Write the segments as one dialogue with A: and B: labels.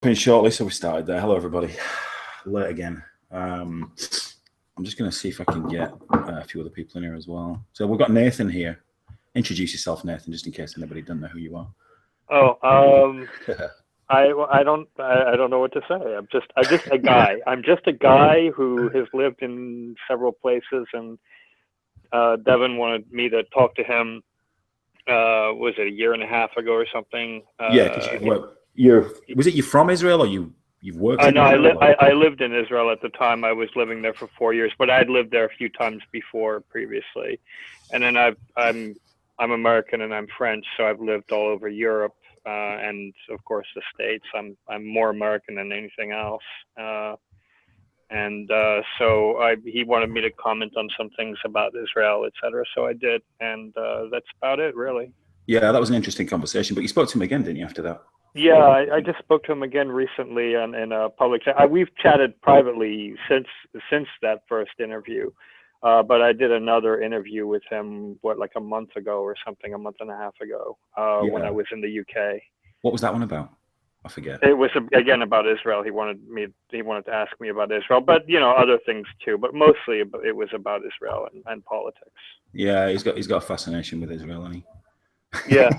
A: In shortly, so we started there. Hello, everybody. Late again. I'm just going to see if I can get a few other people in here as well. So we've got Nathan here. Introduce yourself, Nathan, just in case anybody doesn't know who you are.
B: I don't know what to say. I'm just a guy. I'm just a guy who has lived in several places, and Devin wanted me to talk to him. Was it a year and a half ago or something?
A: Yeah, because was it you from Israel or you've worked?
B: No, I lived in Israel at the time. I was living there for 4 years, but I'd lived there a few times before previously, and then I'm American and I'm French, so I've lived all over Europe. And of course the States. I'm more American than anything else. So he wanted me to comment on some things about Israel, etc. So I did, and that's about it, really.
A: Yeah, that was an interesting conversation. But you spoke to him again, didn't you, after that?
B: Yeah, I just spoke to him again recently in a public chat. We've chatted privately since that first interview. But I did another interview with him, like a month ago or something, a month and a half ago, when I was in the UK.
A: What was that one about? I forget.
B: It was again about Israel. He wanted to ask me about Israel, but other things too. But mostly it was about Israel and politics.
A: Yeah, he's got a fascination with Israel, hasn't he?
B: Yeah,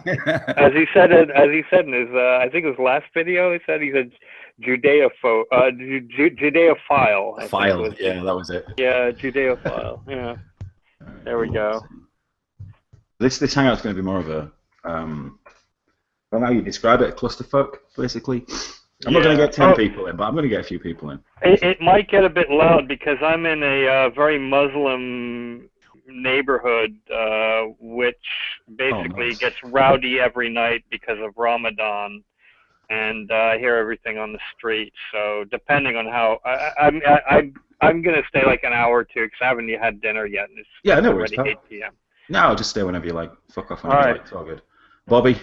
B: as he said in his I think his last video, he said he's a Judeophile.
A: File, yeah, that was it.
B: Yeah, Judeophile. Yeah, there we go.
A: This hangout's going to be more of a I don't know how you describe it, a clusterfuck, basically. I'm not going to get 10 people in, but I'm going to get a few people in.
B: It might get a bit loud because I'm in a very Muslim neighborhood, which basically gets rowdy every night because of Ramadan, and I hear everything on the street. So depending on how I'm gonna stay like an hour or two because I haven't had dinner yet, and it's already 8 p.m.
A: No, just stay whenever you like. Fuck off whenever you like. It's all good. Bobby.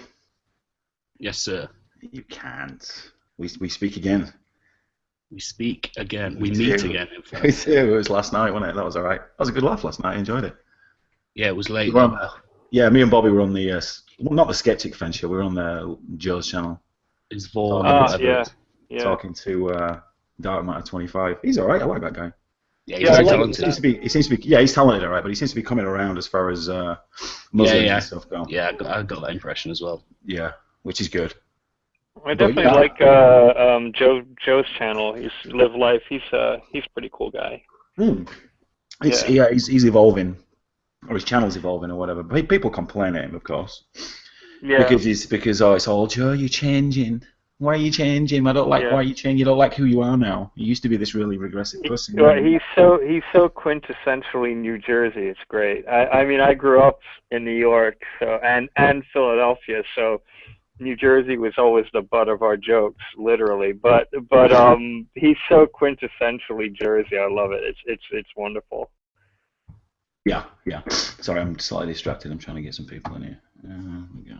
C: Yes, sir.
A: You can't. We speak again.
C: We speak again. We meet again. In fact.
A: We do. It was last night, wasn't it? That was all right. That was a good laugh last night. I enjoyed it.
C: Yeah, it was late.
A: Yeah, me and Bobby were on the not the Skeptic Fan show. We were on the Joe's channel.
C: It's Vaughan.
A: Talking to Dark Matter 25. He's all right. I like that guy.
C: Yeah, he's talented.
A: He seems to be. Yeah, he's talented, all right. But he seems to be coming around as far as Muslims and stuff go.
C: Yeah, I got that impression as well.
A: Yeah, which is good.
B: I definitely like Joe's channel. He's Live Life. He's a pretty cool guy.
A: He's evolving, or his channel's evolving, or whatever. But people complain at him, of course.
B: Yeah.
A: Because it's all Joe, you're changing. Why are you changing? I don't like why you change. You don't like who you are now. You used to be this really regressive person.
B: He's so quintessentially New Jersey. It's great. I mean, I grew up in New York, and Philadelphia, so New Jersey was always the butt of our jokes, literally. But he's so quintessentially Jersey. I love it. It's wonderful.
A: Yeah. Sorry, I'm slightly distracted. I'm trying to get some people in here. We go.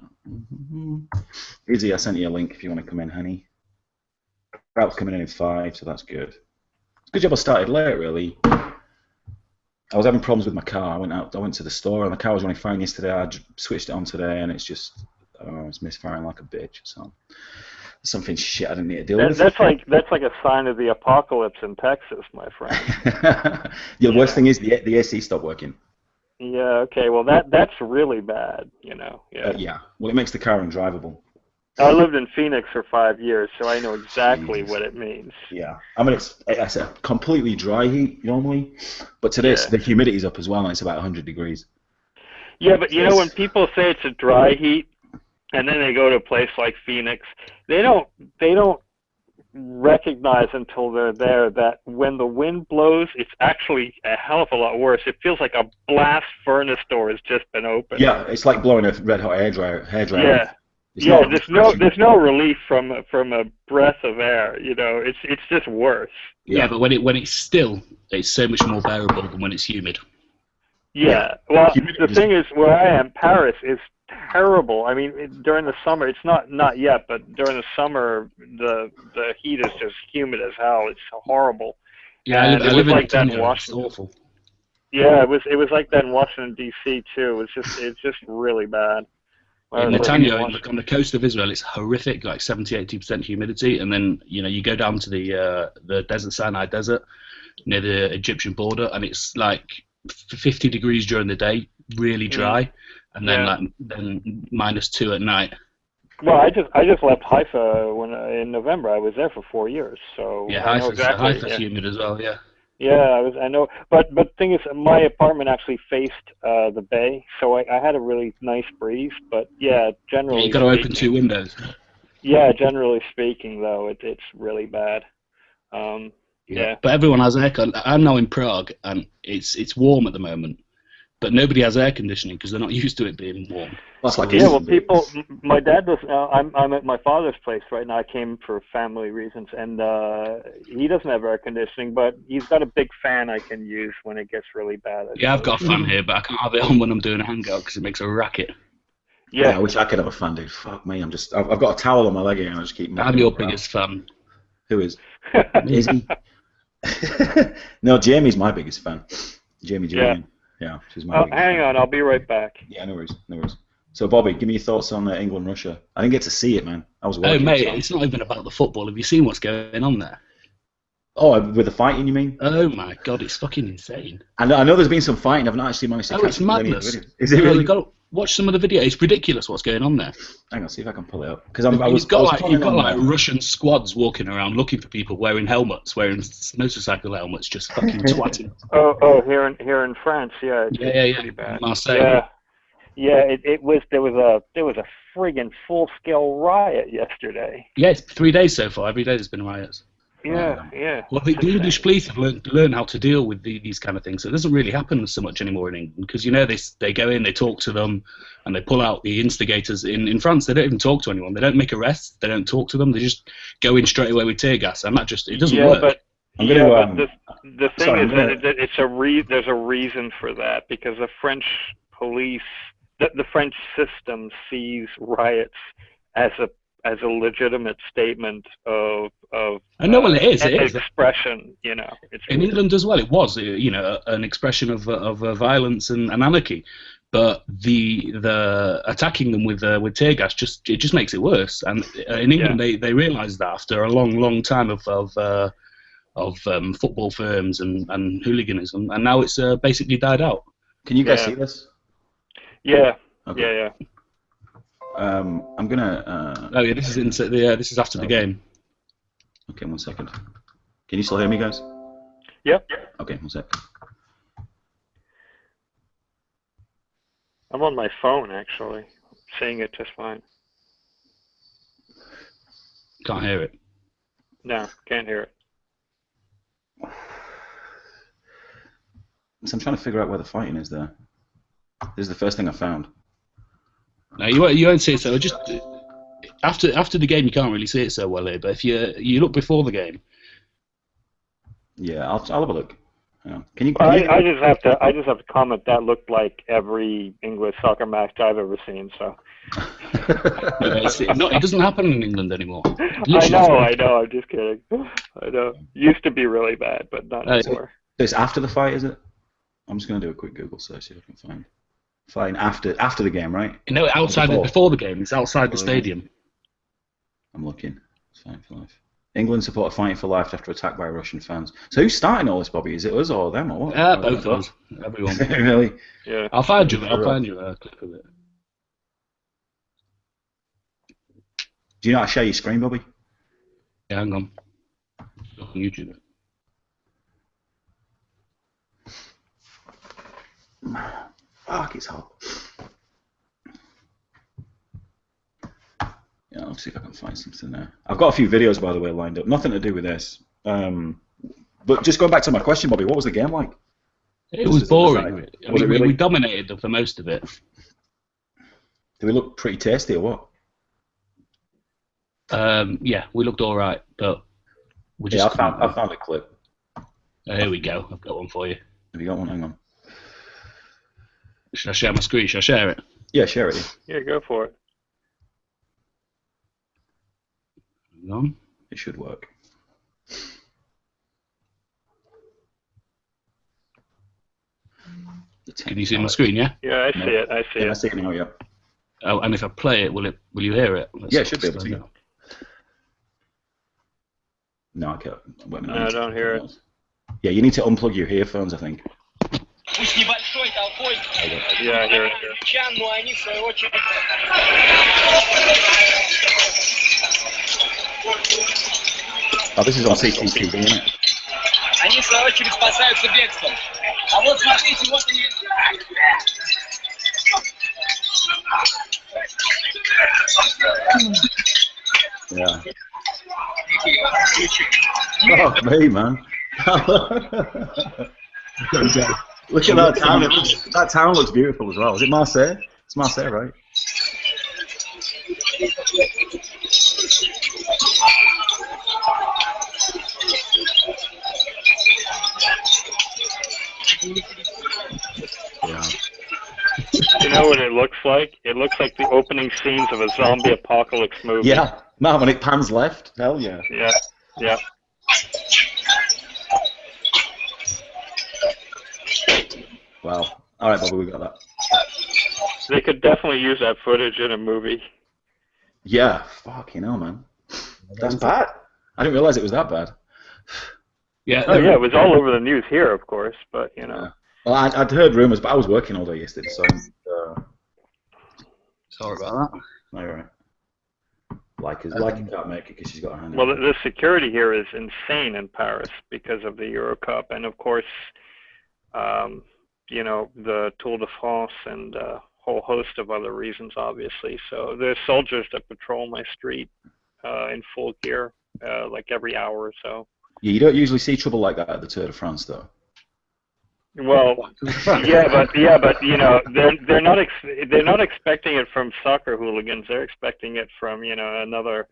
A: Izzy, I sent you a link if you want to come in, honey. Crowd's coming in 5, so that's good. It's a good job I started late, really. I was having problems with my car. I went to the store, and the car was running fine yesterday. I switched it on today, and it's just it's misfiring like a bitch. So something shit I didn't need to deal with.
B: That's like a sign of the apocalypse in Texas, my friend.
A: The worst thing is the AC stopped working.
B: Yeah. Okay. Well, that's really bad. Yeah.
A: Well, it makes the car undrivable.
B: I lived in Phoenix for 5 years, so I know exactly what it means.
A: Yeah. I mean, it's a completely dry heat normally, but today the humidity's up as well, and it's about 100 degrees.
B: Yeah, but when people say it's a dry heat, and then they go to a place like Phoenix, they don't recognize until they're there that when the wind blows, it's actually a hell of a lot worse. It feels like a blast furnace door has just been opened.
A: Yeah, it's like blowing a red hot hairdryer.
B: Yeah. There's no relief from a breath of air. It's just worse.
C: Yeah, but when it's still, it's so much more bearable than when it's humid.
B: Yeah. Well, the thing is, where I am, Paris is terrible. I mean, during the summer, it's not yet, but during the summer, the heat is just humid as hell. It's horrible.
C: Yeah, I live like that in Washington. It's awful.
B: Yeah, it was like that in Washington D.C. too. It's just really bad.
C: In
B: Living
C: Netanya,
B: Washington.
C: on the coast of Israel, it's horrific, like 70-80% humidity, and then you go down to the desert, Sinai Desert, near the Egyptian border, and it's like 50 degrees during the day, really dry, and then -2 at night.
B: Well, I just left Haifa in November. I was there for 4 years, so
C: Yeah,
B: I know exactly.
C: Haifa's humid as well. Yeah.
B: Yeah, I know, but thing is, my apartment actually faced the bay, so I had a really nice breeze. But yeah, generally.
C: Yeah, you got to open 2 windows.
B: Yeah, generally speaking, though, it's really bad. Yeah.
C: But everyone has aircon. I'm now in Prague, and it's warm at the moment, but nobody has air conditioning because they're not used to it being warm.
A: That's like
B: Yeah, well, people. My dad was. I'm at my father's place right now. I came for family reasons, and he doesn't have air conditioning, but he's got a big fan I can use when it gets really bad.
C: Yeah, I've got a fan here, but I can't have it on when I'm doing a hangout because it makes a racket.
A: Yeah, I wish I could have a fan, dude. Fuck me, I've got a towel on my leg and I just keep.
C: I'm your biggest fan.
A: Who is? Is he? No, Jamie's my biggest fan. Jamie Julian. Yeah, she's my biggest
B: hang
A: fan.
B: on, I'll be right back.
A: Yeah, no worries. So, Bobby, give me your thoughts on England-Russia. I didn't get to see it, man. I was working.
C: Oh, mate, it's not even about the football. Have you seen what's going on there?
A: Oh, with the fighting, you mean?
C: Oh my God, it's fucking insane.
A: And I know there's been some fighting. I've not actually managed to catch
C: it's madness.
A: Is it really?
C: You've got to watch some of the video. It's ridiculous what's going on there.
A: Hang on, see if I can pull it up. Because
C: you've got like Russian squads walking around looking for people wearing motorcycle helmets, just fucking twatting.
B: Oh, here in France, yeah.
C: Yeah.
B: Pretty bad.
C: Marseille.
B: Yeah. There was a friggin' full-scale riot yesterday.
C: Yeah, it's 3 days so far. Every day there's been riots.
B: Yeah.
C: Well, the English police have learned how to deal with these kind of things. So it doesn't really happen so much anymore in England because they go in, they talk to them, and they pull out the instigators. In France, they don't even talk to anyone. They don't make arrests. They don't talk to them. They just go in straight away with tear gas, and it doesn't work.
B: But the thing is that there's a reason for that because the French police, the French system sees riots as a legitimate statement of
C: I know what it is. It is
B: expression. It's
C: in England as well. It was an expression of violence and anarchy, but the attacking them with tear gas just makes it worse. And in England they realised that after a long time of football firms and hooliganism, and now it's basically died out.
A: Can you guys see this?
B: Yeah.
A: Okay.
B: Yeah.
A: I'm gonna.
C: Oh yeah, this is after the game.
A: Okay, 1 second. Can you still hear me, guys?
B: Yep.
A: Okay, 1 sec.
B: I'm on my phone actually, seeing it just fine.
C: Can't hear it.
B: No, can't hear it.
A: So I'm trying to figure out where the fighting is there. This is the first thing I found.
C: No, you won't see it so. Just after the game, you can't really see it so well here. But if you look before the game,
A: yeah, I'll have a look. Can you?
B: I just have to comment. That looked like every English soccer match I've ever seen. So.
C: It doesn't happen in England anymore.
B: I know. I'm just kidding. I know. Used to be really bad, but not anymore.
A: So it's after the fight, is it? I'm just going to do a quick Google search see if I can find after the game, right?
C: No, before the game. It's outside the stadium.
A: I'm looking. It's Fighting for Life. England support Fighting for Life after attack by Russian fans. So who's starting all this, Bobby? Is it us or them or what?
C: Both of us. Everyone.
A: Really?
B: Yeah.
C: I'll find you a clip of it.
A: Do you know how to share your screen, Bobby?
C: Yeah, hang on. Look on YouTube.
A: Fuck, it's hot. Yeah, I'll see if I can find something there. I've got a few videos, by the way, lined up. Nothing to do with this. But just going back to my question, Bobby, what was the game like?
C: It was boring. We dominated them for most of it.
A: Did we look pretty tasty or what?
C: Yeah, we looked all right, but we just.
A: Yeah, I found a clip.
C: Here we go. I've got one for you.
A: Have you got one? Hang on.
C: Should I share my screen? Should I share it?
A: Yeah, share it.
B: Yeah, go for it.
C: Hang on.
A: It should work.
C: Can you see my screen? Yeah.
B: Yeah, I see it.
A: I see it now. Yeah.
C: Oh, and if I play it, will you hear it?
A: Yeah, it should be able to. No, I can't. Wait a minute,
B: No, I don't hear it.
A: Yeah, you need to unplug your earphones, I think.
B: Yeah, I hear it.
A: Oh, this is on CCTV, isn't it?
D: Они, в свою очередь, спасаются бегством. А вот смотрите, вот они.
A: Yeah. Oh, me, man. Look at that town. That town looks beautiful as well. Is it Marseille? It's Marseille, right? Yeah.
B: You know what it looks like? It looks like the opening scenes of a zombie apocalypse movie.
A: Yeah. Man, when it pans left, hell yeah.
B: Yeah. Yeah.
A: Wow. All right, Bobby, we got that.
B: They could definitely use that footage in a movie.
A: Yeah. Fucking hell, man. That's bad. I didn't realize it was that bad.
C: Yeah.
B: Oh yeah, it was all over the news here, of course, but you know.
A: Yeah. Well, I'd heard rumours, but I was working all day yesterday, so.
C: Sorry about that.
A: No, you're right. Like can't make it because she's got her hand.
B: Well, the security here is insane in Paris because of the Euro Cup, and of course, you know, the Tour de France and a whole host of other reasons, obviously. So there's soldiers that patrol my street in full gear, like every hour or so.
A: Yeah, you don't usually see trouble like that at the Tour de France, though.
B: Well, yeah, but you know, they're not expecting it from soccer hooligans. They're expecting it from, you know, another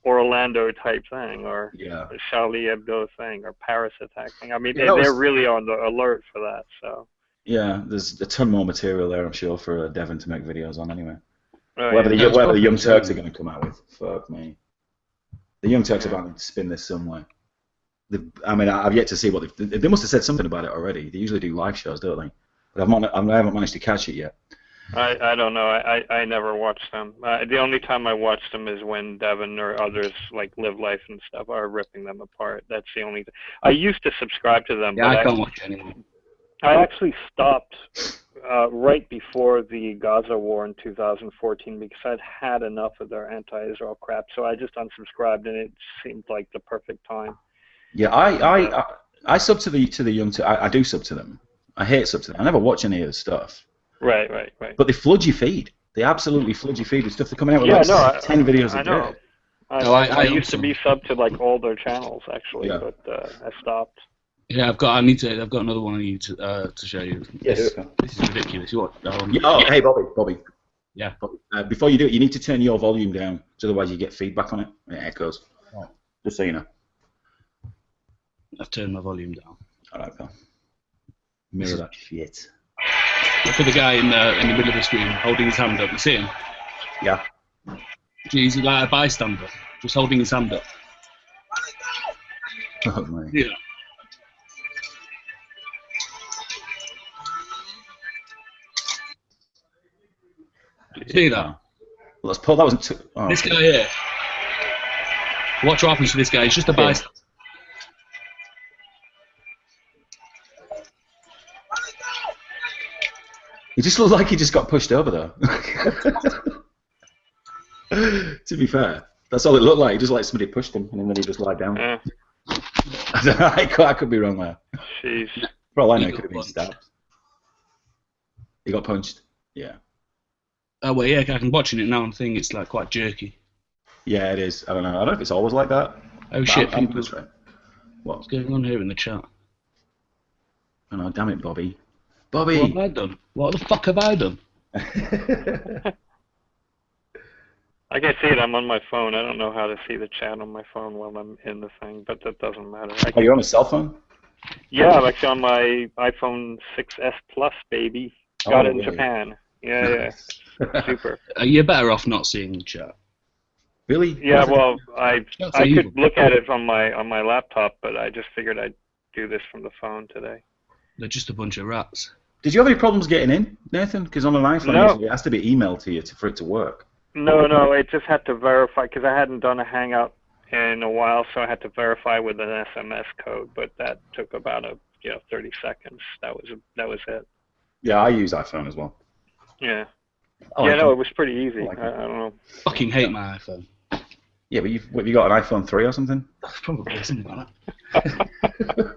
B: Orlando type thing, or a Charlie Hebdo thing, or Paris attack thing. I mean, they're really on the alert for that. So
A: yeah, there's a ton more material there, I'm sure, for Devon to make videos on anyway.
B: Oh,
A: whatever
B: yeah.
A: the Young Turks are going to come out with, fuck me. The Young Turks are about to spin this somewhere. I mean, I've yet to see what they must have said something about it already. They usually do live shows, don't they? But I haven't managed to catch it yet.
B: I don't know. I never watched them. The only time I watched them is when Devon or others like Live Life and stuff are ripping them apart. That's the only. I used to subscribe to them.
C: Yeah,
B: but
C: I can't watch anything.
B: I actually stopped right before the Gaza war in 2014 because I'd had enough of their anti-Israel crap. So I just unsubscribed, and it seemed like the perfect time.
A: Yeah, I sub to the Young Turks. I do sub to them. I hate sub to them. I never watch any of the stuff.
B: Right.
A: But they flood your feed. They absolutely flood your feed with stuff. They're coming out with 10 videos a day.
B: I used to be sub to like all their channels actually, but I stopped.
C: Yeah, I've got another one I need to show you.
A: Yeah,
C: this is ridiculous. What?
A: Hey, Bobby.
C: Yeah.
A: Before you do it, you need to turn your volume down, so otherwise you get feedback on it. It echoes. Right. Just so you know.
C: I've turned my volume down.
A: All right, pal. Mirror that shit.
C: Look at the guy in the middle of the screen holding his hand up. You see him?
A: Yeah.
C: He's like a bystander, just holding his hand up.
A: Oh, man.
C: Yeah. See that?
A: Well, let's pull. That wasn't.
C: This guy here. Watch what happens to this guy. He's just a bystander.
A: He just looked like he just got pushed over, though. To be fair, that's all it looked like. He just like somebody pushed him, and then he just lied down.
B: Yeah.
A: I could be wrong there.
B: Jeez.
A: For all I know, he could have been stabbed. He got punched. Yeah.
C: Oh well, yeah. I'm watching it now and thinking it's like quite jerky.
A: Yeah, it is. I don't know if it's always like that.
C: Oh shit!
A: What's
C: going on here in the chat?
A: Oh no! Damn it, Bobby.
C: What have I done? What the fuck have I done?
B: I can see it. I'm on my phone. I don't know how to see the chat on my phone while I'm in the thing, but that doesn't matter.
A: Are you on a cell phone?
B: Yeah, I'm actually on my iPhone 6S Plus, baby. Got it in Japan. Yeah. Super.
C: You're better off not seeing the chat.
A: Really?
B: Yeah, well, I could look at it on my laptop, but I just figured I'd do this from the phone today.
C: They're just a bunch of rats.
A: Did you have any problems getting in, Nathan? Because on an iPhone,
B: No.
A: it has to be emailed to you for it to work.
B: No, it just had to verify because I hadn't done a Hangout in a while, so I had to verify with an SMS code. But that took about 30 seconds. That was it.
A: Yeah, I use iPhone as well.
B: Yeah.
A: Oh,
B: It was pretty easy.
A: like
B: I don't know.
C: Fucking hate my iPhone.
A: Yeah, but have you got an iPhone 3 or something?
C: Probably something like that.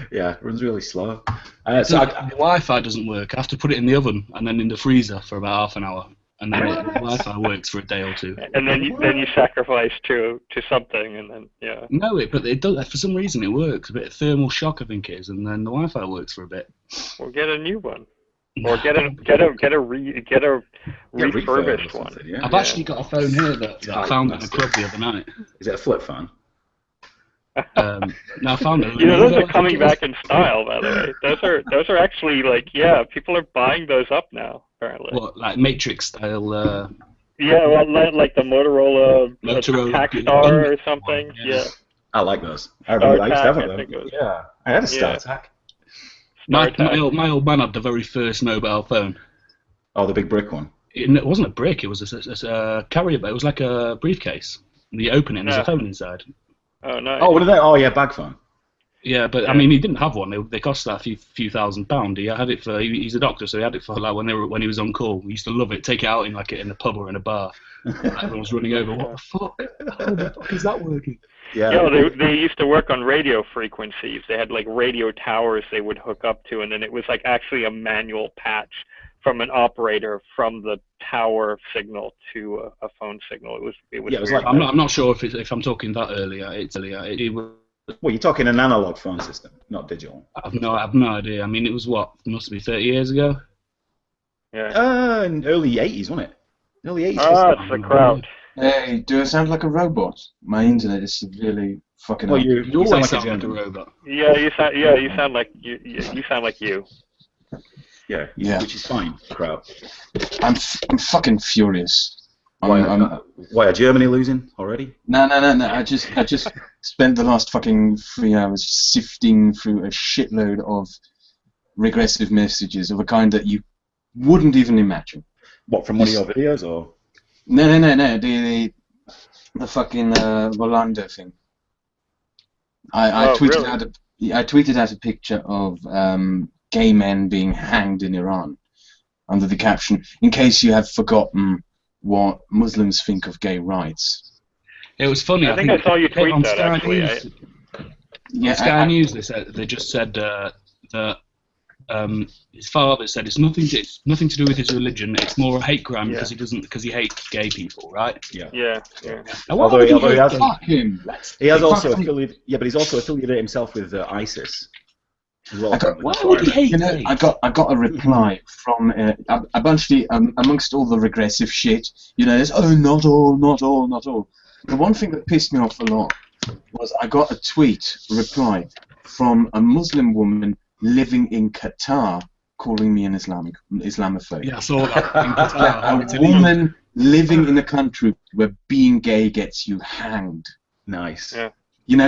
A: Yeah, it runs really slow.
C: The Wi-Fi doesn't work. I have to put it in the oven and then in the freezer for about half an hour, and then the Wi-Fi works for a day or two.
B: And then you sacrifice to something, and then
C: No, but it does. For some reason, it works. A bit of thermal shock, I think it is, and then the Wi-Fi works for a bit.
B: Or get a new one, or get a refurbished one.
A: Yeah?
C: I've actually got a phone here that I found in a club the other night.
A: Is it a flip phone?
C: No, I found it.
B: Those are coming back in style, by the way. Those are actually people are buying those up now, apparently.
C: What, like Matrix style?
B: Yeah, well, like the Motorola Takstar or something. Yeah.
A: I like those. I used to have
B: I
A: them.
B: think it was.
A: Yeah, I had a StarTAC.
C: My old man had the very first mobile phone.
A: Oh, the big brick one.
C: It wasn't a brick. It was a carrier, but it was like a briefcase. And you open it, and there's a phone inside.
B: Oh, nice.
A: Oh, what are they? Oh, yeah, bag phone.
C: Yeah, but I mean, he didn't have one. They cost that a few £1,000s. He had it for. He's a doctor, so he had it for like when he was on call. He used to love it. Take it out in a pub or in a bar. Everyone was running over. What the fuck? How the fuck is that working?
A: Yeah.
B: They used to work on radio frequencies. They had like radio towers they would hook up to, and then it was like actually a manual patch from an operator from the tower signal to a phone signno. It was.
A: Yeah, it was
B: weird.
A: like.
C: I'm not sure if I'm talking that earlier. It was.
A: Well, you're talking an analog phone system, not digital.
C: I have no idea. I mean, it was what? It must be 30 years ago.
B: Yeah.
A: In early 80s, wasn't it? Early 80s.
B: It's the crowd.
E: Hey, do I sound like a robot? My internet is severely fucking.
A: Well,
E: up.
A: you
C: You always sound like a
A: German.
C: robot.
B: Yeah, you sound like you. You sound like you.
A: Yeah, which is fine, crowd.
E: I'm fucking furious.
A: Why are Germany losing already?
E: No. I just spent the last fucking 3 hours sifting through a shitload of regressive messages of a kind that you wouldn't even imagine.
A: What, from one of your videos, or?
E: No. The fucking Rolando thing. I tweeted out a picture of gay men being hanged in Iran under the caption, "In case you have forgotten what Muslims think of gay rights."
C: It was funny.
B: I think I saw you tweet
C: on
B: that,
C: Sky
B: actually.
C: News,
E: Yeah,
C: Sky News. They just said that his father said it's nothing to do with his religion. It's more a hate crime because he hates gay people, right?
B: Yeah.
C: Now,
A: Although he hasn't.
E: Fuck him.
A: He has also affiliated. Yeah, but he's also affiliated himself with ISIS. As well,
C: Why would he hate gays?
E: I got a reply from a bunch of amongst all the regressive shit. There's not all. The one thing that pissed me off a lot was I got a reply from a Muslim woman living in Qatar calling me an Islamophobe.
C: Yeah, I saw that. In Qatar,
E: A woman living in a country where being gay gets you hanged.
A: Nice.
B: Yeah.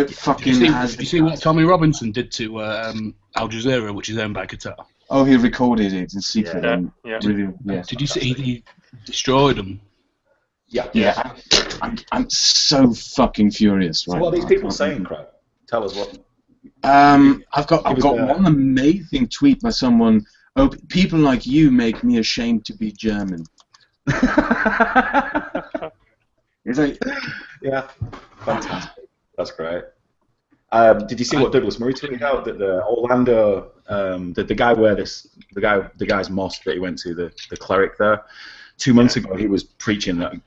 E: Fucking
C: Did you see what Tommy Robinson did to Al Jazeera, which is owned by Qatar?
E: Oh, he recorded it in secret.
B: Yeah.
E: Really, yeah.
C: Did you see he destroyed them?
E: Yeah. I'm so fucking furious right
A: So what are these
E: now.
A: people saying, crowd? Tell us what.
E: I've got one amazing tweet by someone. Oh, people like you make me ashamed to be German. It's like,
A: Yeah, fantastic. That's great. Did you see what Douglas Murray tweeted out that the Orlando, the guy where the guy's mosque that he went to, the cleric there, 2 months ago he was preaching that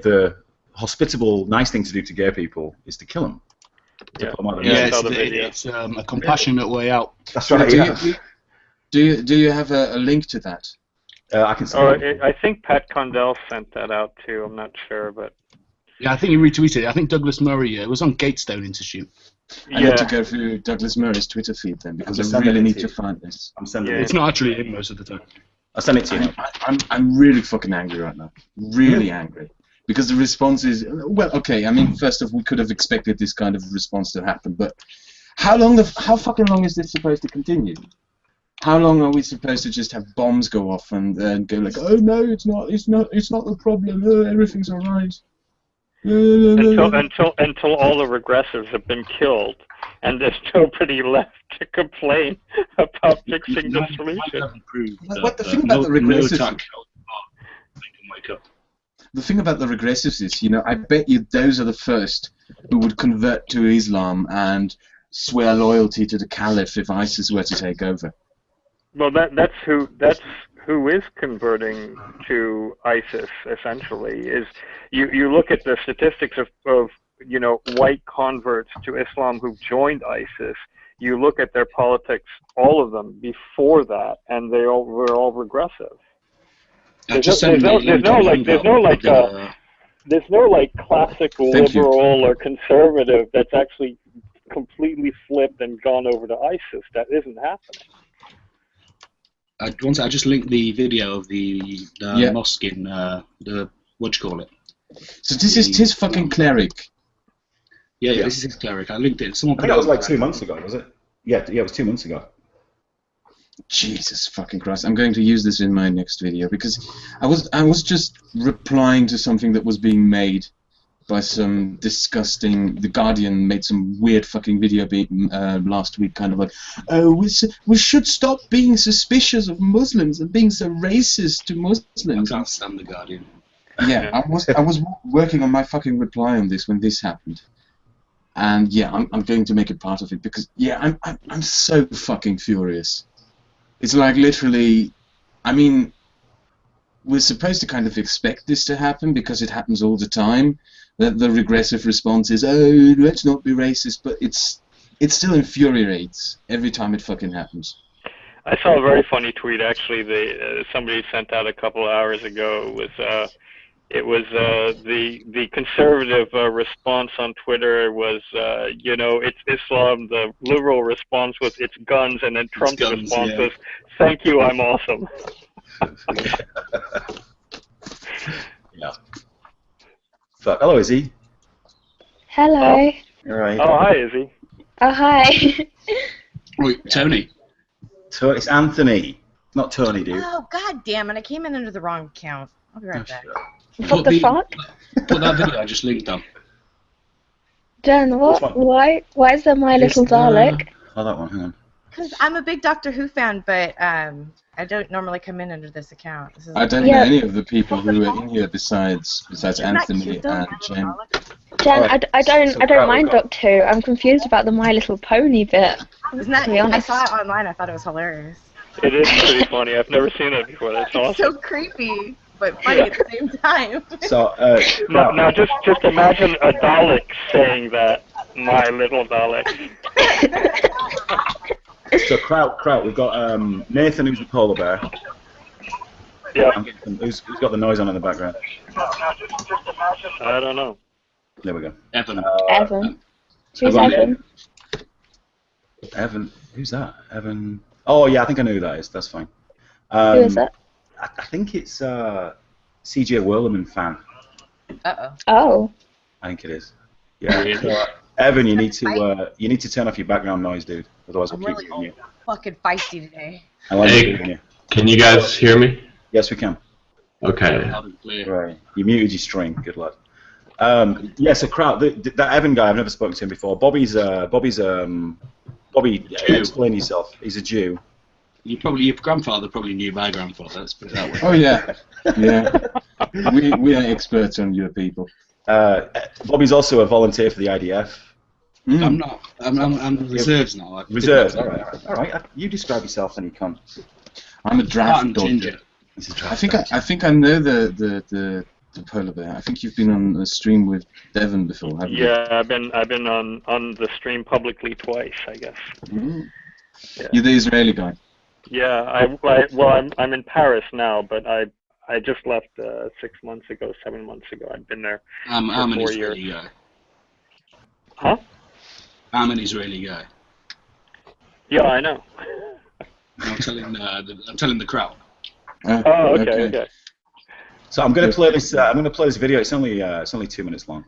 A: the hospitable, nice thing to do to gay people is to kill them.
C: It's a compassionate way out.
A: That's right.
E: do you have a link to that?
A: I can say.
B: I think Pat Condell sent that out too. I'm not sure, but
C: Yeah, I think you retweeted it. I think Douglas Murray. It was on Gatestone Institute.
E: I need to go through Douglas Murray's Twitter feed then because I really need to find this.
A: I'm sending
C: It's not actually him most of the time.
A: I'll send it to you.
E: I'm really fucking angry right now. Really angry. Because the response is, well, okay, I mean, first off, we could have expected this kind of response to happen, but how fucking long is this supposed to continue? How long are we supposed to just have bombs go off and go like, oh no, it's not the problem. Oh, everything's all right.
B: Until all the regressives have been killed, and there's nobody left to complain about fixing the solution.
E: What the thing about the regressives?
C: Wake up.
E: The thing about the regressives is, you know, I bet you those are the first who would convert to Islam and swear loyalty to the Caliph if ISIS were to take over.
B: Well, that's who is converting to ISIS essentially. Is you look at the statistics of you know, white converts to Islam who've joined ISIS. You look at their politics, all of them before that, and they all were all regressive. There's no classic liberal or conservative that's actually completely flipped and gone over to ISIS. That isn't happening.
C: I just linked the video of the mosque in the what do you call it?
E: So this is his fucking cleric.
C: Yeah, this is his cleric. I linked it. Someone
A: I think that was like 2 months ago, was it? Yeah, it was 2 months ago.
E: Jesus fucking Christ! I'm going to use this in my next video because I was just replying to something that was being made by some disgusting. The Guardian made some weird fucking video last week, kind of like, oh, we should stop being suspicious of Muslims and being so racist to Muslims.
C: I can't stand the Guardian.
E: Yeah, I was working on my fucking reply on this when this happened, and yeah, I'm going to make it part of it because yeah, I'm so fucking furious. It's like literally, I mean, we're supposed to kind of expect this to happen because it happens all the time. The regressive response is, oh, let's not be racist, but it still infuriates every time it fucking happens.
B: I saw a very funny tweet actually. Somebody sent out a couple of hours ago. It was the conservative response on Twitter was, you know, it's Islam. The liberal response was it's guns, and then Trump's response was, thank you, I'm awesome.
A: Yeah. So, hello, Izzy.
F: Hello.
A: All right.
B: Oh, hi, Izzy.
F: Oh, hi.
C: Wait, Tony.
A: It's Anthony, not Tony, dude.
G: Oh, god damn it. I came in under the wrong account. I'll be right back.
F: What the fuck?
C: Put that video I just linked on.
F: Jen, what? Why is there My Little Dalek?
A: Oh, that one, hang on.
G: Because I'm a big Doctor Who fan, but I don't normally come in under this account.
E: I don't know any of the people who are in here besides Anthony and Jen.
F: Jen, I don't mind Doctor Who. I'm confused about the My Little Pony bit.
G: Isn't that,
F: to be honest.
G: I saw it online. I thought it was hilarious.
B: It is pretty funny. I've never seen it before. That's awesome.
G: It's so creepy, but funny at the same time.
A: So,
B: now just imagine a Dalek saying that, My Little Dalek.
A: So, Kraut, we've got Nathan, who's the polar bear.
B: Yeah.
A: Who's got the noise on in the background?
B: I don't know.
A: There we go.
C: Evan.
F: Evan. Who's Evan?
A: Evan. Who's that? Evan. Oh, yeah, I think I know who that is. That's fine.
F: Who is it?
A: I think it's CJ Whirleman fan.
G: Uh-oh.
F: Oh.
A: I think it is. Yeah. So, Evan, you need to turn off your background noise, dude. Otherwise, we'll keep hearing you.
G: Fucking feisty today.
H: Hey, can you guys hear me?
A: Yes, we can.
H: Okay.
A: Right. You muted your string. Good lad. Yeah. So, Kraut, that Evan guy, I've never spoken to him before. Bobby, explain yourself. He's a Jew.
C: Your grandfather probably knew my grandfather. Let's put it that way.
E: Oh yeah, yeah. We are experts on your people.
A: Bobby's also a volunteer for the IDF.
C: Mm. I'm not. I'm reserves now.
A: Reserves. All right. You describe yourself, and you can't.
E: I'm a draft
C: ginger.
E: I think I know the polar bear. I think you've been on a stream with Devon before, haven't you?
B: Yeah, I've been on the stream publicly twice, I guess.
E: Mm.
B: Yeah.
E: You're the Israeli guy.
B: Yeah, I'm in Paris now, but I just left 7 months ago. I'd been there
C: I'm
B: for
C: an
B: 4
C: Israeli
B: years.
C: guy.
B: Huh?
C: I'm an Israeli guy.
B: Yeah, I know.
C: I'm telling the crowd.
B: Oh, okay.
A: So I'm going to play this. I'm going to play this video. It's only 2 minutes long.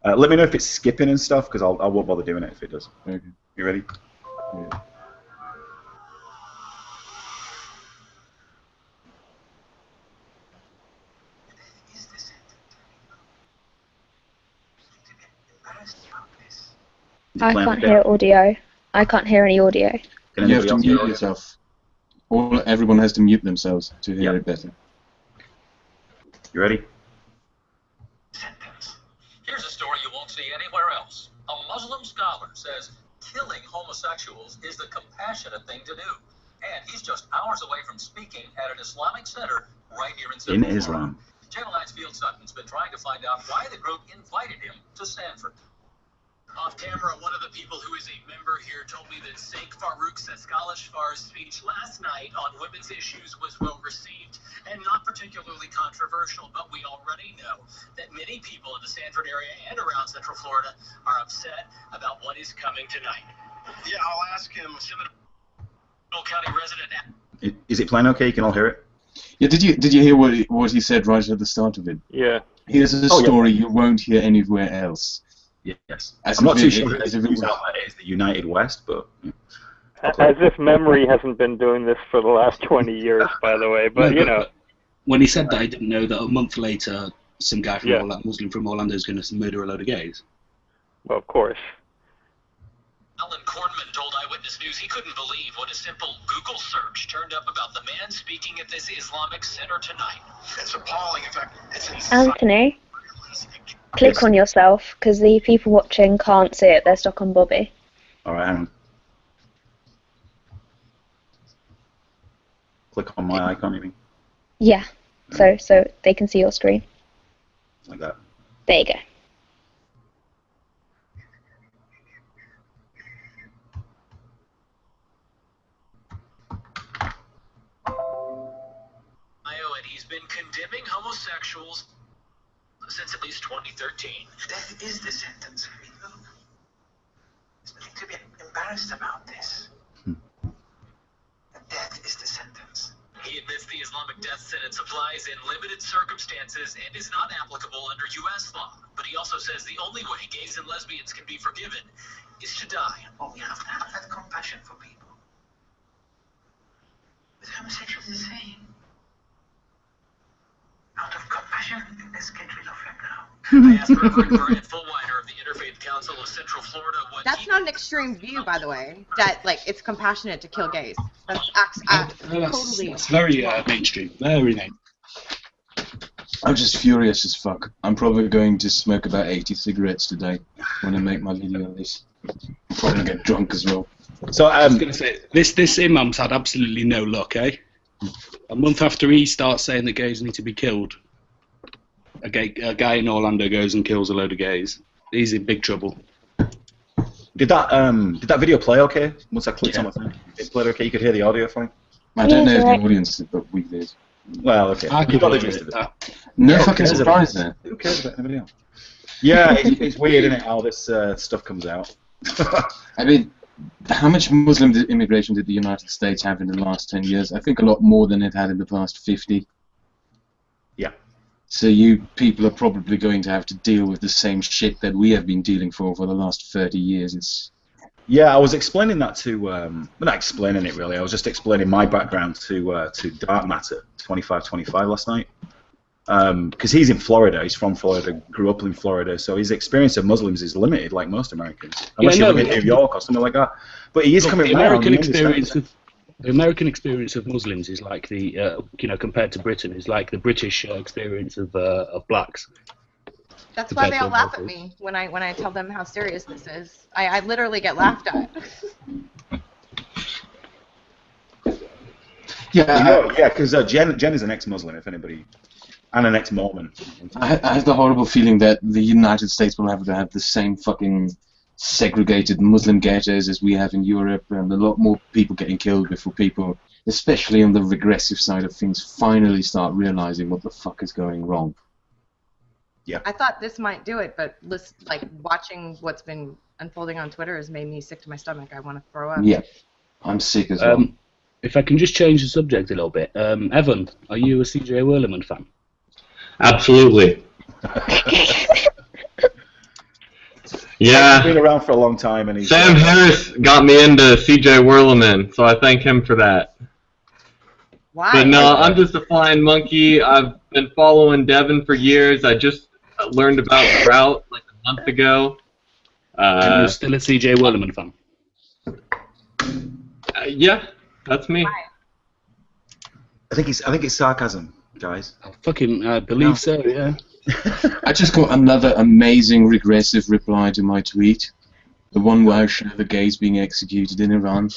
A: Let me know if it's skipping and stuff, because I won't bother doing it if it does.
E: Okay.
A: You ready?
E: Yeah.
F: I can't hear audio. I can't hear any audio.
E: You have to mute yourself. Everyone has to mute themselves to hear it better.
A: You ready?
I: Sentence. Here's a story you won't see anywhere else. A Muslim scholar says killing homosexuals is the compassionate thing to do. And he's just hours away from speaking at an Islamic center right here in Central Florida.
A: Islam.
I: Channel 9's Field Sutton's been trying to find out why the group invited him to Stanford. Off camera, one of the people who is a member here told me that Sheikh Farouk Seskalish-Far's speech last night on women's issues was well received and not particularly controversial, but we already know that many people in the Stanford area and around Central Florida are upset about what is coming tonight. Yeah, I'll ask him. Seminole County resident.
A: Is it playing okay? You can all hear it?
E: Yeah, did you hear what he said right at the start of it?
B: Yeah.
E: Here's a story you won't hear anywhere else.
A: Yes. I'm not too sure if the United West, but...
B: As if memory hasn't been doing this for the last 20 years, by the way, but,
C: When he said that, I didn't know that a month later, some guy from Muslim from Orlando is going to murder a load of gays.
B: Well, of course.
I: Alan Kornman told Eyewitness News he couldn't believe what a simple Google search turned up about the man speaking at this Islamic center tonight. It's appalling. In fact, it's insane.
F: Anthony, click on yourself, because the people watching can't see it. They're stuck on Bobby.
A: Alright, hang on. Click on my icon, you mean?
F: Yeah, so they can see your screen.
A: Like that.
F: There you go.
I: And he's been condemning homosexuals since at least 2013. Death is the sentence. There's nothing to be embarrassed about this. Death is the sentence. He admits the Islamic death sentence applies in limited circumstances and is not applicable under U.S. law. But he also says the only way gays and lesbians can be forgiven is to die. Oh, we have to have that compassion for people. With homosexuals the same. Out of compassion, let's get rid of him now. I asked Reverend Brian Fullwider of the Interfaith Council of Central Florida what
G: That's not an extreme view, by the way. That it's compassionate to kill gays. That's totally.
C: That's very mainstream. Very mainstream.
E: I'm just furious as fuck. I'm probably going to smoke about 80 cigarettes today when I make my video on this. I'm probably gonna get drunk as well.
C: So I was going to say this imam's had absolutely no luck, eh? A month after he starts saying that gays need to be killed, a guy in Orlando goes and kills a load of gays. He's in big trouble.
A: Did that video play okay? Once I clicked on the thing, it played okay. You could hear the audio fine.
E: I don't know if the audience did, but we did.
A: Well, okay.
C: You got the gist of that.
E: No fucking surprise there.
A: Who cares about anybody else? Yeah, it's weird, isn't it? How this stuff comes out.
E: I mean, how much Muslim immigration did the United States have in the last 10 years? I think a lot more than it had in the past 50.
A: Yeah.
E: So you people are probably going to have to deal with the same shit that we have been dealing for the last 30 years.
A: Yeah, I was explaining that to, well, not explaining it really, I was just explaining my background to Dark Matter 2525 last night. Because he's in Florida, he's from Florida, grew up in Florida, so his experience of Muslims is limited, like most Americans, unless you live in New York or something like that. But he is coming around.
C: The American experience of Muslims is like the, compared to Britain, is like the British experience of blacks.
G: That's why they all laugh at me when I tell them how serious this is. I literally get laughed at.
A: Yeah, because Jen is an ex-Muslim, if anybody. And an ex-Mormon.
E: I have the horrible feeling that the United States will have to have the same fucking segregated Muslim ghettos as we have in Europe, and a lot more people getting killed before people, especially on the regressive side of things, finally start realizing what the fuck is going wrong.
A: Yeah.
G: I thought this might do it, but watching what's been unfolding on Twitter has made me sick to my stomach. I want to throw up.
E: Yeah, I'm sick as well.
C: If I can just change the subject a little bit, Evan, are you a CJ Werleman fan?
H: Absolutely. Yeah.
A: He's been around for a long time, and
H: Sam Harris got me into CJ Werleman, so I thank him for that.
G: Why?
H: But no, I'm just a flying monkey. I've been following Devin for years. I just learned about Trout like a month ago.
C: You're still a CJ Werleman fan?
H: Yeah, that's me.
A: I think it's sarcasm, guys.
C: I fucking believe so, yeah.
E: I just got another amazing regressive reply to my tweet. The one where I show the gays being executed in Iran.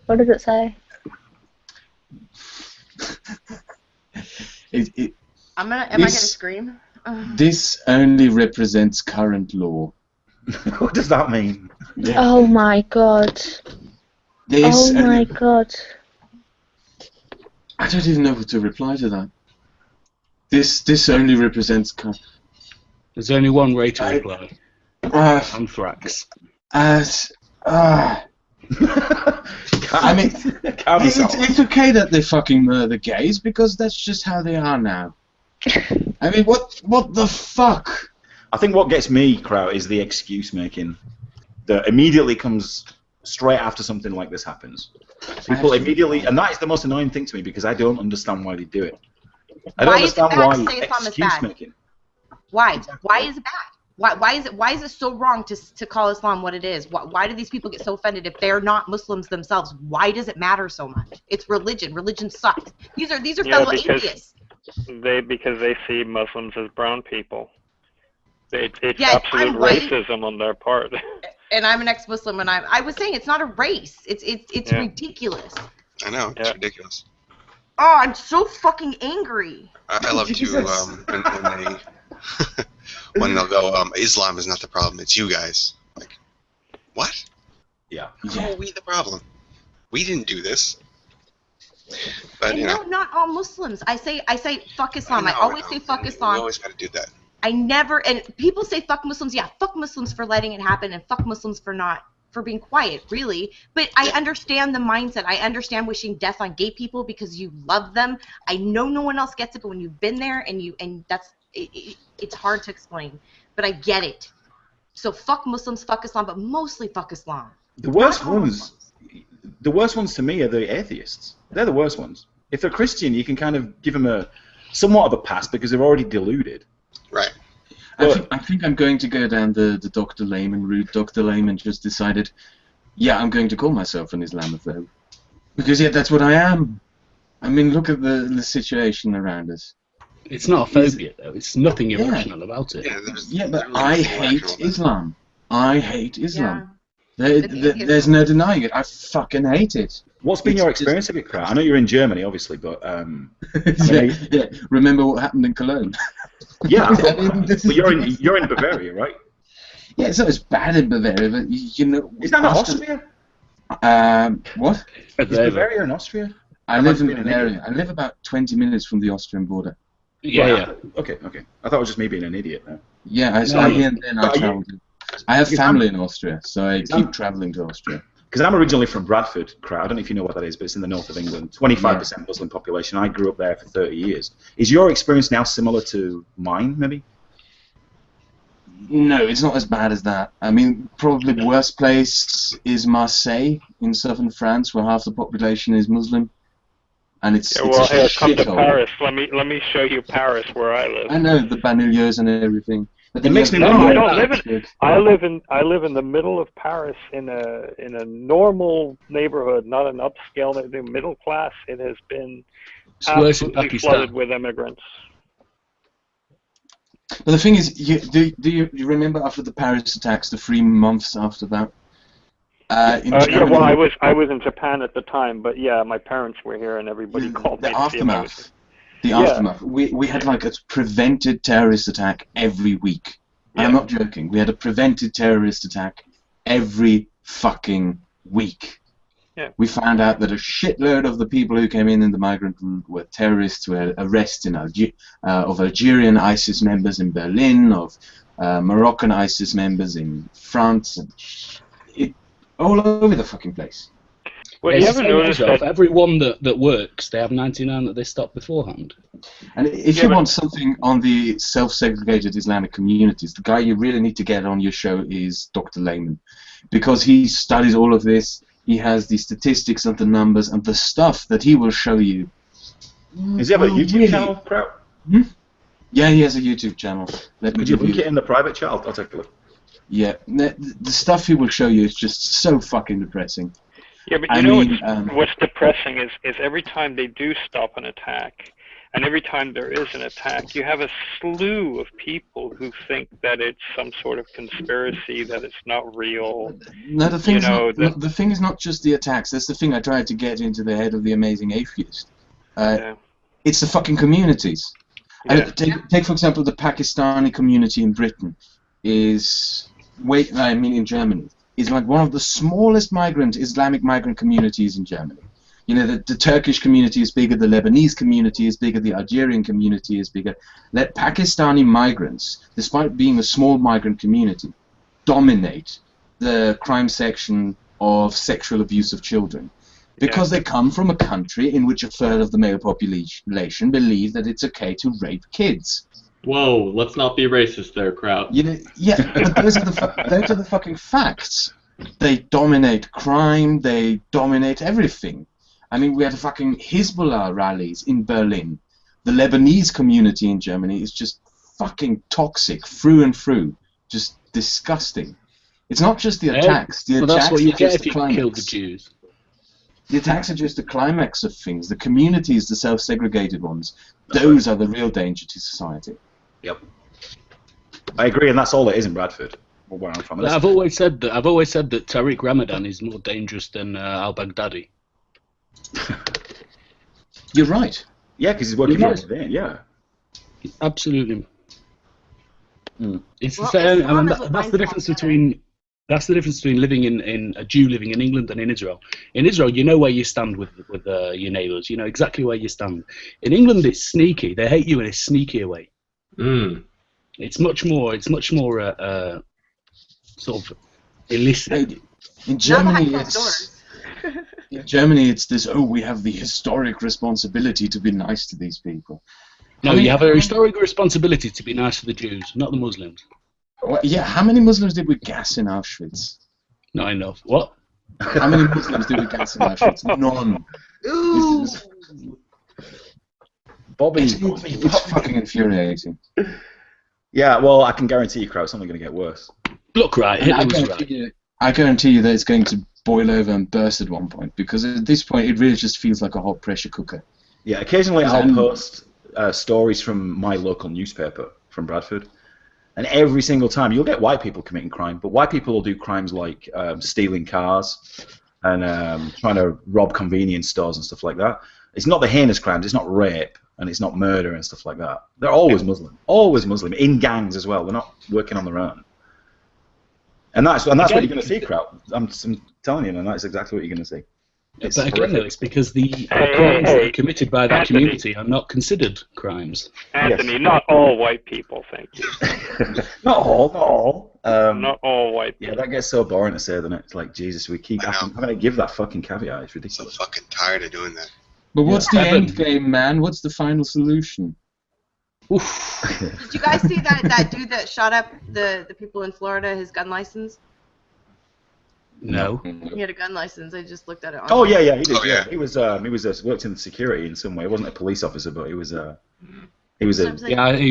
F: What does it say?
G: Am I gonna scream?
E: This only represents current law.
A: What does that mean?
E: Yeah.
F: Oh my god.
E: This
F: Oh my god.
E: I don't even know what to reply to that. This only represents
C: There's only one way to reply. Anthrax.
E: I mean, it's okay that they fucking murder gays because that's just how they are now. I mean, what the fuck?
A: I think what gets me, Kraut, is the excuse making that immediately comes straight after something like this happens. People immediately, and that is the most annoying thing to me because I don't understand why they do it. I don't understand why excuse making.
G: Why? Why is it bad? Why is it so wrong to call Islam what it is? Why do these people get so offended if they're not Muslims themselves? Why does it matter so much? It's religion. Religion sucks. These are fellow atheists.
B: Because they see Muslims as brown people. It's
G: Yeah,
B: absolute
G: I'm right.
B: racism on their part.
G: And I'm an ex-Muslim, and I was saying it's not a race. It's ridiculous.
J: I know, it's ridiculous.
G: Oh, I'm so fucking angry.
J: I love to when they'll go, Islam is not the problem, it's you guys. Like, what?
A: Yeah.
J: How are we the problem? We didn't do this. But,
G: and no, not all Muslims. I say fuck Islam. I always say fuck Islam.
J: We always got to do that.
G: I never, and people say fuck Muslims. Yeah, fuck Muslims for letting it happen, and fuck Muslims for being quiet, really. But I understand the mindset. I understand wishing death on gay people because you love them. I know no one else gets it, but when you've been there and that's it's hard to explain. But I get it. So fuck Muslims, fuck Islam, but mostly fuck Islam.
A: The worst ones to me are the atheists. They're the worst ones. If they're Christian, you can kind of give them somewhat of a pass because they're already deluded.
J: Right.
E: I think I'm going to go down the Dr. Layman route. Dr. Layman just decided, yeah, I'm going to call myself an Islamophobe. Because, yeah, that's what I am. I mean, look at the situation around us.
C: It's not a phobia, though. It's nothing irrational about it.
E: Yeah, but I hate Islam. I hate Islam. Yeah. There's no denying it. I fucking hate it.
A: What's been your experience of it, Kraut? I know you're in Germany, obviously, but
E: yeah. Remember what happened in Cologne?
A: Yeah, but you're in Bavaria, right?
E: Yeah, it's not as bad in Bavaria, but you know.
A: Is that not Austria?
E: What?
A: Is Bavaria in Austria?
E: I live in Bavaria. I live about 20 minutes from the Austrian border.
C: Yeah.
A: Okay. I thought it was just me being an idiot now.
E: Yeah, here and then I travel. I have family in Austria, so I keep traveling to Austria.
A: Because I'm originally from Bradford, Kraut. I don't know if you know what that is, but it's in the north of England. 25% Muslim population. I grew up there for 30 years. Is your experience now similar to mine, maybe?
E: No, it's not as bad as that. I mean, probably the worst place is Marseille in southern France, where half the population is Muslim. And it's
B: come to Paris. Let me show you Paris, where I live.
E: I know the banlieues and everything. But
A: it makes me
B: I live in the middle of Paris in a normal neighborhood, not an upscale neighborhood, middle class. It has been absolutely flooded with immigrants.
E: But the thing is, do you remember after the Paris attacks, the 3 months after that?
B: Well, I was in Japan at the time, but yeah, my parents were here, and everybody called me.
E: The aftermath. We had like a prevented terrorist attack every week. I'm not joking. We had a prevented terrorist attack every fucking week.
B: Yeah.
E: We found out that a shitload of the people who came in the migrant route were terrorists. We had arrests of Algerian ISIS members in Berlin, of Moroccan ISIS members in France, and all over the fucking place.
B: Well, you ever noticed that
C: everyone that works, they have 99 that they stop beforehand?
E: And if you want something on the self-segregated Islamic communities, the guy you really need to get on your show is Dr. Layman, because he studies all of this. He has the statistics and the numbers and the stuff that he will show you.
A: Does he have a YouTube channel, Kraut?
E: Yeah, he has a YouTube channel.
A: Could you link it in the private chat? I'll take a look.
E: Yeah, the stuff he will show you is just so fucking depressing.
B: Yeah, but what's depressing is every time they do stop an attack, and every time there is an attack, you have a slew of people who think that it's some sort of conspiracy, that it's not real.
E: No, the thing is not just the attacks. That's the thing I tried to get into the head of the amazing atheist. It's the fucking communities.
B: Yeah.
E: Take for example the Pakistani community in Britain in Germany is like one of the smallest Islamic migrant communities in Germany. You know, the Turkish community is bigger, the Lebanese community is bigger, the Algerian community is bigger. Let Pakistani migrants, despite being a small migrant community, dominate the crime section of sexual abuse of children. Because they come from a country in which a third of the male population believe that it's okay to rape kids.
H: Whoa, let's not be racist there, Kraut.
E: You know, yeah, but those are the fucking facts. They dominate crime, they dominate everything. I mean, we had fucking Hezbollah rallies in Berlin. The Lebanese community in Germany is just fucking toxic through and through. Just disgusting. It's not just the attacks.
C: That's what you get if you kill the Jews.
E: The attacks are just the climax of things. The communities, the self-segregated ones, those are the real danger to society.
A: Yep. I agree, and that's all it is in Bradford. Where I'm from.
C: I've always said that Tariq Ramadan is more dangerous than al-Baghdadi.
E: You're right.
A: Yeah, because he's working for Iran. Yeah.
C: Absolutely. It's that's the difference between. That's the difference between living in a Jew living in England and in Israel. In Israel, you know where you stand with your neighbours. You know exactly where you stand. In England, it's sneaky. They hate you in a sneakier way. It's much more sort of illicit.
E: In Germany, it's this. Oh, we have the historic responsibility to be nice to these people.
C: No, you have a historic responsibility to be nice to the Jews, not the Muslims.
E: Well, yeah, how many Muslims did we gas in Auschwitz?
C: Not enough. What?
E: How many Muslims did we gas in Auschwitz? None.
G: Ooh.
A: Bobby,
E: it's fucking infuriating.
A: Yeah, well, I can guarantee you, Kraut, it's only going to get worse.
C: Look, right, Hitler was right.
E: I guarantee you that it's going to boil over and burst at one point, because at this point it really just feels like a hot pressure cooker.
A: Yeah, occasionally I'll post stories from my local newspaper from Bradford. And every single time, you'll get white people committing crime, but white people will do crimes like stealing cars and trying to rob convenience stores and stuff like that. It's not the heinous crimes, it's not rape, and it's not murder and stuff like that. They're always Muslim, in gangs as well. They're not working on their own. And that's what you're going to see, Kraut. I'm telling you, and that's exactly what you're going to see.
C: But again, though, it's because the crimes that are committed by that community are not considered crimes.
B: Anthony, not all white people, thank you.
A: Not all.
B: Not all white people.
A: Yeah, that gets so boring to say, doesn't it? It's like, Jesus, we keep having to give that fucking caveat. It's ridiculous.
J: I'm fucking tired of doing that.
E: But what's the end game, man? What's the final solution?
C: Oof.
G: Did you guys see that dude that shot up the people in Florida, his gun license?
C: No.
G: He had a gun license. I just looked at it.
A: Oh yeah, he did. Yeah. He was worked in security in some way. He wasn't a police officer, but he was a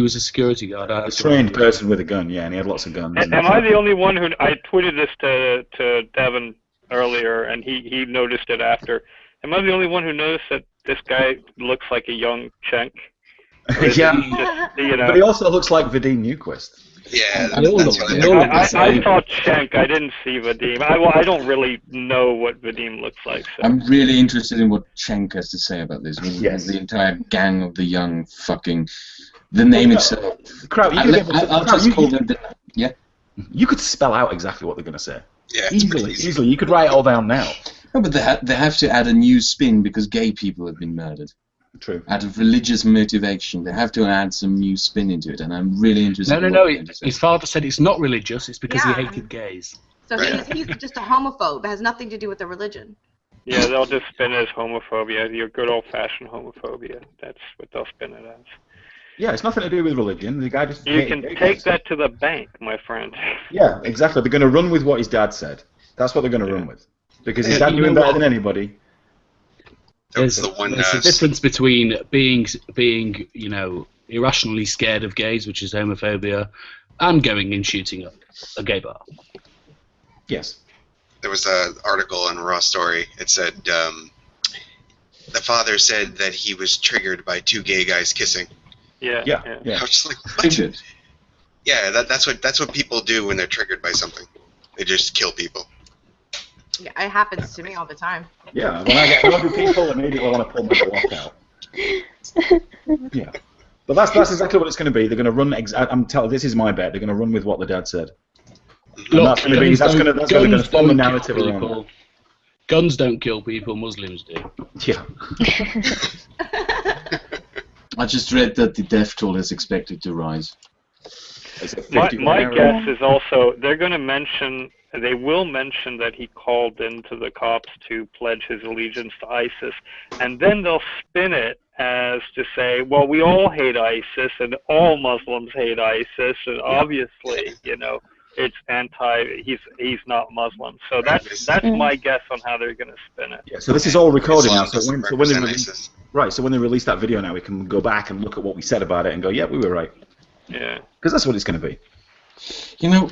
C: security guard.
A: A trained person with a gun. Yeah, and he had lots of guns.
B: Am I the only one who I tweeted this to Devin earlier, and he noticed it after? Am I the only one who noticed that this guy looks like a young Cenk?
A: Yeah, but he also looks like Vadim Newquist.
J: Yeah,
B: I saw Cenk. I didn't see Vadim. I don't really know what Vadim looks like. So.
E: I'm really interested in what Cenk has to say about this. Yes. The entire gang of the young fucking... The name itself.
A: Kraut,
E: I'll just call them... Yeah?
A: You could spell out exactly what they're going to say.
J: Yeah,
A: easily. You could write it all down now.
E: No, but they have to add a new spin because gay people have been murdered.
A: True.
E: Out of religious motivation, they have to add some new spin into it, and I'm really interested.
C: No. His father said it's not religious; it's because he hated gays.
G: So he's just a homophobe. It has nothing to do with the religion.
B: Yeah, they'll just spin it as homophobia, your good old-fashioned homophobia. That's what they'll spin it as.
A: Yeah, it's nothing to do with religion. The guy just.
B: You can take that to the bank, my friend.
A: Yeah, exactly. They're going to run with what his dad said. That's what they're going to run with, because his dad doing better than anybody.
C: There's a difference between being irrationally scared of gays, which is homophobia, I'm going and shooting up a gay bar.
A: Yes.
J: There was an article in Raw Story. It said the father said that he was triggered by two gay guys kissing.
B: Yeah.
J: I was just like, what? Yeah, that's what people do when they're triggered by something. They just kill people.
G: Yeah, it happens to me all the time.
A: Yeah, when I get angry people, immediately want to pull my block out. Yeah. But that's exactly what it's going to be. They're going to run. I'm telling. This is my bet. They're going to run with what the dad said. And that's going to be. That's going to form a narrative around it.
C: Guns don't kill people. Muslims do.
A: Yeah.
E: I just read that the death toll is expected to rise.
B: My guess is also they're going to mention. They will mention that he called into the cops to pledge his allegiance to ISIS, and then they'll spin it as to say, well, we all hate ISIS, and all Muslims hate ISIS, and obviously, you know, it's he's not Muslim. So that's my guess on how they're going to spin it.
A: Yeah, so this is all recorded now. So when they release that video now, we can go back and look at what we said about it and go, yeah, we were right.
B: Yeah.
A: Because that's what it's going to be.
E: You know,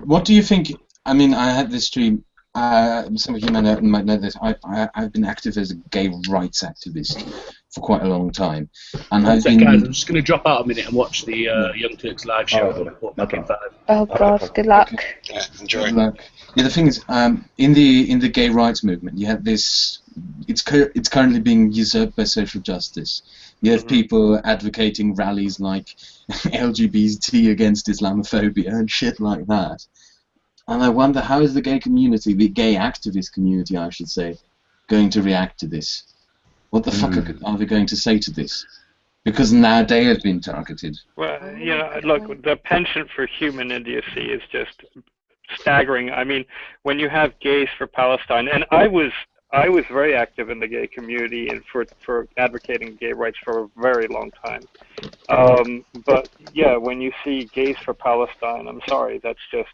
E: what do you think? I mean, I had this dream. Some of you might know this. I've been active as a gay rights activist for quite a long time, and
C: guys, I'm just going to drop out a minute and watch the Young Turks live show.
F: Oh God, good luck.
J: Yeah, enjoy.
E: Good luck. Yeah, the thing is, in the gay rights movement, you have this. It's currently being usurped by social justice. You have people advocating rallies like LGBT against Islamophobia and shit like that. And I wonder, how is the gay community, the gay activist community, I should say, going to react to this? What the fuck are they going to say to this? Because now they have been targeted.
B: Well, you know, look, the penchant for human idiocy is just staggering. I mean, when you have Gays for Palestine, and I was very active in the gay community and for advocating gay rights for a very long time. But yeah, when you see Gays for Palestine, I'm sorry, that's just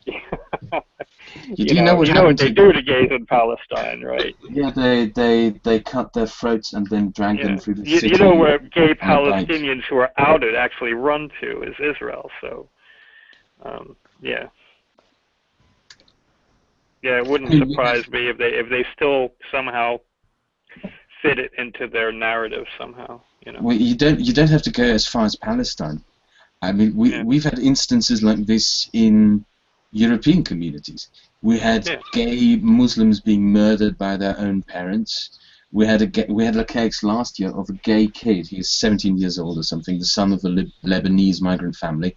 B: you know what they do to gays in Palestine, right?
E: Yeah, they cut their throats and then drag them through the city.
B: You know where gay Palestinians who are outed actually run to is Israel. So yeah. Yeah, it wouldn't surprise me if they still somehow fit it into their narrative somehow. You know.
E: Well, you don't have to go as far as Palestine. I mean, we've had instances like this in European communities. We had gay Muslims being murdered by their own parents. We had a case last year of a gay kid. He was 17 years old or something, the son of a Lebanese migrant family.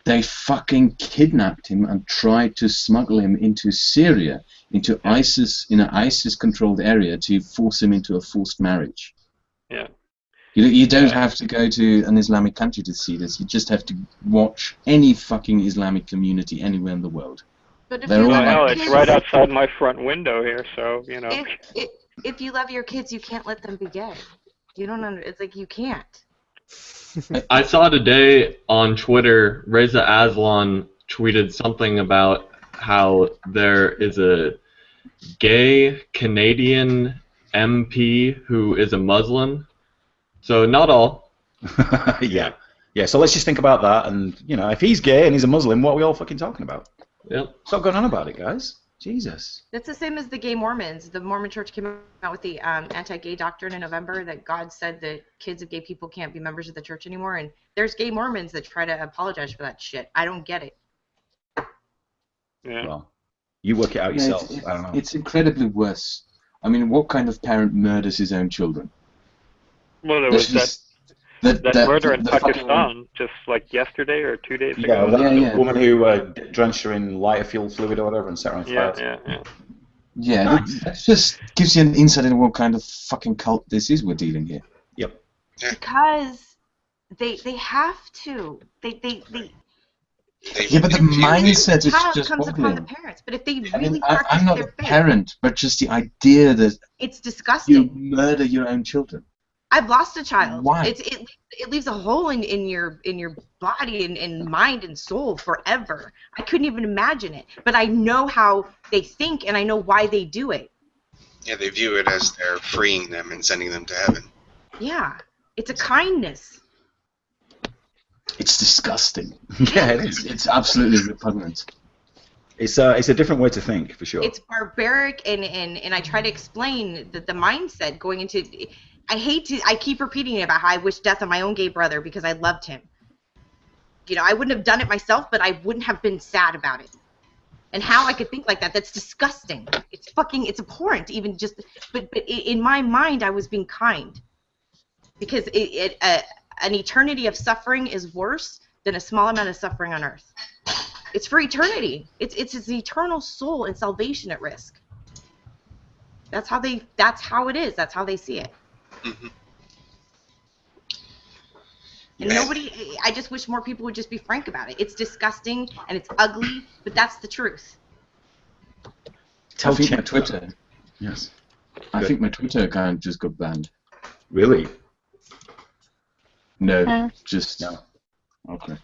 E: They fucking kidnapped him and tried to smuggle him into Syria, into ISIS, in an ISIS-controlled area, to force him into a forced marriage.
B: Yeah.
E: You don't have to go to an Islamic country to see this. You just have to watch any fucking Islamic community anywhere in the world.
G: But
B: it's right outside my front window here, so you know.
G: If you love your kids, you can't let them be gay. You don't it's like you can't.
H: I saw today on Twitter, Reza Aslan tweeted something about how there is a gay Canadian MP who is a Muslim. So not all.
A: Yeah. So let's just think about that, and you know, if he's gay and he's a Muslim, what are we all fucking talking about?
H: Yep.
A: Stop going on about it, guys. Jesus.
G: That's the same as the gay Mormons. The Mormon Church came out with the anti-gay doctrine in November that God said that kids of gay people can't be members of the church anymore, and there's gay Mormons that try to apologize for that shit. I don't get it.
B: Yeah.
A: Well, you work it out yourself. I don't know.
E: It's incredibly worse. I mean, what kind of parent murders his own children?
B: Well, there was that murder in Pakistan just like yesterday or 2 days ago.
A: The woman who drenched her in lighter fuel fluid or whatever and set her on fire.
E: Yeah, that just gives you an insight into what kind of fucking cult this is we're dealing here.
A: Yep.
G: Because they have to. They
E: yeah, but the mindset is just
G: comes
E: wobbling.
G: upon the parents. But if they really practice
E: I'm not
G: their
E: a
G: faith,
E: parent, but just the idea that
G: it's disgusting.
E: You murder your own children.
G: I've lost a child.
E: Why?
G: It leaves a hole in your body and mind and soul forever. I couldn't even imagine it. But I know how they think and I know why they do it.
J: Yeah, they view it as they're freeing them and sending them to heaven.
G: Yeah, it's a kindness.
E: It's disgusting.
A: Yeah, it is.
E: It's absolutely repugnant.
A: It's a different way to think, for sure.
G: It's barbaric, and I try to explain the mindset going into. I keep repeating it about how I wish death on my own gay brother because I loved him. You know, I wouldn't have done it myself, but I wouldn't have been sad about it. And how I could think like that, that's disgusting. It's abhorrent, even just, but in my mind, I was being kind. Because an eternity of suffering is worse than a small amount of suffering on earth. It's for eternity. It's its eternal soul and salvation at risk. That's how it is. That's how they see it.
J: Mm-hmm.
G: And I just wish more people would just be frank about it. It's disgusting and it's ugly, but that's the truth.
E: I think my Twitter.
A: Yes.
E: I think my Twitter account just got banned.
A: Really?
E: No, just
A: no.
E: Okay.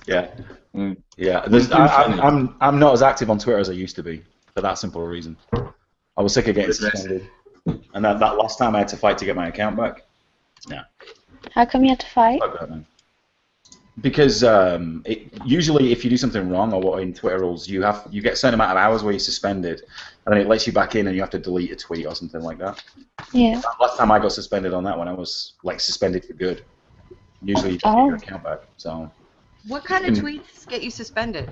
A: Yeah.
E: Mm.
A: Yeah. I'm not as active on Twitter as I used to be for that simple reason. I was sick of getting suspended, and that last time I had to fight to get my account back. Yeah.
F: How come you had to fight?
A: Because usually if you do something wrong or what in Twitter rules, you get a certain amount of hours where you're suspended, and then it lets you back in and you have to delete a tweet or something like that.
F: Yeah.
A: Last time I got suspended on that one, I was like suspended for good. Usually you don't get your account back. So.
G: What kind of tweets get you suspended?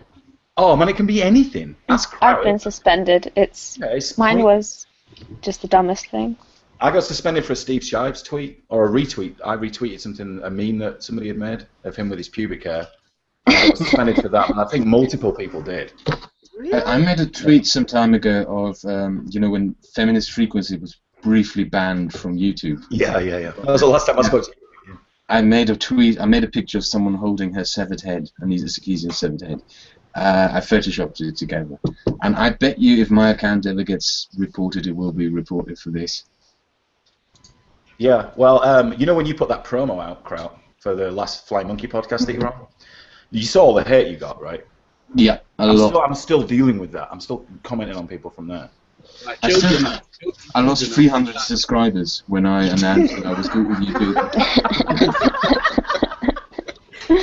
A: Oh man, it can be anything. That's
F: I've been suspended. Mine was just the dumbest thing.
A: I got suspended for a Steve Shives tweet, or a retweet. I retweeted a meme that somebody had made of him with his pubic hair. I got suspended for that, and I think multiple people did.
G: Really?
E: I made a tweet some time ago of, when Feminist Frequency was briefly banned from YouTube.
A: Yeah. That was the last time I spoke to you.
E: I made a picture of someone holding her severed head, and he's a severed head. I photoshopped it together. And I bet you if my account ever gets reported, it will be reported for this.
A: Yeah, well, when you put that promo out, Kraut, for the last Fly Monkey podcast that you were on, you saw all the hate you got, right?
E: Yeah,
A: I'm still dealing with that. I'm still commenting on people from there.
E: I lost 300 subscribers when I announced that I was good with YouTube.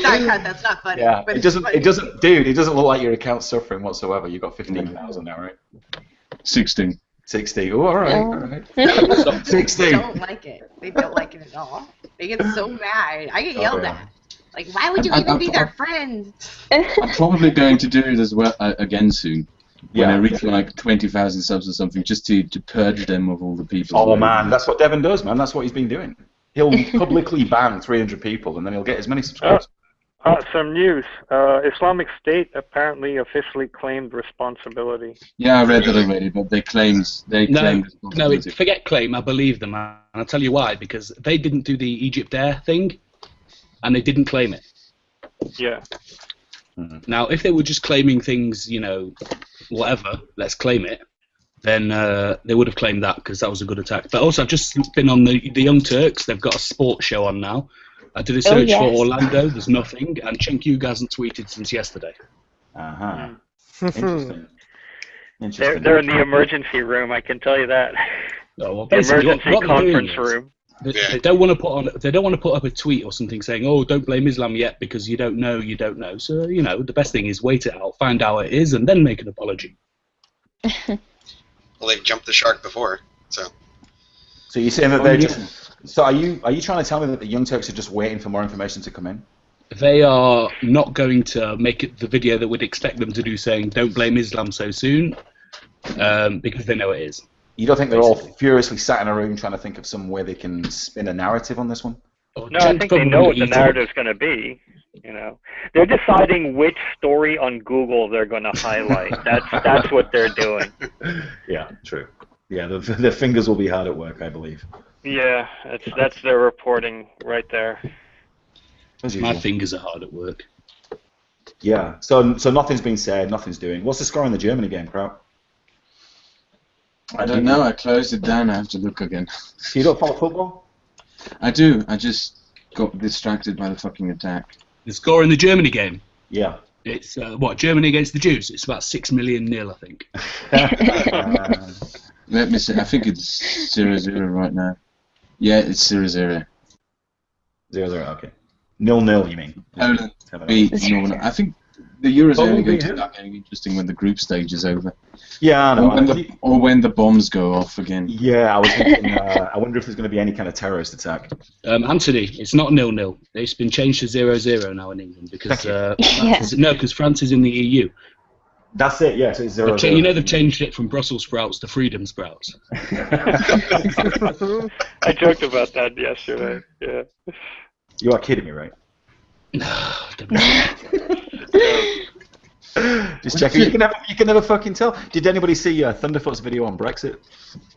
G: Sorry, Kraut, that's not funny.
A: Yeah,
G: but
A: it doesn't look like your account's suffering whatsoever. You got 15,000 now, right?
E: 16.
A: 60. Oh, all right. 60.
G: They don't like it. They don't like it at all. They get so mad. I get yelled at. Like, why would you even be their friend?
E: I'm probably going to do it as well again soon. When I reach like 20,000 subs or something, just to purge them of all the people.
A: Oh man, that's what Devin does, man. That's what he's been doing. He'll publicly ban 300 people, and then he'll get as many subscribers.
B: Some news. Islamic State apparently officially claimed responsibility.
E: Yeah, I read that already, but they claimed
C: No, forget claim. I believe them, and I'll tell you why. Because they didn't do the Egypt Air thing, and they didn't claim it.
B: Yeah.
C: Now, if they were just claiming things, whatever, let's claim it, then they would have claimed that because that was a good attack. But also, I've just been on the Young Turks. They've got a sports show on now. I did a search for Orlando. There's nothing, and Cenk hasn't tweeted since yesterday.
A: Interesting.
B: They're in the emergency room. I can tell you that.
C: Oh, well,
B: the emergency conference room.
C: They don't want to put on. They don't want to put up a tweet or something saying, "Oh, don't blame Islam yet because you don't know. You don't know." So the best thing is wait it out, find out it is, and then make an apology.
J: Well, they've jumped the shark before, so.
A: So you're saying that they're just. So are you trying to tell me that the Young Turks are just waiting for more information to come in?
C: They are not going to make it the video that we'd expect them to do, saying "Don't blame Islam so soon," because they know it is.
A: You don't think they're all furiously sat in a room trying to think of some way they can spin a narrative on this one?
B: No, I think they know what the narrative's going to be. They're deciding which story on Google they're going to highlight. That's what they're doing.
A: Yeah, true. Yeah, the fingers will be hard at work, I believe.
B: Yeah, that's their reporting right there.
C: My fingers are hard at work.
A: Yeah, so nothing's been said, nothing's doing. What's the score in the Germany game, Kraut?
E: I don't know, I closed it down, I have to look again.
A: You don't follow football?
E: I do, I just got distracted by the fucking attack.
C: The score in the Germany game?
A: Yeah.
C: It's, Germany against the Jews? It's about 6,000,000 I think.
E: Let me see, I think it's 0-0 right now. Yeah, it's 0-0.
A: 0-0, okay. 0-0, you mean?
E: Poland beat Northern. I think the Euros only going to start getting interesting when the group stage is over.
A: Yeah, I know.
E: Or when the bombs go off again.
A: Yeah, I was thinking, I wonder if there's going to be any kind of terrorist attack.
C: Anthony, it's not 0-0. It's been changed to 0-0 now in England because because France is in the EU.
A: That's it. Yes, it's 0-0.
C: You know they've changed it from Brussels sprouts to freedom sprouts.
B: I joked about that yesterday. Yeah.
A: You are kidding me, right? Just checking. You can never fucking tell. Did anybody see Thunderfoot's video on Brexit?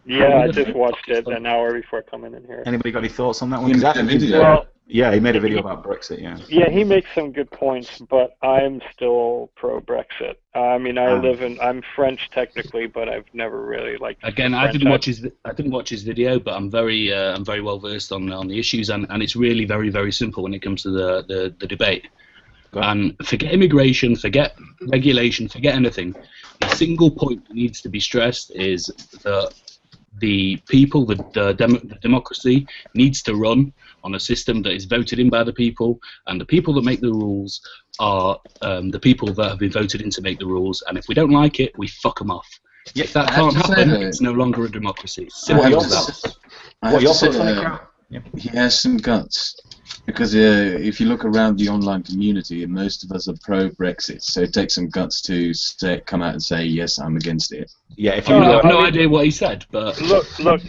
B: Yeah, I just watched it an hour before coming in here.
A: Anybody got any thoughts on that one?
B: Well,
A: yeah, he made a video about Brexit. Yeah.
B: Yeah, he makes some good points, but I'm still pro-Brexit. I mean, I'm French technically, but I've never really liked.
C: Again, I didn't watch his video, but I'm very well versed on the issues, and it's really very, very simple when it comes to the debate. And forget immigration, forget regulation, forget anything. The single point that needs to be stressed is that the people, the democracy needs to run on a system that is voted in by the people, and the people that make the rules are the people that have been voted in to make the rules, and if we don't like it, we fuck them off. Yeah, if that can't happen, it's no longer a democracy. Simple as that.
E: He has some guts. Because if you look around the online community, most of us are pro-Brexit, so it takes some guts to come out and say, yes, I'm against it.
A: Yeah, if
C: you I have no idea what he said, but...
B: Look,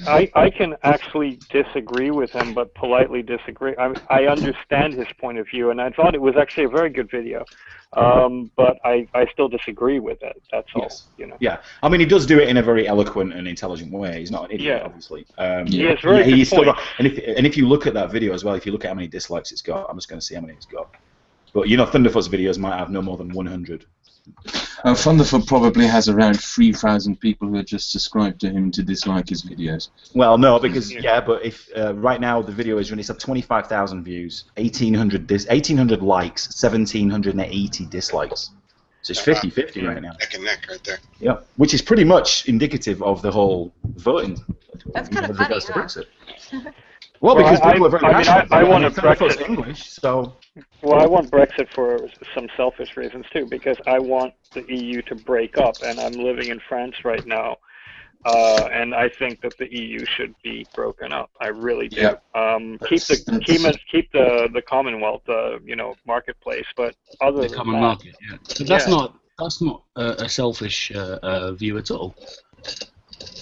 B: I can actually disagree with him, but politely disagree. I understand his point of view, and I thought it was actually a very good video. But I still disagree with it. That's all. You know.
A: Yeah, I mean, he does do it in a very eloquent and intelligent way. He's not an idiot, obviously.
B: He has very good points.
A: And if you look at that video as well, if you look at how many dislikes it's got, I'm just going to see how many it's got. But you know, Thunderfoot's videos might have no more than 100.
E: Thunderfoot probably has around 3,000 people who are just subscribed to him to dislike his videos.
A: Well, no, because but if right now the video is released, 25,000 views, 1,800 likes, 1,780 dislikes. So it's 50-50 right now.
J: Neck and neck right there.
A: Yeah, which is pretty much indicative of the whole voting.
G: That's kind of funny,
A: Brexit. Well, because people are very passionate.
B: I want Brexit
A: English, so.
B: Well, I want Brexit for some selfish reasons too, because I want the EU to break up, and I'm living in France right now, and I think that the EU should be broken up. I really do. Keep the Commonwealth, marketplace, but other than
C: common
B: that,
C: market. Yeah. So that's not a selfish view at all.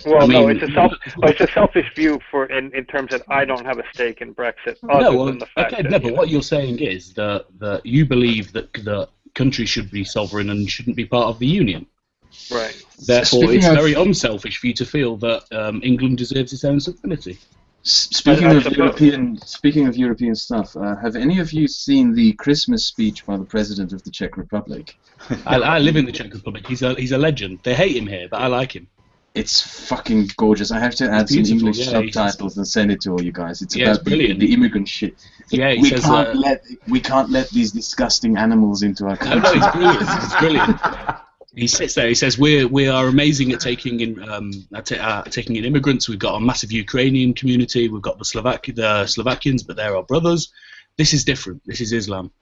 B: Well, no, it's a selfish view in terms that I don't have a stake in Brexit.
C: But what you're saying is that you believe that the country should be sovereign and shouldn't be part of the Union.
B: Right.
C: Therefore, it's very unselfish for you to feel that England deserves its own sovereignty.
E: Speaking of European stuff, have any of you seen the Christmas speech by the President of the Czech Republic?
C: I live in the Czech Republic. He's a legend. They hate him here, but I like him.
E: It's fucking gorgeous. I have to add some English subtitles and send it to all you guys. It's about the immigrant shit.
C: Yeah,
E: we can't let these disgusting animals into our country.
C: No, it's brilliant. It's brilliant. He sits there. He says, "We are amazing at taking in immigrants. We've got a massive Ukrainian community. We've got the Slovakians, but they're our brothers. This is different. This is Islam.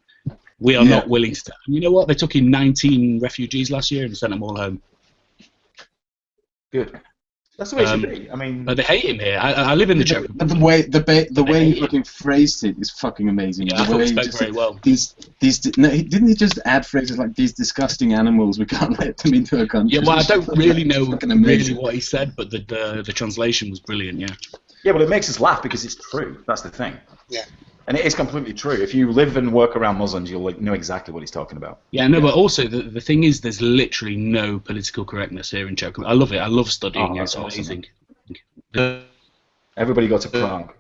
C: We are not willing to." And you know what? They took in 19 refugees last year and sent them all home.
A: Good. That's the way it should be. I mean,
C: but they hate him here. I live in the Czech Republic.
E: The way he fucking phrased it is fucking amazing.
C: Yeah, I thought he spoke very well.
E: Didn't he just add phrases like "these disgusting animals"? We can't let them into our country.
C: Yeah, well, I don't really know really what he said, but the translation was brilliant. Yeah.
A: Yeah, but it makes us laugh because it's true. That's the thing.
J: Yeah.
A: And it is completely true. If you live and work around Muslims, you'll know exactly what he's talking about.
C: Yeah, no, but also the thing is, there's literally no political correctness here in Czech. I love it. I love studying it. It's amazing.
A: Everybody go to Prague.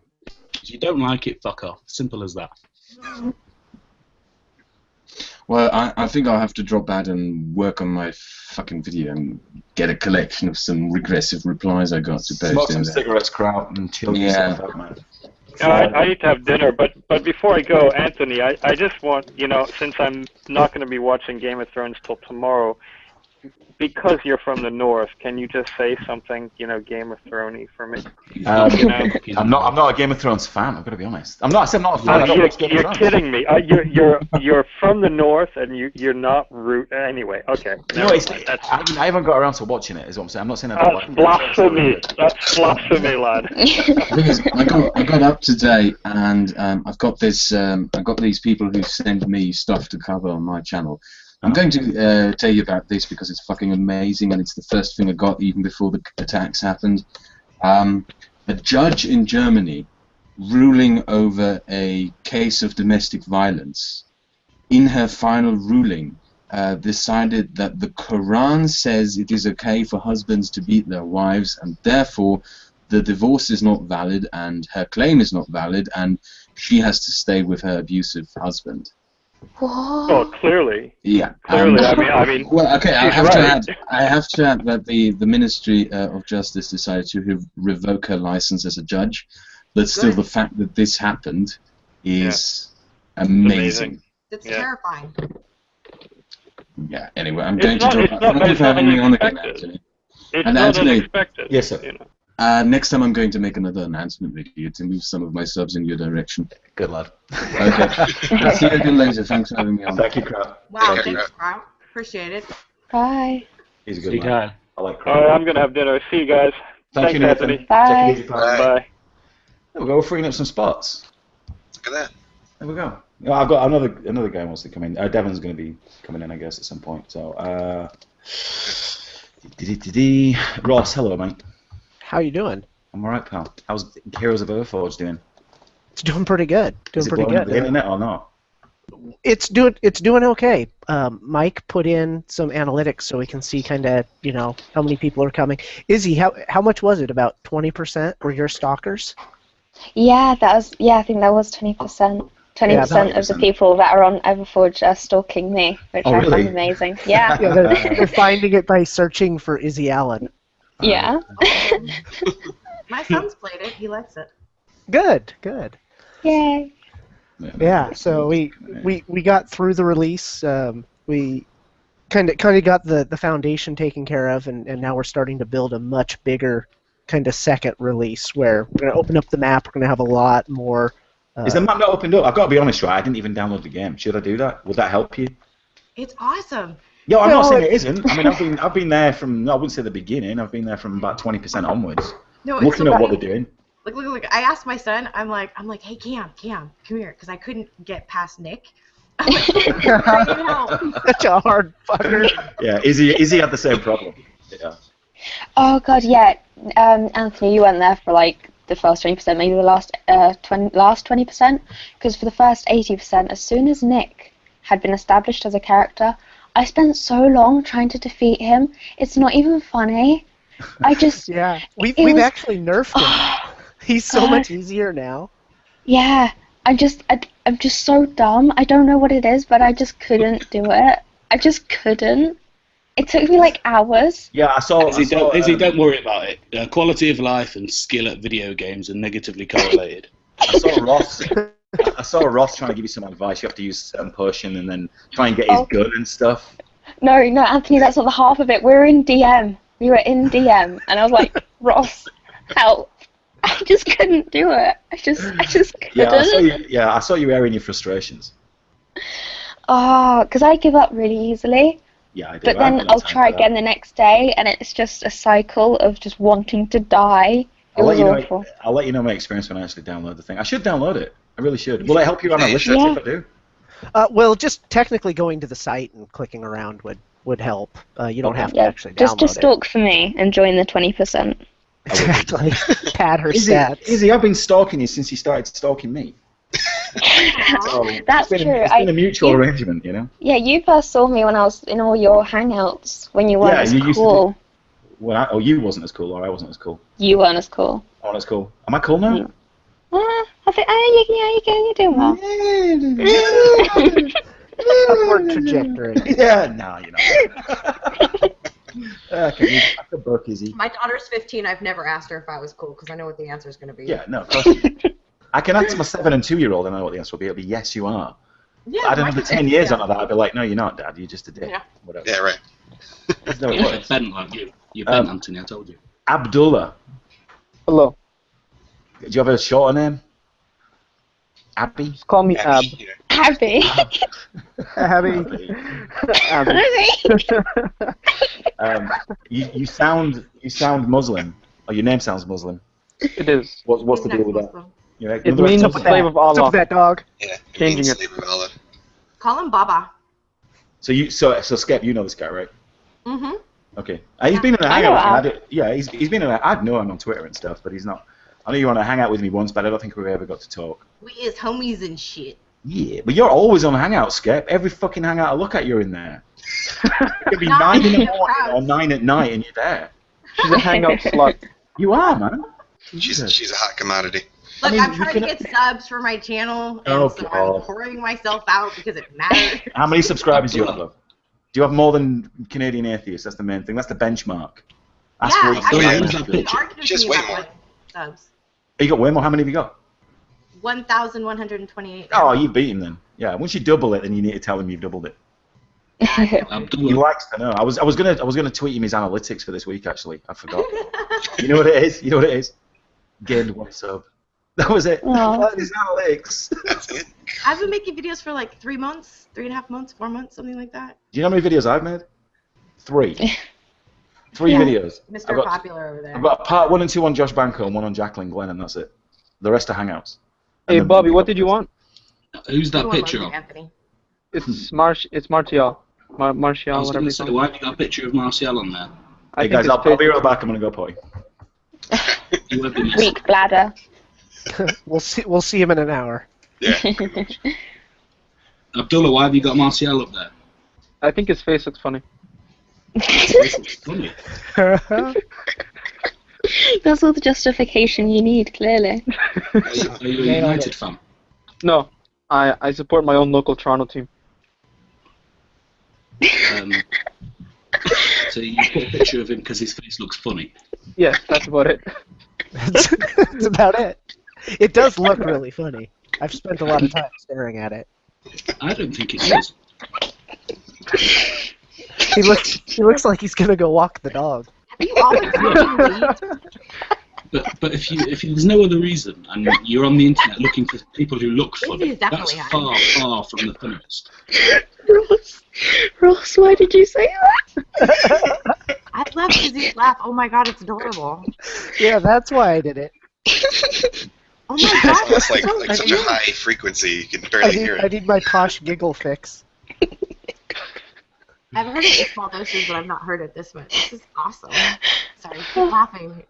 C: If you don't like it, fuck off. Simple as that.
E: Well, I think I'll have to drop out and work on my fucking video and get a collection of some regressive replies I got to post.
A: Smoke some cigarettes, Kraut, and chill yourself out, man.
B: I need to have dinner, but before I go, Anthony, I just want, since I'm not going to be watching Game of Thrones till tomorrow, because you're from the north, can you just say something, Game of Thrones-y for me?
A: I'm not a Game of Thrones fan. I've got to be honest. I'm not a fan. I don't watch Game of Thrones.
B: You're kidding me. You're from the north and you're not root. Anyway, okay.
A: I haven't got around to watching it. Is what I'm saying. I'm not saying I don't like it.
B: Blasphemy. That's blasphemy, lad.
E: I got up today, and I've got this. I've got these people who send me stuff to cover on my channel. I'm going to tell you about this because it's fucking amazing, and it's the first thing I got even before the attacks happened. A judge in Germany ruling over a case of domestic violence, in her final ruling, decided that the Quran says it is okay for husbands to beat their wives, and therefore the divorce is not valid, and her claim is not valid, and she has to stay with her abusive husband.
F: Whoa.
B: Oh, clearly.
E: Yeah.
B: Clearly, I mean.
E: Well, okay. I have
B: right.
E: to add that the Ministry of Justice decided to revoke her license as a judge, but still, the fact that this happened is amazing.
G: It's terrifying.
E: Yeah. Anyway, I'm going to drop. Thank you for having me on again, Anthony.
B: It's not unexpected.
E: Yes, sir. Next time I'm going to make another announcement video to move some of my subs in your direction.
A: Good lad.
E: Okay. I'll see you again later. Thanks for having me on.
A: Thank you, Crap.
G: Wow, thanks, Crap. Appreciate it.
F: Bye.
A: He's a good guy. I like Crap.
B: All right, I'm going to have dinner. See you guys.
A: Thank you, Nathan.
B: Anthony.
F: Bye.
A: Take it easy, pal.
B: Bye.
A: There we go. We're freeing up some spots.
J: Look at that.
A: There we go. Oh, I've got another guy who wants to come in. Devon's going to be coming in, I guess, at some point. So, Ross, hello, mate.
K: How you doing?
A: I'm alright, pal. How's Heroes of Earthforge doing?
K: It's doing pretty good.
A: Is it blowing up the internet or not?
K: It's doing okay. Mike put in some analytics so we can see kind of how many people are coming. Izzy, how much was it? About 20% were your stalkers?
F: Yeah, I think that was 20%. 20% of the people that are on Everforge are stalking me, which I find amazing. Yeah.
K: They're finding it by searching for Izzy Allen.
F: Yeah.
G: My son's played it. He likes it.
K: Good.
F: Yay.
K: Yeah. So we got through the release. We kind of got the foundation taken care of, and now we're starting to build a much bigger kind of second release where we're going to open up the map. We're going to have a lot more.
A: Is the map not opened up? I've got to be honest, right? I didn't even download the game. Should I do that? Will that help you?
G: It's awesome.
A: Yeah, I'm not saying it isn't. I mean, I've been there from, I wouldn't say the beginning. I've been there from about 20% onwards.
G: No,
A: looking at what they're doing.
G: Look. I asked my son. I'm like, hey, Cam, come here, because I couldn't get past Nick. I'm like,
K: such a hard fucker.
A: Yeah, Izzy had the same problem. Yeah.
F: Oh god, yeah. Anthony, you went there for like the first 20%, maybe the last 20%, because for the first 80%, as soon as Nick had been established as a character, I spent so long trying to defeat him. It's not even funny. I just
K: yeah, we've actually nerfed him. He's so much easier now.
F: Yeah, I'm just so dumb. I don't know what it is, but I just couldn't do it. I just couldn't. It took me like hours.
A: Yeah, I saw.
C: Izzy, don't worry about it. Quality of life and skill at video games are negatively correlated.
A: I saw Ross trying to give you some advice. You have to use a certain potion and then try and get his gun and stuff.
F: No, Anthony, that's not the half of it. We were in DM, and I was like, Ross, help! I just couldn't do it. I just couldn't.
A: I saw you airing your frustrations.
F: Oh, because I give up really easily.
A: Yeah, I do.
F: But then I'll try again the next day, and it's just a cycle of just wanting to die. It was awful.
A: I'll let you know my experience when I actually download the thing. I should download it. I really should. Will it help you on analytics if I do?
K: Well, just technically going to the site and clicking around would help. You don't have to actually download it.
F: Just stalk for me and join the 20%.
K: Exactly. Pad her stats.
A: Izzy, I've been stalking you since you started stalking me.
F: That's true.
A: It's been a mutual arrangement, you know?
F: Yeah, you first saw me when I was in all your hangouts, when you weren't as cool.
A: Well, you wasn't as cool, or I wasn't as cool.
F: You weren't as cool.
A: I wasn't as cool. Am I cool now?
F: I think, you're doing well.
K: Upward trajectory.
A: Yeah, no, you're not. Okay, back to book, Izzy.
G: My daughter's 15. I've never asked her if I was cool because I know what the answer is going to be.
A: Yeah, no, of course. I can answer my 7 and 2-year-old and I know what the answer will be. It'll be yes, you are.
G: Yeah,
A: I don't know, 10 years on that, I'd be like, no, you're not, Dad. You're just a dick.
G: Yeah.
A: Whatever.
J: Yeah, right.
A: No, it works.
C: Bent like you. You're bent, Anthony, I told you.
A: Abdullah.
L: Hello.
A: Do you have a shorter name? Abby?
L: Just call me Ab.
F: Abby.
K: Abby.
A: You sound Muslim. Or your name sounds Muslim.
L: It is.
A: What's the deal with that?
L: It means slave of Allah.
K: Stop that dog.
J: Yeah,
L: Changing it.
J: slave of Allah.
G: Call him Baba.
A: So Skep, you know this guy, right?
G: Mm-hmm.
A: Okay. He's been in a hangout. He's been in a. I know him on Twitter and stuff, but he's not. I know you want to hang out with me once, but I don't think we ever got to talk.
G: We is homies and shit.
A: Yeah, but you're always on Hangout, Skep. Every fucking Hangout I look at, you're in there. It could be 9 in the morning or 9 at night, and you're there.
L: She's a hangout slut.
A: You are, man.
J: She's a hot commodity.
G: Look, I'm trying to get subs for my channel, and so I'm pouring myself out because it matters.
A: How many subscribers do you have, love? Do you have more than Canadian Atheists? That's the main thing. That's the benchmark.
J: Just way more.
G: Subs.
A: You got way more. How many have you got?
G: 1,128.
A: Oh, you beat him then. Yeah. Once you double it, then you need to tell him you've doubled it. He likes to know. I was gonna tweet him his analytics for this week. Actually, I forgot. You know what it is? You know what it is? Gained 1 sub. That was it. His analytics.
J: That's it.
G: I've been making videos for like 3 months, 3.5 months, 4 months, something like that.
A: Do you know how many videos I've made? 3. 3 videos.
G: Mr. Popular over there.
A: I've got part 1 and 2 on Josh Banco and 1 on Jacqueline Glenn, and that's it. The rest are hangouts.
L: Hey, Bobby, what did you want?
C: Who's that picture of?
G: Anthony.
L: It's Martial. Martial,
C: I was
L: whatever
C: going
L: you
C: to say,
L: call
C: why have you got a picture of Martial on there?
A: Hey guys, I'll be right back. I'm gonna go potty.
F: Weak bladder.
K: We'll see him in an hour.
J: Yeah.
C: Abdullah, why have you got Martial up there?
L: I think his face looks funny.
C: Funny.
F: That's all the justification you need, clearly.
C: Are you a United fan?
L: No, I support my own local Toronto team.
C: So you put a picture of him because his face looks funny?
L: Yes, that's about it.
K: That's about it. It does look really funny. I've spent a lot of time staring at it.
C: I don't think it does.
K: He looks like he's gonna go walk the dog.
C: But if there's no other reason, and you're on the internet looking for people who look funny, that's far from the funniest.
F: Ross, why did you say that?
G: I laughed because he laughed. Oh my god, it's adorable.
K: Yeah, that's why I did it.
G: Oh my god,
J: That's like such a high frequency, you can barely hear it.
K: I need my posh giggle fix.
G: I've heard it in small doses, but I've not heard it this much. This is awesome. Sorry, keep laughing.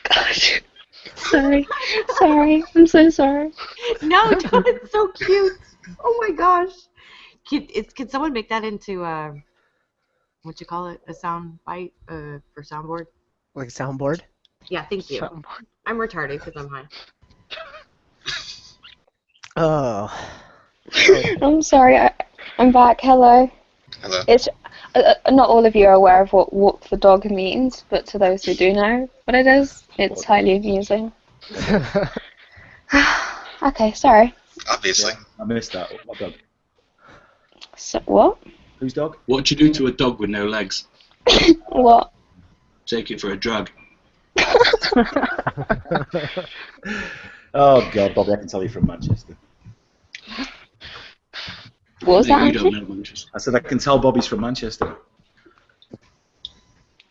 F: Gosh. Sorry. I'm so sorry.
G: No, don't. It's so cute. Oh my gosh. Can someone make that into what you call it? A sound bite for soundboard?
K: Like a soundboard?
G: Yeah, thank you. I'm retarded because I'm high.
K: Oh.
F: I'm sorry. I'm back. Hello.
J: Hello.
F: It's not all of you are aware of what walk the dog means, but to those who do know what it is, it's highly amusing. Okay, sorry.
J: Obviously.
A: I missed that. What dog?
F: So, what?
A: Whose dog?
C: What'd you do to a dog with no legs?
F: What?
C: Take it for a drag.
A: Oh God, Bobby, I can tell you from Manchester.
F: What was that?
C: You don't know Manchester.
A: I said I can tell Bobby's from Manchester.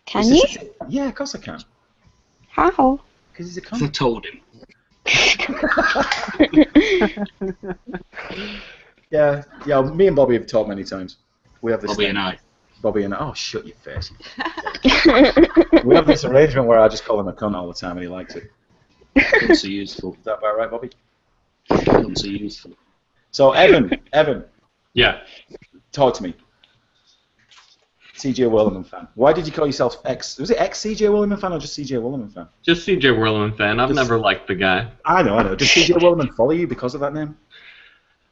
F: Can you?
A: Yeah, of course I can.
F: How?
A: Because he's a
C: I told him.
A: Yeah, me and Bobby have talked many times. We have this
C: Bobby and I.
A: Oh, shut your face. We have this arrangement where I just call him a cunt all the time and he likes it.
C: Cunts are useful.
A: Is that about right, Bobby?
C: Cunts are useful.
A: So, Evan.
H: Yeah.
A: Talk to me. CJ Williman fan. Why did you call yourself was it ex-CJ Williman fan or just CJ Williman fan?
H: Just CJ Williman fan. I've never liked the guy.
A: I know. Does CJ Williman follow you because of that name?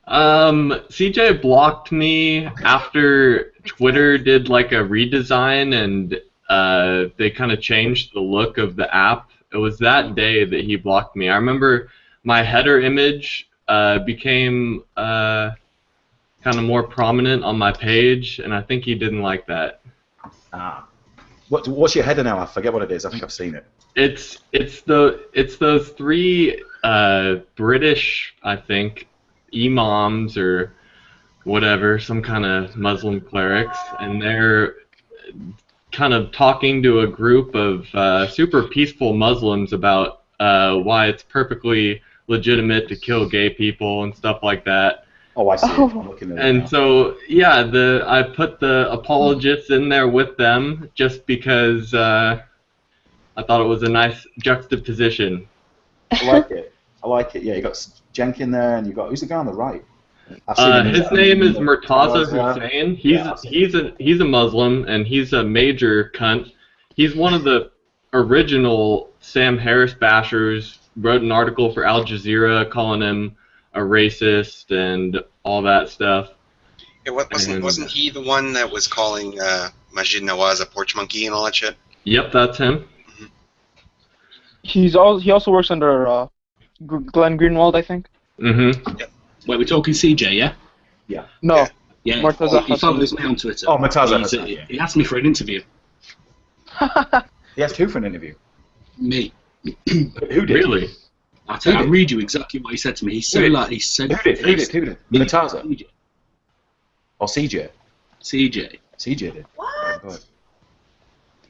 H: CJ blocked me after Twitter did like a redesign and they kind of changed the look of the app. It was that day that he blocked me. I remember my header image became kind of more prominent on my page, and I think he didn't like that.
A: Ah. What's your header now? I forget what it is. I think I've seen it.
H: It's those three British, I think, imams or whatever, some kind of Muslim clerics, and they're kind of talking to a group of super peaceful Muslims about why it's perfectly legitimate to kill gay people and stuff like that.
A: Oh, I see. I'm looking at it
H: And
A: now.
H: so, yeah, I put the apologists in there with them just because I thought it was a nice juxtaposition.
A: I like it. Yeah, you got Jenkin there, and you got who's the guy on the right? I've seen him
H: His name is Murtaza Hussain. He's a Muslim, and he's a major cunt. He's one of the original Sam Harris bashers. Wrote an article for Al Jazeera calling him a racist and all that stuff.
J: Yeah, wasn't he the one that was calling Majid Nawaz a porch monkey and all that shit?
H: Yep, that's him.
L: He also works under Glenn Greenwald, I think.
H: Mm-hmm.
J: Yep.
C: Wait, we're talking CJ, yeah?
A: Yeah.
L: No.
C: Yeah.
L: Murtaza
C: He follows me on Twitter.
A: Oh, Murtaza Hassan, yeah.
C: He asked me for an interview.
A: He asked who for an interview?
C: Me.
A: Who did?
H: Really?
C: I'll read you exactly what he said to me. He's so
A: Who
C: like, he's so.
A: Who did? Murtaza?
C: CJ.
A: Or CJ?
C: CJ.
A: CJ did.
G: What?
A: Go ahead.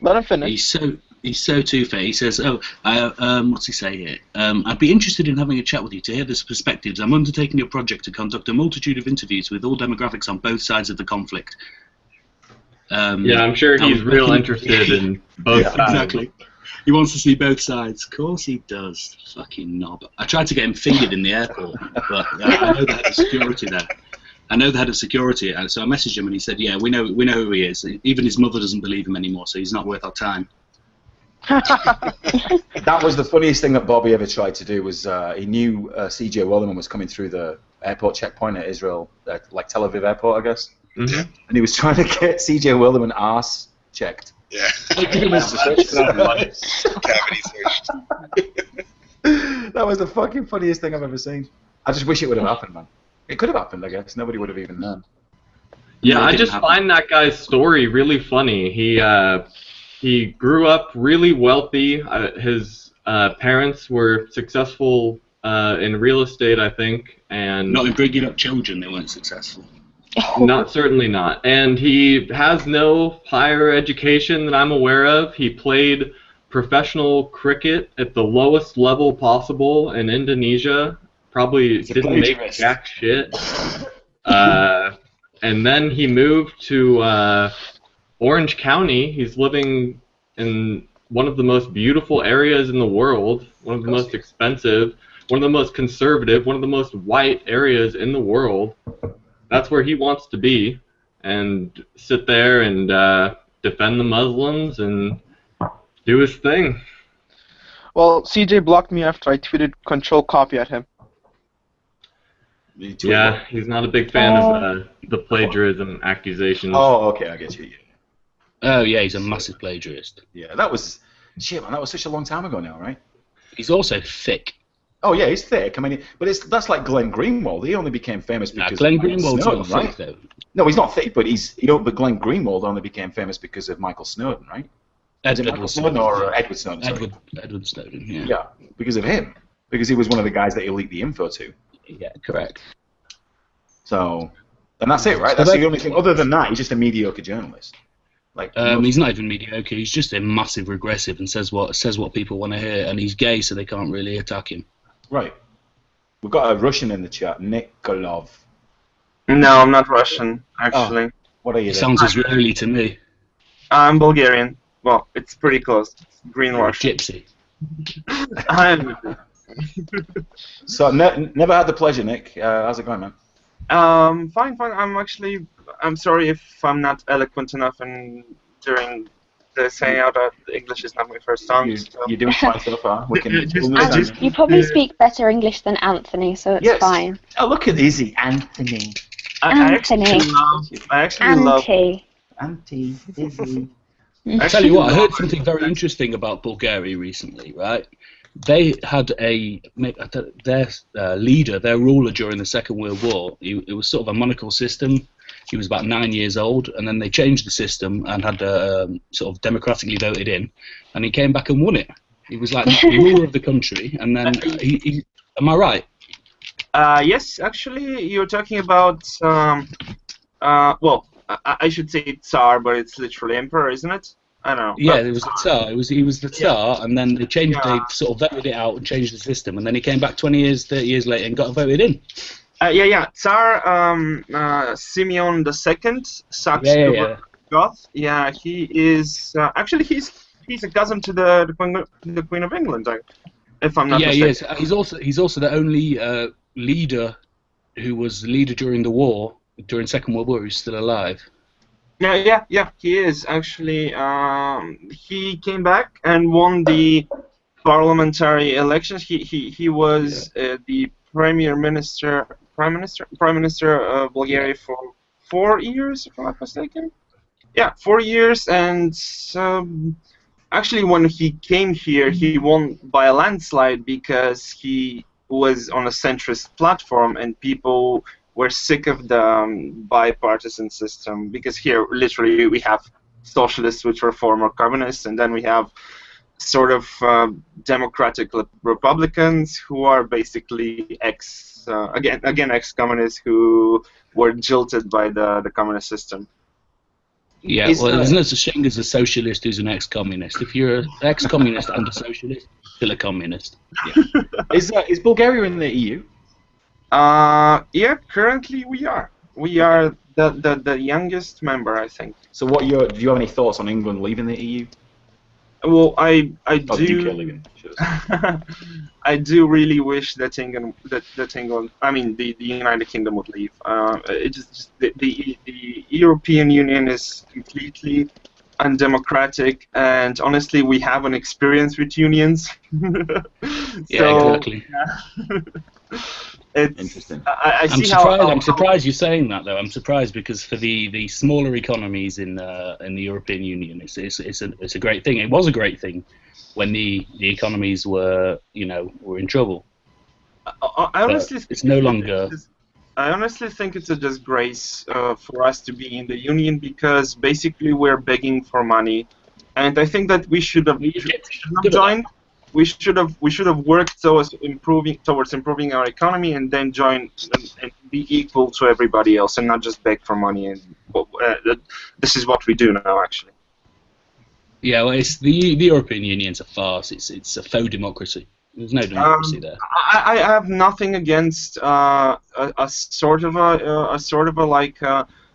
L: Let him finish.
C: He's so two-faced. He says, what's he say here? I'd be interested in having a chat with you to hear this perspectives. I'm undertaking a project to conduct a multitude of interviews with all demographics on both sides of the conflict.
H: Yeah, I'm sure he's real interested in both sides.
C: Exactly. He wants to see both sides. Of course he does. Fucking knob. I tried to get him fingered in the airport, but I know the head of security there. So I messaged him and he said, yeah, we know who he is. Even his mother doesn't believe him anymore, so he's not worth our time.
A: That was the funniest thing that Bobby ever tried to do. Was he knew CJ Wellerman was coming through the airport checkpoint at Israel, like Tel Aviv airport, I guess.
H: Mm-hmm.
A: And he was trying to get CJ Wellerman arse checked.
J: Yeah.
A: Cavity
J: searched.
A: That was the fucking funniest thing I've ever seen. I just wish it would have happened, man. It could have happened, I guess. Nobody would have even known.
H: Yeah, I just find that guy's story really funny. He grew up really wealthy. His parents were successful in real estate, I think, and
C: not in bringing up children. They weren't successful.
H: Certainly not. And he has no higher education that I'm aware of. He played professional cricket at the lowest level possible in Indonesia. Probably didn't make jack shit. And then he moved to Orange County. He's living in one of the most beautiful areas in the world, one of the most expensive, one of the most conservative, one of the most white areas in the world. That's where he wants to be, and sit there and defend the Muslims and do his thing.
L: Well, CJ blocked me after I tweeted control copy at him.
H: Yeah, he's not a big fan of the plagiarism accusations.
A: Oh, okay, I get you.
C: Oh, yeah, he's a massive plagiarist.
A: Yeah, that was... Shit, man, that was such a long time ago now, right?
C: He's also thick.
A: Oh, yeah, he's thick. I mean, that's like Glenn Greenwald. He only became famous because
C: Glenn
A: of Michael
C: Greenwald's
A: Snowden,
C: not
A: right?
C: thick, though.
A: No, he's not thick, but but Glenn Greenwald only became famous because of Michael Snowden, right? Michael Snowden or Edward Snowden? Sorry.
C: Edward Snowden, yeah.
A: Yeah, because of him. Because he was one of the guys that he leaked the info to.
C: Yeah, correct.
A: So, and that's it, right? That's the only thing. Other than that, he's just a mediocre journalist. Like,
C: he's not even mediocre. He's just a massive regressive and says what people want to hear. And he's gay, so they can't really attack him.
A: Right. We've got a Russian in the chat, Nikolov.
M: No, I'm not Russian, actually.
A: Oh, what are you?
C: He sounds Israeli to me.
M: I'm Bulgarian. Well, it's pretty close. Green Russian.
C: Gypsy.
A: So, never had the pleasure, Nick. How's it going, man?
M: Fine. I'm sorry if I'm not eloquent enough and during the saying out that English is not my first tongue.
A: You're doing fine so far. We can.
F: You probably speak better English than Anthony, so it's fine.
A: Oh, look at Izzy, Anthony.
M: I actually love
A: Auntie Izzy.
C: I tell you what, I heard something very interesting about Bulgaria recently, right? they had their leader, their ruler during the Second World War. It was sort of a monarchical system. He was about 9 years old, and then they changed the system and had sort of democratically voted in, and he came back and won it. He was like the ruler of the country, and then am I right?
M: Yes, actually, you're talking about well, I should say Tsar, but it's literally emperor, isn't it? I don't know.
C: Yeah, it was the Tsar. He was the Tsar, and then they changed. They sort of voted it out and changed the system, and then he came back 20 years, 30 years later, and got voted in.
M: Tsar Simeon II, Saxe Goth. Yeah, he is actually he's a cousin to the Queen of England, if I'm not mistaken.
C: He is. He's also the only leader who was the leader during the war, during Second World War, who's still alive.
M: Yeah, he is actually. He came back and won the parliamentary elections. He was the prime minister of Bulgaria for 4 years, if I'm not mistaken. Yeah, 4 years, and actually, when he came here, he won by a landslide because he was on a centrist platform, and people were sick of the bipartisan system. Because here, literally, we have socialists, which were former communists, and then we have sort of democratic Republicans who are basically ex-communists who were jilted by the communist system.
C: Yeah, well, isn't it such a thing as a socialist who's an ex-communist? If you're an ex-communist and a socialist, still a communist.
A: Yeah. Is Bulgaria in the EU?
M: Yeah, currently we are. We are the youngest member, I think.
A: So do you have any thoughts on England leaving the EU?
M: Well, I do.
A: UK leaving.
M: I do really wish that England, I mean, the United Kingdom would leave. The European Union is completely undemocratic, and honestly, we haven't experienced with unions.
C: Exactly.
M: It's
A: interesting.
C: I'm surprised you're saying that, though. I'm surprised because for the smaller economies in the European Union, it's a great thing. It was a great thing when the economies were in trouble.
M: I honestly
C: it's no longer.
M: I honestly think it's a disgrace for us to be in the union because basically we're begging for money, and I think that we should have joined. We should have worked towards improving our economy and then join and be equal to everybody else and not just beg for money. And this is what we do now, actually.
C: Yeah, well, it's the European Union's a farce. It's a faux democracy. There's no democracy there.
M: I have nothing against a sort of a like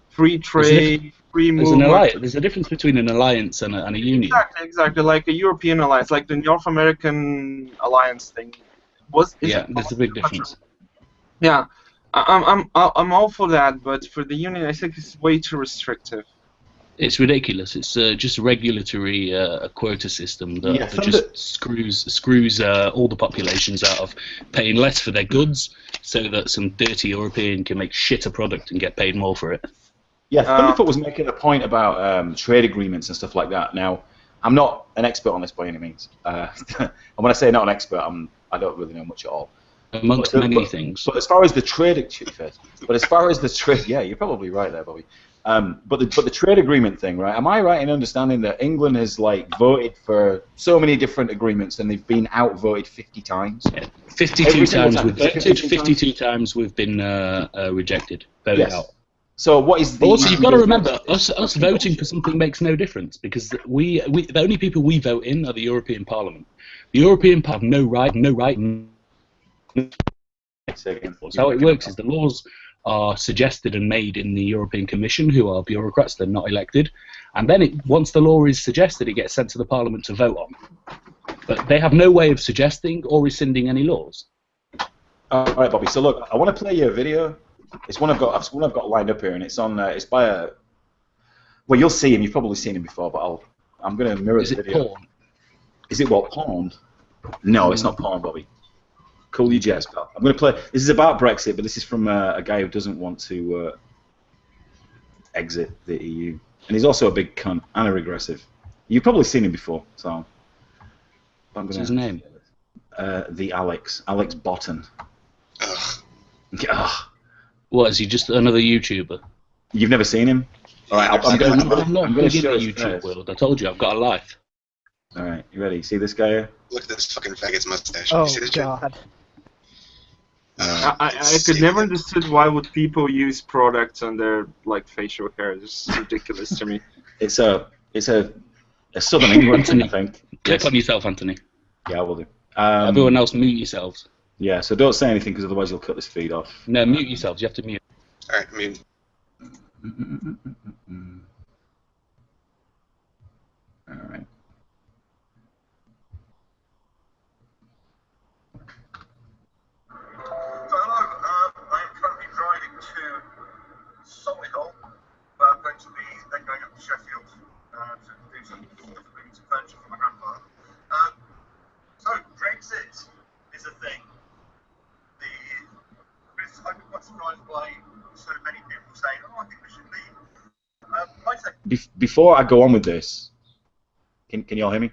M: free trade.
C: There's a difference between an alliance and a union.
M: Exactly, like a European alliance, like the North American alliance thing.
C: There's a big difference.
M: Yeah, I'm all for that, but for the union, I think it's way too restrictive.
C: It's ridiculous. It's just a regulatory quota system that just screws all the populations out of paying less for their goods, so that some dirty European can make shit a product and get paid more for it.
A: Yeah, Thunderfoot was making a point about trade agreements and stuff like that. Now, I'm not an expert on this by any means. And when I say not an expert, I don't really know much at all.
C: Amongst many things.
A: But as far as the trade, yeah, you're probably right there, Bobby. But the trade agreement thing, right? Am I right in understanding that England has voted for so many different agreements and they've been outvoted 50 times?
C: Yeah. 52 times we've voted. 52 times we've been rejected. Voted out.
A: So what is the...
C: Also, you've got to remember, us voting for something makes no difference because the only people we vote in are the European Parliament. The European Parliament have no right. So how it works is the laws are suggested and made in the European Commission, who are bureaucrats, they're not elected, and then once the law is suggested, it gets sent to the Parliament to vote on. But they have no way of suggesting or rescinding any laws.
A: All right, Bobby. So look, I want to play you a video. It's one I've got lined up here, and it's on. It's by a. Well, you'll see him. You've probably seen him before, but I'm going to mirror the video.
C: Porn?
A: Is it what, porn? No, it's not porn, Bobby. Cool your jazz, pal. I'm going to play. This is about Brexit, but this is from a guy who doesn't want to exit the EU, and he's also a big cunt and a regressive. You've probably seen him before, so.
C: What's his name?
A: the Alex Botten.
J: Ugh.
A: Ugh.
C: What, is he just another YouTuber?
A: You've never seen him? All right, I'm
C: I'm
A: going
C: not
A: to
C: in
A: show
C: the
A: his
C: YouTube
A: face.
C: world. I told you, I've got a life.
A: All right, you ready? See this guy here?
J: Look at this fucking faggot's mustache.
K: Oh
J: You see this shit?
K: God.
M: I could never understood why would people use products on their like facial hair. It's just ridiculous to me.
A: It's a Southern England thing, I think.
C: Click
A: Yes.
C: on yourself, Anthony.
A: Yeah, I will do.
C: Everyone else, mute yourselves.
A: Yeah, so don't say anything because otherwise you'll cut this feed off.
C: No, mute yourselves. You have to mute.
J: Alright, I mean,
A: All right.
N: So hello, I am currently driving to Solihull, but I'm going to be then going up to Sheffield to do some furniture for my grandfather. So Brexit is a thing. I'm quite surprised by so many people saying, "Oh, I think we should leave."
A: Before I go on with this, can you all hear me?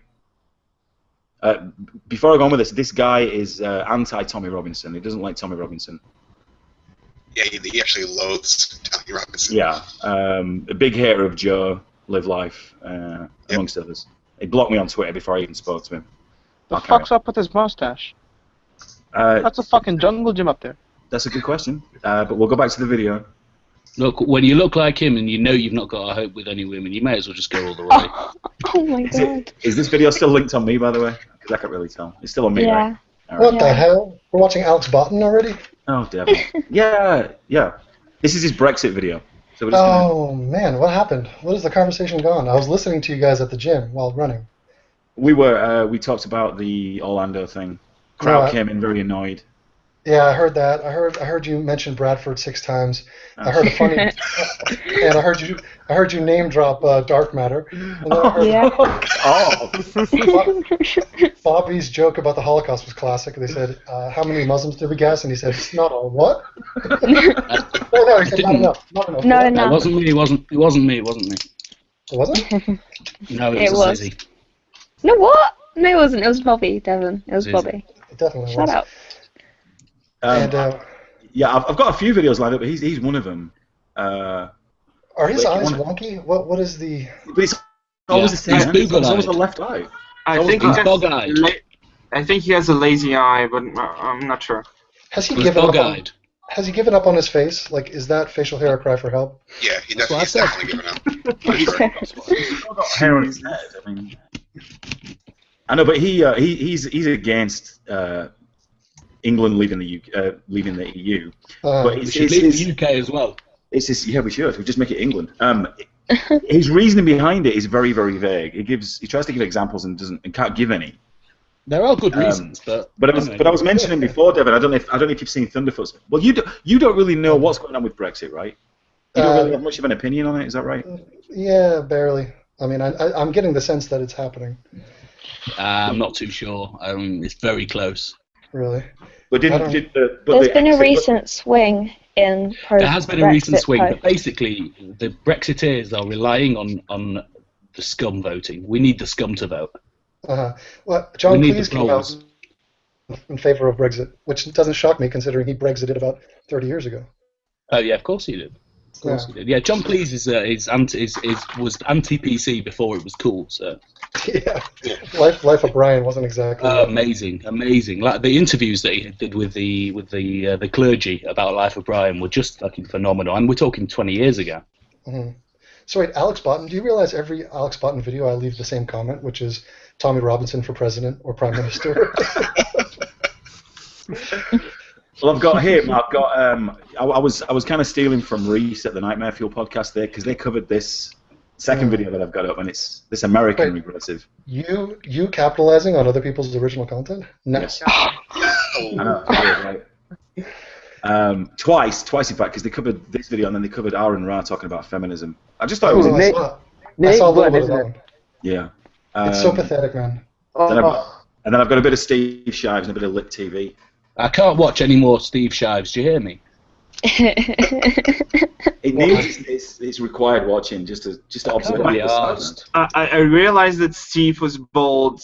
A: Before I go on with this guy is anti-Tommy Robinson. He doesn't like Tommy Robinson.
J: yeah, he actually loathes Tommy Robinson.
A: Yeah, a big hater of Joe, Live Life, amongst others. He blocked me on Twitter before I even spoke to him.
L: The
A: Okay.
L: fuck's up with his mustache? That's a fucking jungle gym up there.
A: That's a good question, but we'll go back to the video.
C: Look, when you look like him and you know you've not got a hope with any women, you may as well just go all the way.
F: Oh my god.
A: Is this video still linked on me, by the way? Because I can't really tell. It's still on me,
F: Yeah.
A: right? All right.
O: What the hell? We're watching Alex Botten already?
A: Oh, devil. Yeah. This is his Brexit video. So we're just gonna...
O: Oh, man, what happened? What is the conversation gone? I was listening to you guys at the gym while running.
A: We talked about the Orlando thing. Crowd
O: Right.
A: came in very annoyed.
O: Yeah, I heard that. I heard you mention Bradford 6 times. I heard a funny, and I heard you name drop dark matter. And then I heard Bobby's joke about the Holocaust was classic. They said, "How many Muslims did we guess?" And he said, "It's not all." What? No, he said not enough. Not enough.
F: Not
C: It
F: enough.
C: wasn't me. It wasn't me.
O: It wasn't?
C: No,
F: It
C: was
F: was.
C: Lizzie.
F: No, what? No, it wasn't. It was Bobby, Devon. It was
C: Zizzy.
F: Bobby.
O: It definitely
F: Shut
O: was.
F: up.
A: Yeah, I've got a few videos lined up, but he's one of them.
O: Are his
A: Like,
O: eyes
A: one-
O: wonky? What is the?
A: But it's always the same.
C: He's
A: It's always
C: boogle-eyed.
A: the left eye.
M: I think
C: he's
M: he has
C: bug-eyed.
M: I think he has a lazy eye, but I'm not sure.
O: Has he
C: He's
O: given up? On,
C: bug-eyed.
O: has he given up on his face? Like, is that facial hair a cry for help?
J: Yeah,
C: That's what I
J: he's
C: said.
J: definitely given up. For sure.
A: He's still got hair on his head. I mean, I know, but he's against England leaving the EU. But
C: We should leave the UK as well.
A: It's just, yeah, we should. We just make it England. His reasoning behind it is very, very vague. He tries to give examples and can't give any.
C: There are good reasons, but
A: I was mentioning before, Devin. I don't know if you've seen Thunderfoot's. Well, you don't really know what's going on with Brexit, right? You don't really have much of an opinion on it. Is that right?
O: Yeah, barely. I mean, I'm getting the sense that it's happening.
C: I'm not too sure. It's very close.
O: Really.
A: But
F: There's been a recent swing in
C: There has been a recent
F: Brexit
C: swing,
F: vote.
C: but basically the Brexiteers are relying on the scum voting. We need the scum to vote.
O: Well, John
C: We need
O: Cleese
C: the
O: came out
C: trolls.
O: in favor of Brexit, which doesn't shock me considering he Brexited about 30 years ago.
C: Oh yeah, of course he did. Of course he did. Yeah, John Cleese was anti-PC before it was cool. So
O: Yeah. Life of Brian wasn't exactly.
C: amazing. Like the interviews that he did with the clergy about Life of Brian were just fucking phenomenal. And we're talking 20 years ago.
O: Mhm. So wait, Alex Botten, do you realize every Alex Botten video I leave the same comment, which is Tommy Robinson for president or prime minister?
A: Well, I've got him. I've got. I was kind of stealing from Reese at the Nightmare Fuel podcast there because they covered this second video that I've got up, and it's this American regressive.
O: You capitalizing on other people's original content? No.
A: Yes. I know, right? Twice in fact, because they covered this video and then they covered Aaron Ra talking about feminism. I just thought it was
O: I
A: interesting.
O: saw a little bit of that one.
A: Yeah.
O: It's so pathetic, man.
A: And then I've got a bit of Steve Shives and a bit of Lit TV.
C: I can't watch any more Steve Shives. Do you hear me?
A: It needs it's required watching just to observe.
M: I realized that Steve was bald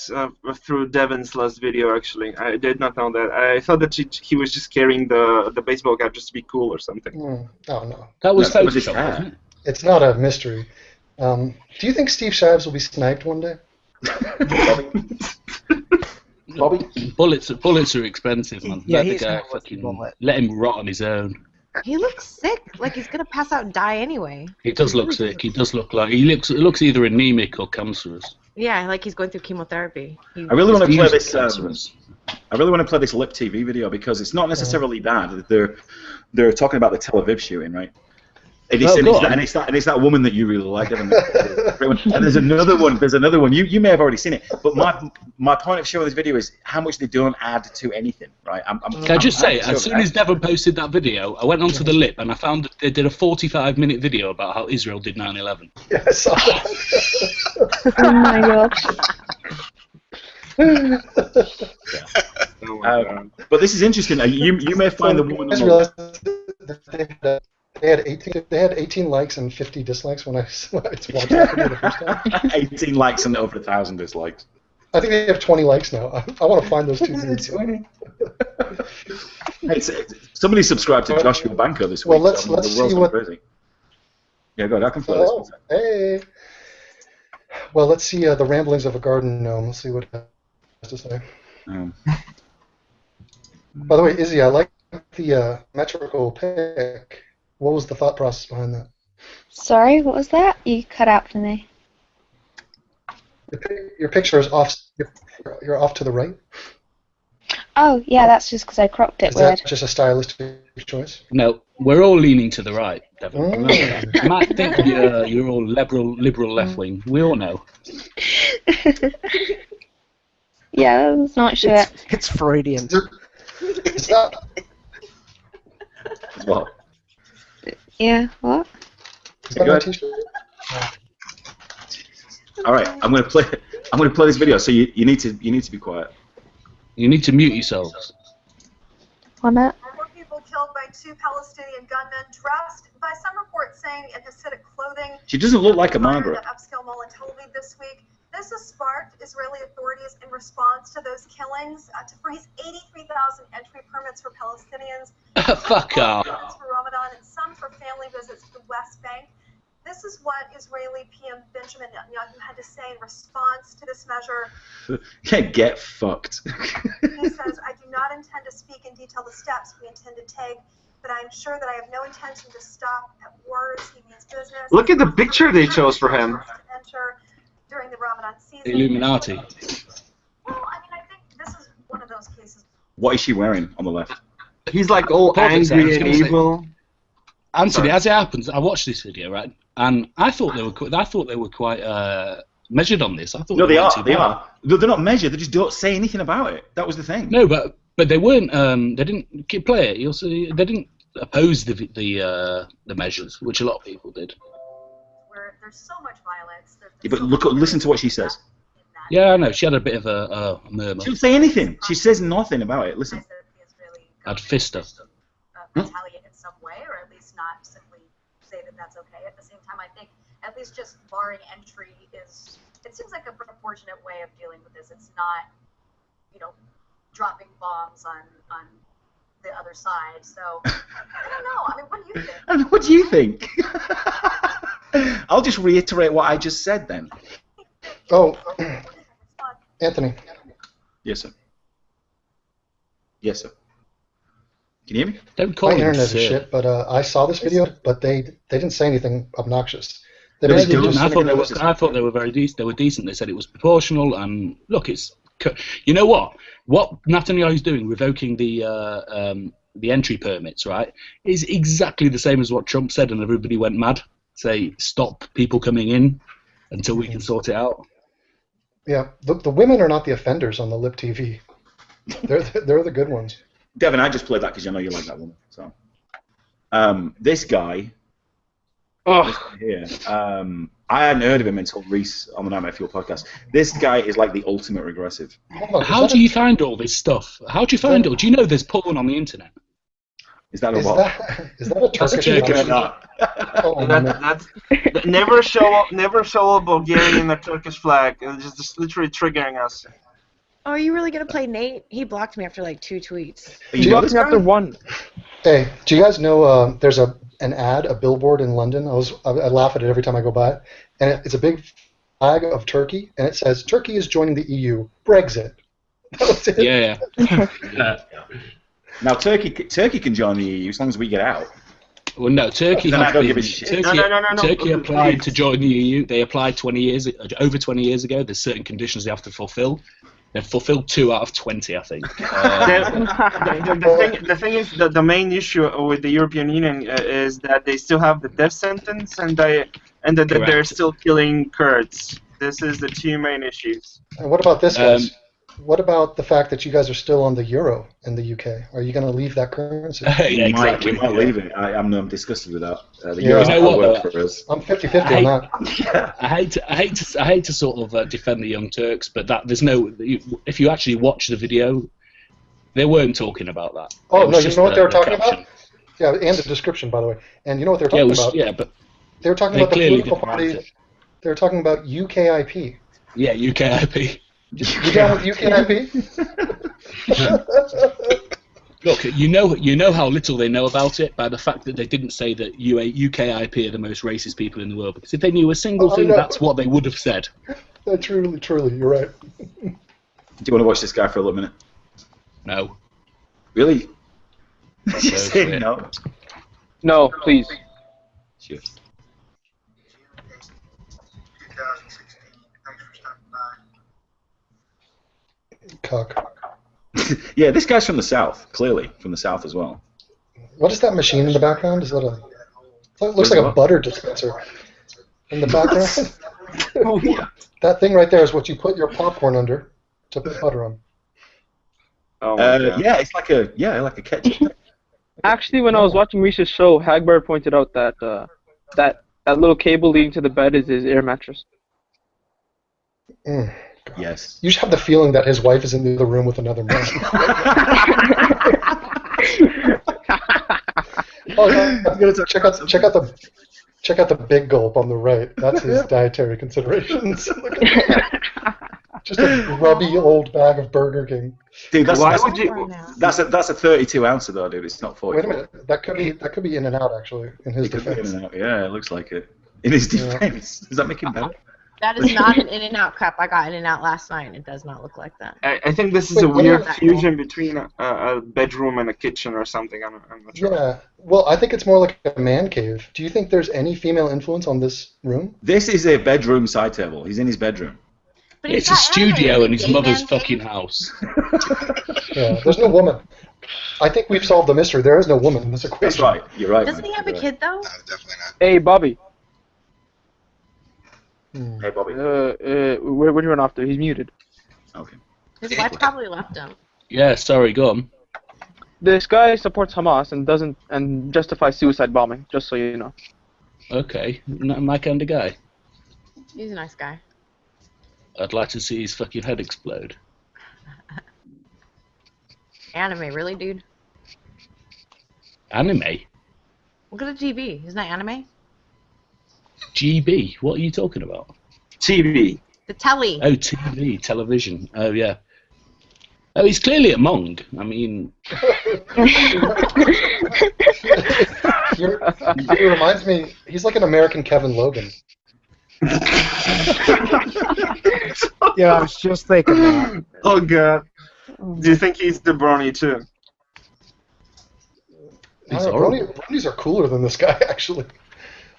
M: through Devin's last video. Actually, I did not know that. I thought that he was just carrying the baseball cap just to be cool or something.
O: Oh no.
C: That was
A: his hair.
O: It's not a mystery. Do you think Steve Shives will be sniped one day?
A: Bobby?
C: Bullets are expensive, man.
K: Yeah,
C: let the
K: he's
C: guy
K: gonna
C: fucking
K: bullet.
C: let him rot on his own.
G: He looks sick, like he's gonna pass out and die anyway.
C: He does look sick. He does look like he looks either anemic or cancerous.
G: Yeah, like he's going through chemotherapy.
A: I really want to play this. I really want to play this Lip TV video because it's not necessarily bad. They're talking about the Tel Aviv shooting, right? And it's that woman that you really like. And there's another one. You may have already seen it, but my point of showing this video is how much they don't add to anything, right?
C: Can I just say, as soon as Devon posted that video, I went onto the Lip and I found that they did a 45-minute video about how Israel did 9/11.
O: Yeah, I saw that.
F: Oh my god.
A: But this is interesting. You may find the woman.
O: They had 18 likes and 50 dislikes when I watched that video the first time.
A: 18 likes and over 1,000 dislikes.
O: I think they have 20 likes now. I want to find those two dudes.
A: Hey, somebody subscribed to Joshua Banker this week.
O: Well, let's see what.
A: Crazy. Yeah, go ahead. I can play this.
O: Hey. Well, let's see the ramblings of a garden gnome. Let's see what it has to say. By the way, Izzy, I like the metrical pick. What was the thought process behind that?
F: Sorry, what was that? You cut out for me.
O: Your picture is off. You're off to the right.
F: Oh, yeah, that's just because I cropped it
O: Is
F: weird.
O: that just a stylistic choice?
C: No, we're all leaning to the right, Devon. You might think you're all liberal left wing. We all know.
F: Yeah, that's not sure.
K: It's Freudian.
O: Is that?
A: What?
F: Yeah, what?
O: Is that my t-shirt?
A: All right, I'm gonna play this video. So you need to be quiet.
C: You need to mute yourselves.
F: Why not?
P: 4 people killed by 2 Palestinian gunmen dressed by some reports saying in Hasidic clothing.
A: She doesn't look like a Margaret.
P: The upscale mall in Tel Aviv this week. This has sparked Israeli authorities in response to those killings to freeze 83,000 entry permits for Palestinians.
C: Fuck off.
P: Permits for Ramadan and some for family visits to the West Bank. This is what Israeli PM Benjamin Netanyahu had to say in response to this measure.
A: Yeah, get fucked.
P: He says, I do not intend to speak in detail the steps we intend to take, but I am sure that I have no intention to stop at wars. He means business.
M: Look at the picture they chose for him.
P: Enter during the Ramadan season.
C: Illuminati.
P: Well, I mean, I think this is one of those cases.
A: What is she wearing on the left?
M: He's like all angry and evil.
C: Anthony, as it happens, I watched this video, right, and I thought they were quite measured on this. I thought
A: no, they are. They are. They're not measured. They just don't say anything about it. That was the thing.
C: No, but they weren't. They didn't play it. You'll see. They didn't oppose the measures, which a lot of people did.
P: Where there's so much violence.
A: Yeah, but listen to what she says.
C: Yeah, I know. She had a bit of a murmur.
A: She didn't say anything. She says nothing about it. Listen.
C: I'd fist her.
P: Retaliate in some way, or at least not simply say that that's okay. At the same time, I think at least just barring entry it seems like a proportionate way of dealing with this. It's not, dropping bombs on the other side. So I don't know. I mean, what do you think?
A: What do you think? I'll just reiterate what I just said then.
O: Oh, Anthony.
A: Yes, sir. Yes, sir. Can you hear me?
C: Don't call
O: My
C: him
O: internet is
C: sir.
O: shit, but I saw this video, but they didn't say anything obnoxious. They
C: I
O: basically just
C: thought they were very decent. They were decent. They said it was proportional, and look, it's. You know what? What Netanyahu's doing, revoking the entry permits, right, is exactly the same as what Trump said, and everybody went mad. Say, stop people coming in until we can sort it out.
O: Yeah, the women are not the offenders on the Lip TV. They're the good ones.
A: Devin, I just played that because I know you like that woman. So, this guy here, I hadn't heard of him until Reese on the Nightmare Fuel podcast. This guy is like the ultimate regressive.
C: How do you find all this stuff? How do you find it? Do you know there's porn on the internet?
A: Is that a
O: Is
A: what?
O: is that a Turkish
C: Turkish.
O: Oh, no.
M: That's never show a Bulgarian a Turkish flag. It's just literally triggering us.
G: Oh, are you really gonna play Nate? He blocked me after like 2 tweets.
L: He blocked me after 1.
O: Hey, do you guys know there's an ad, a billboard in London? I laugh at it every time I go by it, and it's a big flag of Turkey, and it says Turkey is joining the EU. Brexit. That was it.
C: Yeah.
A: Now Turkey can join the EU as long as we get out.
C: Well, no, Turkey
A: Then I
C: has
A: don't
C: been,
A: give a shit.
C: Turkey,
M: No.
C: Turkey applied to join the EU. They applied over 20 years ago. There's certain conditions they have to fulfill. They've fulfilled 2 out of 20, I think.
M: The thing is that the main issue with the European Union is that they still have the death sentence and that they're still killing Kurds. This is the 2 main issues.
O: And what about this, guys? What about the fact that you guys are still on the euro in the UK? Are you going to leave that currency?
C: Yeah, exactly.
A: We might leave it. I'm disgusted with that. The
O: Yeah.
A: euro's
C: You know
A: not
C: what,
A: work for us.
O: I'm 50-50 on that.
A: Yeah.
C: I hate to sort of defend the Young Turks, but there's no. If you actually watch the video, they weren't talking about that.
O: Oh, no, you know what they were
C: the
O: talking
C: caption.
O: about? Yeah, and the description, by the way. And you know what they were talking about?
C: Yeah, but
O: they were talking
C: they
O: about the
C: clearly
O: political
C: didn't want
O: party.
C: it.
O: They were talking about UKIP.
C: Yeah, UKIP.
O: You down with UKIP?
C: Look, you know how little they know about it by the fact that they didn't say that UKIP are the most racist people in the world. Because if they knew a single thing, that's what they would have said.
O: Truly, you're right.
A: Do you want to watch this guy for a little minute?
C: No.
A: Really? You say no?
L: No, please.
A: Sure.
N: 2016. Thanks for stopping by.
O: Cuck.
A: Yeah, this guy's from the south. Clearly, from the south as well.
O: What is that machine in the background? Is that it looks like a butter dispenser in the background.
A: Oh yeah.
O: That thing right there is what you put your popcorn under to put butter on.
M: Oh
A: yeah, it's like a ketchup.
L: Actually, when I was watching Reese's show, Hagbar pointed out that that little cable leading to the bed is his air mattress.
O: Mm.
A: Yes.
O: You should have the feeling that his wife is in the other room with another man. Oh, no, check out the big gulp on the right. That's his dietary considerations. Just a grubby old bag of Burger King.
A: Dude, that's a 32 ouncer though, dude. It's not 40.
O: Wait a minute, that could be in and out actually. In his defense.
A: Yeah, it looks like it. In his defense, does that make him better?
G: That is not an In-N-Out cup. I got In-N-Out last night, and it does not look like that.
M: I think this is a weird fusion between a bedroom and a kitchen or something. I'm not sure.
O: Yeah, well, I think it's more like a man cave. Do you think there's any female influence on this room?
A: This is a bedroom side table. He's in his bedroom.
G: But
C: it's a studio in his mother's fucking house.
O: Yeah, there's no woman. I think we've solved the mystery. There is no woman in this equation.
A: That's right. You're right.
G: Doesn't he have a kid, though?
J: No, definitely not.
L: Hey, Bobby.
A: Hey, Bobby.
L: Where did he run off to? He's muted.
A: Okay.
G: His wife probably left him.
C: Yeah, sorry, go on.
L: This guy supports Hamas and justifies suicide bombing. Just so you know.
C: Okay, not my kind of guy.
G: He's a nice guy.
C: I'd like to see his fucking head explode.
G: Anime, really, dude?
C: Anime?
G: Look at the TV. Isn't that anime?
C: GB? What are you talking about?
M: TV.
G: The telly.
C: Oh, TV, television. Oh, yeah. Oh, he's clearly a Hmong. I mean...
O: He reminds me, he's like an American Kevin Logan.
K: Yeah, I was just thinking that.
M: Oh, God. Do you think he's the brony, too?
O: Bronies are cooler than this guy, actually.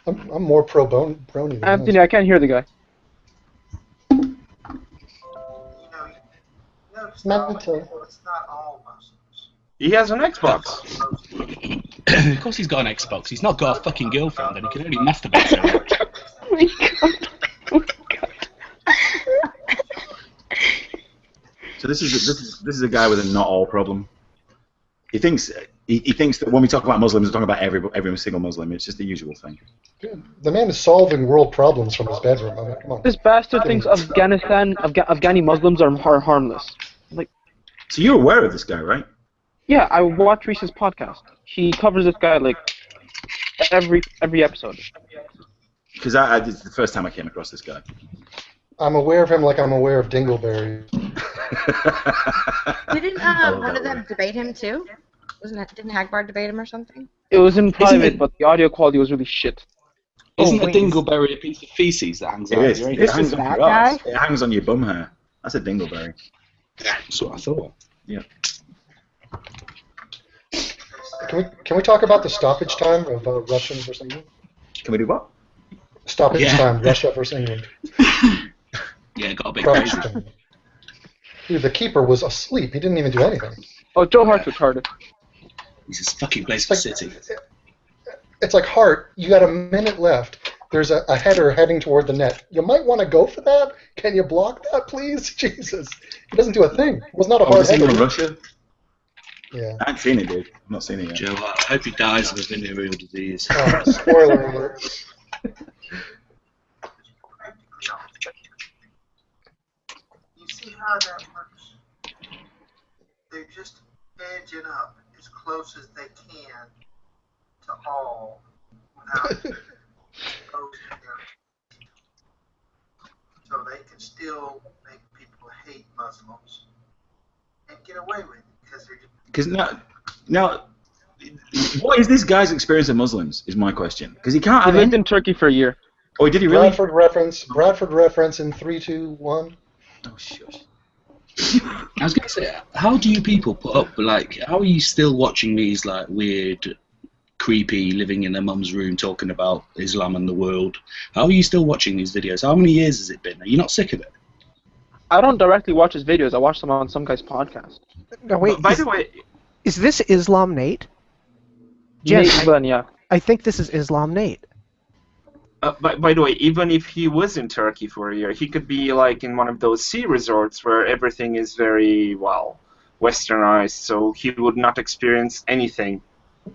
O: I'm more pro brony than
L: Anthony,
O: this.
L: I can't hear the guy.
N: It's not all Muslims.
M: He has an Xbox.
C: Of course he's got an Xbox. He's not got a fucking girlfriend and he can only masturbate so much.
F: Oh my god. Oh my god.
A: So this is a guy with a not all problem. He thinks that when we talk about Muslims, we're talking about every single Muslim. It's just the usual thing.
O: The man is solving world problems from his bedroom. I mean, come on.
L: This bastard thinks Afghani Muslims are harmless. Like,
A: so you're aware of this guy, right?
L: Yeah, I watch Reese's podcast. He covers this guy like every episode.
A: Because this is the first time I came across this guy.
O: I'm aware of him like I'm aware of Dingleberry.
G: Didn't one of them debate him too? Didn't Hagbard debate him or something?
L: It was in private, but the audio quality was really shit.
C: Isn't a dingleberry a piece of feces that hangs out?
A: It is.
C: Your
A: It
C: anus?
A: hangs on
K: that
A: your ass.
K: guy?
A: It hangs on your bum hair. That's a dingleberry.
C: That's what I thought.
A: Yeah.
O: Can we talk about the stoppage time of Russian versus England?
A: Can we do what?
O: Stoppage time, Russia versus England.
C: Yeah, it got a bit
O: Crunch
C: crazy.
O: time. Dude, the keeper was asleep. He didn't even do anything.
L: Oh, Joe Hart's retarded.
C: He's just fucking plays for City.
O: It's like, Hart, you got a minute left. There's a header heading toward the net. You might want to go for that. Can you block that, please? Jesus. He doesn't do a thing. It was not a hard
A: was
O: header.
A: England Russia?
O: Yeah.
A: I haven't seen it, dude. I've not seen it yet.
C: Joe Hart, I hope he dies of a venereal disease.
O: Oh, spoiler alert.
N: You see how that works? They're just edging up as close as they can to all without exposing them. So they can still make people hate Muslims and get away with it because they're just.
A: Because now, what is this guy's experience of Muslims? Is my question. Because he can't
L: He
A: have
L: lived in Turkey for a year.
A: Oh, did he really?
O: Bradford reference in 3, 2, 1.
A: Oh, shush.
C: I was going to say, how do you people put up, like, how are you still watching these, like, weird, creepy, living in their mum's room talking about Islam and the world? How are you still watching these videos? How many years has it been? Are you not sick of it?
L: I don't directly watch his videos. I watch them on some guy's podcast.
K: No, wait.
M: By the way,
K: is this Islam Nate?
L: Nate
K: Jen,
L: Glenn, yeah.
K: I think this is Islam Nate.
M: by the way, even if he was in Turkey for a year, he could be like in one of those sea resorts where everything is very, well, westernized, so he would not experience anything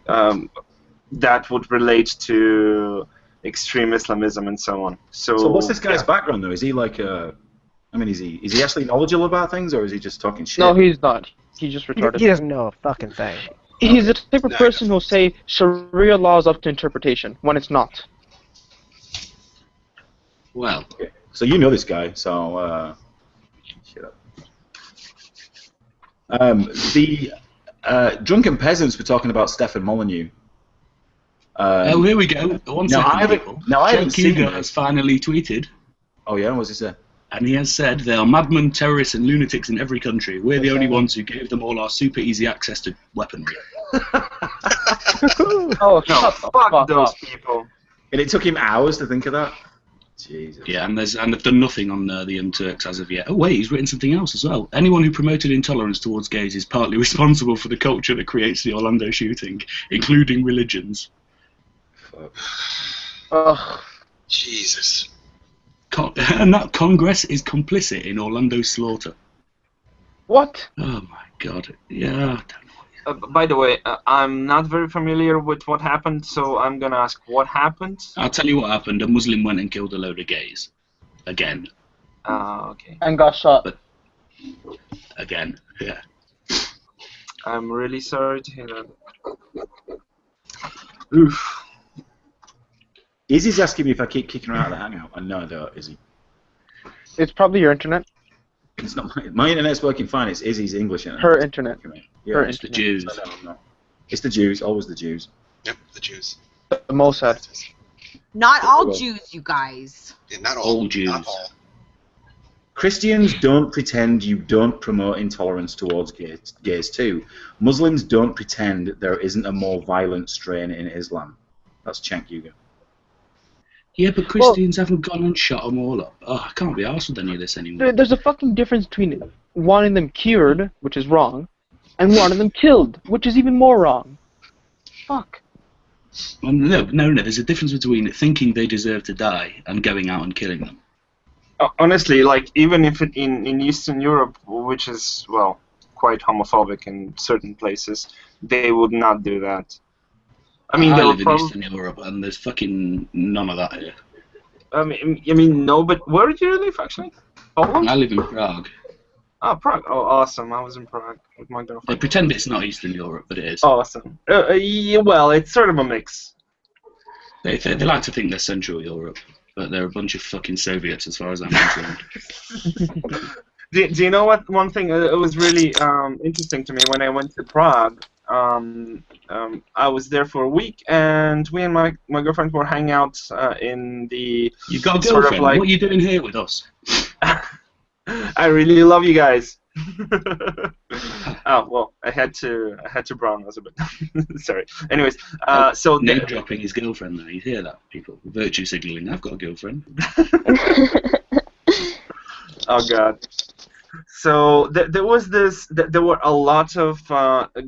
M: that would relate to extreme Islamism and so on. So
A: what's this guy's background, though? Is he like I mean, is he actually knowledgeable about things, or is he just talking shit?
L: No, he's not. He's just retarded.
K: He doesn't know a fucking thing.
L: He's the type of person who'll say Sharia law is up to interpretation when it's not.
C: Well.
A: Okay. So you know this guy, so shut up. The drunken peasants were talking about Stefan Molyneux.
C: Oh, here we go. One second,
A: I haven't
C: Cenk
A: seen
C: Uygur
A: this.
C: has finally tweeted.
A: Oh yeah, what's he say?
C: And he has said, there are madmen, terrorists and lunatics in every country. We're the only ones who gave them all our super easy access to weaponry.
M: Oh, no, fuck those people.
A: And it took him hours to think of that? Jesus.
C: Yeah, and they've done nothing on the Young Turks as of yet. Oh wait, he's written something else as well. Anyone who promoted intolerance towards gays is partly responsible for the culture that creates the Orlando shooting, including religions.
L: Ugh.
J: Jesus.
C: And that Congress is complicit in Orlando's slaughter.
L: What?
C: Oh my God. Yeah.
M: By the way, I'm not very familiar with what happened, so I'm gonna ask what happened.
C: I'll tell you what happened. A Muslim went and killed a load of gays. Again.
M: Okay.
L: And got shot.
C: But again, yeah.
M: I'm really sorry to hear that. Oof.
A: Izzy's asking me if I keep kicking her out of the hangout. I know I don't, Izzy.
L: It's probably your internet.
A: It's not my internet's working fine. It's Izzy's English internet.
L: Her internet.
A: Yeah,
L: Her
A: it's
L: internet.
A: the Jews. No. It's the Jews. Always the Jews.
J: Yep, the Jews.
L: The Mossad.
G: Not all Jews, you guys.
J: Yeah, not all
C: Jews.
J: Not all.
A: Christians don't pretend you don't promote intolerance towards gays too. Muslims don't pretend there isn't a more violent strain in Islam. That's Cenk Uygur.
C: Yeah, but Christians haven't gone and shot them all up. Oh, I can't be arsed with any of this anymore.
L: There's a fucking difference between wanting them cured, which is wrong, and wanting them killed, which is even more wrong. Fuck.
C: Well, no, there's a difference between thinking they deserve to die and going out and killing them.
M: Honestly, like, even if in Eastern Europe, which is, well, quite homophobic in certain places, they would not do that. I mean,
C: I live in Eastern Europe, and there's fucking none of that here.
M: I mean, no, but where do you live, actually? Poland?
C: I live in Prague.
M: Oh, Prague. Oh, awesome. I was in Prague with my
C: They
M: girlfriend.
C: pretend it's not Eastern Europe, but it is.
M: Awesome. Yeah, well, it's sort of a mix.
C: They like to think they're Central Europe, but they're a bunch of fucking Soviets as far as I'm concerned.
M: Do you know what? One thing it was really interesting to me when I went to Prague. I was there for a week, and me and my girlfriend were hanging out in the.
C: You got a girlfriend?
M: Sort of like,
C: what are you doing here with us?
M: I really love you guys. Oh well, I had to brown nose a bit. Sorry. Anyways, so
C: name dropping his girlfriend there. You hear that, people? Virtue signaling. I've got a girlfriend.
M: Oh God. So there was this. There were a lot of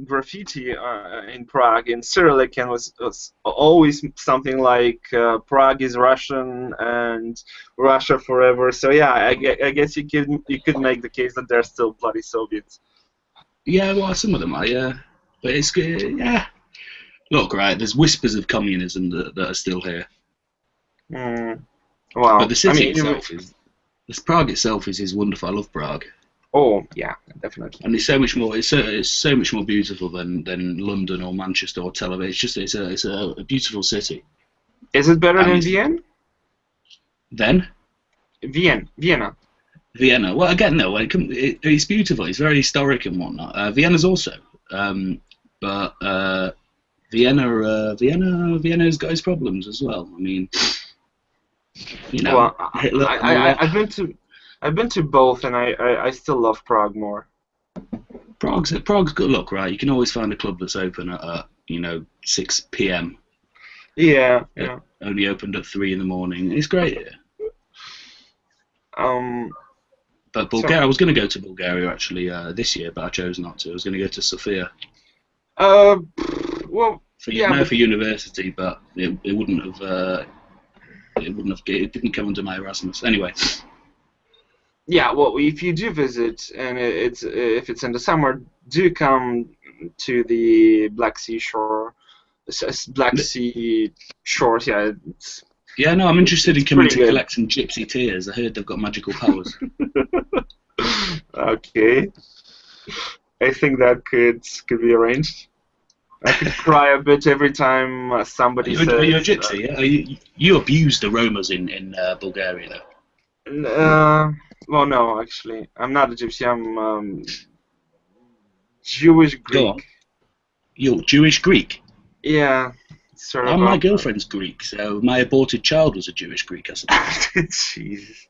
M: graffiti in Prague in Cyrillic, and was always something like Prague is Russian and Russia forever. So yeah, I guess you could make the case that they're still bloody Soviets.
C: Yeah, well, some of them are, yeah. But it's yeah. Look, right, there's whispers of communism that are still here.
M: Well,
C: but the city itself is. This Prague itself is wonderful. I love Prague.
M: Oh yeah, definitely.
C: And it's so much more. It's so much more beautiful than London or Manchester or Tel Aviv. It's a beautiful city.
M: Is it better than Vienna?
C: Then?
M: Vienna.
C: Well, again, no. It's beautiful. It's very historic and whatnot. Vienna's also, but Vienna's got its problems as well. I mean. You know,
M: well, I've been to both, and I still love Prague more.
C: Prague's good. Look, right, you can always find a club that's open at 6 p.m.
M: Yeah.
C: Only opened at 3 in the morning. It's great here. But Bulgaria, I was going to go to Bulgaria actually this year, but I chose not to. I was going to go to Sofia.
M: Well,
C: for university, but it wouldn't have. It didn't come under my Erasmus. Anyway.
M: Yeah, well, if you do visit, and if it's in the summer, do come to the Black Sea shores. Yeah.
C: Yeah, no, I'm interested in coming to collect some gypsy tears. I heard they've got magical powers.
M: Okay. I think that could be arranged. I could cry a bit every time somebody says...
C: Are you a gypsy? Yeah? You abuse the Romas in Bulgaria,
M: though? Well, no, actually. I'm not a gypsy. I'm Jewish Greek.
C: You're Jewish Greek?
M: Yeah. Sort of.
C: My girlfriend's Greek, so my aborted child was a Jewish Greek, I suppose.
M: Jesus.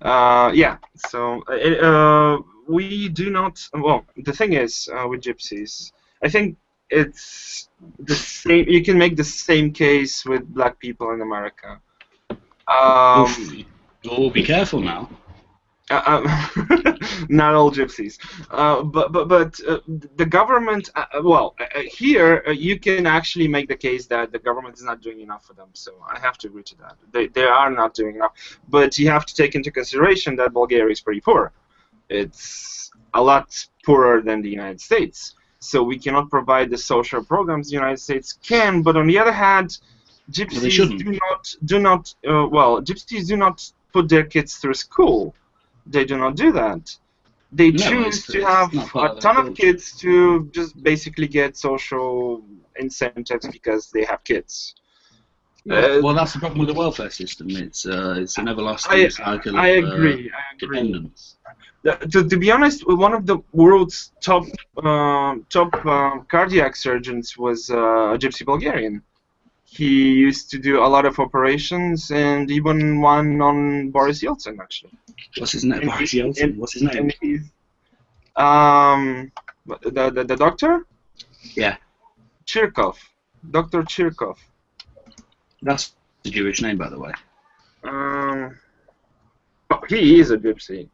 M: Yeah, so we do not... Well, the thing is, with gypsies, I think it's the same. You can make the same case with black people in America.
C: Oh, be careful now.
M: Not all gypsies, but the government. Here you can actually make the case that the government is not doing enough for them. So I have to agree to that. They are not doing enough. But you have to take into consideration that Bulgaria is pretty poor. It's a lot poorer than the United States. So we cannot provide the social programs the United States can. But on the other hand, gypsies gypsies do not put their kids through school. They do not do that. They choose to have a ton of kids to just basically get social incentives because they have kids.
C: Well, that's the problem with the welfare system. It's an everlasting cycle of dependence.
M: To be honest, one of the world's top cardiac surgeons was a gypsy Bulgarian. He used to do a lot of operations, and even one on Boris Yeltsin, actually.
C: What's his name? Boris Yeltsin. What's his name?
M: The doctor?
C: Yeah.
M: Chirkov. Dr. Chirkov.
C: That's the Jewish name, by the way.
M: He is a gypsy.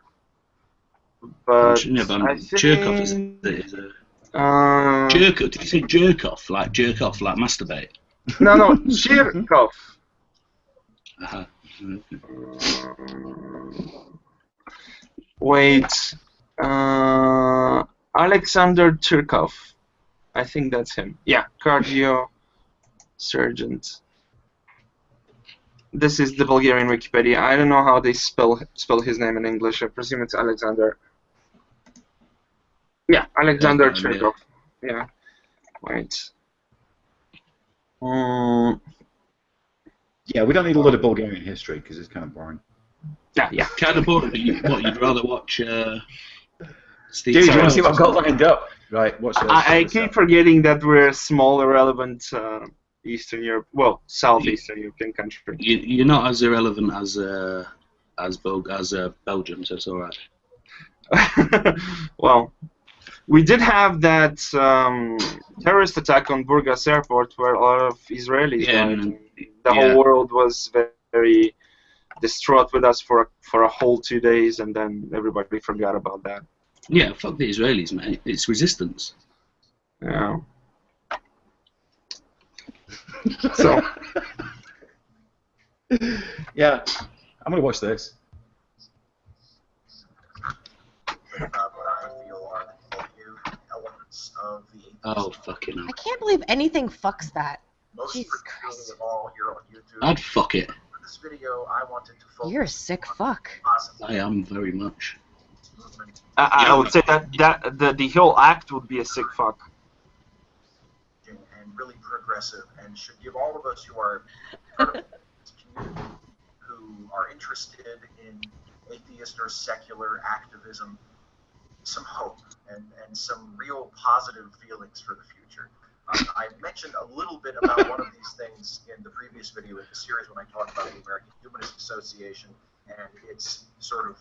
M: But
C: Chirkov is a... Did you say jerk off? Like jerk off, like masturbate?
M: No, Chirkov. Wait, Alexander Chirkov. I think that's him. Yeah, cardio surgeon. This is the Bulgarian Wikipedia. I don't know how they spell his name in English. I presume it's Alexander. Yeah, Alexander
C: That's fine,
M: Cherkov. Yeah. Wait.
A: Yeah, we don't need a lot of Bulgarian history because it's kind of boring.
M: Yeah.
C: Kind of boring. But you'd rather watch Steve.
A: Dude, you want to see what I've got lined up? Right, watch this.
M: I keep forgetting that we're a small, irrelevant Eastern Europe, well, Southeastern European country.
C: You're not as irrelevant as Belgium, so it's all right.
M: Well, we did have that terrorist attack on Burgas airport where a lot of Israelis died. The whole world was very distraught with us for a whole 2 days, and then everybody forgot about that.
C: Yeah, fuck the Israelis, mate. It's resistance.
M: Yeah. So.
A: Yeah, I'm gonna watch this.
C: Oh, fucking hell.
G: I can't believe anything fucks that. Jesus
N: Christ. Of all here on YouTube.
C: I'd fuck it.
N: For this video, I wanted to focus.
G: You're a sick fuck.
C: I am very much.
M: I would say that the whole act would be a sick fuck.
N: And really progressive, and should give all of us who are part of this community, who are interested in atheist or secular activism, some hope and some real positive feelings for the future. I mentioned a little bit about one of these things in the previous video in the series when I talked about the American Humanist Association and its sort of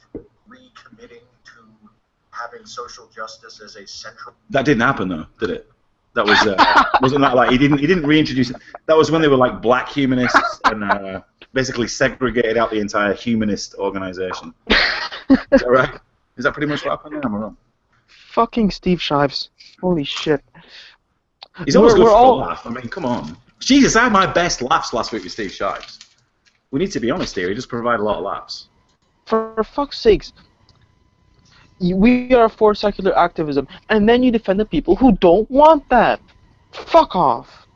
N: recommitting to having social justice as a central.
A: That didn't happen though, did it? That was wasn't that like he didn't reintroduce it. That was when they were like black humanists and basically segregated out the entire humanist organization. Is that right? Is that pretty much what happened? Am I wrong?
L: Fucking Steve Shives. Holy shit.
A: He's always good for a laugh. I mean, come on. Jesus, I had my best laughs last week with Steve Shives. We need to be honest here. He just provided a lot of laughs.
L: For fuck's sakes. We are for secular activism, and then you defend the people who don't want that. Fuck off.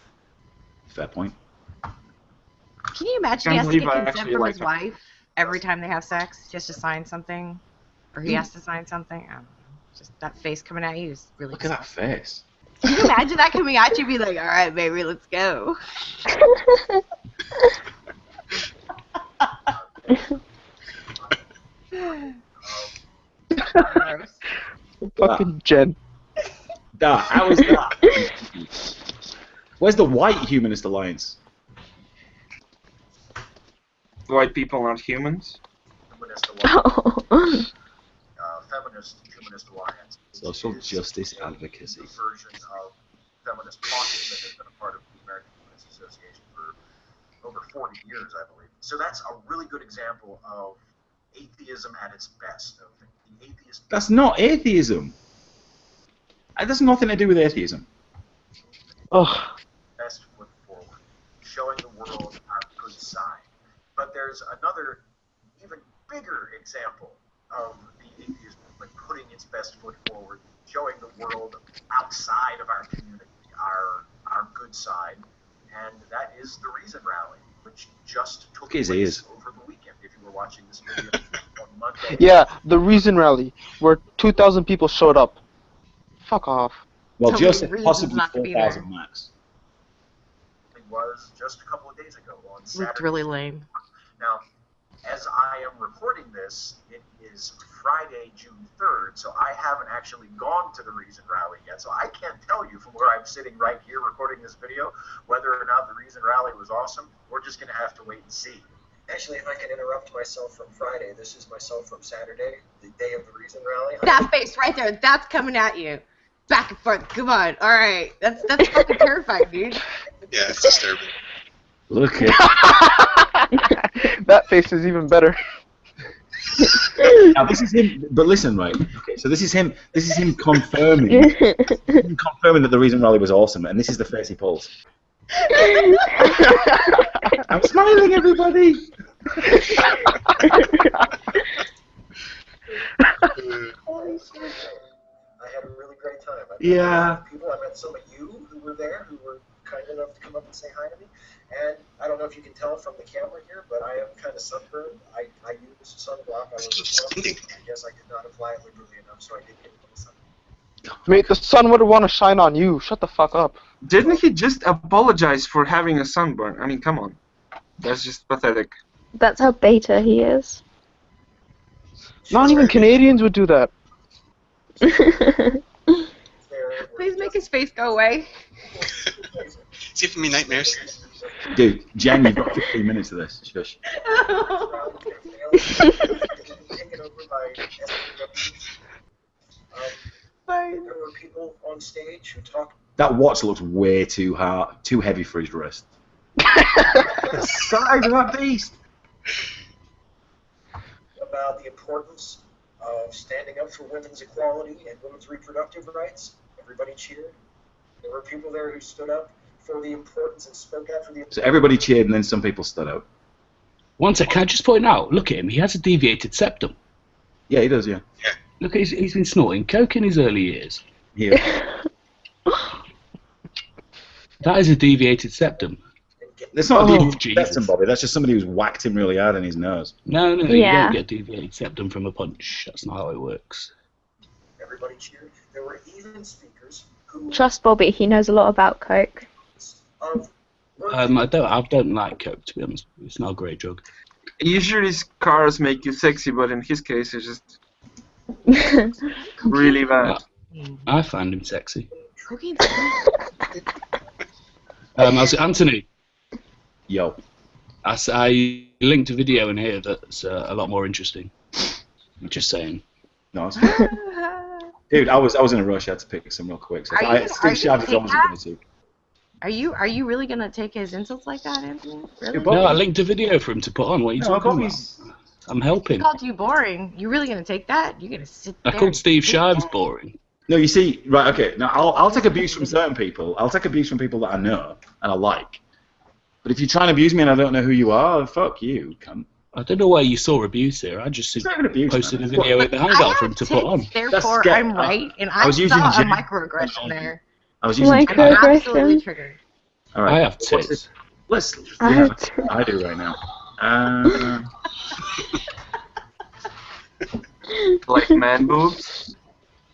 A: Fair point.
G: Can you imagine he has to get consent from his wife every time they have sex just to sign something? Or he has to sign something? I don't know. Just that face coming at you is really
A: Look at that face.
G: Can you imagine that coming at you and be like, alright, baby, let's go.
L: Fucking Jen.
A: How is that? Where's the White Humanist Alliance?
M: White people aren't humans?
N: Feminist Humanist Alliance.
A: Social justice advocacy.
N: Version of feminist caucus that has been a part of the American Humanist Association for over 40 years, I believe. So that's a really good example of atheism at its best. Of the atheist.
A: That's not atheism. That has nothing to do with atheism.
L: Ugh.
N: Best foot forward, showing the world our good side. But there's another, even bigger example of the atheism movement putting its best foot forward, showing the world outside of our community our good side, and that is the Reason Rally, which just took place over the weekend. If you were watching this video on Monday.
L: Yeah, the Reason Rally, where 2,000 people showed up. Fuck off.
A: Well, just possibly 4,000 max.
N: It was just a couple of days ago on Saturday.
G: Looked really lame.
N: Now, as I am recording this, it is Friday, June 3rd, so I haven't actually gone to the Reason Rally yet, so I can't tell you from where I'm sitting right here recording this video whether or not the Reason Rally was awesome. We're just going to have to wait and see. Actually, if I can interrupt myself from Friday, this is myself from Saturday, the day of the Reason Rally.
G: That face right there, that's coming at you. Back and forth, come on, alright. That's fucking terrifying, dude.
J: Yeah, it's disturbing.
A: Look at
L: that face is even better.
A: Now this is him, but listen, right? Okay, so this is him confirming, that the Reason Rally was awesome, and this is the face he pulls. I'm smiling, everybody.
N: Holy shit. I had a really great time. I met some of you who were there, who were kind enough to come up and say hi to me. And I don't know if you can tell from the camera here, but I am kind of sunburned. I used sunblock. I guess I did not apply it liberally enough, so I did get a little sun.
L: Mate, the sun would want to shine on you. Shut the fuck up.
M: Didn't he just apologize for having a sunburn? I mean, come on. That's just pathetic.
F: That's how beta he is.
L: Not even Canadians would do that.
G: Please make his face go away.
J: Is he giving me nightmares?
A: Dude, Jen, you've got 15 minutes of this. Shush.
N: There were people on stage who talked.
A: That watch looks way too hard, too heavy for his wrist.
M: The size of that beast.
N: About the importance of standing up for women's equality and women's reproductive rights. Everybody cheered. There were people there who stood up for the importance and spoke out for the.
A: So everybody cheered, and then some people stood out.
C: One sec, can I just point out? Look at him. He has a deviated septum.
A: Yeah, he does. Yeah.
C: Look, he's been snorting coke in his early years.
A: Yeah.
C: That is a deviated septum.
A: That's not a
C: Oh,
A: deviated
C: Jesus.
A: septum, Bobby. That's just somebody who's whacked him really hard in his nose.
C: No, you
F: Yeah.
C: don't get a deviated septum from a punch. That's not how it works.
N: Everybody cheered. There were even speakers who.
F: Trust Bobby, he knows a lot about coke.
C: I don't like coke, to be honest. It's not a great drug.
M: Usually scars make you sexy, but in his case, it's just really bad.
C: I find him sexy.
G: Cooking.
C: Anthony.
A: Yo.
C: I linked a video in here that's a lot more interesting. I'm just saying.
A: No, it's fine. Dude, I was in a rush. I had to pick some real quick. So Steve Sharp is always going to.
G: Are you really gonna take his insults like that, Anthony? Really?
C: No, I linked a video for him to put on. What are you talking about? I'm
G: He
C: helping.
G: called you boring. You really gonna take that? You're gonna sit
C: I
G: there?
C: called Steve Shives boring.
A: No, you see, right? Okay, now I'll take abuse from certain people. I'll take abuse from people that I know and I like. But if you try and abuse me and I don't know who you are, fuck you, cunt.
C: I don't know why you saw abuse here. I just posted a video with the hangout for him to put on.
G: Therefore, I'm right, and I
A: was using
G: saw a
A: Jen-
G: microaggression there.
A: I was using.
G: I'm absolutely triggered.
A: All right.
C: I have tits.
A: Let's.
F: I
A: Yeah,
F: have tits.
A: I do right now.
M: Like man boobs.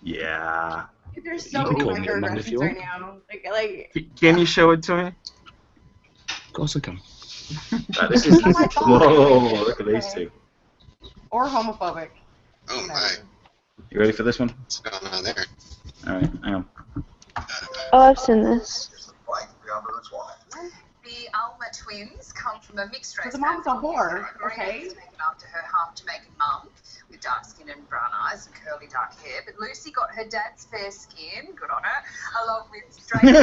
A: Yeah.
G: There's
C: You
G: so
C: can
G: many
C: call me a man if you
G: microaggressions right
C: want.
G: now. Like
M: Can you show it to me?
C: Of course I can.
A: This is.
G: Oh my God.
A: Whoa! Look at these two.
G: or homophobic.
J: Oh my.
A: You ready for this one?
J: What's going on there?
A: All right. Hang on.
F: Oh, I've seen this.
Q: The Alma twins come from a mixed race.
G: So the mom's a whore, okay?
Q: Taken after her half-Jamaican mum with dark skin and brown eyes and curly dark hair. But Lucy got her dad's fair skin, good on her, along with straight.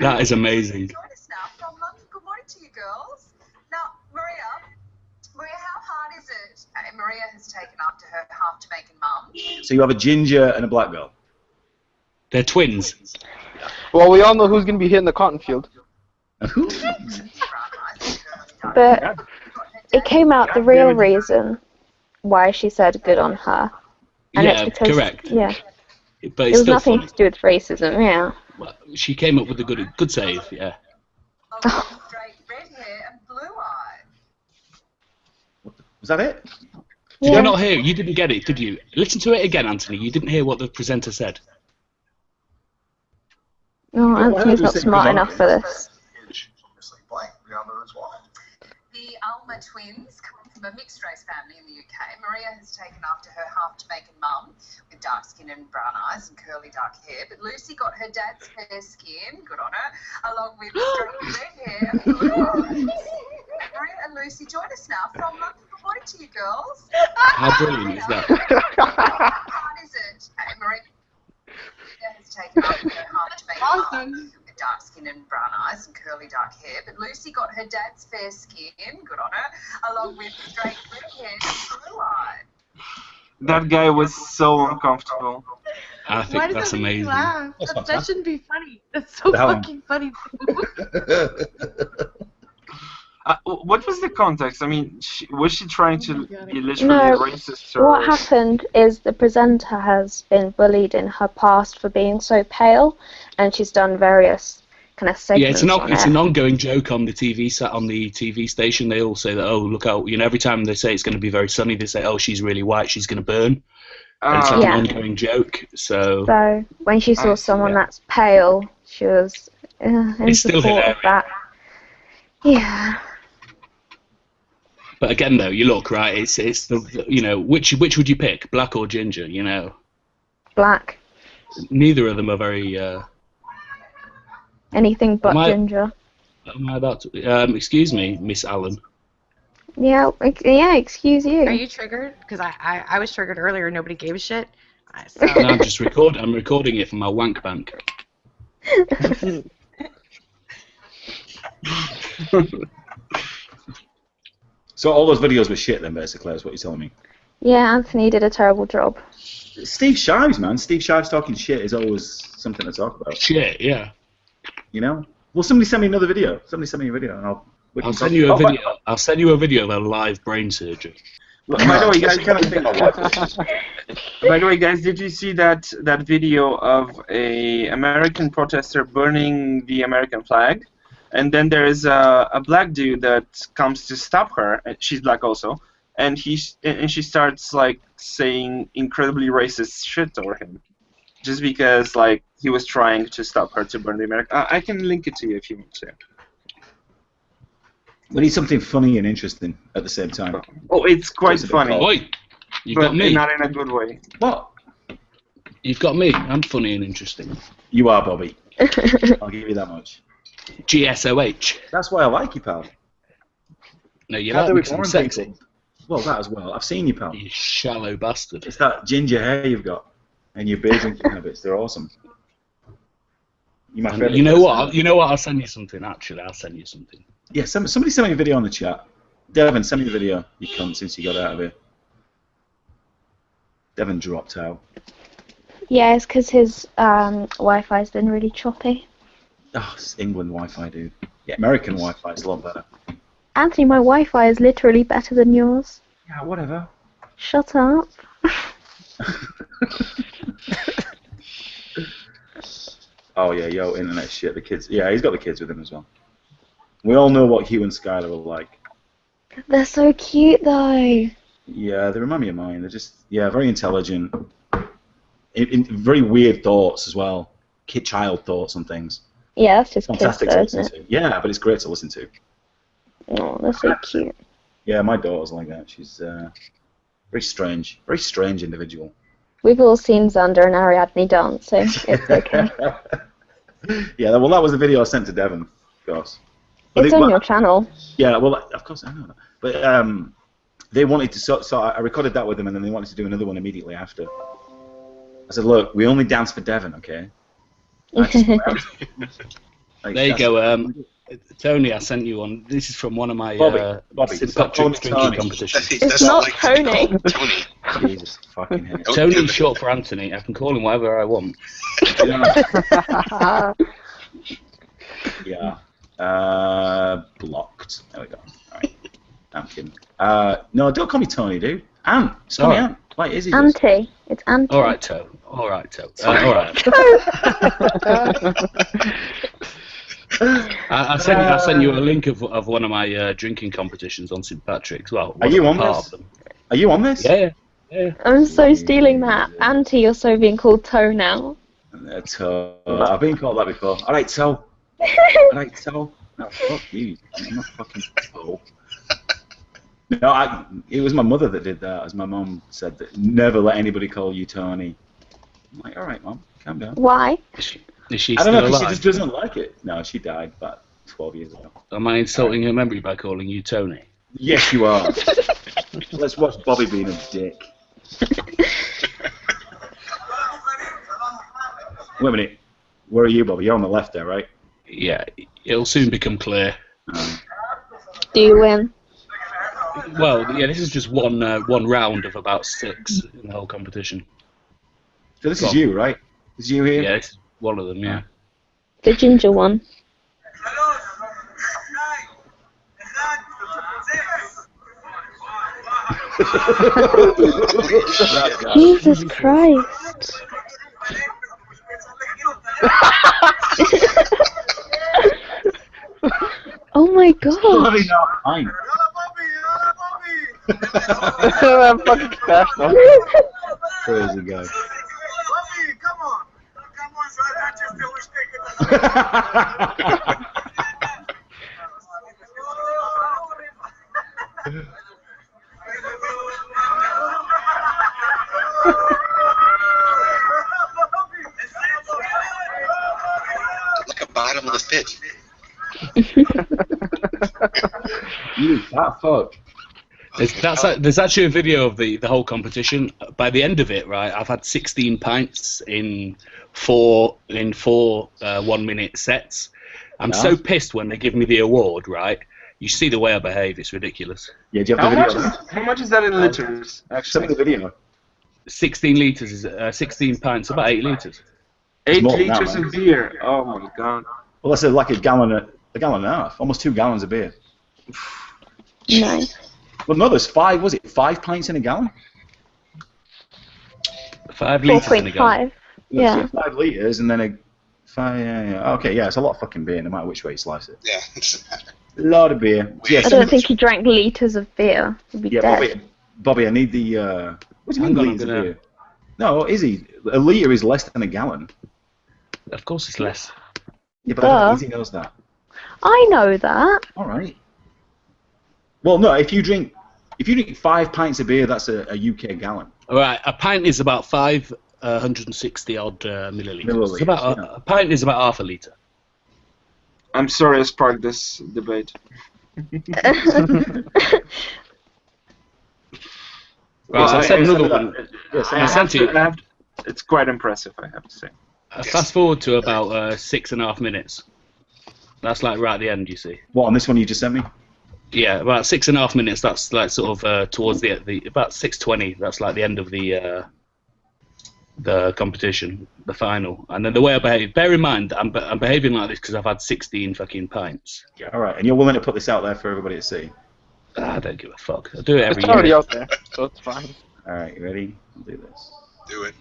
C: That is amazing.
Q: Join us now from London. Good morning to you girls. Now, Maria, how hard is it? Maria has taken after her half-Jamaican mum.
A: So you have a ginger and a black girl.
C: They're twins.
L: Well, we all know who's going to be hitting the cotton field.
F: But it came out the real reason why she said good on her. And
C: Yeah,
F: it's because,
C: correct.
F: Yeah.
C: But
F: It
C: it's
F: was
C: still
F: nothing
C: funny.
F: to do with racism, yeah.
C: Well, she came up with a good save, yeah.
Q: Straight red hair and blue eyes.
A: Was that it?
C: Did you not hear? You didn't get it, did you? Listen to it again, Anthony. You didn't hear what the presenter said.
F: No, Anthony's not smart enough for this.
Q: The Alma twins come from a mixed race family in the UK. Maria has taken after her half-Jamaican mum with dark skin and brown eyes and curly dark hair. But Lucy got her dad's fair skin, good on her, along with straight red hair and blue eyes. Maria and Lucy, join us now from London. Good morning to you girls.
C: How brilliant is that?
Q: How hard is it? Maria has taken after her half-Jamaican mum with dark skin and brown eyes and curly dark hair. But Lucy got her dad's fair skin, good on her, along with straight red hair and blue eyes.
M: That guy was so uncomfortable.
C: I
G: Why
C: think
G: does
C: that's
G: that make you
C: amazing.
G: laugh?
A: That's
G: That
A: fantastic.
G: shouldn't be funny. That's so
A: That one.
G: fucking funny.
M: What was the context? I mean, was she trying to be literally
F: No,
M: racist? Or...
F: what happened is the presenter has been bullied in her past for being so pale, and she's done various kind of segments on
C: it's
F: it.
C: an ongoing joke on the TV station. They all say that, oh, look out, every time they say it's going to be very sunny, they say, oh, she's really white, she's going to burn. And it's like an ongoing joke. So
F: when she saw someone that's pale, she was in support of that. Yeah.
C: But again, though, you look, right, it's the which would you pick, black or ginger?
F: Black.
C: Neither of them are very.
F: Anything but ginger.
C: Am I about to? Excuse me, Miss Allen.
F: Yeah, excuse you.
G: Are you triggered? Because I was triggered earlier and nobody gave a shit.
C: No, I'm just I'm recording it from my wank bank.
A: So all those videos were shit then, basically, is what you're telling me?
F: Yeah, Anthony did a terrible job.
A: Steve Shives, man. Steve Shives talking shit is always something to talk about.
C: Shit, yeah.
A: Well, somebody send me another video. Somebody send me a video, and
C: I'll send you a video. I'll send you a video of a live brain surgery.
M: By the way, guys, by the way, guys, did you see that video of a American protester burning the American flag? And then there is a black dude that comes to stop her. She's black also, and she starts like saying incredibly racist shit over him, just because like he was trying to stop her to burn the American. I can link it to you if you want to.
A: We need something funny and interesting at the same time.
M: Oh, it's quite funny.
C: Oi, you've
M: but
C: got me.
M: Not in a good way.
A: What?
C: You've got me. I'm funny and interesting.
A: You are, Bobby. I'll give you that much.
C: GSOH.
A: That's why I like you, pal.
C: No, you
A: How
C: like
A: do we
C: mixing
A: warn
C: sexy.
A: people? Well, that as well. I've seen you, pal.
C: You shallow bastard.
A: It's that ginger hair you've got, and your beer drinking habits. They're awesome. You're my favourite.
C: You know what? You know what? I'll send you something. Actually, I'll send you something.
A: Yeah, somebody send me a video on the chat. Devin, send me the video. You cunt, since you got out of here. Devin dropped out.
F: Yeah, it's because his Wi-Fi's been really choppy.
A: Oh, it's England Wi-Fi, dude. Yeah, American Wi-Fi is a lot better.
F: Anthony, my Wi-Fi is literally better than yours.
A: Yeah, whatever.
F: Shut up.
A: Oh yeah, internet shit. The kids. Yeah, he's got the kids with him as well. We all know what Hugh and Skylar are like.
F: They're so cute, though.
A: Yeah, they remind me of mine. They're just, very intelligent. Very weird thoughts as well. Child thoughts on things.
F: Yeah, that's just
A: fantastic
F: kids,
A: to listen to. Yeah, but it's great to listen to.
F: Oh, they're so cute.
A: Yeah, my daughter's like that. She's very strange individual.
F: We've all seen Xander and Ariadne dance, so it's okay.
A: Yeah, well, that was the video I sent to Devin, of course.
F: It's on your channel.
A: Yeah, well, of course I know that. But they wanted to, so I recorded that with them, and then they wanted to do another one immediately after. I said, look, we only dance for Devin, okay?
C: There you go. Tony, I sent you one. This is from one of my
A: Bobby,
C: St. Patrick's drinking competitions.
F: It's not Tony.
A: Jesus fucking hell.
C: Tony's short for Anthony. I can call him whatever I want.
A: Yeah. Blocked. There we go. Alright. I'm kidding. No, don't call me Tony, dude. Ant. Just call me Ant. Why is he?
F: Auntie. It's Auntie.
C: Alright, Toe. Alright. I sent you a link of one of my drinking competitions on St. Patrick's. Well,
A: are you on this? Are you on this?
C: Yeah.
F: I'm so stealing that. Auntie, you're so being called Toe now.
A: Toe. I've been called that before. Alright, Toe. Alright, Toe. No, fuck you. I'm not fucking Toe. No, it was my mother that did that, as my mum said that never let anybody call you Tony. I'm like, alright, Mum, calm down.
F: Why?
C: Is she
A: I don't
C: still
A: know, because she
C: alive?
A: just doesn't like it. No, she died about 12 years ago.
C: Am I insulting her memory by calling you Tony?
A: Yes, you are. Let's watch Bobby being a dick. Wait a minute. Where are you, Bobby? You're on the left there, right?
C: Yeah, it'll soon become clear.
F: Do you win?
C: Well, yeah, this is just one round of about 6 in the whole competition.
A: So this is you, right? Is you here?
C: Yeah, it's one of them, yeah.
F: The ginger one. Jesus Christ. my god.
A: Bloody not pint.
L: That fucking special.
A: Crazy guy.
J: Like a bottom of the pit.
A: You fat fuck.
C: There's actually a video of the whole competition. By the end of it, right, I've had 16 pints in four 1-minute sets. I'm so pissed when they give me the award, right? You see the way I behave, it's ridiculous.
A: Yeah, do you have the video?
M: How much is that in liters?
A: Send me the video.
C: 16 litres is 16 pints, about 8 litres.
M: 8
A: more than that,
M: liters
A: man.
M: of beer. Oh my god.
A: Well, that's like a gallon and a half, almost 2 gallons of beer.
F: Nice.
A: Well, no, there's 5. Was it 5 pints in a gallon?
C: 5 litres in a gallon.
F: 4.5. Yeah.
A: 5 litres and then a 5. Yeah. Okay, yeah, it's a lot of fucking beer, no matter which way you slice it.
J: Yeah, it doesn't matter.
A: A lot of beer. Yeah,
F: I don't think he drank litres of beer. He'd be
A: yeah,
F: dead.
A: Bobby, I need the. What do you mean litres of beer? No, is he? A litre is less than a gallon.
C: Of course, it's less.
A: Yeah, but I don't think he knows that.
F: I know that.
A: All right. Well, no, if you drink 5 pints of beer, that's a UK gallon.
C: All right, a pint is about 560 odd millilitres. It's about a pint is about half a litre.
M: I'm sorry I sparked this debate.
C: Right, so I said another one.
M: It's quite impressive, I have to say.
C: Fast forward to about 6.5 minutes. That's like right at the end, you see.
A: What, on this one you just sent me?
C: Yeah, about 6.5 minutes. That's like sort of towards the about 6:20. That's like the end of the competition, the final. And then the way I behave. Bear in mind, I'm behaving like this because I've had 16 fucking pints.
A: Yeah. All right, and you're willing to put this out there for everybody to see?
C: I don't give a fuck. I do it every year.
L: It's already out there, so it's fine.
A: All right, you ready? I'll do this.
J: Do it.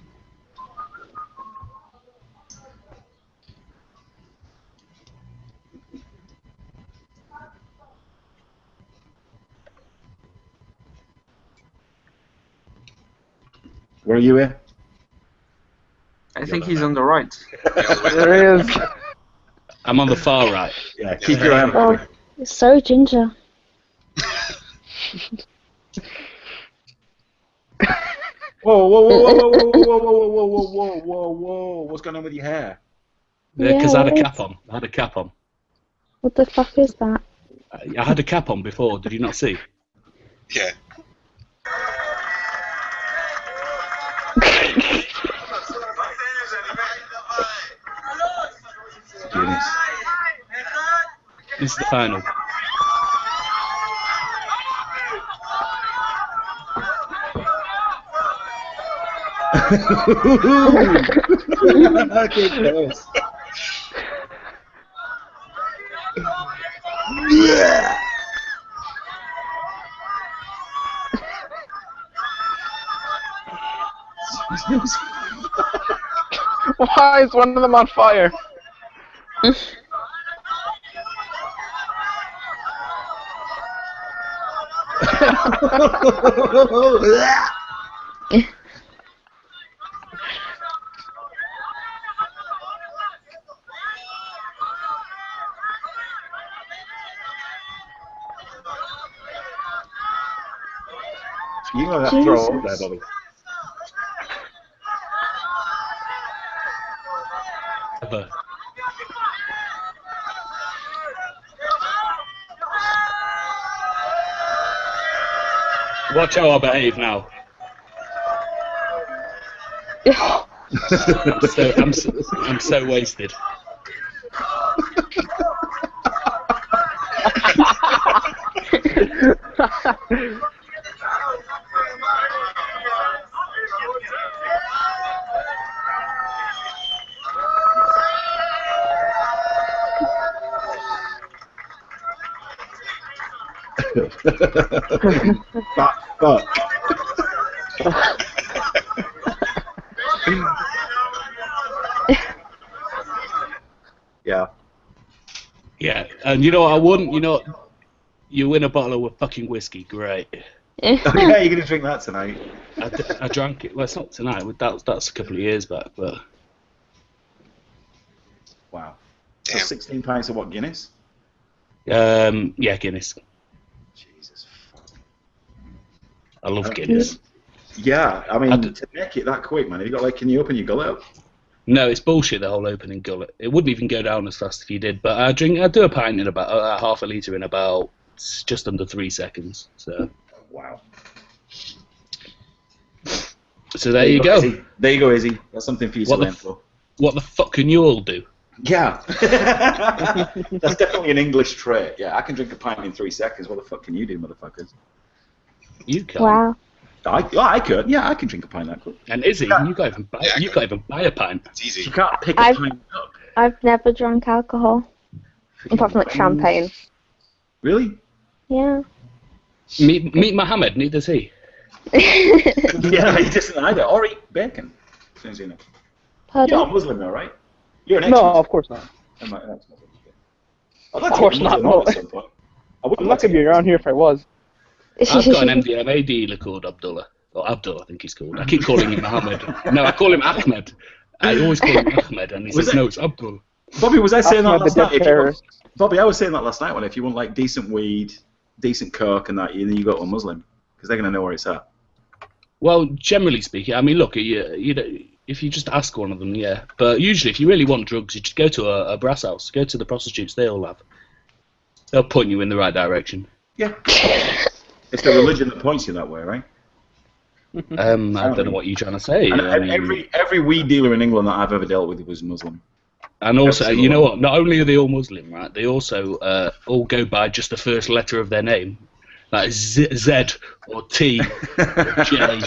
A: Where are you here?
M: I think he's on the right.
L: There he is.
C: I'm on the far right.
A: Yeah, keep your hand.
F: Oh, it's so ginger.
A: Whoa, whoa, whoa, whoa, whoa, whoa, whoa, whoa, whoa, whoa, whoa, whoa! What's going on with your hair?
C: Because
F: Yeah,
C: I had a
F: it
C: cap on. I had a cap on.
F: What the fuck is that?
C: I had a cap on before. Did you not see?
J: Yeah.
A: Genius.
C: This is the final.
A: Okay, close.
L: Why is one of them on fire?
A: You know that throw up there, Bobby.
C: Ever. Watch how I behave now. I'm so wasted.
A: Fuck. Yeah.
C: Yeah, and you know what I won? You know, you win a bottle of fucking whiskey. Great.
A: Oh, yeah, you're gonna drink that tonight.
C: I drank it. Well, it's not tonight. That's a couple of years back, but.
A: Wow. So 16 pints of what, Guinness?
C: Yeah, Guinness.
A: Jesus.
C: I love Guinness.
A: Yeah, I mean, to make it that quick, man, can you open your gullet up?
C: No, it's bullshit, the whole opening gullet. It wouldn't even go down as fast if you did, but I do a pint in about half a litre in about just under 3 seconds. So.
A: Wow.
C: So there you go.
A: Izzy. There you go, Izzy. That's something for you to learn for.
C: What the fuck can you all do?
A: Yeah. That's definitely an English trait. Yeah, I can drink a pint in 3 seconds. What the fuck can you do, motherfuckers?
C: You can.
F: Wow.
A: I could. Yeah, I can drink a pint that quick.
C: And Izzy, you can't even buy a pint.
J: It's easy.
A: You can't pick a pint up.
F: I've never drunk alcohol, apart from like champagne.
A: Really?
F: Yeah.
C: Meet Mohammed, neither does he.
A: Yeah, he doesn't either. Or eat bacon. Sounds you know.
F: Pardon?
A: You're not a Muslim, though, right? You're an
L: No,
A: ex-Muslim.
L: of course not.
A: I'm an ex-Muslim.
L: Of course not. No. I'm not gonna be around here if I was.
C: I've got an MDMA dealer called Abdullah. Or Abdul, I think he's called. I keep calling him Mohammed. No, I call him Ahmed. I always call him Ahmed, and he says, no, it's Abdul.
A: Bobby, was I saying that last night?
L: Terrorist.
A: Bobby, I was saying that last night. If you want like decent weed, decent coke, and that, then you go to a Muslim because they're gonna know where it's at.
C: Well, generally speaking, I mean, look, you know, if you just ask one of them, yeah. But usually, if you really want drugs, you just go to a brass house. Go to the prostitutes. They all have. They'll point you in the right direction.
A: Yeah. It's the religion that points you that way, right?
C: I don't know what you're trying to say.
A: And
C: I mean,
A: every weed dealer in England that I've ever dealt with was Muslim.
C: And also, you know what? Not only are they all Muslim, right? They also all go by just the first letter of their name, like Z or T or J.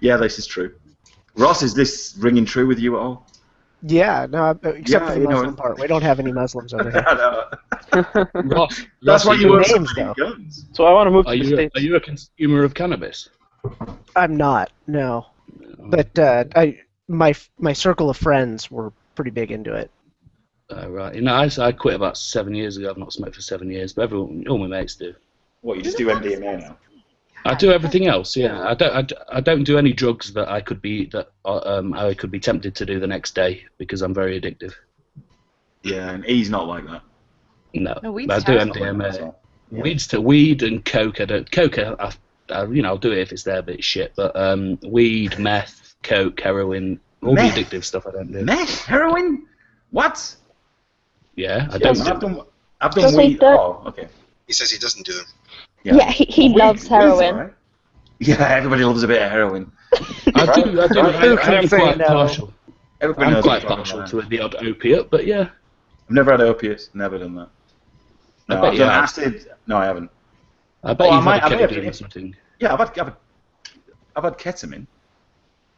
A: Yeah, this is true. Ross, is this ringing true with you at all?
K: Yeah, no, except for the Muslim part. We don't have any Muslims over here.
C: That's
K: why you wear names, though.
L: So I want to move to
C: the
L: States.
C: Are you a consumer of cannabis?
K: I'm not, no. But my circle of friends were pretty big into it.
C: Right. You know, I quit about 7 years ago. I've not smoked for 7 years, but all my mates do.
A: What, you just do MDMA now?
C: I do everything else. Yeah, I don't do any drugs that I could be tempted to do the next day because I'm very addictive.
A: Yeah, and he's not like that.
C: No,
G: weed's
C: I do
G: terrible.
C: MDMA. Weed and coke. I'll do it if it's there, but it's shit. But weed, meth, coke, heroin, all the addictive stuff I don't do.
A: Meth, heroin, what?
C: Yeah, I don't.
A: I've done weed. Oh, okay.
J: He says he doesn't do them.
F: Yeah, he loves heroin.
A: Right. Yeah, everybody loves a bit of heroin.
C: I do. I'm quite partial.
A: Everybody
C: I'm
A: knows
C: quite
A: what's
C: partial
A: wrong,
C: to the odd opiate, but yeah.
A: I've never had opiates. Never done that. No, I've done acid. No, I haven't.
C: I bet you've had ketamine or something.
A: Yeah, I've had ketamine.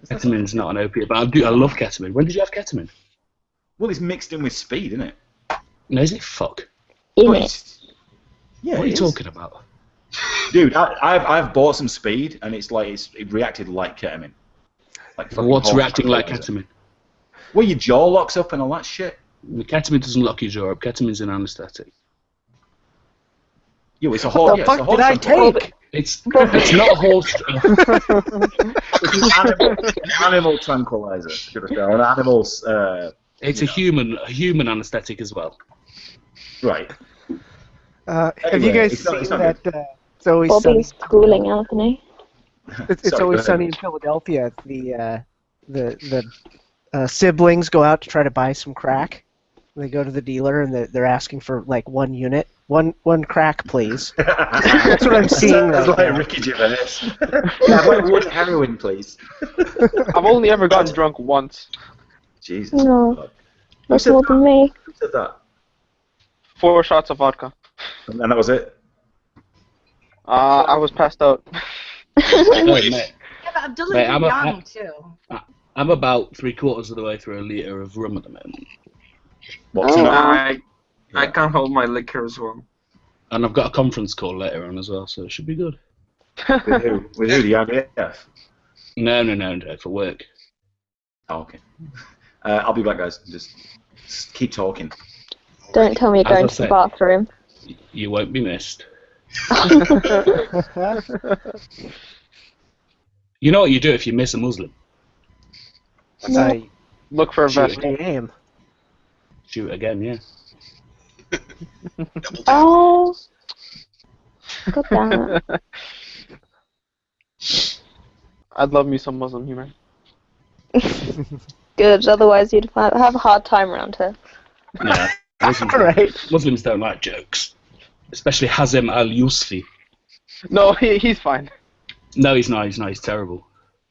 C: Ketamine's not an opiate, but I love ketamine. When did you have ketamine?
A: Well, it's mixed in with speed, isn't it?
C: No, is it? Fuck.
A: Yeah,
C: what are you talking about?
A: Dude, I've bought some speed, and it reacted like ketamine. Like
C: what's reacting like ketamine?
A: Well, your jaw locks up and all that shit.
C: Ketamine doesn't lock your jaw up. Ketamine's an anesthetic.
A: Yo, it's a horse.
K: What the fuck did I take?
C: It's not a horse.
A: It's an animal tranquilizer. An animal.
C: It's a human anesthetic as well.
A: Right.
K: Have you guys seen that? It's always
F: Bobby's schooling Anthony.
K: It's always sunny in Philadelphia. The siblings go out to try to buy some crack. They go to the dealer and they're asking for like 1 unit, one crack, please. That's what I'm seeing.
A: That's like Ricky Gervais. Yeah, I'd like 1 heroin, please.
L: I've only ever gotten drunk once.
A: Jesus.
F: No, that's more than me.
A: Who said that?
L: 4 shots of vodka.
A: And that was it?
L: I was passed out.
C: Mate.
G: Yeah, but Abdullah's
C: Mate, I'm
G: young too.
C: I'm about 3/4 of the way through a litre of rum at the moment.
M: I can't hold my liquor as well.
C: And I've got a conference call later on as well, so it should be good.
A: With who? With who? The IDF?
C: No, for work.
A: Oh, okay. I'll be back, guys. Just keep talking.
F: Don't tell me you're
C: As I
F: going to the
C: said,
F: bathroom.
C: you won't be missed. You know what you do if you miss a Muslim?
K: I
L: look for a
C: Shoot
L: vest.
K: aim.
C: Shoot again, yeah.
F: Oh. God damn it.
L: I'd love me some Muslim humor.
F: Good, otherwise you'd have a hard time around here.
C: Yeah. Muslims don't like jokes. Especially Hazem al-Yusfi.
L: No, he's fine.
C: No, he's not. He's not. He's terrible.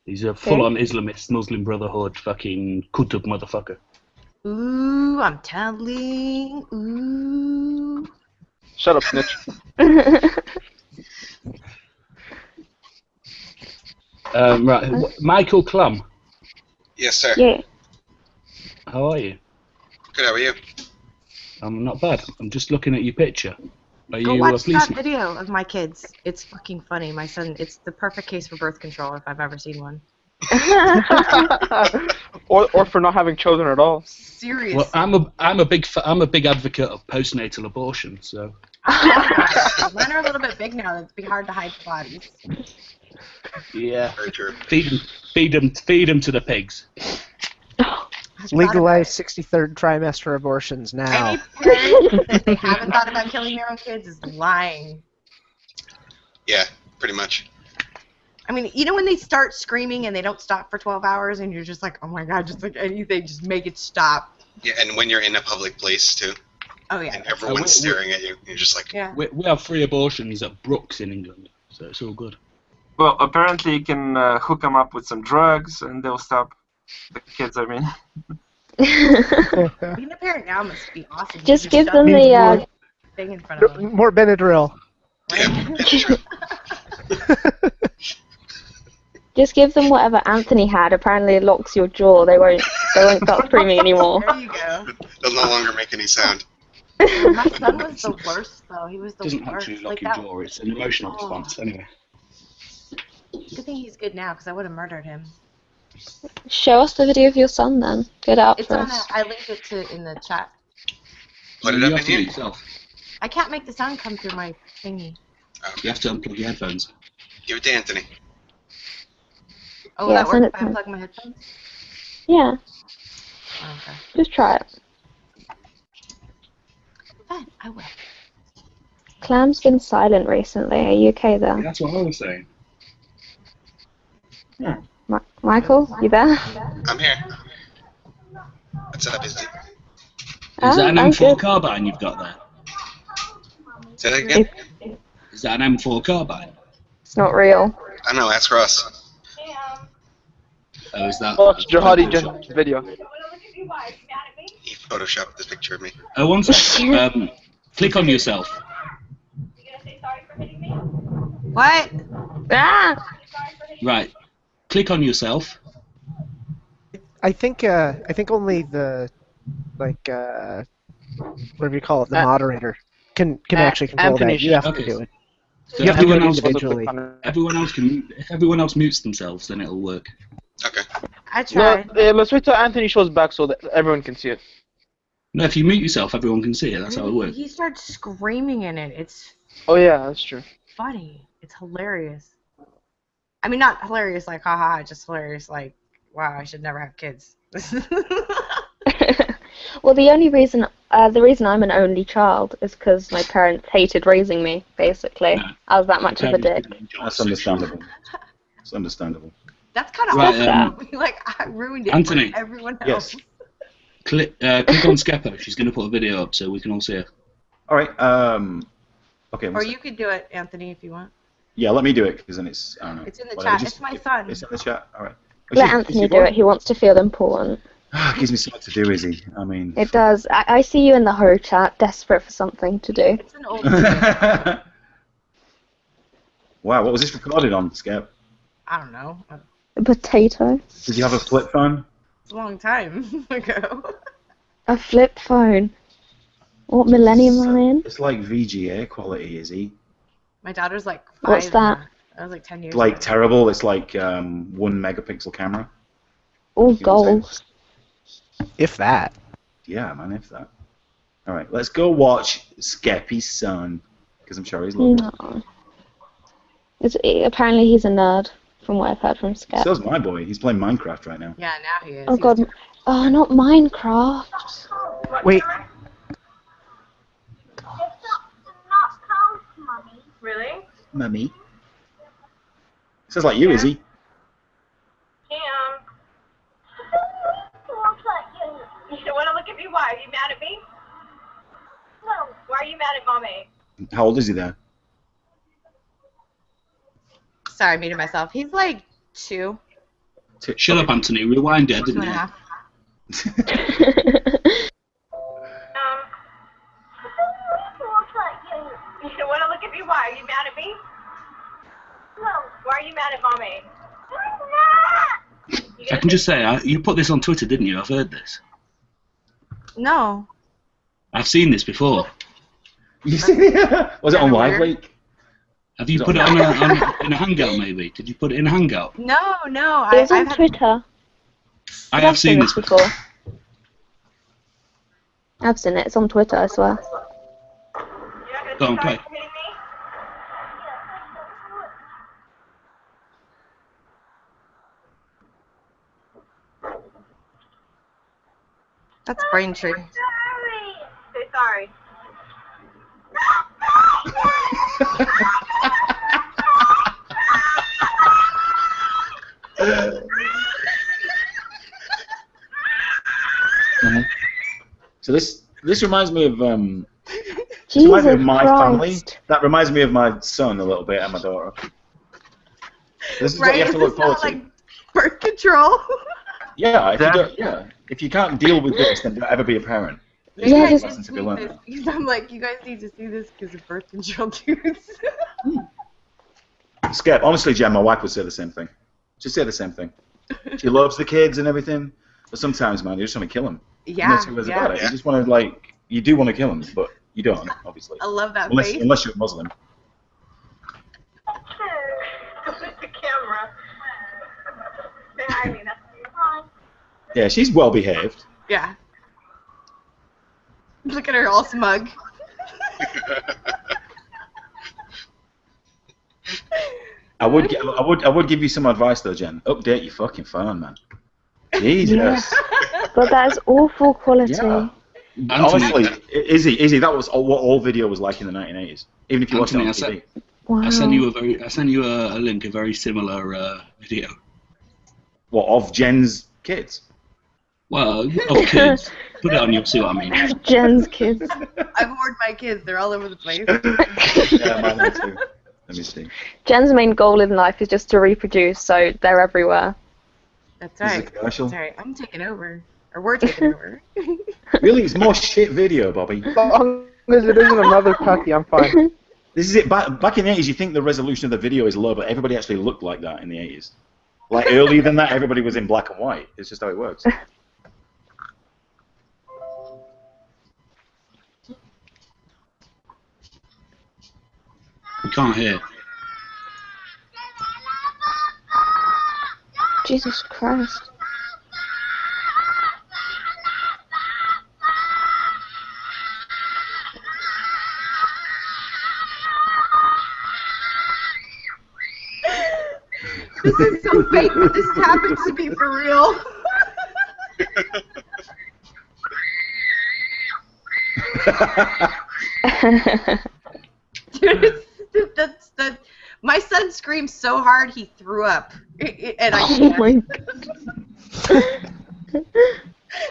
C: He's a full-on Islamist, Muslim Brotherhood, fucking kutub motherfucker.
G: Ooh, I'm telling. Ooh.
L: Shut up, snitch.
C: Right, Michael Clum.
J: Yes, sir.
F: Yeah.
C: How are you?
J: Good, how are you?
C: I'm not bad. I'm just looking at your picture. Are
G: Go
C: you a
G: watch that
C: policeman?
G: video of my kids. It's fucking funny. My son, it's the perfect case for birth control if I've ever seen one.
L: or for not having children at all.
G: Serious.
C: Well, I'm a big advocate of postnatal abortion. So.
G: Mine are a little bit big now. It'd be hard to hide the bodies.
C: Yeah. Feed them to the pigs.
K: Legalize 63rd trimester abortions now.
G: Any parent that they haven't thought about killing their own kids is lying.
J: Yeah, pretty much.
G: I mean, you know when they start screaming and they don't stop for 12 hours and you're just like, oh my god, just like anything, just make it stop.
J: Yeah, and when you're in a public place too.
G: Oh yeah.
J: And everyone's staring at you, you're just like.
G: Yeah.
C: We have free abortions at Brooks in England, so it's all good.
M: Well, apparently you can hook them up with some drugs and they'll stop. The kids, I mean.
G: Being a parent now must be awesome.
F: Just give them the
G: thing in front of them.
K: More Benadryl.
F: Just give them whatever Anthony had. Apparently it locks your jaw. They won't start screaming anymore.
G: There you go.
J: They'll no longer make any sound.
G: My son was the worst though. He was the
C: Doesn't
G: worst.
C: actually lock
G: Like
C: your
G: that.
C: jaw. It's an emotional response. Anyway.
G: Good thing he's good now because I would have murdered him.
F: Show us the video of your son then. Get out
G: It's
F: for
G: on.
F: us.
G: I linked it in the chat.
J: Put it
C: You
J: up
C: have
J: in
C: to
J: here.
C: do it yourself.
G: I can't make the sound come through my thingy.
C: You have to unplug your headphones.
J: Give it to Anthony.
G: Oh,
F: Yeah,
G: that
F: send
G: works
F: it
G: if I
F: to me.
G: unplug my headphones?
F: Yeah,
G: Oh, okay.
F: just try it.
G: Fine, I will.
F: Clam's been silent recently. Are you okay there?
C: That's what I was saying. Yeah.
F: Michael, you there?
J: I'm here. What's up, Izzy?
C: Is that an
F: I'm
C: M4
F: good.
C: carbine you've got there?
J: Say that again?
C: Is that an M4 carbine?
F: It's not real.
J: I know, ask Ross.
C: Oh, is that?
L: Watch Jihadi Gen video.
J: He photoshopped this picture of me.
C: Oh, one sec. Click on yourself.
G: What?
F: Ah!
C: Right. Click on yourself.
K: I think only the whatever you call it, the moderator can actually control
L: Anthony
K: that. You have
C: okay.
K: to do it.
C: So
K: You have to do it
C: everyone else,
K: individually.
C: if everyone else mutes themselves, then it'll work.
J: Okay.
G: I tried.
L: Let's wait till Anthony shows back so that everyone can see it.
C: No, if you mute yourself, everyone can see it. That's how it works.
G: He starts screaming in it. It's
L: Oh yeah, that's true.
G: funny. It's hilarious. I mean, not hilarious like haha, just hilarious like wow, I should never have kids.
F: Well, the reason I'm an only child is because my parents hated raising me. Basically, I was that much of a dick.
A: That's understandable. It's understandable.
G: That's kind of
C: Right,
G: awesome. Like I ruined it
C: Anthony.
G: for everyone else.
A: Yes.
C: Click on Skepo. She's going to put a video up so we can all see her.
A: All right. Okay.
G: Or you could do it, Anthony, if you want.
A: Yeah, let me do it because then it's. I don't know.
G: It's in the
A: whatever,
G: chat. It's my son.
A: It's in the chat. All right.
F: Let Anthony do it. He wants to feel important.
A: Gives me something to do, Izzy. I mean.
F: It does. I see you in the Ho chat, desperate for something to do.
G: It's an old
A: Wow, what was this recorded on, Skep?
G: I don't know.
F: A potato.
A: Did you have a flip phone?
G: It's a long time ago.
F: A flip phone. What millennium am I in?
A: It's like VGA quality, Izzy.
G: My daughter's like 5.
F: What's that?
G: That was like 10 years
A: It's like
G: ago.
A: terrible. It's like 1 megapixel camera.
F: All gold.
K: If that.
A: Yeah, man, if that. All right, let's go watch Skeppy's son, because I'm sure he's loving it.
F: Apparently he's a nerd, from what I've heard from Skep.
A: So's my boy. He's playing Minecraft right now.
G: Yeah, now he is.
F: Oh god. Oh, not Minecraft.
K: Wait.
P: Really?
A: Mummy. Sounds like you, Izzy.
P: You want to look at me? Why? Are you mad at me? No. Why are you mad at Mommy?
A: How old is he there?
G: Sorry, I muted myself. He's like 2.
C: Shut up, Anthony. Rewind it,
G: 2
C: didn't
G: and a
C: you?
G: half.
P: You want to look at me? Why? Are you mad at me? No. Why are you mad at Mommy?
C: I can just say, you put this on Twitter, didn't you? I've heard this.
G: No.
C: I've seen this before.
A: You seen it? Was it on Live Leak?
C: Have you put it on in a Hangout, maybe? Did you put it in a Hangout?
G: No.
F: It was on Twitter.
C: I have seen this
F: before. I've seen it. It's on Twitter, I swear.
C: Go on, play.
G: That's Braintree.
P: Say sorry.
A: So this reminds me of
F: Jesus
A: reminds me of my family.
F: Christ.
A: That reminds me of my son a little bit and my daughter. This is what you have to look forward to.
G: Like birth control.
A: If you can't deal with this, then don't ever be a parent.
G: You guys
A: Lesson
G: need
A: to
G: to
A: be
G: see
A: learned.
G: this, because I'm like, you guys need to see this because of birth control dudes.
A: Skep, honestly, Jen, my wife would say the same thing. She'd say the same thing. She loves the kids and everything, but sometimes, man, you just want to kill them.
G: Yeah,
A: That's who is about it. You just want to, you do want to kill them, but you don't, obviously.
G: I love that
A: unless,
G: face.
A: Unless you're a Muslim.
P: The camera. Say hi, Lena. Hi.
A: Yeah, she's well behaved.
G: Yeah. Look at her all smug.
A: I would give you some advice though, Jen. Update your fucking phone, man. Jesus.
F: But that is awful quality.
A: Yeah. Honestly, Izzy, that was what all video was like in the 1980s. Even if you watched it on TV.
F: Wow.
C: I sent you a link, a very similar video.
A: What, of Jen's kids?
C: Well, of kids. Put it on, you'll see what I mean.
F: Jen's kids.
G: I've hoarded my kids. They're all over the place.
A: Yeah, mine too. Let me see.
F: Jen's main goal in life is just to reproduce, so they're everywhere.
G: That's right.
A: Is it commercial?
G: That's right. I'm taking over. Or we're taking over.
A: Really, it's more shit video, Bobby.
K: As long as it isn't a mother puppy, I'm fine.
A: This is it. Back in the 80s, you think the resolution of the video is low, but everybody actually looked like that in the 80s. Like earlier than that, everybody was in black and white. It's just how it works.
C: You can't hear.
F: Jesus Christ.
G: This is so fake, but this happens to be for real. Dude, that's my son screamed so hard he threw up, and I can't.
F: Oh my God.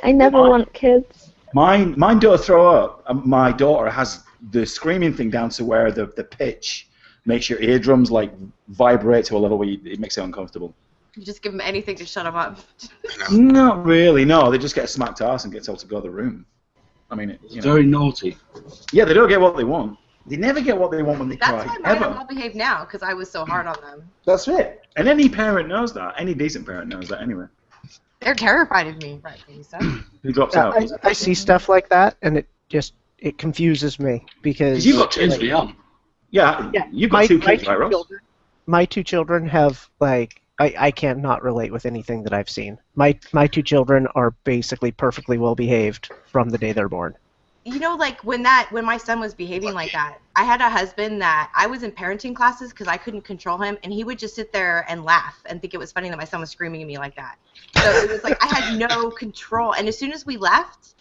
F: I never want kids.
A: Mine don't throw up. My daughter has the screaming thing down to where the pitch makes your eardrums like vibrate to a level where it makes it uncomfortable.
G: You just give him anything to shut him up.
A: Not really. No, they just get a smacked ass and get told to go to the room. I mean,
C: It's very naughty.
A: Yeah, they don't get what they want. They never get what they want when they
G: That's
A: cry.
G: why mine
A: Ever.
G: are well behaved now, because I was so hard on them.
A: That's it. And any parent knows that. Any decent parent knows that anyway.
G: They're terrified of me, rightfully so.
A: Who drops
K: Yeah,
A: out?
K: I see stuff like that, and it confuses me because
A: You've got
C: Turns me on.
A: Yeah, you've got two kids, right, Ross?
K: My two children have I can't not relate with anything that I've seen. My two children are basically perfectly well behaved from the day they're born.
G: you know, like when my son was behaving like that, I had a husband that I was in parenting classes because I couldn't control him, and he would just sit there and laugh and think it was funny that my son was screaming at me like that. So it was like I had no control, and as soon as we left,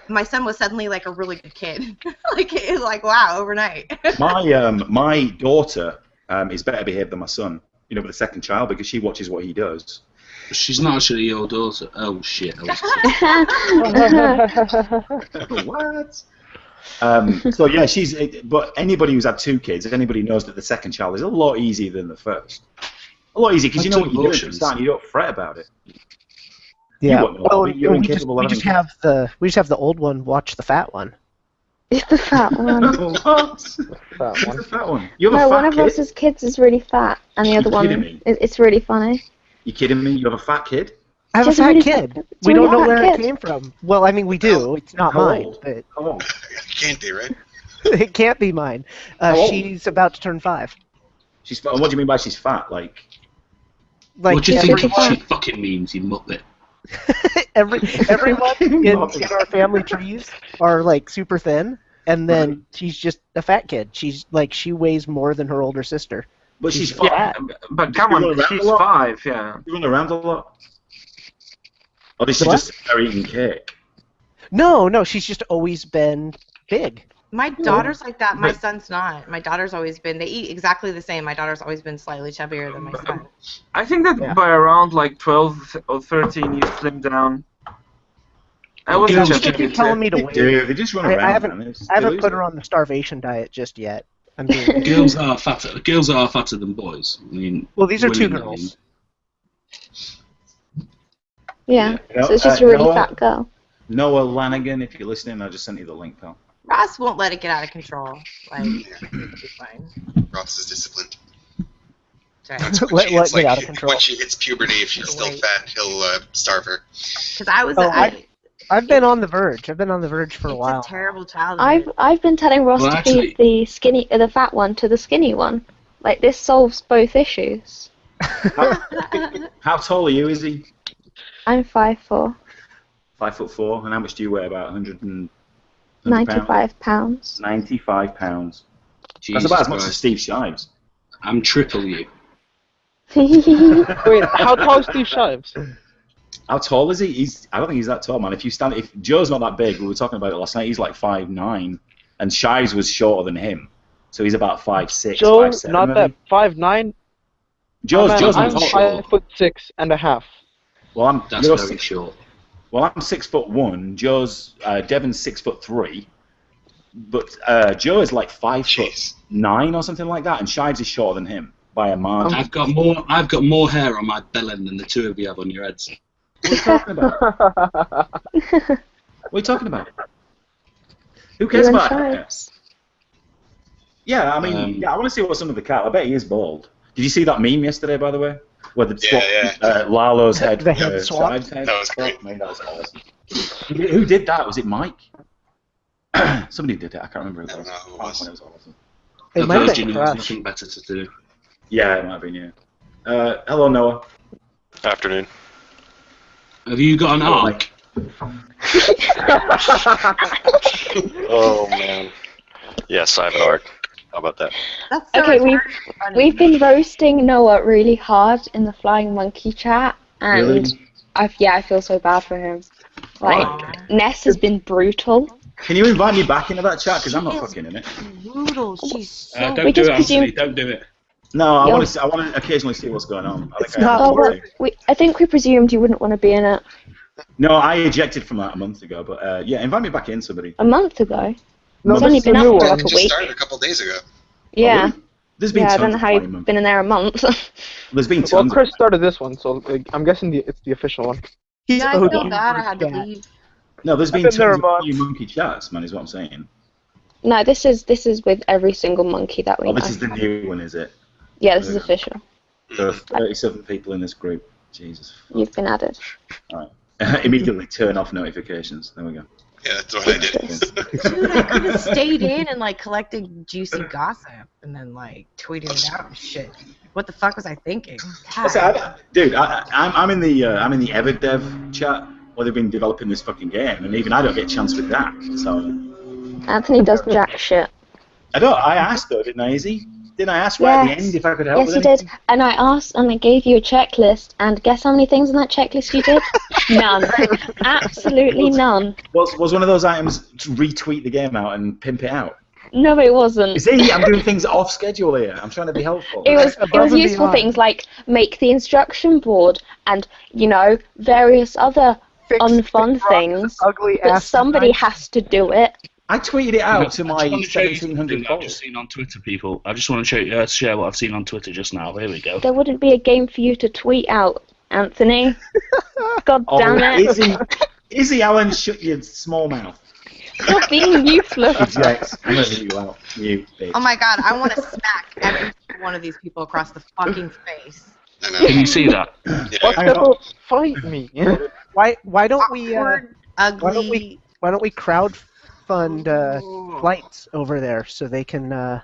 G: my son was suddenly like a really good kid. like wow, overnight.
A: My daughter is better behaved than my son. You know, with the second child, because she watches what he does.
C: She's not actually your daughter. Oh shit!
A: What? So yeah, But anybody who's had 2 kids, if anybody knows that the second child is a lot easier than the first. A lot easier because you know what you're doing from the start. And you don't fret about it.
K: Yeah.
A: You're
K: we just have the old one watch the fat one.
F: It's the fat one.
A: What?
K: What's
A: the fat one? You have a
F: No,
A: fat
F: one of
A: kid?
F: us' kids is really fat, and the other
A: kidding
F: one,
A: me?
F: it's really funny.
A: You kidding me? You have a fat kid?
K: I have a
F: She's a
K: fat
F: really
K: kid.
F: fat-
K: We
F: really
K: don't know
F: fat
K: where
F: kid.
K: it came from. Well, I mean, we do. It's not
A: How
K: mine,
A: old?
K: but
A: How old?
J: It can't be, right?
K: it can't be mine.
A: How old?
K: She's about to turn 5.
A: She's fat. What do you mean by she's fat? Like
C: What do you think
K: everyone,
C: she fucking means, you muppet?
K: everyone in our family trees are like super thin, and then she's just a fat kid. She weighs more than her older sister.
A: But she's
M: Yeah,
A: fat.
M: but come on, she's 5, yeah.
A: You run around a lot? Or does she just sit there eating cake?
K: No, she's just always been big.
G: My daughter's like that. My son's not. My daughter's always been. They eat exactly the same. My daughter's always been slightly chubbier than my son.
M: I think that by around like 12 or 13 you slim down. I wasn't
K: People keep telling me to wait.
A: Dude, they just run around.
K: I haven't
A: man.
K: put her on the starvation diet just yet. I'm doing
C: Girls are fatter. Girls are fatter than boys. I mean,
K: well, these are 2
C: women,
K: girls.
F: Yeah,
A: Yeah.
F: so it's just a really
A: Noah-
F: fat girl.
A: Noah Lanigan, if you're listening, I just sent you the link, pal.
G: Ross won't let it get out of control. Like, it'll be fine.
J: Ross is disciplined.
G: That's
K: right. Let get out of control.
J: Once she hits puberty, if she's still fat, he'll starve her.
G: Because I was.
K: I've been on the verge. I've been on the verge for a while.
G: It's a terrible childhood.
F: I've been telling Ross
C: Well,
F: to
C: actually-
F: feed the fat one to the skinny one. Like, this solves both issues.
A: How tall are you, Izzy?
F: I'm 5'4",
A: 5'4", and how much do you weigh? About 100
F: 95 pounds.
A: 95 pounds.
C: Jesus
A: That's about as much
C: Christ.
A: as Steve Shives.
C: I'm triple you.
L: Wait, how tall is Steve Shives?
A: How tall is he? I don't think he's that tall, man. If Joe's not that big, we were talking about it last night. He's like 5'9", and Shives was shorter than him, so he's about 5'6",
L: Joe,
A: 5'7".
L: not
A: maybe.
L: that 5'9".
A: Joe's
L: I'm
A: not tall.
L: 5'6.5".
A: Well,
C: That's
A: you're
C: very short.
A: Well, I'm 6'1". Joe's Devon's 6'3", but Joe is like 5'9" or something like that, and Shives is shorter than him by a margin.
C: I've got more hair on my bellend than the 2 of you have on your heads.
A: What are you talking about? What are you talking about? Who cares
F: You and
A: about
F: Shives.
A: Yeah, I mean, I want to see what's under the cat. I bet he is bald. Did you see that meme yesterday, by the way? Where the swap Lalo's head,
K: The head swap?
A: Shives' head?
J: That was great.
A: Man, that was awesome. Who did that? Was it Mike? Somebody did it. I can't remember who it was.
J: I don't know who it was.
A: It was awesome.
K: It
C: The
K: might have
C: Virgin
K: been
C: has
K: Crush.
C: nothing better to do.
A: Yeah, it might have been, yeah. Hello, Noah.
R: Afternoon.
C: Have you got an arc?
R: Oh man. Yes, I have an arc. How about that?
G: That's so
F: Okay,
G: funny.
F: we've been roasting Noah really hard in the Flying Monkey chat, and
A: Really?
F: I feel so bad for him. Like, Ness has been brutal.
A: Can you invite me back into that chat? Because I'm not fucking in it.
G: Brutal. She's so.
C: Don't
F: We
C: do
F: just
C: it, Anthony.
F: presumed-
C: Don't do it.
A: No, I
F: Yo.
A: want to occasionally see what's going on. I think I
K: not
A: have
F: Oh, well,
A: to.
F: I think we presumed you wouldn't want to be in it
A: No, I ejected from that a month ago, but yeah, invite me back in, somebody.
F: a month ago.
L: No,
F: It's
L: this
F: only
L: is a
F: been up
L: new
F: for
L: one.
F: like a
J: Just
F: week.
J: started a couple days ago.
F: Yeah.
A: really? There's been
F: Yeah, I
A: tons
F: don't know
A: of
F: how
A: funny
F: you've
A: months.
F: been in there a month.
A: There's been
L: Well,
A: tons.
L: Chris started this one, so I'm guessing it's the official one.
K: He's
G: Yeah, I
K: OG
G: feel bad. I had to
K: chat.
G: leave.
A: No, there's been
L: I've been there
A: tons
L: a
A: of
L: month.
A: funny monkey chats, man. Is what I'm saying.
F: No, this is with every single monkey that we
A: Oh,
F: know.
A: this is the new one, is it?
F: Yeah, this is official.
A: There are 37 people in this group. Jesus.
F: You've been added.
A: All right. Immediately turn off notifications. There we go.
J: Yeah, that's what I did.
G: Dude, I could have stayed in and like collected juicy gossip and then like tweeted it out and shit. What the fuck was I thinking? God.
A: Dude, I'm in the EverDev chat where they've been developing this fucking game, and even I don't get a chance with that. So
F: Anthony does jack shit.
A: I don't. I asked though, didn't I, Izzy? Didn't I ask right at the end if I could help
F: Yes,
A: with
F: you
A: anything?
F: did. And I asked, and I gave you a checklist, and guess how many things on that checklist you did? None. Absolutely none.
A: Was one of those items to retweet the game out and pimp it out?
F: No, it wasn't.
A: See, I'm doing things off schedule here. I'm trying to be helpful.
F: It was useful things like make the instruction board and, you know, various other unfun things. But somebody has to do it.
A: I tweeted it out to my 1,700
C: I've
A: followers.
C: just seen on Twitter, people. I just want to share what I've seen on Twitter just now. Here we go.
F: There wouldn't be a game for you to tweet out, Anthony. God damn it.
A: Izzy Allen, shut your small mouth.
F: You're being useless.
A: Eject. I'm going to leave you out. You bitch.
G: Oh my god, I want to smack every one of these people across the fucking face.
C: Can you see that?
L: Fight me.
K: Why don't we
G: ugly.
K: why don't we crowdfund flights over there so they can go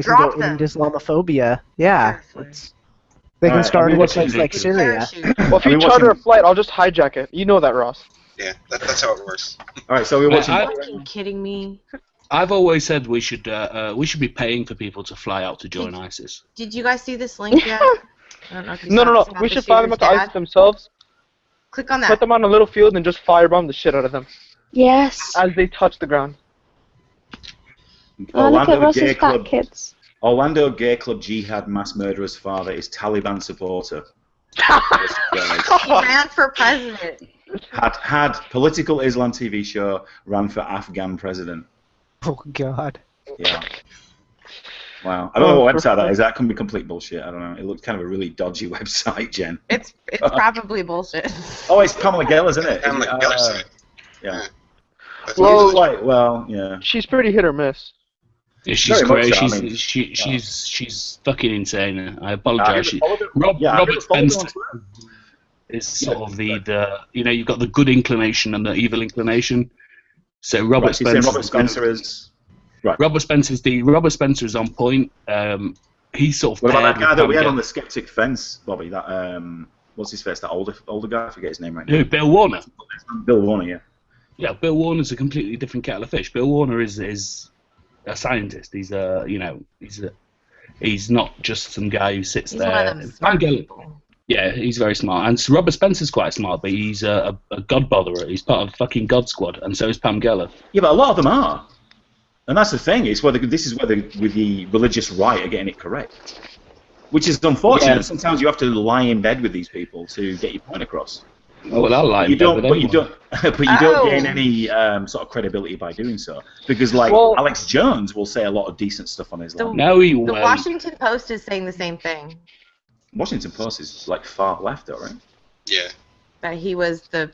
G: Drop
K: end Islamophobia? Yeah, they can start in a place like Syria.
L: Well, if you charter a flight, I'll just hijack it. You know that, Ross.
J: Yeah, that's how it works.
A: All right, so we're watching.
G: Are you fucking kidding me?
C: I've always said we should be paying for people to fly out to join ISIS.
G: Did you guys see this link yet? I don't know if you
L: No.
G: saw it.
L: We should fly them out to ISIS themselves.
G: Click on that.
L: Put them on a little field and just firebomb the shit out of them.
F: Yes.
L: As they touch the ground.
F: Oh, look at Ross's fat kids.
A: Orlando Gay Club Jihad mass murderer's father is Taliban supporter.
G: He ran for president.
A: Had political Islam TV show, ran for Afghan president.
K: Oh God.
A: Yeah. Wow. I don't know what website that is. That can be complete bullshit. I don't know. It looks kind of a really dodgy website, Jen.
G: It's probably bullshit.
A: Oh, it's Pamela Geller, isn't it?
J: Pamela Geller's site.
A: Yeah.
L: Well,
A: yeah.
L: She's pretty hit or miss.
C: Yeah, she's
A: Very much
C: crazy.
A: so, I mean,
C: She's fucking insane. I apologise. Robert Spencer is sort of the you know, you've got the good inclination and the evil inclination. So Robert Spencer
A: is right.
C: Robert Spencer is on point. He's sort of.
A: What about that
C: paired
A: guy that
C: with
A: we had
C: Pam
A: on the skeptic fence, Bobby? That what's his face? That older guy. I forget his name right now.
C: Who? Bill Warner.
A: Bill Warner, yeah.
C: Yeah, Bill Warner's a completely different kettle of fish. Bill Warner is a scientist. He's he's not just some guy who sits
G: He's
C: there.
G: one of them smart people.
C: Yeah, he's very smart. And Robert Spencer's quite smart, but he's a god botherer. He's part of the fucking God Squad, and so is Pam Geller.
A: Yeah, but a lot of them are. And that's the thing. It's whether this is whether with the religious right are getting it correct, which is unfortunate.
C: Yeah.
A: Sometimes you have to lie in bed with these people to get your point across.
C: Oh, well, I'll lie in
A: you
C: bed
A: don't,
C: with
A: but you
C: anyone.
A: don't, but you don't gain any sort of credibility by doing so. Because like Alex Jones will say a lot of decent stuff on Islam.
G: The Washington Post is saying the same thing.
A: Washington Post is like far left, though, right?
J: Yeah.
G: That he was the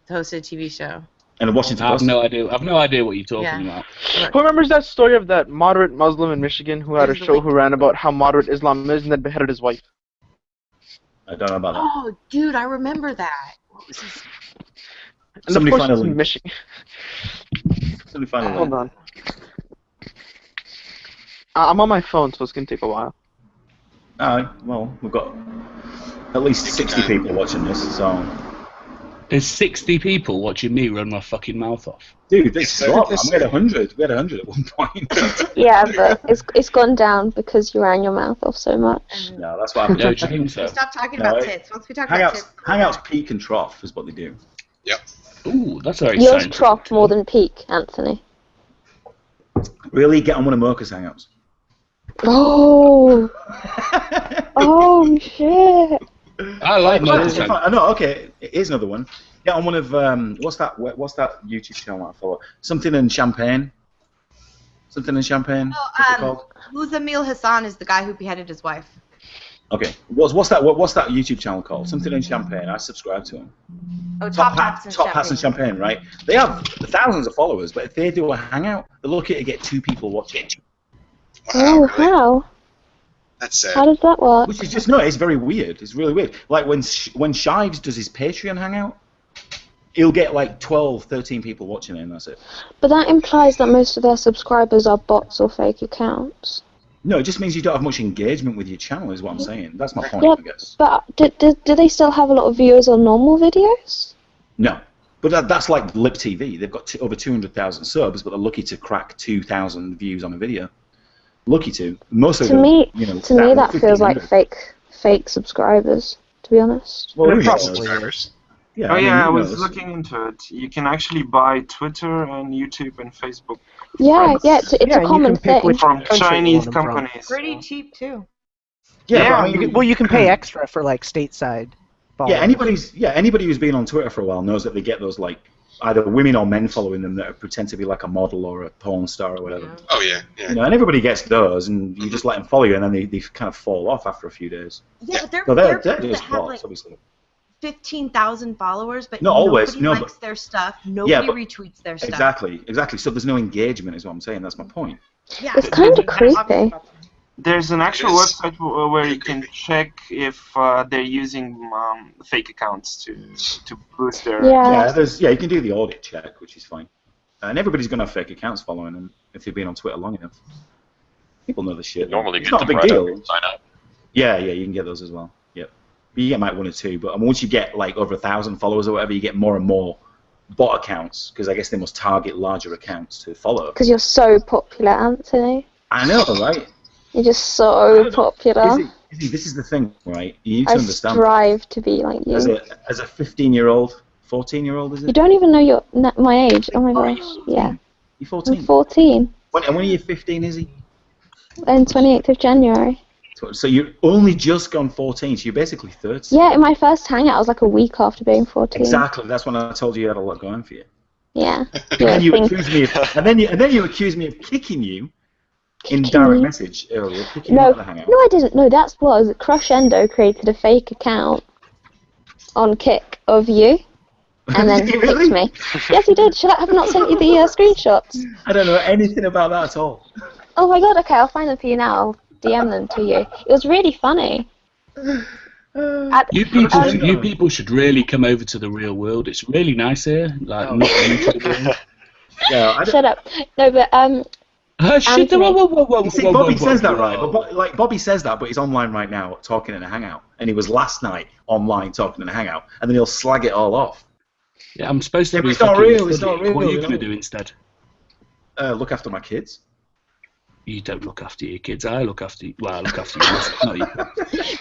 G: hosted TV show.
A: And the Washington
C: I have
A: Post.
C: no idea. I've no idea what you're talking
G: Yeah.
C: about.
L: Who remembers that story of that moderate Muslim in Michigan who had a show who ran about how moderate Islam is and then beheaded his wife?
A: I don't know about that.
G: Oh, dude, I remember that. What was his...
L: And
A: Somebody
L: of course
A: find a
L: it's in
A: link.
L: Michigan.
A: Somebody find a link.
L: Hold on. I'm on my phone, so it's gonna take a while.
A: Well, we've got at least 60 people watching this, so...
C: There's 60 people watching me run my fucking mouth off.
A: Dude, this is a lot, man. We had 100. We had 100 at one point.
F: Yeah, but it's gone down because you ran your mouth off so much.
A: No, that's what happens.
C: No, do you think so?
G: Stop talking about tits. Once we talk about tits...
A: Hangouts peak and trough is what they do.
J: Yep.
C: Ooh, that's very
F: Yours
C: scientific.
F: trough more than peak, Anthony.
A: Really? Get on one of Mocha's Hangouts.
F: Oh! Oh, shit!
C: I like Mocha's Hangouts.
A: I know, okay. Here's another one. Get on one of, what's that YouTube channel I follow? Something in Champagne? Something in Champagne? What's it called?
G: Who's Emil Hassan is the guy who beheaded his wife.
A: Okay. What's that YouTube channel called? Something in Champagne. I subscribe to them.
G: Oh, Top Hats
A: and Champagne, right? They have thousands of followers, but if they do a hangout, they're lucky to get 2 people watching.
F: Oh, how?
J: That's sad.
F: How does that work?
A: Which is just, no, it's very weird. It's really weird. Like when Shives does his Patreon hangout, he'll get like 12, 13 people watching it, and that's it.
F: But that implies that most of their subscribers are bots or fake accounts.
A: No, it just means you don't have much engagement with your channel, is what I'm saying. That's my point,
F: Yeah,
A: I guess.
F: but do they still have a lot of viewers on normal videos?
A: No. But that's like Lip TV. They've got over 200,000 subs, but they're lucky to crack 2,000 views on a video. Lucky to. Most of
F: To
A: them,
F: me,
A: you know,
F: to me that feels like
A: 1,500.
F: fake subscribers. To be honest.
A: Well,
O: It
A: it
O: probably
A: subscribers. Yeah,
M: Oh
A: I mean,
M: yeah, I
A: you know,
M: was looking into it. You can actually buy Twitter and YouTube and Facebook.
F: Yeah,
M: friends
F: yeah, it's
K: Yeah,
F: a
K: and you
F: common
K: can pick
F: thing.
K: which
M: from
K: country you
M: Chinese
K: want them from.
M: companies.
G: Pretty cheap too.
A: Yeah, but I
K: You
A: mean,
K: can, well, you can pay extra for like stateside followers.
A: anybody who's been on Twitter for a while knows that they get those like either women or men following them that pretend to be like a model or a porn star or whatever.
J: Oh yeah, yeah.
A: You know, and everybody gets those, and you just let them follow you, and then they kind of fall off after a few days.
G: Yeah, but
A: So
G: there are
A: they're
G: people that
A: just
G: have
A: bots,
G: like
A: obviously.
G: 15,000 followers, but
A: Not always,
G: nobody
A: no,
G: likes
A: but-
G: their stuff. Nobody
A: but-
G: retweets their stuff.
A: Exactly. So there's no engagement, is what I'm saying. That's my point.
G: Yeah,
F: It's kind of creepy.
M: There's an actual
J: Yes.
M: website where you can check if they're using fake accounts to boost their.
F: Yeah.
A: You can do the audit check, which is fine. And everybody's gonna have fake accounts following them if they've been on Twitter long enough. People know the shit.
R: Normally
A: It's
R: get
A: not a
R: them
A: big
R: right
A: deal.
R: after you sign up.
A: Yeah, you can get those as well. Yep. But you get like 1 or 2, but once you get like over 1,000 followers or whatever, you get more and more bot accounts because I guess they must target larger accounts to follow.
F: Because you're so popular, Anthony.
A: I know, right?
F: You're just so popular.
A: Izzy, this is the thing, right? You need to
F: I
A: understand.
F: strive to be like you.
A: As a 15-year-old, 14-year-old, is it?
F: You don't even know my age. Oh my gosh. Yeah.
A: You're 14.
F: I'm 14.
A: When are you 15, Izzy?
F: On 28th of January.
A: So you're only just gone 14, so you're basically 30.
F: Yeah, in my first hangout, I was like a week after being 14.
A: Exactly. That's when I told you you had a lot going for you.
F: Yeah.
A: And then you accused me of, and then you accused me of kicking you in direct message earlier. Kicking you out of the hangout.
F: No, I didn't. No, that was Crushendo created a fake account on Kick of you, and then
A: Did he really?
F: kicked me. Yes, he did. Should I have not sent you the screenshots?
A: I don't know anything about that at all.
F: Oh my god. Okay, I'll find them for you now. I'll DM them to you. It was really funny.
C: You people should really come over to the real world. It's really nice here. Like not
A: Yeah,
F: Shut up. No, but
C: shit,
F: Anthony.
A: You see, Bobby says that, right? But Bobby says that, but he's online right now talking in a hangout, and he was last night online talking in a hangout, and then he'll slag it all off.
C: Yeah, I'm supposed to
A: Yeah,
C: be.
A: but it's not
C: fucking
A: real. It's not
C: studying.
A: real.
C: What are you
A: you
C: going to
A: know?
C: do instead?
A: Look after my kids.
C: You don't look after your kids. I look after you. Well, I look after yours, not you.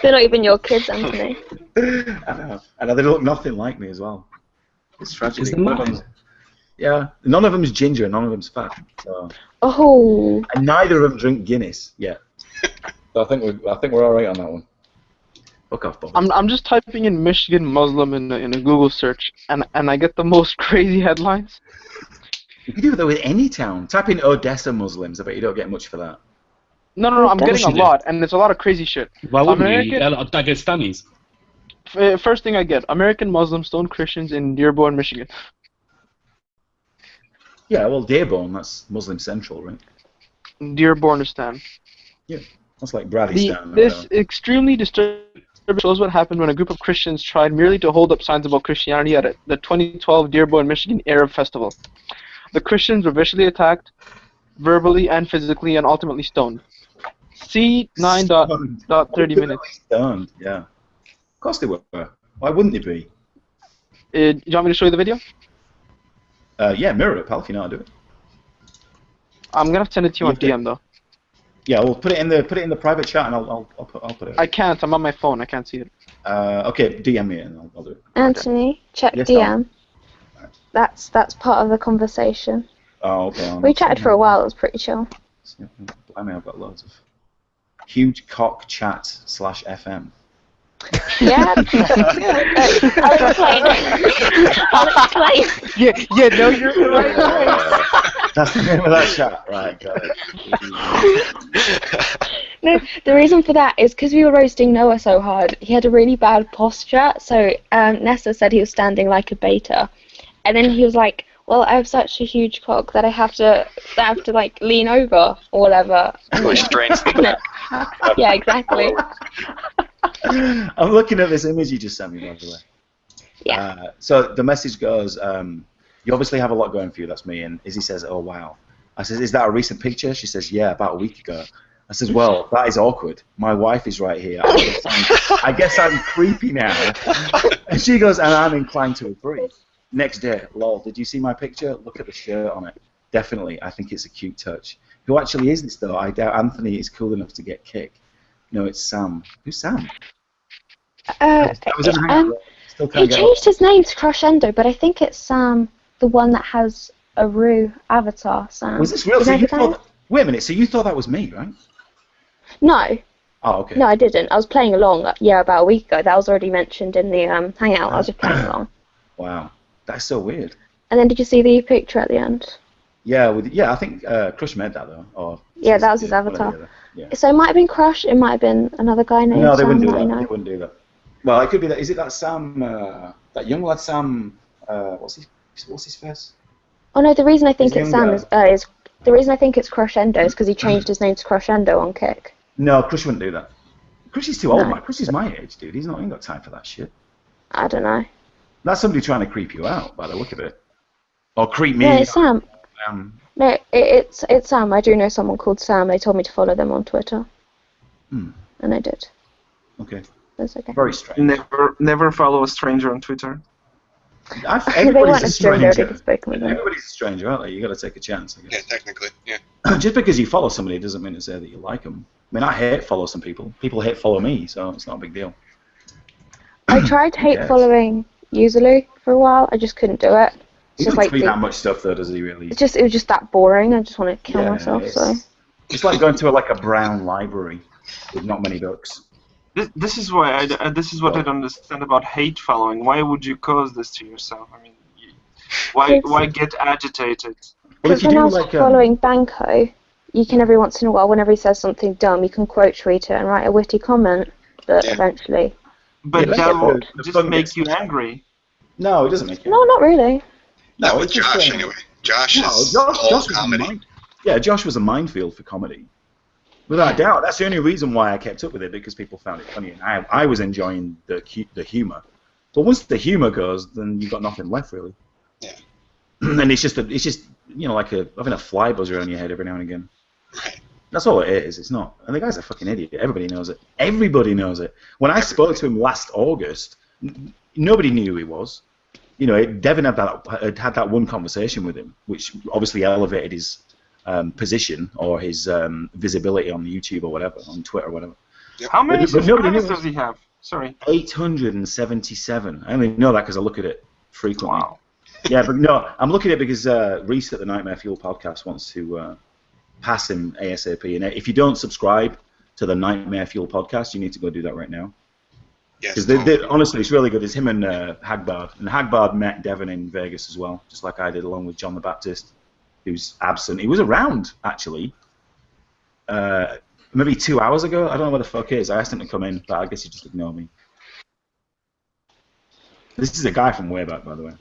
F: They're not even your kids, Anthony.
A: I know. They look nothing like me as well. It's tragic.
C: Is the mum?
A: Yeah, none of them's ginger, and none of them's fat. So.
F: Oh.
A: And neither of them drink Guinness yet. So I think we're all right on that one. Fuck off, Bobby.
L: I'm just typing in Michigan Muslim in a Google search, and I get the most crazy headlines.
A: You can do that with any town. Type in Odessa Muslims. I bet you don't get much for that.
L: No, I'm getting a lot, and it's a lot of crazy shit.
C: Why wouldn't you? Dagestanis.
L: First thing I get: American Muslims stone Christians in Dearborn, Michigan.
A: Yeah, well, Dearborn, that's Muslim Central, right?
L: Dearbornistan.
A: Yeah, that's like Bradystan. or
L: This
A: whatever.
L: extremely disturbing shows what happened when a group of Christians tried merely to hold up signs about Christianity at the 2012 Dearborn, Michigan Arab Festival. The Christians were viciously attacked, verbally and physically, and ultimately stoned. See 9.30 minutes.
A: Stoned, yeah. Of course they were. Why wouldn't they be?
L: Do you want me to show you the video?
A: Yeah, mirror it, pal, if you know how to do it.
L: I'm gonna send it to you on DM though.
A: Yeah, we'll put it in the private chat, and I'll put it.
L: I can't. I'm on my phone. I can't see it.
A: Okay, DM me, and I'll do it.
F: Anthony, check
A: Yes,
F: DM. That's part of the conversation.
A: Oh, okay.
F: We chatted for a while. It was pretty chill.
A: Blimey, I've got loads of huge cock chat /FM.
F: Yeah. I'll explain.
K: Yeah, no, you're in the right place.
A: That's the name of that chat, right? Got it.
F: No, the reason for that is because we were roasting Noah so hard. He had a really bad posture, so Nessa said he was standing like a beta, and then he was like, "Well, I have such a huge cock that I have to like lean over or whatever."
R: Really strains the neck.
F: Yeah, exactly.
A: I'm looking at this image you just sent me, by the way.
F: Yeah.
A: So the message goes, you obviously have a lot going for you, that's me, and Izzy says, oh, wow. I says, is that a recent picture? She says, yeah, about a week ago. I says, well, that is awkward. My wife is right here. I guess I'm creepy now. And she goes, and I'm inclined to agree. Next day, lol, did you see my picture? Look at the shirt on it. Definitely, I think it's a cute touch. Who actually is this, though? I doubt Anthony is cool enough to get kicked. No, it's Sam. Who's Sam? I was in the hangout. Still can't
F: He
A: get
F: changed his name to Crescendo, but I think it's Sam, the one that has a Rue avatar, Sam.
A: Was this real?
F: You
A: So
F: know
A: you
F: who that
A: thought,
F: is?
A: wait a minute, so you thought that was me, right?
F: No.
A: Oh, okay.
F: No, I didn't. I was playing along, about a week ago. That was already mentioned in the hangout. I was just playing along.
A: Wow, that's so weird.
F: And then did you see the picture at the end?
A: Yeah, I think Crush made that, though. Or
F: Yeah, that was his avatar.
A: whatever, yeah.
F: So it might have been Crush, it might have been another guy named
A: No, they
F: Sam
A: wouldn't do
F: that I
A: that.
F: know.
A: They wouldn't do that. Well, it could be that. Is it that Sam, that young lad Sam? What's his face?
F: Oh no, the reason I think
A: He's
F: it's Sam
A: younger.
F: is the reason I think it's Crescendo is because he changed his name to Crescendo on Kick.
A: No, Crush wouldn't do that. Crush is too old,
F: No.
A: man. Crush is my age, dude. He ain't got time for that shit.
F: I don't know.
A: That's somebody trying to creep you out, by the look of it. Or creep me
F: No,
A: out.
F: it's Sam. No, it's Sam. I do know someone called Sam. They told me to follow them on Twitter.
A: Hmm.
F: And I did.
A: Okay.
F: That's okay.
A: Very strange.
M: Never follow a stranger on Twitter.
F: They weren't a stranger. I'd already spoken with them.
A: Everybody's a stranger, aren't they? You got to take a chance, I guess.
J: Yeah, technically, yeah.
A: Just because you follow somebody doesn't mean to say that you like them. I mean, I hate follow some people. People hate follow me, so it's not a big deal.
F: I tried hate
A: cares?
F: following Usually for a while. I just couldn't do it.
A: He
F: It's just
A: doesn't
F: like
A: tweet that much stuff, though, does he really?
F: it was just that boring. I just want to kill
A: Yeah,
F: myself.
A: it's-
F: So
A: It's like going to a brown library with not many books.
M: This is why this is what I don't understand about hate following. Why would you cause this to yourself? I mean, why get agitated?
F: because when I was following Banco, you can every once in a while, whenever he says something dumb, you can quote tweet it and write a witty comment. But eventually,
M: But
A: Yeah,
M: that will
A: the
M: just
A: fun
M: make
A: gets-
M: you angry.
A: No, it doesn't make you.
F: no, not really.
J: Not
A: No,
J: with
A: it's just,
J: Josh, anyway. Josh
A: No,
J: is
A: Josh
J: all
A: was a
J: comedy.
A: Yeah, Josh was a minefield for comedy. Without doubt. That's the only reason why I kept up with it, because people found it funny, and I was enjoying the humour. But once the humour goes, then you've got nothing left, really.
J: Yeah.
A: And it's just like having a fly buzzer on your head every now and again.
J: Right.
A: That's all it is. It's not. And the guy's a fucking idiot. Everybody knows it. Everybody knows it. When I spoke to him last August, nobody knew who he was. You know, Devin had that one conversation with him, which obviously elevated his position or his visibility on YouTube or whatever, on Twitter or whatever.
M: How many
A: But nobody knew.
M: subscribers does he have? Sorry.
A: 877. I only know that because I look at it frequently.
M: Wow.
A: Yeah, but no, I'm looking at it because Reese at the Nightmare Fuel podcast wants to pass him ASAP. And if you don't subscribe to the Nightmare Fuel podcast, you need to go do that right now.
J: Yes.
A: Because honestly, it's really good. It's him and Hagbard. And Hagbard met Devon in Vegas as well, just like I did, along with John the Baptist, who's absent. He was around, actually, maybe 2 hours ago. I don't know where the fuck he is. I asked him to come in, but I guess he just ignored me. This is a guy from way back, by the way.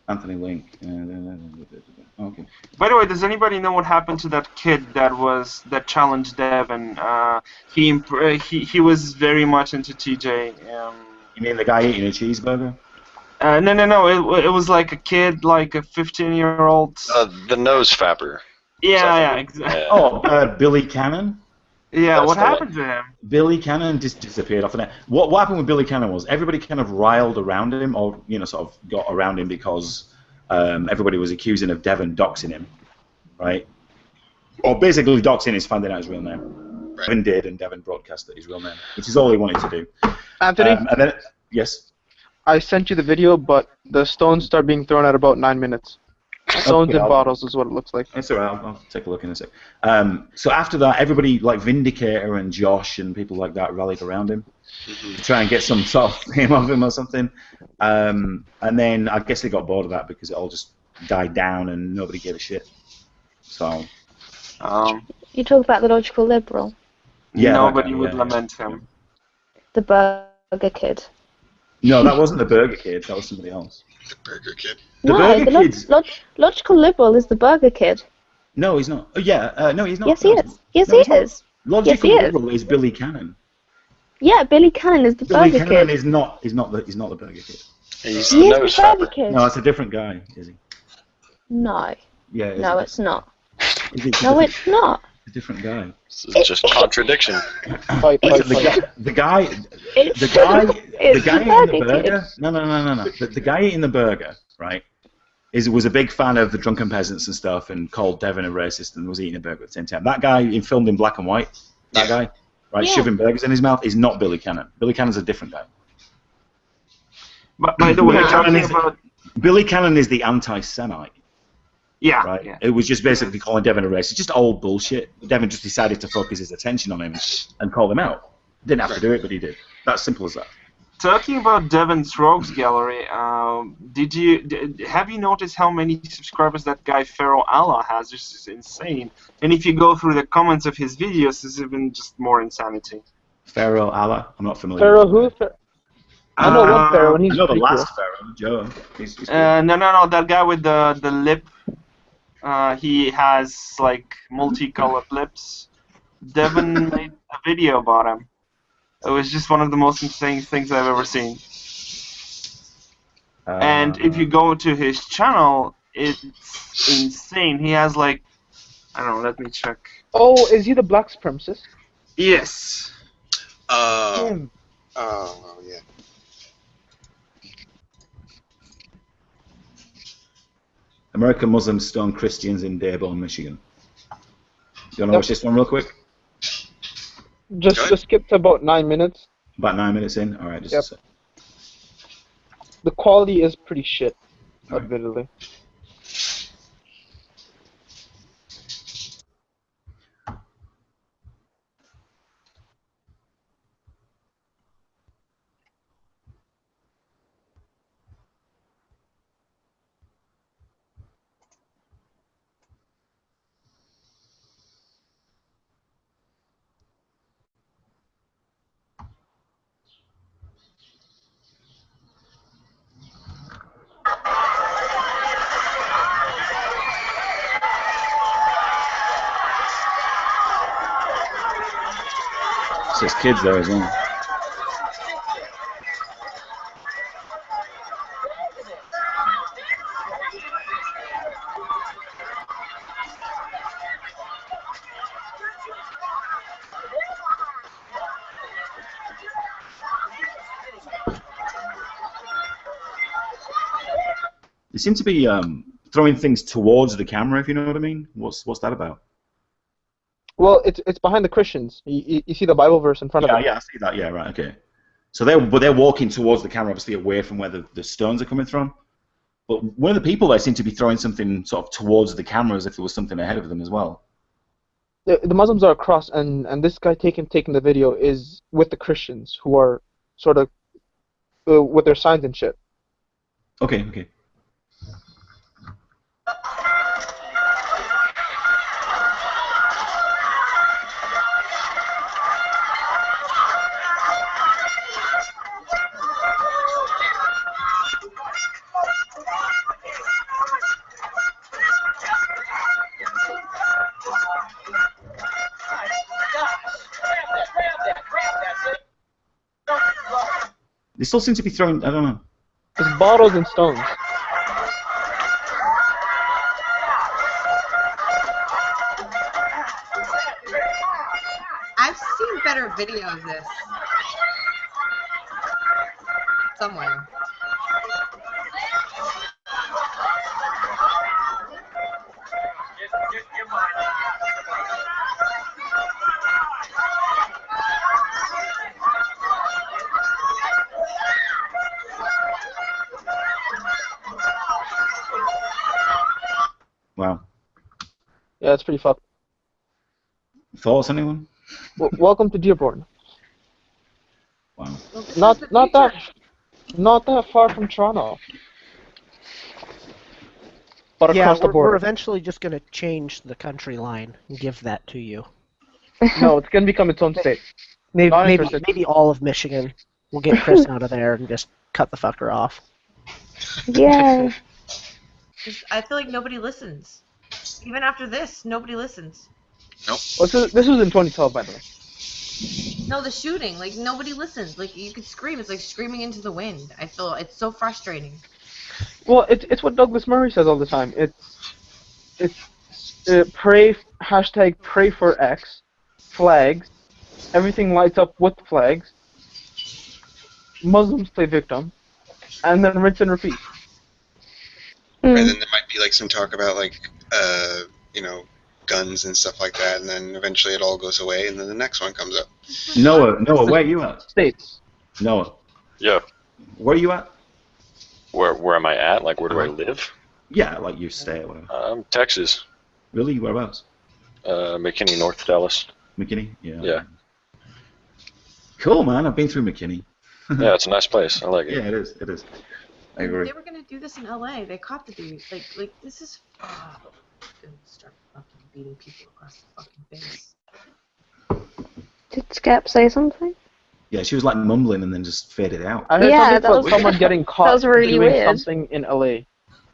A: Anthony Link. Okay.
M: By the way, does anybody know what happened to that kid that challenged Devin? He was very much into TJ.
A: You mean the guy eating a cheeseburger?
M: No. It was like a kid, like a 15-year-old.
R: The nose fapper.
M: Yeah, exactly.
A: Oh, Billy Cannon?
M: Yeah,
R: That's
M: what
R: the one.
M: happened to him?
A: Billy Cannon just disappeared off the net. What happened with Billy Cannon was everybody kind of riled around him, or sort of got around him because everybody was accusing of Devon doxing him, right? Or basically doxing is finding out his real name. Devon did, and Devon broadcast his real name, which is all he wanted to do.
L: Anthony?
A: And then, yes?
L: I sent you the video, but the stones start being thrown at about 9 minutes. Stones
A: Okay,
L: in bottles is what it looks like.
A: It's alright, I'll take a look in a sec. So after that, everybody, like Vindicator and Josh and people like that, rallied around him to try and get some sort of fame of him or something. And then I guess they got bored of that because it all just died down and nobody gave a shit. So.
F: You talk about the logical liberal.
A: Yeah,
M: nobody would lament him.
F: The Burger Kid.
A: No, that wasn't the Burger Kid. That was somebody else.
J: The Burger Kid.
A: The Burger Kid's...
F: Logical liberal is the Burger Kid.
A: No, he's not. Oh, yeah, no, he's not.
F: Yes, he is. Yes,
A: No,
F: he
A: he's not.
F: is.
A: Logical
F: Yes, he is.
A: liberal is Billy Cannon.
F: Yeah, Billy Cannon is the
A: Billy
F: Burger
A: Cannon
F: Kid.
A: is not the Burger Kid.
R: He's
F: He is the Burger Kid.
A: No, it's a different guy, is he?
F: No.
A: Yeah. It is
F: No,
A: a
F: it's not.
A: Is it
F: No, it's not.
A: a different guy.
R: This is just contradiction.
A: The guy
F: It's
A: in the
F: Burger
A: burger.
F: Kid.
A: No. The guy eating the burger. right, was a big fan of the drunken peasants and stuff, and called Devon a racist and was eating a burger at the same time. That guy, filmed in black and white, that guy, right, shoving burgers in his mouth, is not Billy Cannon. Billy Cannon's a different guy.
M: But by the way,
A: Billy Cannon is the anti-Semite.
M: Yeah.
A: Right.
M: Yeah.
A: It was just basically calling Devon a racist. Just old bullshit. Devon just decided to focus his attention on him and call him out. Didn't have to do it, but he did. That's simple as that.
M: Talking about Devon's Rogues Gallery, have you noticed how many subscribers that guy Pharaoh Allah has? This is insane. And if you go through the comments of his videos, it's even just more insanity.
A: Pharaoh Allah? I'm not familiar.
L: Pharaoh who? I know one Pharaoh, and he's
A: I know the
L: pretty
A: last
L: cool.
A: Pharaoh, Joe. He's cool.
M: No, that guy with the lip. He has like multicolored lips. Devon made a video about him. It was just one of the most insane things I've ever seen. And if you go to his channel, it's insane. He has like, I don't know, let me check.
L: Oh, is he the black supremacist?
M: Yes.
J: Oh, well, yeah.
A: American Muslims stone Christians in Dearborn, Michigan. You want to watch this one real quick?
L: Just skip to about 9 minutes.
A: About 9 minutes in? Alright, just a sec.
L: The quality is pretty shit, admittedly.
A: It says kids there as well. They seem to be throwing things towards the camera, if you know what I mean. What's that about?
L: Well, it's behind the Christians. You see the Bible verse in front of them.
A: Yeah, I see that. Yeah, right. Okay. So they're walking towards the camera, obviously away from where the stones are coming from. But one of the people there seem to be throwing something sort of towards the camera, as if there was something ahead of them as well.
L: The Muslims are across, and this guy taking the video is with the Christians, who are sort of with their signs and shit.
A: Okay. Okay. They still seem to be throwing, I don't know.
L: It's bottles and stones.
G: I've seen better video of this. Somewhere.
A: Wow.
L: Yeah, it's pretty fucked.
A: Thoughts, anyone?
L: Welcome to Dearborn.
A: Wow.
L: Not that far from Toronto. But across the border.
K: We're eventually just going to change the country line and give that to you.
L: No, it's going to become its own state.
K: Maybe all of Michigan. We'll get Chris out of there and just cut the fucker off.
F: Yeah.
G: I feel like nobody listens. Even after this, nobody listens.
J: Nope.
L: Well, this was in 2012, by the way.
G: No, the shooting, like nobody listens. Like you could scream. It's like screaming into the wind. I feel it's so frustrating.
L: Well, it's what Douglas Murray says all the time. It's pray #pray for X, flags, everything lights up with flags. Muslims play victim, and then rinse and repeat.
J: Right, then there might be like some talk about like you know, guns and stuff like that, and then eventually it all goes away, and then the next one comes up.
A: Noah, where are you at?
L: States.
A: Noah.
R: Yeah.
A: Where are you at?
R: Where am I at? Like, where do I live?
A: Yeah, like you stay or whatever.
R: Texas.
A: Really? Whereabouts?
R: McKinney, North Dallas.
A: McKinney? Yeah.
R: Yeah.
A: Cool, man. I've been through McKinney.
R: Yeah, it's a nice place. I like it.
A: Yeah, it is. It is. I agree.
G: They were gonna do this in LA. They caught the dude. Like this is. Gonna start fucking beating people across the fucking face.
F: Did Skep say something?
A: Yeah, she was like mumbling and then just faded out.
L: I heard
F: Yeah, that
L: something
F: was-
L: about someone getting caught
F: that was really
L: doing
F: weird.
L: something in LA.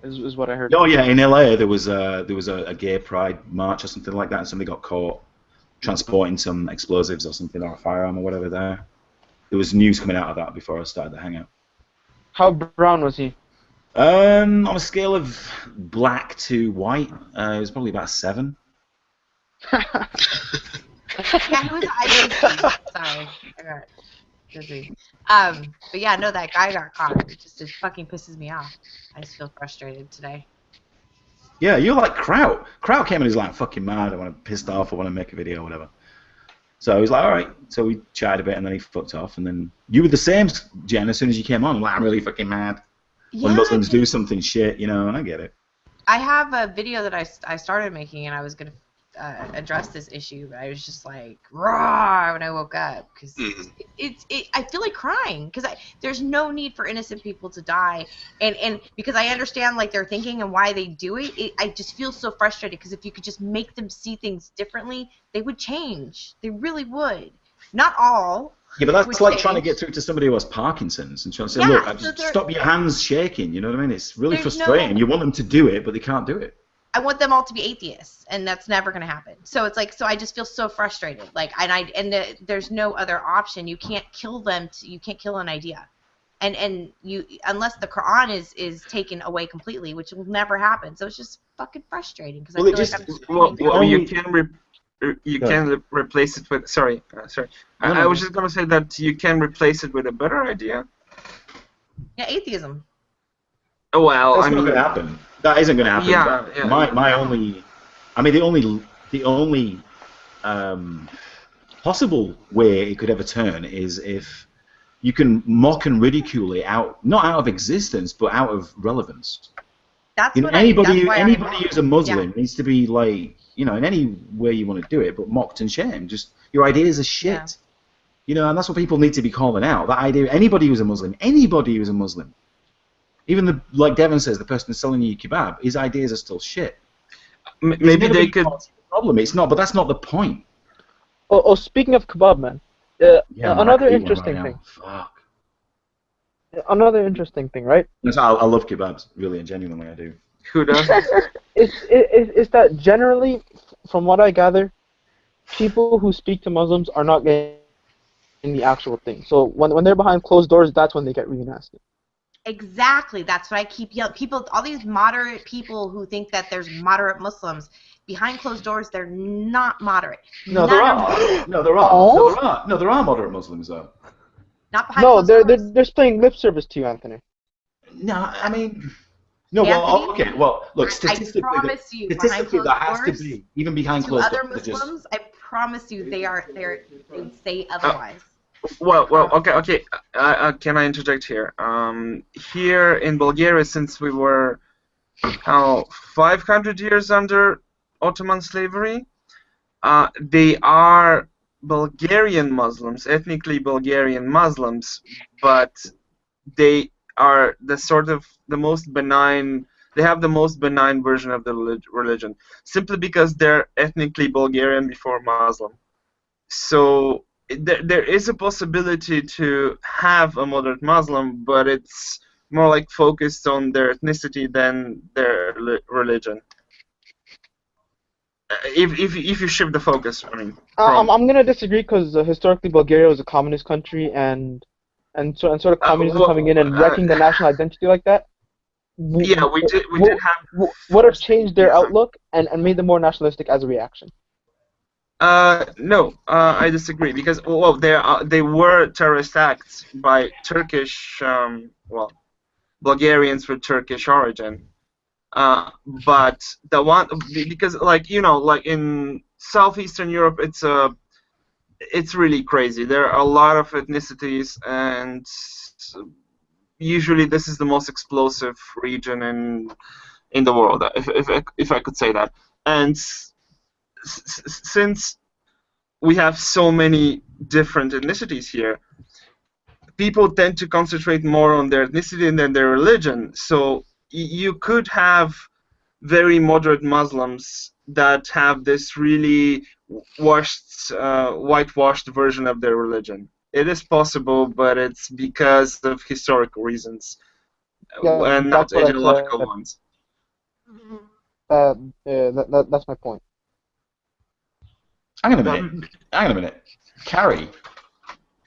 L: Is what I heard.
A: Oh yeah, in LA there was a gay pride march or something like that, and somebody got caught transporting some explosives or something, or a firearm or whatever there. There was news coming out of that before I started the hangout.
L: How brown was he?
A: On a scale of black to white, it was probably about 7.
G: Yeah, he was IDC. Sorry, I got busy. But yeah, no, that guy got caught. It fucking pisses me off. I just feel frustrated today.
A: Yeah, you're like Kraut. Kraut came and he's like, fucking mad, I want to pissed off, I want to make a video or whatever. So he was like, alright. So we chatted a bit and then he fucked off. And then you were the same, Jen, as soon as you came on. I'm like, I'm really fucking mad. When Muslims do something shit, you know, and I get it.
G: I have a video that I started making, and I was gonna address this issue, but I was just like raw when I woke up because I feel like crying because there's no need for innocent people to die, and because I understand like their thinking and why they do it, I just feel so frustrated because if you could just make them see things differently, they would change. They really would. Not all.
A: Yeah, but that's like trying to get through to somebody who has Parkinson's and trying to say, look, just stop your hands shaking, you know what I mean? It's really frustrating. You want them to do it, but they can't do it.
G: I want them all to be atheists, and that's never going to happen. So it's like, so I just feel so frustrated. Like, there's no other option. You can't kill them. You can't kill an idea, and you unless the Quran is taken away completely, which will never happen. So it's just fucking frustrating because I feel like
M: you can replace it with. Sorry. I was just gonna say that you can replace it with a better idea.
G: Yeah, atheism.
M: Oh well,
A: that's not gonna happen. That isn't gonna happen.
M: Yeah.
A: My only, I mean, the only possible way it could ever turn is if you can mock and ridicule it out, not out of existence, but out of relevance.
G: That's
A: you know, anybody who's a Muslim needs to be like, you know, in any way you want to do it, but mocked and shamed. Just your ideas are shit. Yeah. You know, and that's what people need to be calling out. That idea, anybody who's a Muslim, even like Devon says, the person selling you kebab, his ideas are still shit.
M: Maybe they could.
A: Problem. It's not, but that's not the point.
L: Oh, speaking of kebab, man. Another interesting thing.
A: Fuck.
L: Another interesting thing, right?
A: Yes, I love kebabs, really and genuinely, I do.
M: Who does?
L: It's that generally, from what I gather, people who speak to Muslims are not getting the actual thing. So when they're behind closed doors, that's when they get really nasty.
G: Exactly. That's what I keep yelling. People, all these moderate people who think that there's moderate Muslims, behind closed doors, they're not moderate.
A: No, there are. No, there are. No, there are moderate Muslims though.
G: Not behind closed doors.
L: No, they're paying lip service to you, Anthony.
A: No, I mean, no. Well, okay. Well, look, statistically, that has to be even behind closed doors.
G: Other Muslims, I promise you, they say otherwise.
M: Well, okay. Can I interject here? Here in Bulgaria, since we were 500 years under Ottoman slavery, they are Bulgarian Muslims, ethnically Bulgarian Muslims, but they are the most benign. They have the most benign version of the religion, simply because they're ethnically Bulgarian before Muslim. So there is a possibility to have a moderate Muslim, but it's more like focused on their ethnicity than their religion. If you shift the focus, I mean.
L: I'm gonna disagree because historically Bulgaria was a communist country, and sort of communism coming in and wrecking the national identity like that.
M: Yeah, we did have.
L: Would have changed their outlook and made them more nationalistic as a reaction.
M: No, I disagree because they were terrorist acts by Turkish Bulgarians with Turkish origin. But the one, because like like in southeastern Europe, it's really crazy. There are a lot of ethnicities, and usually this is the most explosive region in the world, if I could say that. And since we have so many different ethnicities here, people tend to concentrate more on their ethnicity than their religion. So you could have very moderate Muslims that have this really whitewashed version of their religion. It is possible, but it's because of historical reasons, and not ideological ones.
L: That's my point.
A: Hang on a minute. Carrie.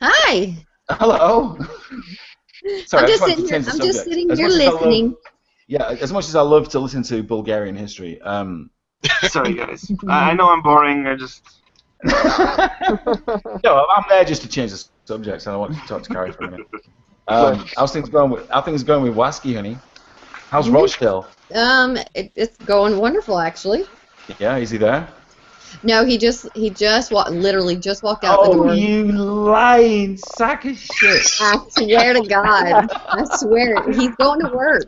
S: Hi.
A: Hello. Sorry,
S: I'm just sitting here listening.
A: As much as I love to listen to Bulgarian history.
M: Sorry, guys. I know I'm boring. I just.
A: No, I'm there just to change the subject, so I want to talk to Carrie for a minute. How's things going with Waski, honey? How's Rochdale?
S: It's going wonderful, actually.
A: Yeah, is he there?
S: No, he literally just walked out the door.
A: Oh, you lying sack of shit!
S: I swear to God, I swear, he's going to work.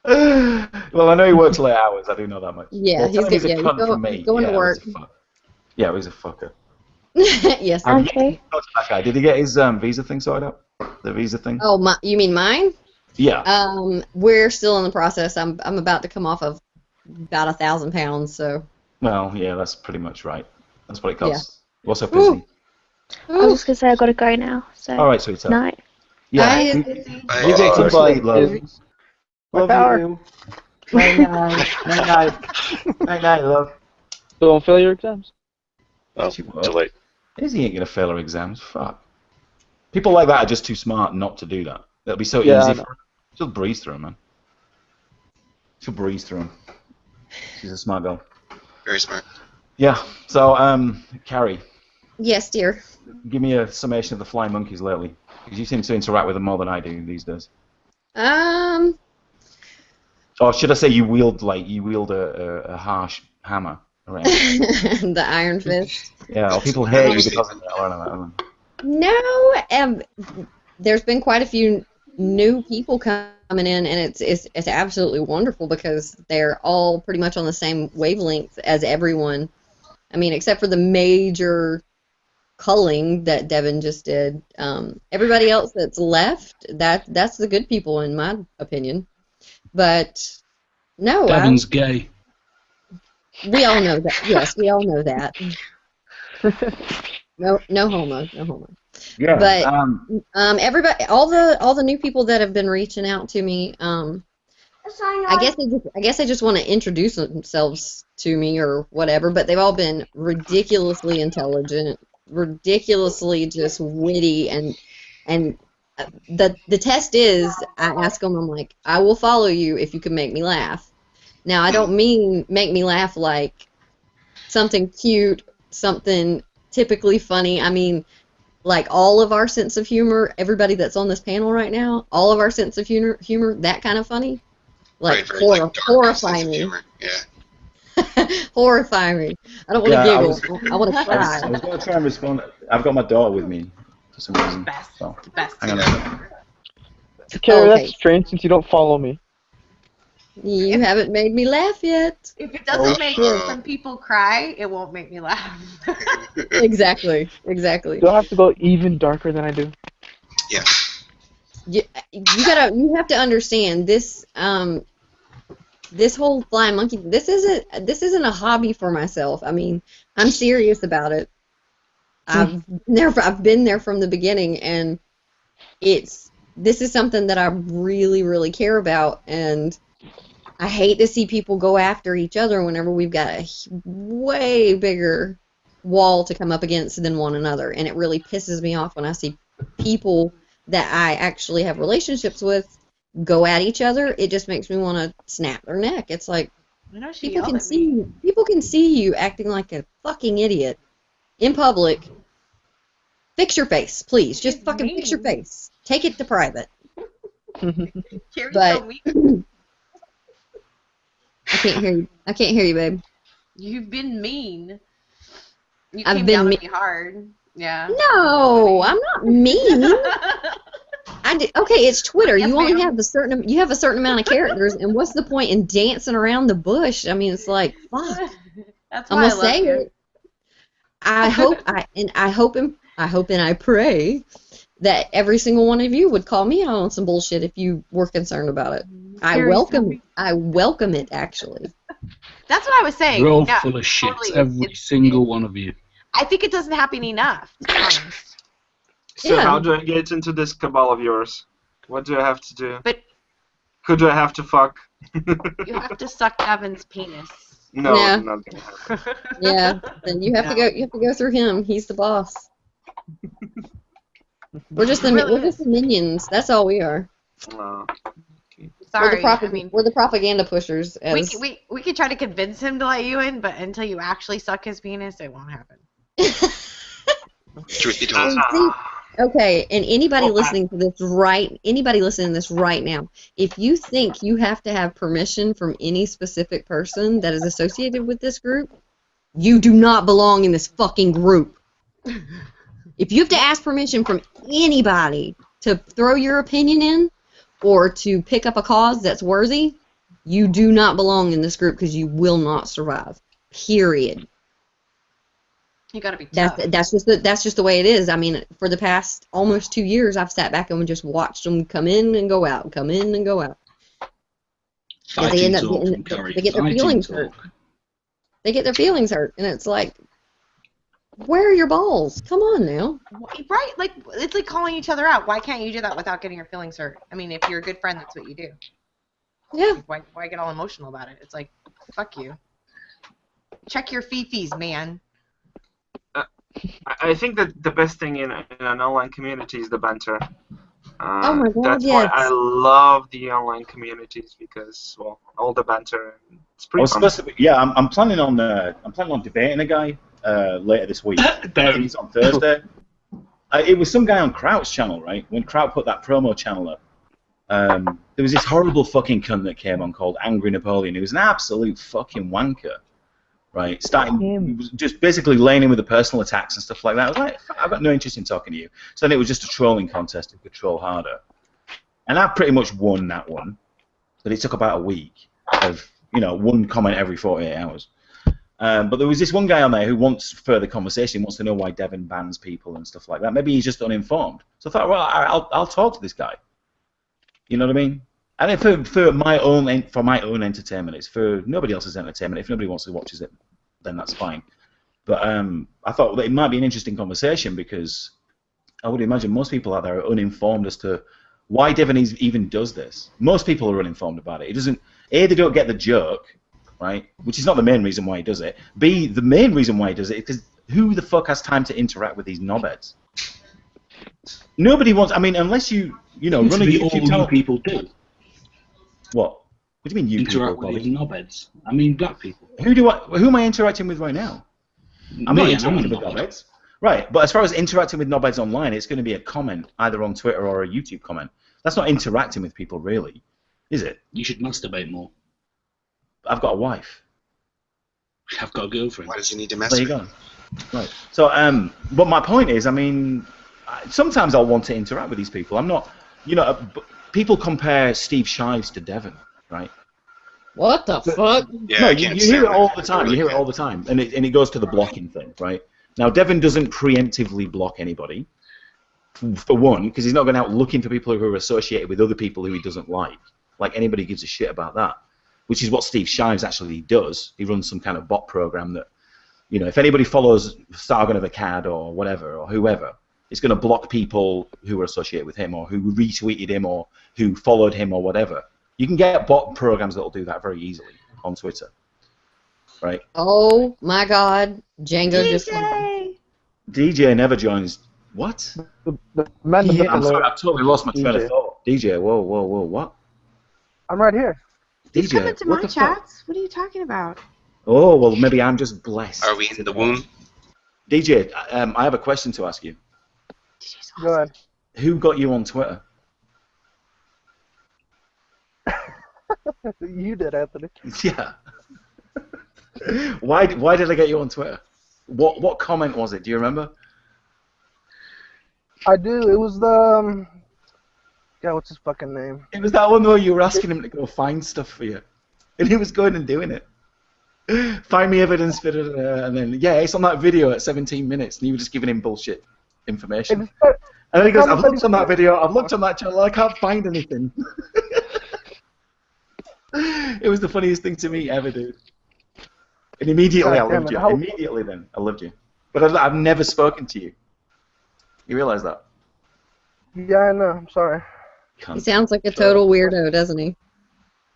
A: Well, I know he works late hours. I do know that much.
S: Yeah,
A: well,
S: he's going to work.
A: Yeah, he's a fucker.
S: Yes.
F: Okay.
A: Did he get his visa thing sorted out? The visa thing?
S: Oh, you mean mine?
A: Yeah.
S: We're still in the process. I'm about to come off of about 1,000 pounds, so.
A: Well, yeah, that's pretty much right. That's what it costs.
S: Yeah.
A: What's up, busy?
F: I was just gonna say I gotta go now. So.
A: All right, sweetheart.
F: Night.
A: Yeah. You get some sleep, love.
L: Love you.
A: Night, love.
L: Don't fail your exams.
R: Oh, too late.
A: Izzy ain't gonna fail her exams. Fuck. People like that are just too smart not to do that. That'll be so easy for her. She'll breeze through them, man. She'll breeze through them. She's a smart girl.
J: Very smart.
A: Yeah. So, Carrie.
S: Yes, dear.
A: Give me a summation of the flying monkeys lately, because you seem to interact with them more than I do these days. Or should I say you wield a harsh hammer around?
S: The Iron Fist.
A: Yeah. Or people hate you because of that.
S: No, there's been quite a few new people coming in, and it's absolutely wonderful because they're all pretty much on the same wavelength as everyone. I mean, except for the major culling that Devin just did. Everybody else that's left, that's the good people in my opinion. But no,
C: Devin's gay.
S: We all know that. Yes, we all know that. No homo.
A: Yeah.
S: But everybody, all the new people that have been reaching out to me, I guess they just want to introduce themselves to me or whatever. But they've all been ridiculously intelligent, ridiculously just witty, and the test is I ask them, I'm like, I will follow you if you can make me laugh. Now I don't mean make me laugh like something cute, something typically funny. I mean, like all of our sense of humor, everybody that's on this panel right now, all of our sense of humor, that kind of funny, like horrify me.
J: Yeah.
S: Horrify me. I don't want to giggle. I want to cry.
A: I was going to try and respond. I've got my daughter with me for some reason. So, hang on a second.
L: Carrie, that's strange since you don't follow me.
S: You haven't made me laugh yet.
G: If it doesn't make some people cry, it won't make me laugh.
S: Exactly.
L: Do I have to go even darker than I do?
J: Yeah.
S: You have to understand this. This whole flying monkey. This isn't a hobby for myself. I mean, I'm serious about it. I've been there from the beginning, and this is something that I really, really care about, and I hate to see people go after each other whenever we've got a way bigger wall to come up against than one another, and it really pisses me off when I see people that I actually have relationships with go at each other. It just makes me want to snap their neck. It's like people can see you acting like a fucking idiot in public. Fix your face, please. Just fucking fix your face. Take it to private. But can't hear you. I can't hear you, babe.
G: You've been mean. You
S: I've
G: came
S: been
G: down
S: mean.
G: on me hard. Yeah.
S: No, I'm not mean. Okay, it's Twitter.
G: Yes,
S: You only
G: ma'am.
S: have a certain amount of characters, and what's the point in dancing around the bush? I mean, it's like, fuck.
G: That's
S: I'm
G: why I
S: gonna
G: love
S: say
G: you.
S: it. I hope and I pray that every single one of you would call me out on some bullshit if you were concerned about it. I welcome it actually.
G: That's what I was saying.
C: You're all
G: Yeah,
C: full of shit,
G: totally.
C: every single one of you.
G: I think it doesn't happen enough, to be honest.
M: So
S: Yeah.
M: how do I get into this cabal of yours? What do I have to do?
G: But
M: who do I have to fuck?
G: You have to suck Evan's penis.
M: No,
S: Yeah.
M: not gonna happen.
S: Yeah, then you have to go. You have to go through him. He's the boss. We're just the minions. That's all we are.
G: Sorry,
S: we're the propaganda pushers.
G: We could try to convince him to let you in, but until you actually suck his penis, it won't happen.
J: Truth be told.
S: Okay, and anybody listening to this right now, if you think you have to have permission from any specific person that is associated with this group, you do not belong in this fucking group. If you have to ask permission from anybody to throw your opinion in or to pick up a cause that's worthy, you do not belong in this group because you will not survive. Period.
G: You gotta be tough.
S: That's just the way it is. I mean, for the past almost 2 years, I've sat back and just watched them come in and go out, come in and go out. They end up they get their feelings hurt. They get their feelings hurt, and it's like, where are your balls? Come on now.
G: Right? Like, it's like calling each other out. Why can't you do that without getting your feelings hurt? I mean, if you're a good friend, that's what you do.
S: Yeah.
G: Why get all emotional about it? It's like, fuck you. Check your fifis, man.
M: I think that the best thing in an online community is the banter.
S: Oh my God,
M: that's
S: yes.
M: why I love the online communities because, well, all the banter. It's pretty fun.
A: I'm planning on debating a guy later this week. I think it's on Thursday. It was some guy on Kraut's channel, right? When Kraut put that promo channel up, there was this horrible fucking cunt that came on called Angry Napoleon. He was an absolute fucking wanker. Right, just basically laying in with the personal attacks and stuff like that. I was like, I've got no interest in talking to you. So then it was just a trolling contest who could troll harder, and I pretty much won that one. But it took about a week of one comment every 48 hours. But there was this one guy on there who wants further conversation, wants to know why Devon bans people and stuff like that. Maybe he's just uninformed. So I thought, well, I'll talk to this guy. You know what I mean? And for my own entertainment, it's for nobody else's entertainment. If nobody wants to watch it, then that's fine. But I thought that it might be an interesting conversation because I would imagine most people out there are uninformed as to why Devon even does this. Most people are uninformed about it. It doesn't. A, they don't get the joke, right? Which is not the main reason why he does it. B, the main reason why he does it is because who the fuck has time to interact with these knobheads? Nobody wants. I mean, unless you run a YouTube channel.
C: People do.
A: What? What do you mean you
C: interact
A: people,
C: with these knobheads? I mean black people.
A: Who am I interacting with right now? I'm not interacting with
C: knobhead.
A: knobheads. Right, but as far as interacting with knobheads online, it's going to be a comment, either on Twitter or a YouTube comment. That's not interacting with people, really, is it?
C: You should masturbate more.
A: I've got a wife.
C: I've got a girlfriend.
J: Why does he need to
A: There you
J: masturbate?
A: go. Right. So, but my point is, I mean, sometimes I'll want to interact with these people. I'm not, people compare Steve Shives to Devon, right?
S: What the fuck?
J: Yeah,
A: No,
J: I
A: you
J: can't
A: hear it
J: stand
A: all
J: that.
A: the time.
J: Really
A: You hear it
J: can't.
A: all the time, and it goes to the blocking thing, right? Now, Devon doesn't preemptively block anybody, for one, because he's not going out looking for people who are associated with other people who he doesn't like. Like anybody gives a shit about that, which is what Steve Shives actually does. He runs some kind of bot program that, if anybody follows Sargon of Akkad or whatever or whoever, it's going to block people who are associated with him or who retweeted him or who followed him or whatever. You can get bot programs that will do that very easily on Twitter, right?
S: Oh my God, Django just.
A: DJ never joins. What? I'm sorry, I've totally lost my train of thought. DJ, whoa, what?
K: I'm right here.
G: He's
A: DJ,
G: coming to
A: what
G: my
A: the fuck?
G: chats. What are you talking about?
A: Oh, well, maybe I'm just blessed.
J: Are we in the womb?
A: DJ, I have a question to ask you.
K: Go ahead.
A: Who got you on Twitter?
K: You did, Anthony.
A: Yeah. Why did I get you on Twitter? What comment was it? Do you remember?
K: I do. It was the God, what's his fucking name?
A: It was that one where you were asking him to go find stuff for you, and he was going and doing it. Find me evidence for it, and then it's on that video at 17 minutes, and you were just giving him bullshit information. And then he goes, "I've looked on that video, I've looked on that channel, I can't find anything." It was the funniest thing to me ever, dude. And immediately I loved you. Immediately then I loved you. But I've never spoken to you. You realize that?
K: Yeah, I know. I'm sorry.
S: He sounds like a total weirdo, doesn't he?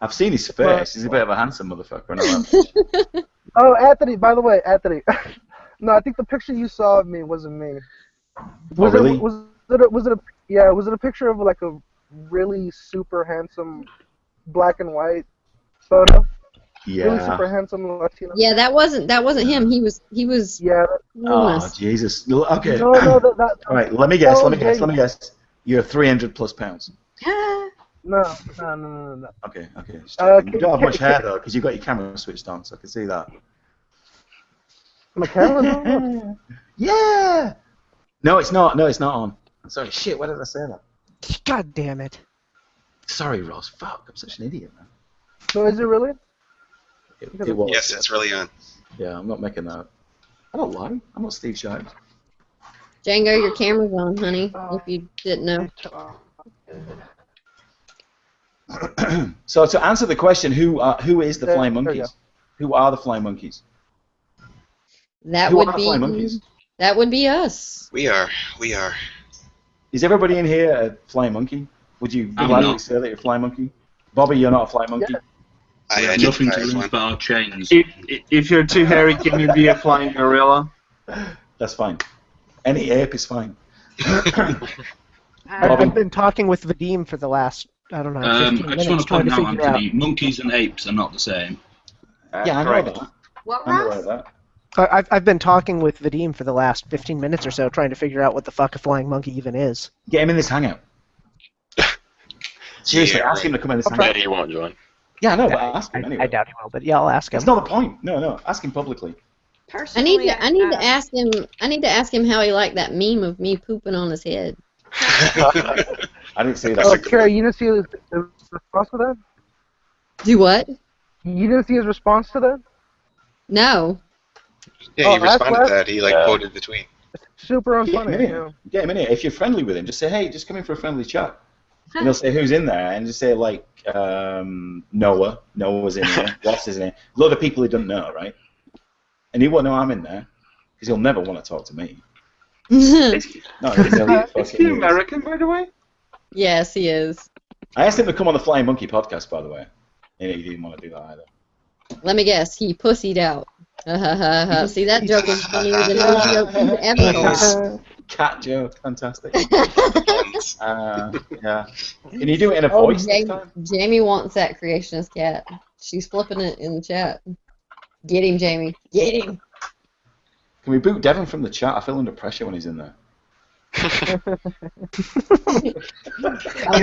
A: I've seen his face. He's a bit of a handsome motherfucker. I know that.
K: Oh, Anthony. By the way, Anthony. No, I think the picture you saw of me wasn't me. Was
A: really?
K: Was it a picture of like a really super handsome black and white photo?
A: Yeah.
K: Really super handsome Latino.
S: Yeah, that wasn't him. He was.
K: Yeah.
A: Oh Jesus. Okay.
K: No, that.
A: All right. Let me guess. You're 300 plus pounds.
K: No.
A: Okay. You don't have much hair though, because you've got your camera switched on, so I can see that.
K: My camera's on?
A: Yeah. No, it's not. No, it's not on. Sorry. Shit. Why did I say that?
K: God damn it.
A: Sorry, Ross. Fuck. I'm such an idiot, man.
K: So is it really?
A: It was.
J: Yes, it's really on.
A: Yeah, I'm not making that. I don't lie. I'm not Steve Shives.
S: Django, your camera's on, honey. If you didn't know.
A: So to answer the question, who is the Flying Monkeys? Who are the Flying Monkeys?
S: That would be us.
J: We are.
A: Is everybody in here a Flying Monkey? Would you gladly say that you're a Flying Monkey? Bobby, you're not a Flying Monkey?
C: Yeah. I nothing to lose but our chains.
M: If you're too hairy, can you be a flying gorilla?
A: That's fine. Any ape is fine.
K: I've been talking with Vadim for the last, 15 minutes.
C: I just want to point out, Anthony, monkeys and apes are not the same.
A: Yeah, I know that.
G: What,
A: I know that.
K: I've been talking with Vadim for the last 15 minutes or so, trying to figure out what the fuck a flying monkey even is.
A: Get him in this hangout. Seriously, ask him to come in this hangout.
R: Yeah, he won't join.
A: Yeah, no, but ask him anyway.
K: I doubt he will, but yeah, I'll ask him.
A: That's not the point. No, ask him publicly.
S: I need to ask him. I need to ask him how he liked that meme of me pooping on his head.
A: I didn't see that.
K: Oh, Kara, you didn't see his response to that?
S: Do what?
K: You didn't see his response to that?
S: No.
J: Yeah, he responded to that. He quoted the tweet.
K: Super unfunny.
A: Get him in here. If you're friendly with him, just say, hey, just come in for a friendly chat. And he'll say who's in there, and just say like Noah. Noah's in there. Ross is in there. A lot of people he doesn't know, right? And he won't know I'm in there because he'll never want to talk to me.
M: Is he American, by the way?
S: Yes, he is.
A: I asked him to come on the Flying Monkey podcast, by the way, and he didn't want to do that either.
S: Let me guess. He pussied out. See, that joke is funnier than any joke you've ever heard.
A: Cat joke, fantastic. Yeah. Can you do it in a voice this time?
S: Jamie wants that creationist cat. She's flipping it in the chat. Get him, Jamie. Get him.
A: Can we boot Devon from the chat? I feel under pressure when he's in there.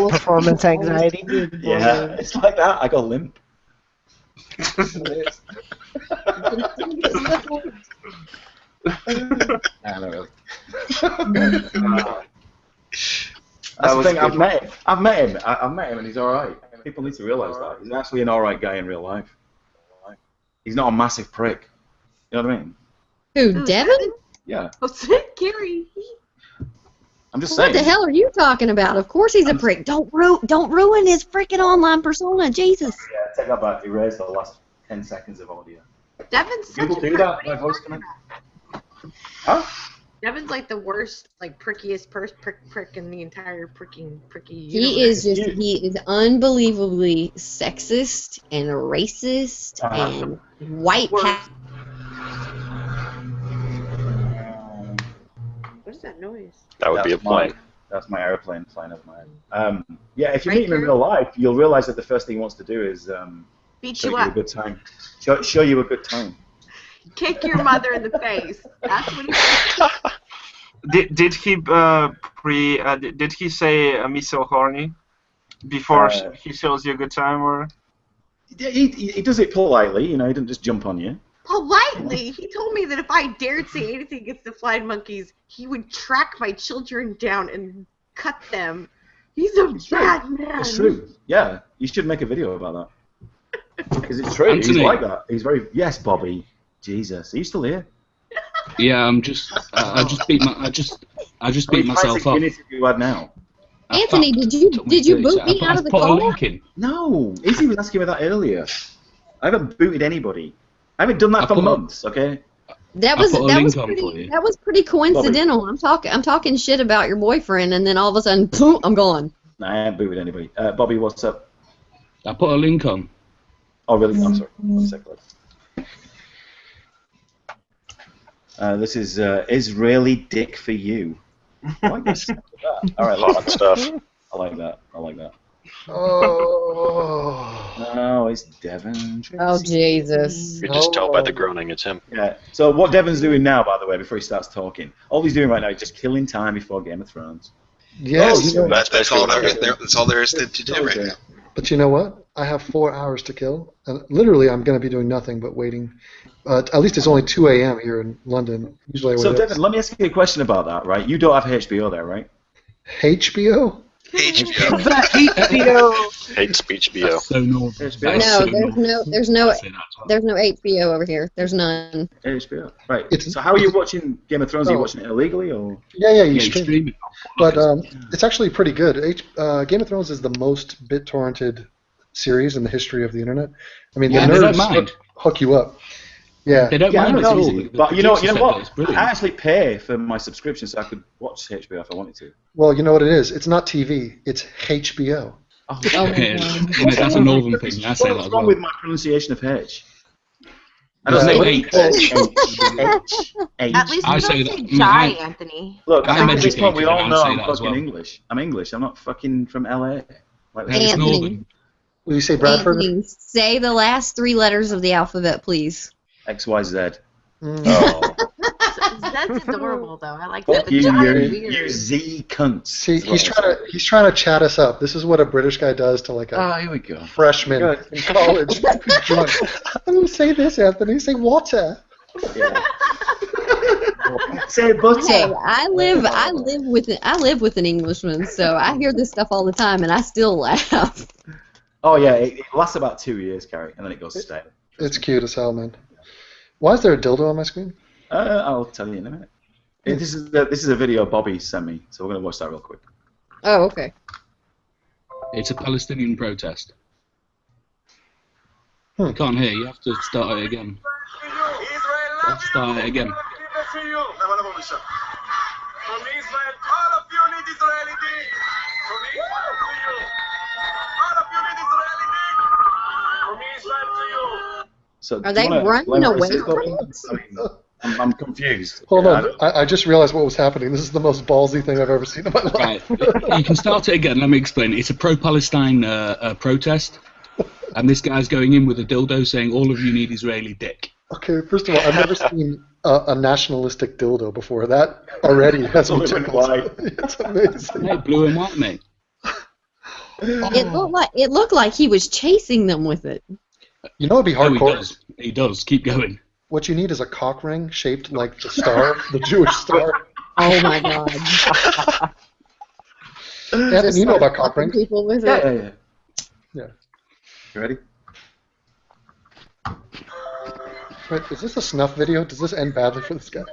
K: Performance anxiety.
A: Yeah, it's like that. I go limp. Not really. That's the thing. I've met him, and he's all right. People need to realise that he's actually an all right guy in real life. He's not a massive prick. You know what I mean?
S: Who, Devin?
A: Yeah.
G: Oh, Gary.
A: I'm just saying.
S: What the hell are you talking about? Of course he's a prick. Don't ruin his freaking online persona, Jesus.
A: Yeah, take that back. Erase the last 10 seconds of audio.
G: Devin's such
A: People
G: a
A: do
G: prick.
A: that by voice command. Huh?
G: Devin's like the worst, like prickiest prick in the entire pricky
S: He
G: universe.
S: he is unbelievably sexist and racist and white hat.
G: What is that noise?
R: That would be a plane.
A: That's my airplane flying over my head. Yeah, if you meet him in real life, you'll realize that the first thing he wants to do is
G: beat
A: show
G: you
A: you
G: up.
A: a good time. Show you a good time.
G: Kick your mother in the face. That's what he
M: Did he say me so horny before he shows you a good time, or?
A: He does it politely, you know. He doesn't just jump on you.
G: politely, he told me that if I dared say anything against the flying monkeys, he would track my children down and cut them. He's a bad man.
A: It's true. Yeah, you should make a video about that. Because it's true.
C: Anthony.
A: He's like that. He's very. Yes, Bobby. Jesus, are you still here?
C: Yeah, I'm just. I just beat myself up.
A: You had now.
S: Anthony, did you boot me out of the
C: Put a
S: call?
C: link in.
A: No, Izzy was asking me that earlier. I haven't booted anybody. I haven't done that for months. Okay.
S: That was pretty coincidental. I'm talking shit about your boyfriend, and then all of a sudden, boom, I'm gone.
A: No, I haven't booted anybody. Bobby, what's up?
C: I put a link on.
A: Oh, really? I'm sorry. 1 second. This is Israeli dick for you. I like this. All right,
R: Fun stuff.
A: I like that. I like that.
O: Oh.
A: No, it's Devon.
S: Oh, Jesus.
R: You can just tell by the groaning it's him.
A: Yeah. So what Devon's doing now, by the way, before he starts talking, all he's doing right now is just killing time before Game of Thrones.
O: Yes.
J: That's all there is to do right now.
O: But you know what? I have 4 hours to kill, and literally I'm going to be doing nothing but waiting. At least it's only 2 a.m. here in London. Usually I wait
A: So
O: up.
A: Devon, let me ask you a question about that, right? You don't have HBO there, right?
O: HBO?
R: HBO. Hate speech BO.
C: So normal.
S: No, there's no HBO over here. There's none.
A: HBO. Right. So how are you watching Game of Thrones? Are you watching it illegally or?
O: Yeah, you stream it. But it's actually pretty good. Game of Thrones is the most BitTorrented series in the history of the internet. I mean, the nerds hook you up. Yeah.
C: They don't mind.
A: It's easy. But you know what? I actually pay for my subscription so I could watch HBO if I wanted to.
O: Well, you know what it is? It's not TV. It's HBO.
A: Oh,
C: okay. That's a northern thing. I say that as well.
A: What's wrong with my pronunciation of H? I
C: don't
A: say
C: H.
G: At least
C: I
G: you
C: say
G: don't say
C: that.
G: Jai, Anthony.
A: Look,
C: I'm
A: at this point we
C: educated,
A: all
C: and
A: know
C: I say
A: I'm
C: that as
A: fucking
C: well.
A: English. I'm English. I'm not fucking from LA.
S: Anthony.
O: Will you say Bradford?
S: Anthony, say the last 3 letters of the alphabet, please.
A: XYZ.
R: Oh.
G: That's adorable, though. I like
A: Fuck
G: that.
A: you,
G: Weird.
A: you Z cunts.
O: See, he's trying to chat us up. This is what a British guy does to like a
A: here we go.
O: freshman in college. Drunk. I'm going to say this, Anthony. Say water.
A: Yeah. Say butter.
S: Hey, I live with an Englishman, so I hear this stuff all the time, and I still laugh.
A: Oh yeah, it lasts about 2 years, Carrie, and then it goes stale.
O: It's cute as hell, man. Why is there a dildo on my screen?
A: I'll tell you in a minute. This is a video Bobby sent me, so we're gonna watch that real quick.
S: Oh, okay.
C: It's a Palestinian protest. I can't hear. You have to start it again. Let's start it again.
N: From Israel, all of you need Israeli dick. From Israel to you. All of you need Israeli dick. From Israel to you.
A: So,
S: are they running away from us?
A: I'm confused.
O: Hold on, I just realized what was happening. This is the most ballsy thing I've ever seen in my life.
C: Right. You can start it again. Let me explain. It's a pro-Palestine protest, and this guy's going in with a dildo saying, all of you need Israeli dick.
O: Okay, first of all, I've never seen a nationalistic dildo before. That already has me tickled. It's amazing.
C: Hey, blue and white, mate.
S: It looked like he was chasing them with it.
O: You know, it'd be hardcore.
C: He does. Keep going.
O: What you need is a cock ring shaped like the star, the Jewish star.
S: Oh my God.
O: Anthony, you know about cock rings?
S: People with
A: Yeah.
O: Yeah.
A: You ready?
O: Wait, is this a snuff video? Does this end badly for this guy?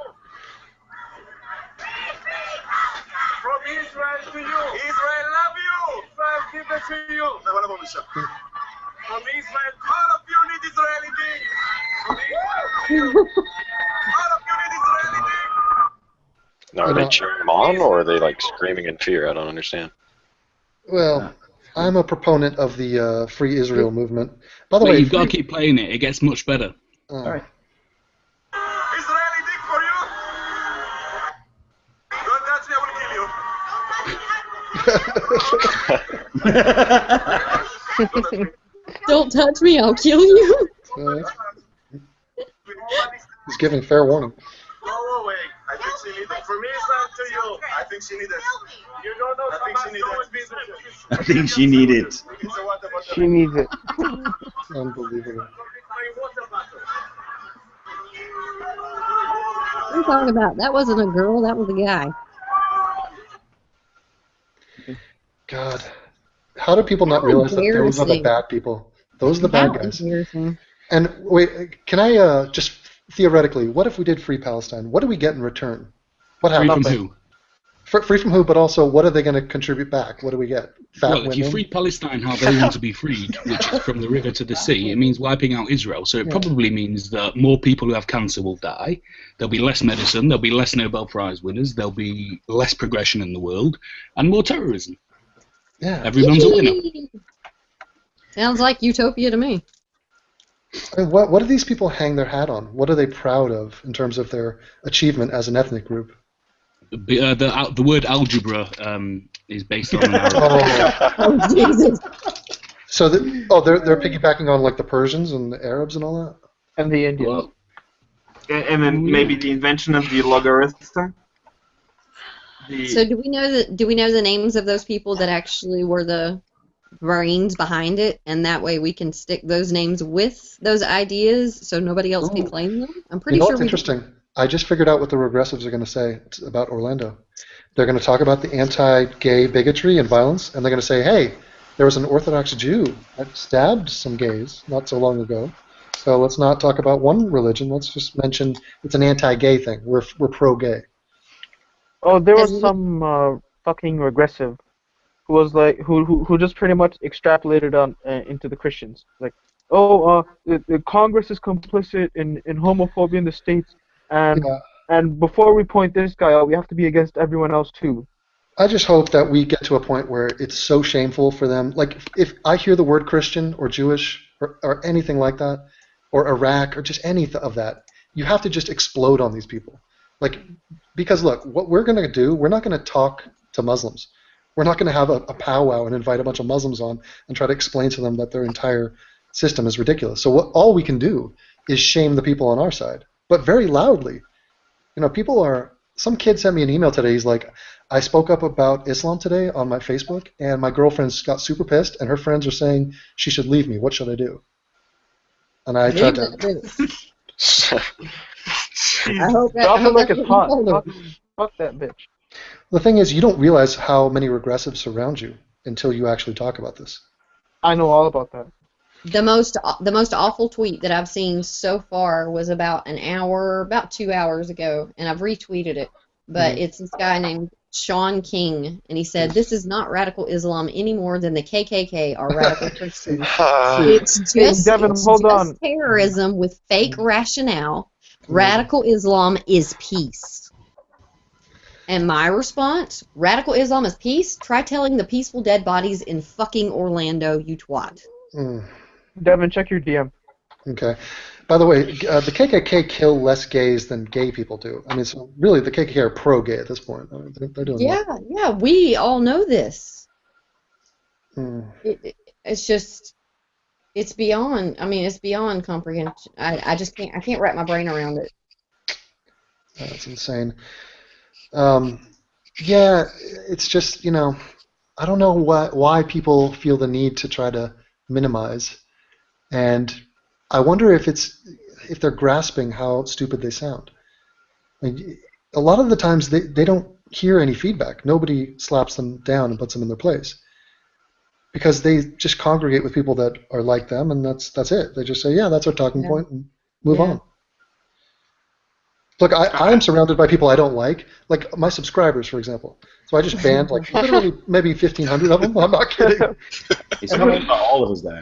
N: From Israel to you. Israel love you. Israel give it to you. From Israel, all of you need Israeli dick. From Israel to you. All of you need Israeli dick.
R: Now, are they cheering him on, or are they like screaming in fear? I don't understand.
O: Well, I'm a proponent of the Free Israel movement. By the way,
C: you've got to keep playing it. It gets much better.
A: All right.
N: Israeli dick for you. Don't touch me, I will kill you.
S: Don't touch me, I'll kill you.
O: He's giving fair warning.
N: Go away. I think she needed from Israel to you. I think she needed. You don't know. I think she needed.
A: I think she needed.
L: She needs it.
O: Unbelievable.
S: I'm talking about that wasn't a girl, that was a guy.
O: God, how do people not
S: How
O: realize that those are the
S: embarrassing.
O: bad people? Those are the
S: How
O: bad guys.
S: embarrassing.
O: And wait, can I just theoretically, what if we did free Palestine? What do we get in return? What
C: Free
O: happens?
C: from who?
O: Free from who? But also, what are they going to contribute back? What do we get? Fat
C: Well,
O: women.
C: if you free Palestine how they want to be freed, which is from the river to the sea, it means wiping out Israel. So it probably means that more people who have cancer will die. There'll be less medicine. There'll be less Nobel Prize winners. There'll be less progression in the world, and more terrorism.
O: Yeah.
C: Everyone's a winner.
S: Sounds like utopia to me.
O: And what do these people hang their hat on? What are they proud of in terms of their achievement as an ethnic group?
C: The word algebra is based on.
S: Oh, Jesus.
O: So they're piggybacking on like the Persians and the Arabs and all that.
L: And the Indians.
C: Well,
M: And then maybe the invention of the logarithm.
S: So do we know the names of those people that actually were the brains behind it, and that way we can stick those names with those ideas so nobody else can claim them? I'm pretty sure
O: What's interesting? I just figured out what the regressives are going to say about Orlando. They're going to talk about the anti-gay bigotry and violence, and they're going to say, hey, there was an Orthodox Jew that stabbed some gays not so long ago. So let's not talk about one religion. Let's just mention it's an anti-gay thing. We're pro-gay.
L: Oh, there was some fucking regressive who was like who just pretty much extrapolated on into the Christians. Like, the Congress is complicit in homophobia in the states, and before we point this guy out, we have to be against everyone else too.
O: I just hope that we get to a point where it's so shameful for them. Like, if I hear the word Christian or Jewish or anything like that, or Iraq or just any of that, you have to just explode on these people. Like, because look, what we're going to do, we're not going to talk to Muslims. We're not going to have a powwow and invite a bunch of Muslims on and try to explain to them that their entire system is ridiculous. So all we can do is shame the people on our side, but very loudly. You know, some kid sent me an email today. He's like, I spoke up about Islam today on my Facebook, and my girlfriend got super pissed, and her friends are saying she should leave me. What should I do? And I tried to...
S: I hope that,
L: Drop it like it's hot. Fuck that bitch.
O: The thing is, you don't realize how many regressives surround you until you actually talk about this.
L: I know all about that.
S: The most awful tweet that I've seen so far was about 2 hours ago, and I've retweeted it. But it's this guy named Sean King, and he said, "This is not radical Islam any more than the KKK are radical Christians. It's just terrorism with fake rationale. Radical Islam is peace." And my response, radical Islam is peace? Try telling the peaceful dead bodies in fucking Orlando, you twat.
L: Devin, check your DM.
O: Okay. By the way, the KKK kill less gays than gay people do. I mean, so really, the KKK are pro-gay at this point. I mean, they're doing
S: Yeah, we all know this. It's just, it's beyond comprehension. I can't wrap my brain around it.
O: That's insane. Yeah, it's just, I don't know why people feel the need to try to minimize, and I wonder if they're grasping how stupid they sound. I mean, a lot of the times they don't hear any feedback. Nobody slaps them down and puts them in their place, because they just congregate with people that are like them, and that's it. They just say, yeah, that's our talking point, and move on. Look, I'm surrounded by people I don't like my subscribers, for example. So I just banned literally maybe 1,500 of them. I'm not kidding.
A: It's not all of us there.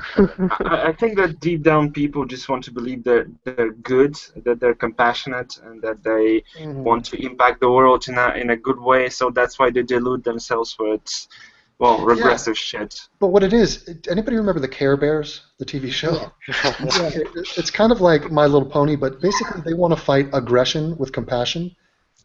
M: I think that deep down people just want to believe that they're good, that they're compassionate, and that they want to impact the world in a good way. So that's why they delude themselves with, regressive shit.
O: But what it is, anybody remember the Care Bears, the TV show? It's kind of like My Little Pony, but basically they want to fight aggression with compassion.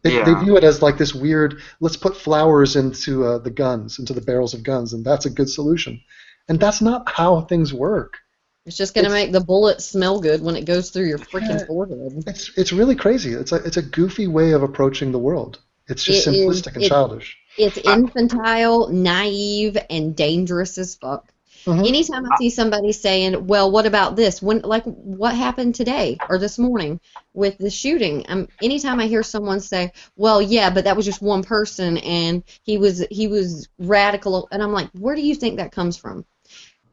O: They view it as like this weird, let's put flowers into the guns, into the barrels of guns, and that's a good solution. And that's not how things work.
S: It's just going to make the bullet smell good when it goes through your freaking forehead.
O: It's really crazy. It's a goofy way of approaching the world. It's just simplistic and childish.
S: It's infantile, naive, and dangerous as fuck. Anytime I see somebody saying, "Well, what about this?" When, like, what happened today or this morning with the shooting? Anytime I hear someone say, "Well, yeah, but that was just one person, and he was radical," and I'm like, where do you think that comes from?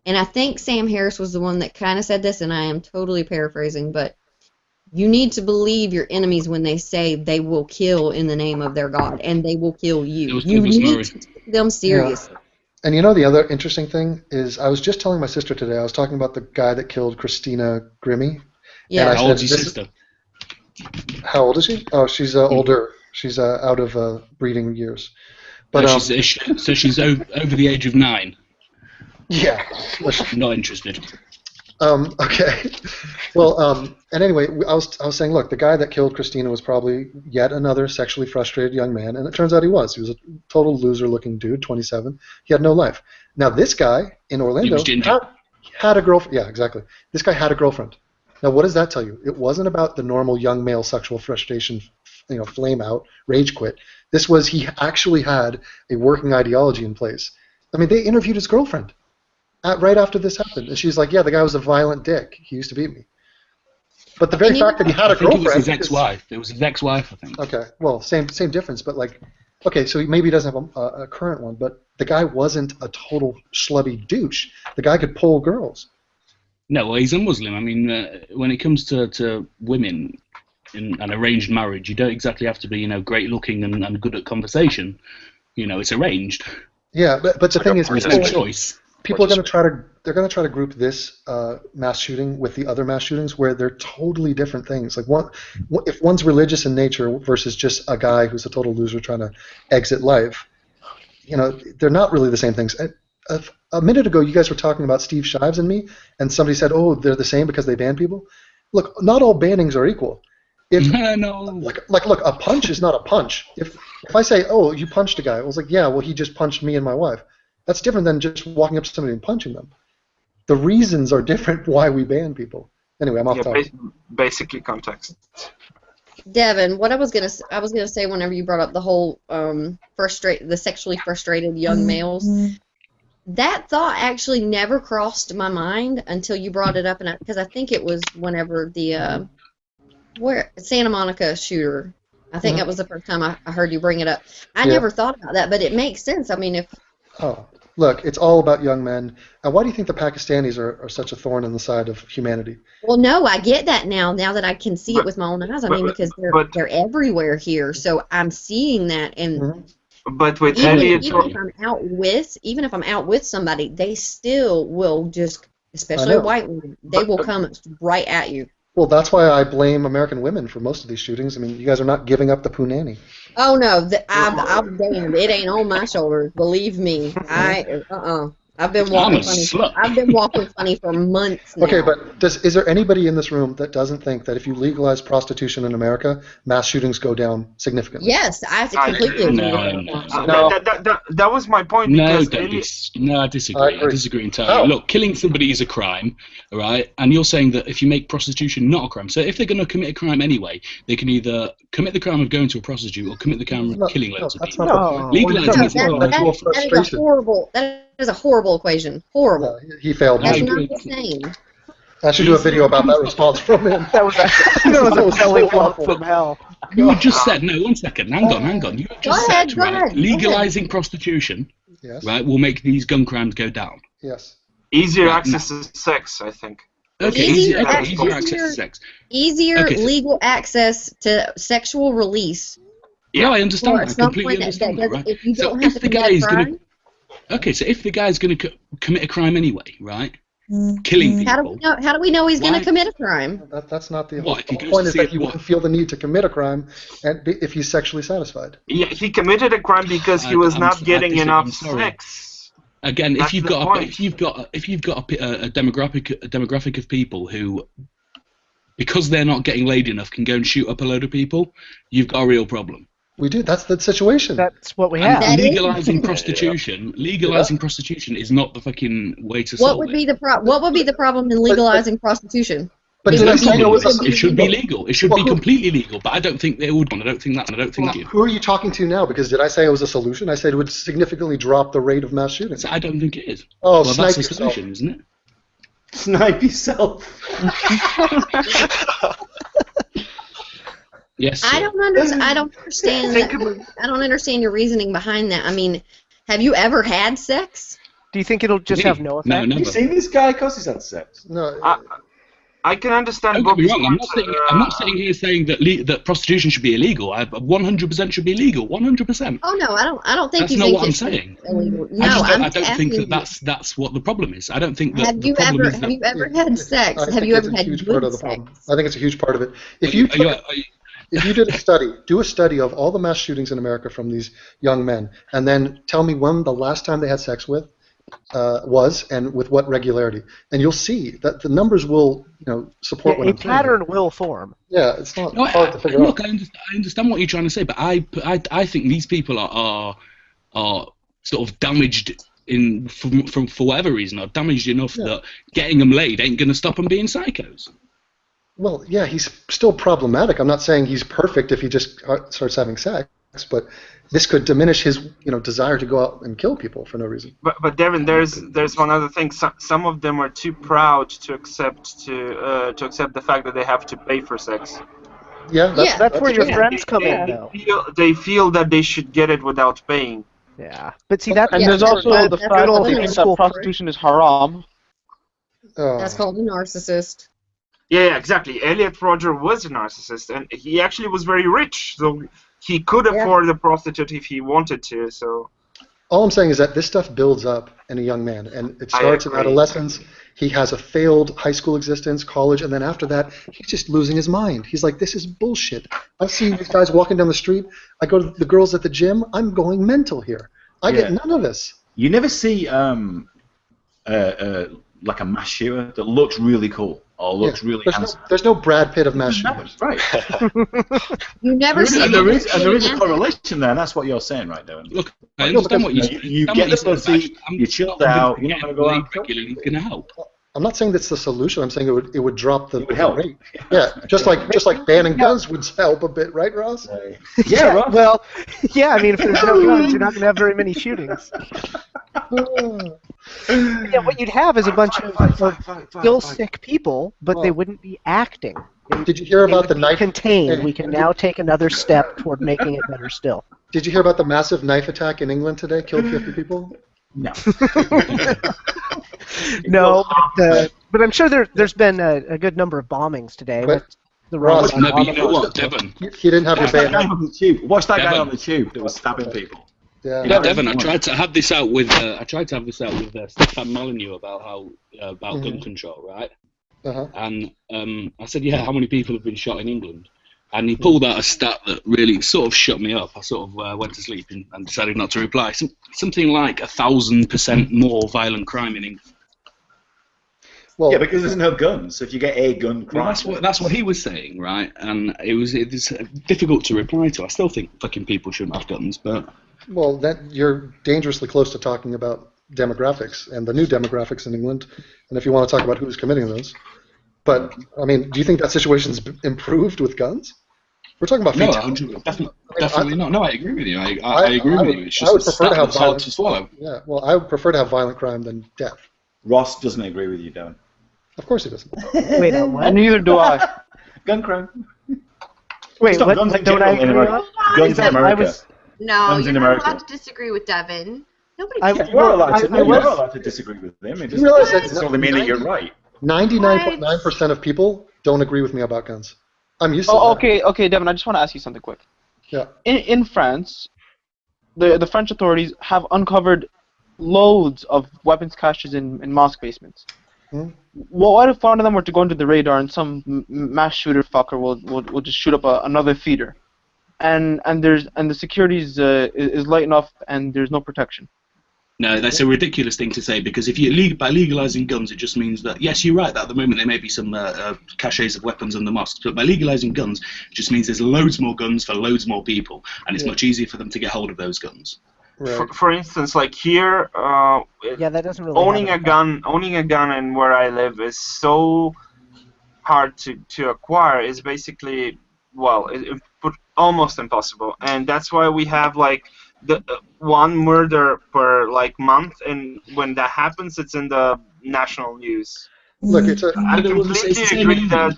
S: And I think Sam Harris was the one that kind of said this, and I am totally paraphrasing, but you need to believe your enemies when they say they will kill in the name of their God, and they will kill you. You need to take them seriously.
O: Yeah. And you know the other interesting thing is, I was just telling my sister today, I was talking about the guy that killed Christina Grimmie.
S: Yeah.
O: And I
C: How old's
O: said,
C: your sister?
O: How old is she? Oh, she's older. She's out of breeding years. But
C: So she's over the age of 9.
O: Yeah.
C: Not interested.
O: Okay. Well, and anyway, I was saying, look, the guy that killed Christina was probably yet another sexually frustrated young man, and it turns out he was. He was a total loser-looking dude, 27. He had no life. Now, this guy in Orlando had a girlfriend. Yeah, exactly. This guy had a girlfriend. Now, what does that tell you? It wasn't about the normal young male sexual frustration, flame out, rage quit. This was, he actually had a working ideology in place. I mean, they interviewed his girlfriend right after this happened, and she's like, yeah, the guy was a violent dick. He used to beat me. But the very fact that he had a girlfriend...
C: it was his ex-wife. It was his ex-wife, I think.
O: Okay, well, same difference, but like, okay, so maybe he doesn't have a current one, but the guy wasn't a total schlubby douche. The guy could pull girls.
C: No, well, he's a Muslim. I mean, when it comes to women in an arranged marriage, you don't exactly have to be, great looking and good at conversation. It's arranged.
O: Yeah, but the thing is,
C: there's no choice.
O: People are going to try to group this mass shooting with the other mass shootings where they're totally different things. Like if one's religious in nature versus just a guy who's a total loser trying to exit life, they're not really the same things. A minute ago, you guys were talking about Steve Shives and me, and somebody said, "Oh, they're the same because they ban people." Look, not all bannings are equal.
C: No.
O: Look, a punch is not a punch. If I say, "Oh, you punched a guy," I was like, "Yeah, well, he just punched me and my wife." That's different than just walking up to somebody and punching them. The reasons are different why we ban people. Anyway, I'm off topic.
M: Basically context.
S: Devin, what I was gonna say whenever you brought up the whole the sexually frustrated young males, that thought actually never crossed my mind until you brought it up, because I think it was whenever the Santa Monica shooter. I think that was the first time I heard you bring it up. I never thought about that, but it makes sense. I mean,
O: look, it's all about young men. And why do you think the Pakistanis are such a thorn in the side of humanity?
S: Well, no, I get that now that I can see it with my own eyes. I mean, because they're everywhere here, so I'm seeing that. And
M: but with
S: even if I'm out with somebody, they still will just, especially white women, they will come right at you.
O: Well, that's why I blame American women for most of these shootings. I mean, you guys are not giving up the punani.
S: Oh no, I'm damned. It ain't on my shoulders. Believe me. I've been walking funny. I've been walking funny for months now.
O: Okay, but is there anybody in this room that doesn't think that if you legalize prostitution in America, mass shootings go down significantly?
S: Yes, I completely agree.
M: That was my point.
C: No, I disagree. I disagree entirely. Look, killing somebody is a crime, all right? And you're saying that if you make prostitution not a crime, so if they're going to commit a crime anyway, they can either commit the crime of going to a prostitute or commit the crime of killing loads of people. Legalizing is
S: that is a horrible equation. Horrible.
O: He failed.
S: That's not the same.
O: I should do a video about that response from him.
K: That was a belly flop from hell.
C: You had just said, no, 1 second, hang on. You had just said, legalizing prostitution, right, will make these gun crimes go down.
O: Yes.
M: Easier access to sex, I think.
C: Okay, easier access to sex.
S: Easier legal access to sexual release.
C: Yeah, no, I understand that. I completely understand that, right?
S: If you don't have to commit a crime.
C: Okay, so if the guy's going to commit a crime anyway, right? Killing people.
S: How do we know he's going to commit a crime?
O: That's not the whole point. Is that he wouldn't feel the need to commit a crime if he's sexually satisfied.
M: Yeah, he committed a crime because he was not getting enough sex.
C: Again, if you've got a demographic of people who, because they're not getting laid enough, can go and shoot up a load of people, you've got a real problem.
O: We do. That's the situation.
K: That's what we have.
C: Legalizing prostitution is not the fucking way to solve it.
S: What would be the problem in legalizing prostitution?
O: But did I say it was
C: it should be legal. It should be completely legal. But I don't think they would. I don't think that. I don't think that.
O: Who are you talking to now? Because did I say it was a solution? I said it would significantly drop the rate of mass shootings.
C: I don't think it is.
O: Oh,
C: well,
O: snipe
C: that's a solution, isn't it?
A: Snipe yourself.
C: Yes.
S: I don't understand. I don't understand your reasoning behind that. I mean, have you ever had sex?
K: Do you think it'll just have no effect?
C: No, never.
A: Have you seen this guy? Of course he's had sex.
O: No.
M: I can understand.
C: Don't get me wrong. I'm not sitting here saying that prostitution should be illegal. 100% should be illegal. 100%.
S: Oh no, I don't think
C: that's
S: you
C: not
S: think
C: what I'm
S: it's
C: saying.
S: illegal. No,
C: I don't think that's what the problem is. I don't think that
S: have you ever had sex? Have you ever had good sex?
O: I think it's a huge part of it. If you did a study, do a study of all the mass shootings in America from these young men, and then tell me when the last time they had sex was and with what regularity, and you'll see that the numbers will, support what I'm saying.
K: A pattern will form.
O: Yeah, it's not hard to figure out.
C: Look, I understand what you're trying to say, but I think these people are sort of damaged for whatever reason, are damaged enough that getting them laid ain't going to stop them being psychos.
O: Well, yeah, he's still problematic. I'm not saying he's perfect if he just starts having sex, but this could diminish his, desire to go out and kill people for no reason.
M: But Devin, there's one other thing. Some of them are too proud to accept the fact that they have to pay for sex.
O: Yeah,
K: that's where your friends come in, though.
M: They feel that they should get it without paying.
K: Yeah, but see that.
L: And there's also the fact that they think that prostitution is haram.
S: That's called a narcissist.
M: Yeah, exactly. Elliot Rodger was a narcissist, and he actually was very rich, so he could afford a prostitute if he wanted to. So
O: all I'm saying is that this stuff builds up in a young man, and it starts in adolescence. He has a failed high school existence, college, and then after that, he's just losing his mind. He's like, this is bullshit. I've seen these guys walking down the street. I go to the girls at the gym. I'm going mental here. I get none of this.
A: You never see like a mass shooter that looks really cool or looks really handsome.
O: There's no Brad Pitt of mass shooters.
A: Right.
S: You never see.
A: There is a correlation there, and that's what you're saying, right, Darren.
C: Look, I understand what you
A: get the pussy, you chilled out, you're not going to go out.
C: Regularly, it's going to help.
O: I'm not saying that's the solution. I'm saying it would drop the
A: help.
O: rate. Yeah, just like banning guns would help a bit, right, Ross?
K: Yeah, Ross. Well, yeah. I mean, if there's no guns, you're not going to have very many shootings. Yeah, what you'd have is a bunch of still sick people, but they wouldn't be acting.
O: Did you hear about the knife?
K: Contained. We can now take another step toward making it better still.
O: Did you hear about the massive knife attack in England today? Killed 50 people?
A: No.
K: No, but I'm sure there's been a good number of bombings today.
O: But
K: the
O: Ross,
C: no, but you know what, Devin?
O: He didn't have your bayonet.
A: Watch that guy on the tube that was stabbing people.
O: Yeah,
C: Devin, I tried to have this out with Stefan Molyneux about gun control, right? And I said, how many people have been shot in England? And he pulled out a stat that really sort of shut me up. I sort of went to sleep and decided not to reply. Something like 1,000% more violent crime in England.
O: Well,
A: yeah, because there's no guns. If you get a gun crime,
C: that's what he was saying, right? And it was difficult to reply to. I still think fucking people shouldn't have guns, but
O: well, you're dangerously close to talking about demographics and the new demographics in England, and if you want to talk about who's committing those. But I mean, do you think that situation's improved with guns? We're talking about
C: definitely not. No, I agree with you. I agree with you. It's just
O: I would prefer to have
C: hard to swallow.
O: Yeah, well, I would prefer to have violent crime than death.
A: Ross doesn't agree with you, Darren.
O: Of course he doesn't.
K: Wait, what?
L: And neither do I.
A: Gun crime.
K: Wait, what? Don't I agree on?
A: Guns in America.
G: No, you're not allowed to disagree with Devin. Nobody cares.
A: You're allowed to disagree with them. It doesn't only mean that you're right.
O: 99.9% of people don't agree with me about guns. I'm used to that.
L: Okay, Devin, I just want to ask you something quick.
O: Yeah.
L: In France, the French authorities have uncovered loads of weapons caches in mosque basements.
O: Hmm?
L: Well, what if one of them were to go into the radar and some mass shooter fucker will just shoot up another theater, and the security is light enough and there's no protection?
C: No, that's a ridiculous thing to say, because by legalizing guns, it just means that, yes, you're right, that at the moment there may be some caches of weapons in the mosques, but by legalizing guns, it just means there's loads more guns for loads more people, and it's much easier for them to get hold of those guns.
O: Right.
M: For instance, like here,
K: that doesn't really
M: owning a gun and where I live is so hard to acquire is basically, well, almost impossible, and that's why we have like the one murder per like month, and when that happens, it's in the national news.
O: Look,
M: I completely agree that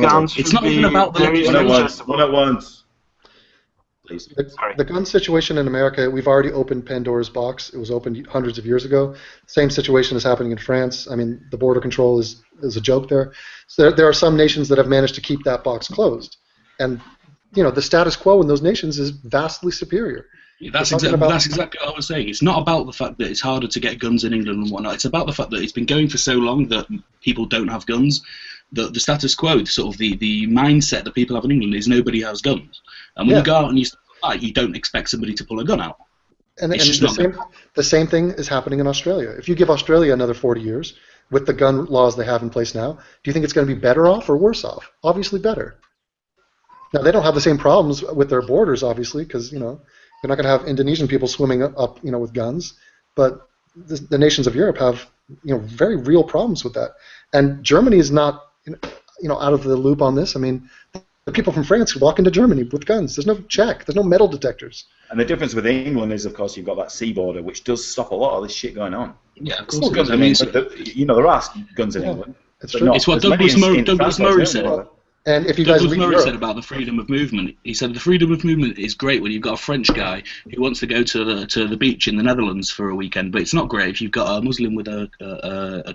M: guns should be very inaccessible.
A: One at once. Please.
O: The gun situation in America, we've already opened Pandora's box. It was opened hundreds of years ago. Same situation is happening in France. I mean, the border control is a joke there. So there are some nations that have managed to keep that box closed. And, you know, the status quo in those nations is vastly superior.
C: That's exactly what I was saying. It's not about the fact that it's harder to get guns in England and whatnot. It's about the fact that it's been going for so long that people don't have guns. The status quo, sort of the mindset that people have in England is nobody has guns. And when you go out and you fight, you don't expect somebody to pull a gun out.
O: And the same thing is happening in Australia. If you give Australia another 40 years with the gun laws they have in place now, do you think it's going to be better off or worse off? Obviously better. Now, they don't have the same problems with their borders, obviously, because, you know, you're not going to have Indonesian people swimming up, you know, with guns. But the nations of Europe have, you know, very real problems with that. And Germany is not, you know, out of the loop on this. I mean, the people from France walk into Germany with guns. There's no check. There's no metal detectors.
A: And the difference with England is, of course, you've got that sea border, which does stop a lot of this shit going on.
C: Yeah, of
A: There's
C: course.
A: guns in England. You know, there are guns in England.
O: It's true.
C: It's what Douglas Murray said.
O: And if you guys
C: Douglas
O: read
C: Murray
O: Europe,
C: said about the freedom of movement, he said the freedom of movement is great when you've got a French guy who wants to go to the beach in the Netherlands for a weekend, but it's not great if you've got a Muslim with a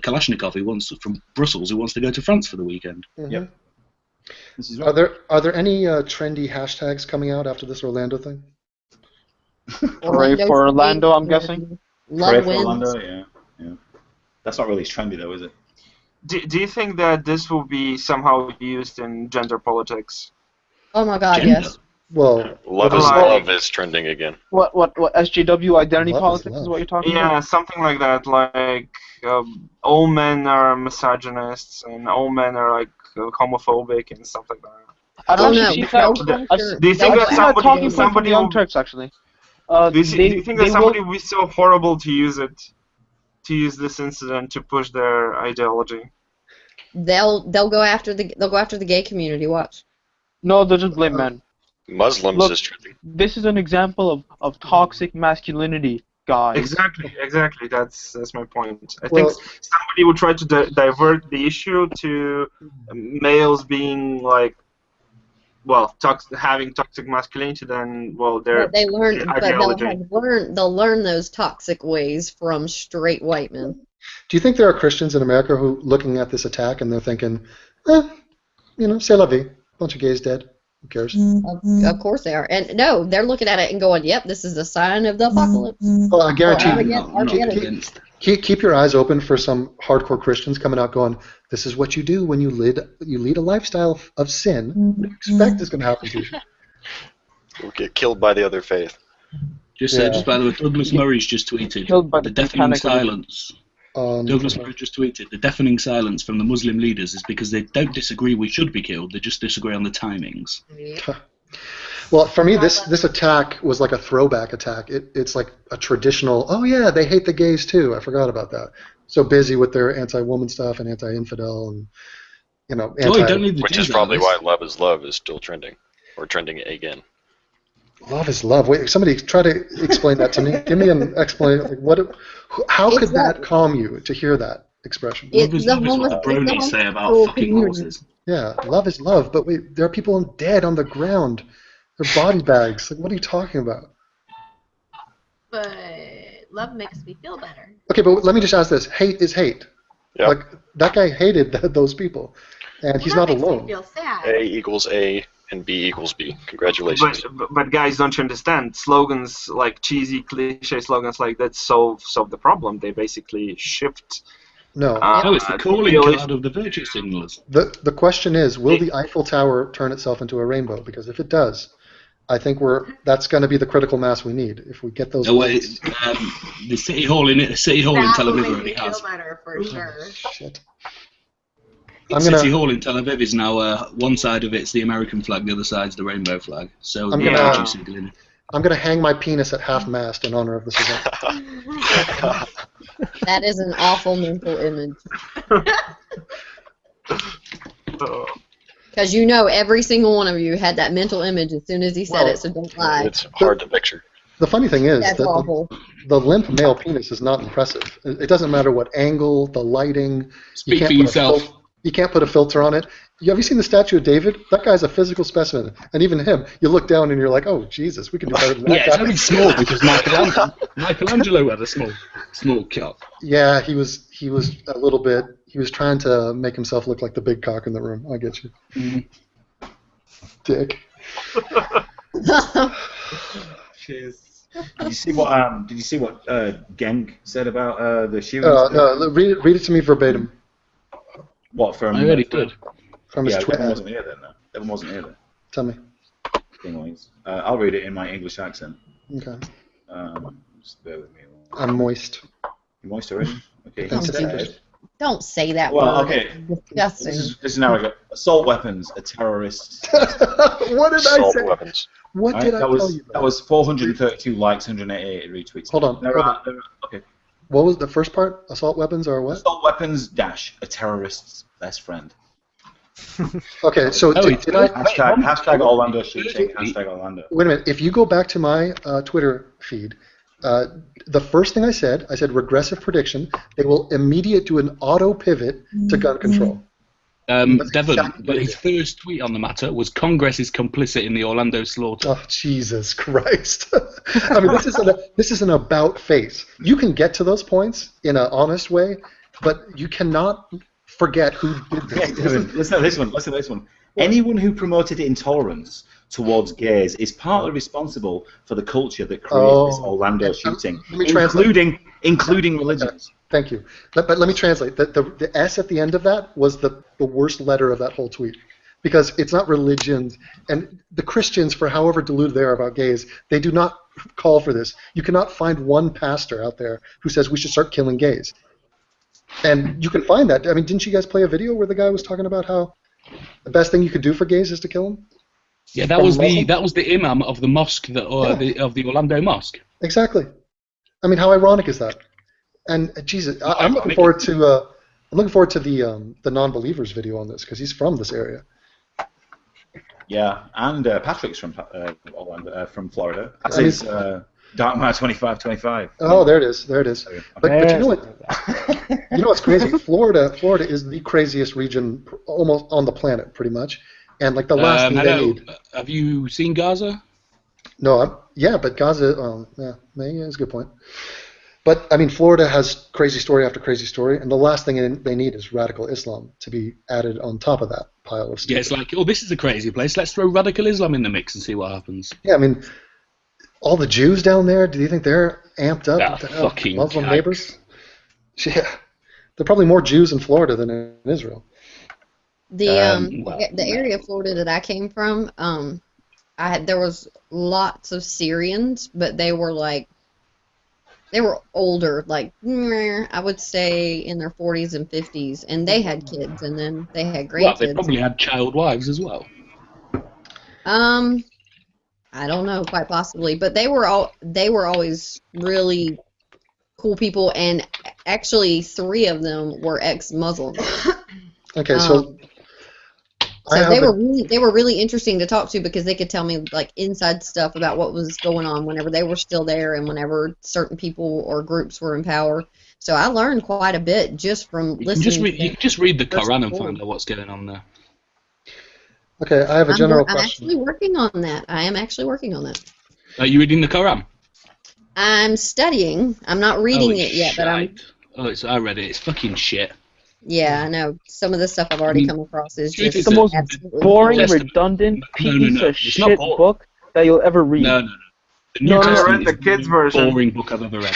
C: Kalashnikov from Brussels who wants to go to France for the weekend.
O: Mm-hmm.
A: Yep.
O: Are there any trendy hashtags coming out after this Orlando thing?
L: Hooray for Orlando, I'm guessing.
A: Hooray for Orlando, yeah. That's not really trendy though, is it?
M: Do you think that this will be somehow used in gender politics?
S: Oh my God, yes.
O: Well,
R: love is trending again.
L: What SJW identity politics is what you're talking about?
M: Yeah, something like that. Like all men are misogynists and all men are like homophobic and stuff like that.
L: I've actually seen
M: that. Do you think that somebody
L: Young Turks actually?
M: Do you think that somebody will be so horrible to use this incident to push their ideology?
S: They'll go after the gay community. Watch.
L: No, they'll just blame men.
R: Muslims is trending.
L: This is an example of toxic masculinity, guys.
M: Exactly. That's my point. I think somebody will try to divert the issue to males being like, well, having toxic masculinity. Then, well,
S: they'll learn those toxic ways from straight white men.
O: Do you think there are Christians in America who looking at this attack and they're thinking, you know, c'est la vie, bunch of gays dead. Who cares?
S: Of course they are. And no, they're looking at it and going, yep, this is a sign of the apocalypse.
O: Well, I guarantee you, keep your eyes open for some hardcore Christians coming out going, this is what you do when you lead a lifestyle of sin. What do you expect is going to happen to you?
R: You'll get killed by the other faith.
C: Just by the way, Douglas Murray's just tweeted the deafening silence. Douglas Murray just tweeted, the deafening silence from the Muslim leaders is because they don't disagree we should be killed, they just disagree on the timings.
O: Well, for me, this attack was like a throwback attack. It's like a traditional, oh yeah, they hate the gays too. I forgot about that. So busy with their anti-woman stuff and anti-infidel and, you know,
R: which is probably why Love is Love is still trending, or trending again.
O: Love is love. Wait, somebody try to explain that to me. Give me an explanation. How could that calm you to hear that expression?
C: Love is what the bronies say about fucking horses.
O: Yeah, love is love, but wait, there are people dead on the ground. They're body bags. Like, what are you talking about?
G: But love makes me feel better.
O: Okay, but let me just ask this: hate is hate.
R: Yep.
O: Like that guy hated those people, and he's not alone.
G: Me feel sad.
R: A equals A. And B equals B. Congratulations.
M: But guys, don't you understand? Slogans like cheesy cliche slogans like that solve the problem. They basically shift.
O: No.
C: It's the calling card of the virtue signalers.
O: The question is, will the Eiffel Tower turn itself into a rainbow? Because if it does, I think that's going to be the critical mass we need. If we get those.
C: The City Hall in Tel Aviv already has.
G: Feel better for sure.
O: Shit.
C: City Hall in Tel Aviv is now one side of it's the American flag, the other side's the rainbow flag. So
O: I'm going to hang my penis at half-mast in honor of this event.
S: That is an awful mental image. Because you know every single one of you had that mental image as soon as he said it, so don't lie.
R: It's hard to picture.
O: The funny thing is
S: That's
O: that
S: awful.
O: the limp male penis is not impressive. It doesn't matter what angle, the lighting.
C: Speak for yourself.
O: You can't put a filter on it. Have you seen the statue of David? That guy's a physical specimen. And even him, you look down and you're like, oh, Jesus, we can do better than that
C: Yeah, it's
O: guy.
C: only small because Michelangelo had a small cock.
O: Yeah, he was a little bit. He was trying to make himself look like the big cock in the room. I get you, dick.
A: Cheers. Did you see what Geng said about the shooting?
O: No, read it to me verbatim.
A: What from?
C: I already did.
O: From his Twitter.
A: Devin wasn't here then. No. Devin wasn't here then.
O: Tell me.
A: I'll read it in my English accent.
O: Okay.
A: Just bear with me.
O: I'm moist.
A: You moist already? Okay.
S: Don't say that
A: Well,
S: word.
A: okay.
S: It's disgusting.
A: This is now I got assault weapons are terrorists.
O: What did I say?
R: Weapons.
O: What did I tell you?
A: That was 432 likes, 188 retweets.
O: Hold on.
A: Okay.
O: What was the first part? Assault weapons are what?
A: Assault weapons dash a terrorist's best friend.
O: Okay, so did I...
A: Hashtag Orlando shooting. Hashtag Orlando.
O: Wait a minute. If you go back to my Twitter feed, the first thing I said regressive prediction. They will do an auto pivot to gun control.
C: Devon, but his first tweet on the matter was Congress is complicit in the Orlando slaughter.
O: Oh, Jesus Christ. I mean, this is an about face. You can get to those points in an honest way, but you cannot forget who did this.
A: Listen to this one. Anyone who promoted intolerance towards gays is partly responsible for the culture that created this Orlando shooting, including religions.
O: Thank you. But let me translate. The S at the end of that was the worst letter of that whole tweet. Because it's not religions. And the Christians, for however deluded they are about gays, they do not call for this. You cannot find one pastor out there who says we should start killing gays. And you can find that. I mean, didn't you guys play a video where the guy was talking about how the best thing you could do for gays is to kill them?
C: Yeah, that was the imam of the mosque of the Orlando mosque.
O: Exactly. I mean, how ironic is that? And Jesus, I'm looking forward to the non-believers video on this because he's from this area.
A: Yeah, and Patrick's from Orlando, from Florida. That's his Darkmar 2525.
O: Oh, there it is. But you know what? You know what's crazy? Florida is the craziest region almost on the planet, pretty much. And like the last thing they need.
C: Have you seen Gaza?
O: No, but Gaza. Yeah, that's a good point. But I mean, Florida has crazy story after crazy story, and the last thing they need is radical Islam to be added on top of that pile of stuff.
C: Yeah, it's like, oh, this is a crazy place. Let's throw radical Islam in the mix and see what happens.
O: Yeah, I mean, all the Jews down there. Do you think they're amped up to
C: fucking
O: Muslim neighbors? Yeah, there are probably more Jews in Florida than in Israel.
S: The area of Florida that I came from, there was lots of Syrians, but they were older, like I would say in their 40s and 50s, and they had kids, and then they had grandkids.
C: Well, they probably had child wives as well.
S: I don't know, quite possibly, but they were always really cool people, and actually 3 of them were ex-Muslims.
O: Okay, so
S: they were really interesting to talk to because they could tell me like inside stuff about what was going on whenever they were still there and whenever certain people or groups were in power. So I learned quite a bit just from listening.
C: You can just read the Quran and find out what's going on there.
O: Okay, I have a general question.
S: I'm actually working on that. I am actually working on that.
C: Are you reading the Quran?
S: I'm studying. I'm not reading it yet, but I'm.
C: I read it. It's fucking shit.
S: Yeah, I know. Some of the stuff I've already come across is just
L: the most boring, redundant piece of shit book that you'll ever read.
C: No. The New Testament
M: read the kids' version.
C: The boring book I've ever read.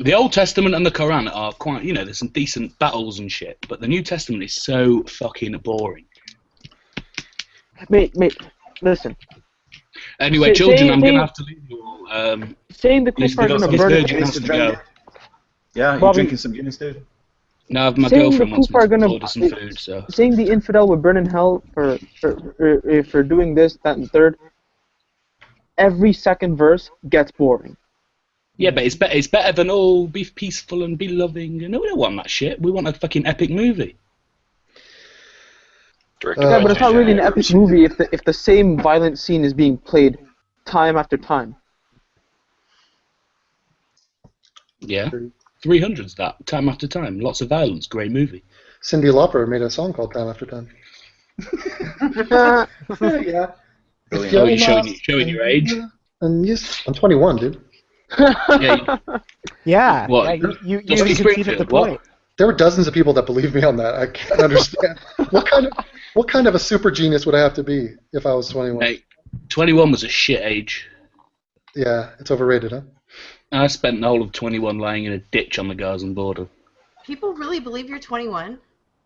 C: The Old Testament and the Quran are quite, there's some decent battles and shit, but the New Testament is so fucking boring.
L: Mate, listen.
C: Anyway, children, I'm going to have to leave you all.
L: Saying the Kuffar are going to burn
C: it.
A: Yeah, you're drinking some Guinness, dude?
C: No, my girlfriend wants me to order some food, so...
L: Saying the infidel would burn in hell for doing this, that, and the third, every second verse gets boring.
C: Yeah, but it's better than all be peaceful and be loving. We don't want that shit. We want a fucking epic movie.
L: Yeah, but it's not really an epic movie if the same violent scene is being played time after time.
C: Yeah. 300's that. Time after time. Lots of violence. Great movie.
O: Cyndi Lauper made a song called Time After Time.
C: Yeah. Oh, you're showing your age?
O: And yes, I'm 21, dude.
K: Yeah.
C: What?
K: Yeah, you
C: Dusty
K: conceded the
C: Springfield, what?
K: point.
O: There were dozens of people that believed me on that. I can't understand. What kind of a super genius would I have to be if I was 21?
C: Mate, 21 was a shit age.
O: Yeah, it's overrated, huh?
C: I spent the whole of 21 lying in a ditch on the Gazan border.
G: People really believe you're 21?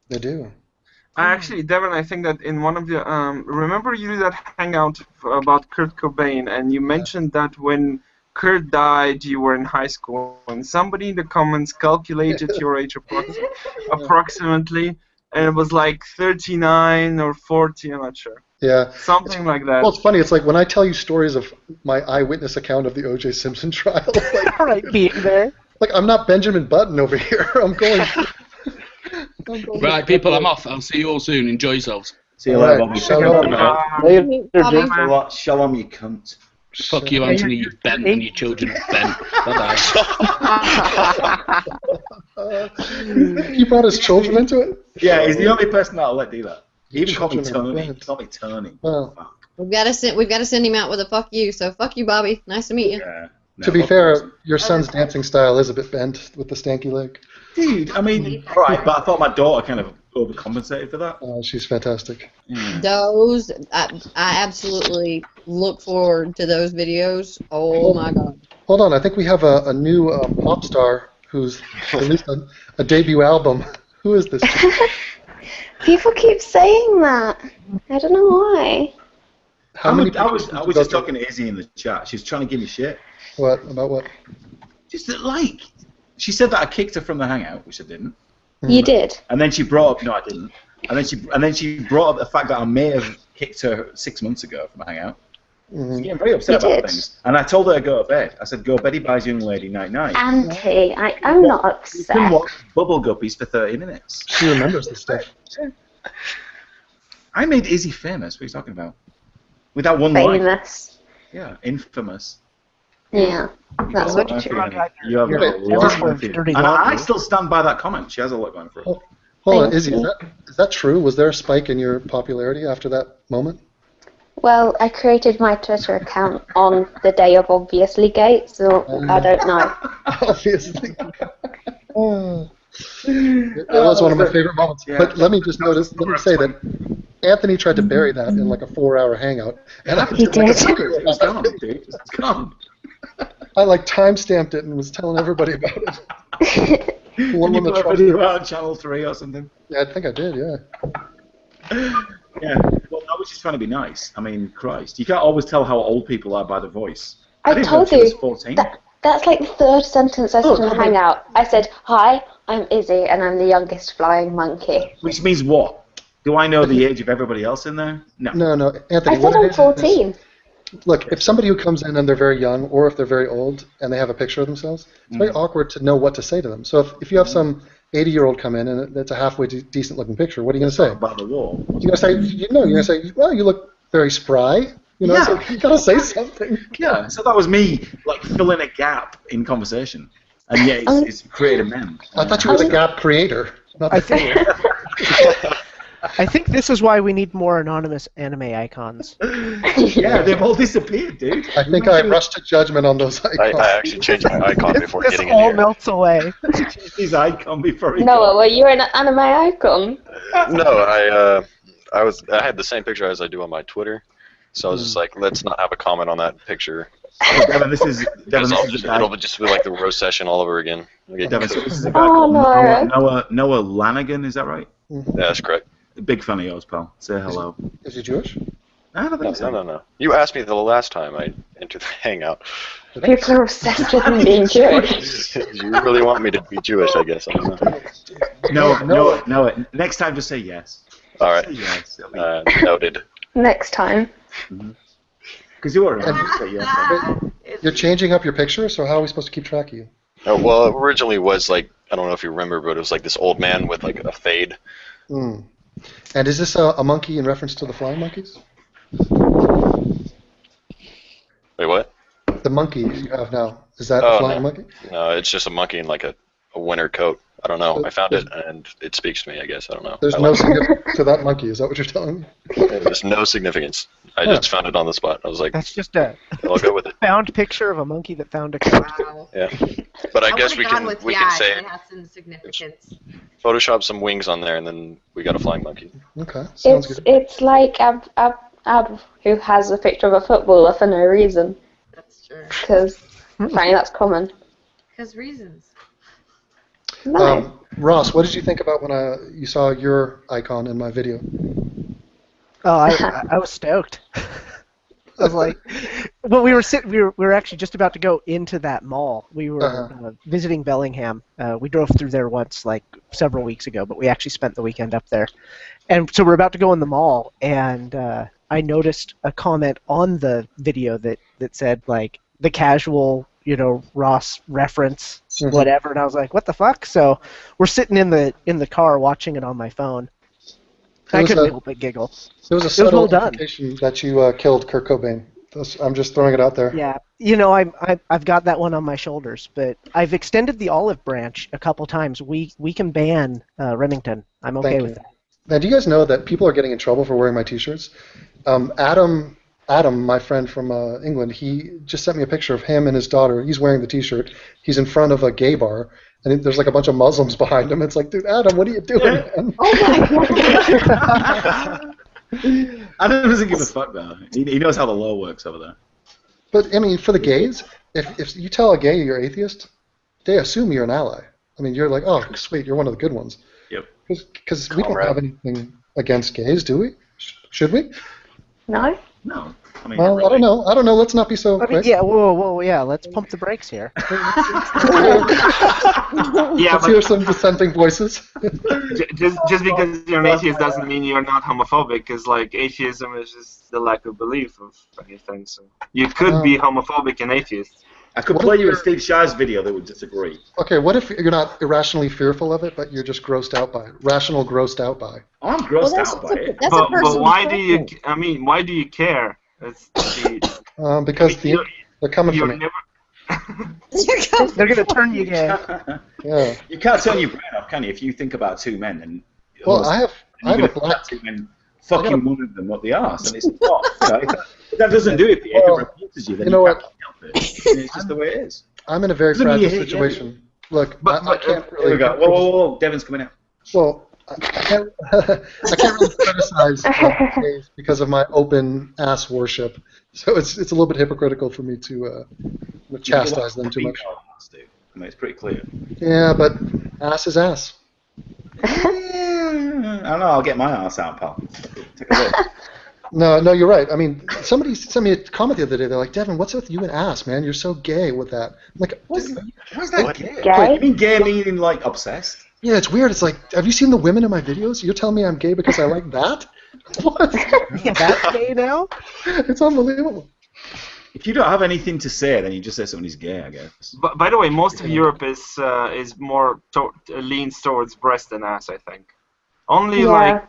O: They do.
M: Actually, Devin, I think that in one of the remember you did that hangout about Kurt Cobain, and you mentioned that when Kurt died, you were in high school, and somebody in the comments calculated your age approximately, and it was like 39 or 40, I'm not sure.
O: Yeah.
M: Something like that.
O: Well, it's funny. It's like when I tell you stories of my eyewitness account of the O.J. Simpson trial. Like,
K: right, being there.
O: Like, I'm not Benjamin Button over here. I'm going.
C: Right, people, I'm off. I'll see you all soon. Enjoy yourselves.
A: See you later, Bobby.
C: Later,
A: Shalom, you cunt.
C: Fuck you, Anthony, you bent, and your children are bent. Bye-bye.
O: He brought his children into it?
A: Yeah, he's the only person that'll let do that. He even called me Tony. He called me Tony.
O: Well,
S: We've got to send him out with a fuck you. So fuck you, Bobby. Nice to meet you.
A: Yeah.
O: To be fair, your son's dancing style is a bit bent with the stanky leg.
A: Dude, I mean, right, but I thought my daughter kind of overcompensated for that.
O: She's fantastic.
S: Those, I absolutely look forward to those videos. Oh my god.
O: Hold on, I think we have a new pop star who's released a debut album. Who is this?
F: People keep saying that. I don't know why.
O: How many?
A: I was just talking to Izzy in the chat. She was trying to give me shit.
O: What? About what?
A: Just that, like, she said that I kicked her from the hangout, which I didn't.
F: You did.
A: And then she brought up, no, I didn't. And then she brought up the fact that I may have kicked her 6 months ago from a hangout. She's getting very upset about things. And I told her to go to bed. I said, go Betty buys young lady night-night.
F: Auntie, I'm not upset.
A: You can watch Bubble Guppies for 30 minutes.
O: She remembers this stuff.
A: I made Izzy famous. What are you talking about? With that one line.
F: Famous.
A: Yeah, infamous.
F: Yeah, that's what
A: you
F: you're
A: You have a lot going for you. And I still stand by that comment. She has a lot going for her.
O: Hold on, Izzy, is that true? Was there a spike in your popularity after that moment?
F: Well, I created my Twitter account on the day of Obviously Gate, so I don't know.
O: Obviously. That was one of my favorite moments. Yeah. But let me say that Anthony tried to bury that in like a 4-hour hangout. And
F: He did.
A: It's gone, dude. It's gone.
O: I like time-stamped it and was telling everybody about it.
A: Did you put a video out on Channel 3 or something?
O: Yeah, I think I did, yeah.
A: Yeah, well, I was just trying to be nice. I mean, Christ. You can't always tell how old people are by the voice.
F: I
A: didn't
F: told
A: know she
F: you.
A: was 14.
F: That's like the third sentence I said in the hangout. I said, hi, I'm Izzy, and I'm the youngest flying monkey.
A: Which means what? Do I know the age of everybody else in there? No.
O: No, Anthony.
F: I said I'm 14.
O: Look, if somebody who comes in and they're very young, or if they're very old and they have a picture of themselves, it's very awkward to know what to say to them. So if you have some 80-year-old come in and it's a halfway decent-looking picture, what are you going to say?
A: About the wall.
O: You're going to say, you're going to say, well, you look very spry. You know, so you got to say something.
A: Yeah. So that was me, like filling a gap in conversation, and yeah, it's created men.
O: I thought you were the gap creator. Not the
K: I think this is why we need more anonymous anime icons.
A: Yeah, they've all disappeared, dude.
O: I think I rushed to judgment on those icons.
R: I actually changed my icon before getting in
K: all
R: here.
K: melts away.
A: His icon before he
F: Noah, were you an anime icon?
R: No, I had the same picture as I do on my Twitter, so I was just like, let's not have a comment on that picture.
A: Devin,
R: it'll just be like the roast session all over again.
A: Devin, so this is a guy called Noah Lanigan, is that right?
R: Yeah, that's correct.
A: Big fan of yours, pal. Say hello.
O: Is he Jewish?
A: I don't think so.
R: No. You asked me the last time I entered the hangout.
F: People are obsessed with him being Jewish.
R: You really want me to be Jewish, I guess. I don't know.
A: No. Next time, just say yes.
R: All right.
A: Say yes.
R: Noted.
F: Next time.
A: Because you already say yes.
O: You're changing up your picture, so how are we supposed to keep track of you?
R: Oh, well, it originally was like, I don't know if you remember, but it was like this old man with like a fade.
O: And is this a monkey in reference to the flying monkeys?
R: Wait, what?
O: The monkey you have now, is that a flying monkey?
R: No, it's just a monkey in like a winter coat. I don't know. I found it and it speaks to me, I guess. I don't know.
O: There's no significance to that monkey. Is that what you're telling me?
R: There's no significance. I just found it on the spot. I was like,
K: That's just a
R: I'll go with it.
K: found picture of a monkey that found a coat.
R: Yeah. But I guess
G: would've
R: we
G: gone
R: can
G: with,
R: we can say
G: it has some significance.
R: Photoshop some wings on there and then we got a flying monkey.
O: Okay. Sounds good.
F: It's like Ab who has a picture of a footballer for no reason.
G: That's true.
F: Because apparently that's common.
G: Because reasons.
F: No.
O: Ross, what did you think about when you saw your icon in my video?
K: Oh, I was stoked. I was like, well, we were actually just about to go into that mall. We were visiting Bellingham. We drove through there once, like several weeks ago, but we actually spent the weekend up there. And so we're about to go in the mall, and I noticed a comment on the video that said like the casual, Ross reference, whatever. And I was like, what the fuck? So we're sitting in the car watching it on my phone. I couldn't help but giggle.
O: It was a subtle indication that you killed Kurt Cobain. I'm just throwing it out there.
K: Yeah, I've got that one on my shoulders, but I've extended the olive branch a couple times. We can ban Remington. I'm okay with that.
O: Now, do you guys know that people are getting in trouble for wearing my T-shirts? Adam, my friend from England, he just sent me a picture of him and his daughter. He's wearing the T-shirt. He's in front of a gay bar, and there's like a bunch of Muslims behind him. It's like, dude, Adam, what are you doing, man?
F: Oh my god!
A: Adam doesn't give a fuck though. He knows how the law works over there.
O: But I mean, for the gays, if you tell a gay you're atheist, they assume you're an ally. I mean, you're like, oh, sweet, you're one of the good ones.
A: Yep.
O: Because we don't have anything against gays, do we? Should we?
F: No.
A: No. I mean,
O: well,
A: really.
O: I don't know. Let's not be so quick.
K: Yeah, whoa, yeah. Let's pump the brakes here.
O: Let's hear some dissenting voices.
M: just because you're an atheist doesn't mean you're not homophobic. Because like atheism is just the lack of belief of anything. So you could be homophobic and atheist.
A: I could play you a Steve Shire's video that would disagree.
O: Okay, what if you're not irrationally fearful of it, but you're just grossed out by it? Rational grossed out by.
A: I'm grossed out by it.
G: That's a
M: but why do you? I mean, why do you care?
O: Because they're coming for me.
K: They're gonna turn you gay.
O: Yeah.
A: You can't turn your brain off, can you? If you think about two men and
O: I have a black
A: two men fucking one of them up the arse, and it's not. That doesn't do it for you. If it refuses you, then you can't help it. It's just the way it is.
O: I'm in a very fragile situation. Look, I can't really.
A: Here we go. Whoa! Devin's coming out.
O: Well, I can't really criticize gays because of my open ass worship. So it's a little bit hypocritical for me to chastise them too much.
A: I mean, it's pretty clear.
O: Yeah, but ass is ass.
A: I don't know. I'll get my ass out, pal. Take a look.
O: No, you're right. I mean, somebody sent me a comment the other day. They're like, Devin, what's with you and ass, man? You're so gay with that. I'm like,
A: what's that gay? Wait, you mean gay meaning like obsessed?
O: Yeah, it's weird. It's like, have you seen the women in my videos? You're telling me I'm gay because I like that? What?
K: That's gay now?
O: It's unbelievable.
A: If you don't have anything to say, then you just say somebody's gay, I guess.
M: But by the way, most of Europe is more leans towards breast than ass, I think. Only like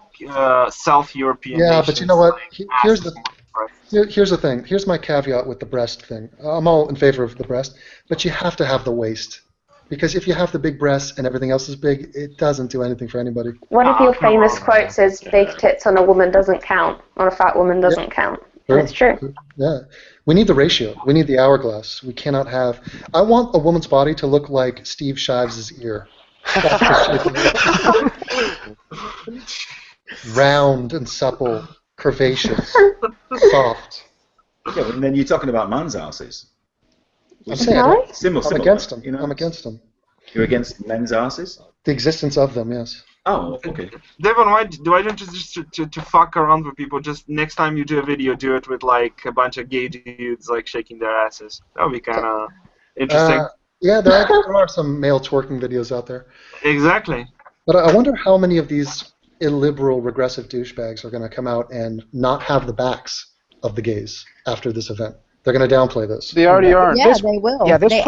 M: South European.
O: Yeah,
M: nations,
O: but you know what?
M: like,
O: Here's the thing. Here's my caveat with the breast thing. I'm all in favor of the breast, but you have to have the waist. Because if you have the big breasts and everything else is big, it doesn't do anything for anybody.
F: One of your famous quotes is, big tits on a woman doesn't count, on a fat woman doesn't count.
O: Sure.
F: And it's true.
O: Yeah. We need the ratio. We need the hourglass. We cannot have... I want a woman's body to look like Steve Shives' ear. Round and supple, curvaceous, soft.
A: Yeah, and then you're talking about man's asses.
O: I'm saying
A: similar,
O: I'm against them.
A: You know?
O: I'm against them.
A: You're against men's asses?
O: The existence of them, yes.
A: Oh, okay.
M: Devon, why don't you just to fuck around with people? Just next time you do a video, do it with like a bunch of gay dudes like shaking their asses. That would be kind of interesting.
O: Yeah, there are some male twerking videos out there.
M: Exactly.
O: But I wonder how many of these illiberal, regressive douchebags are going to come out and not have the backs of the gays after this event. They're going to downplay this.
L: They already are.
S: Yeah, they will.
K: Yeah,
S: they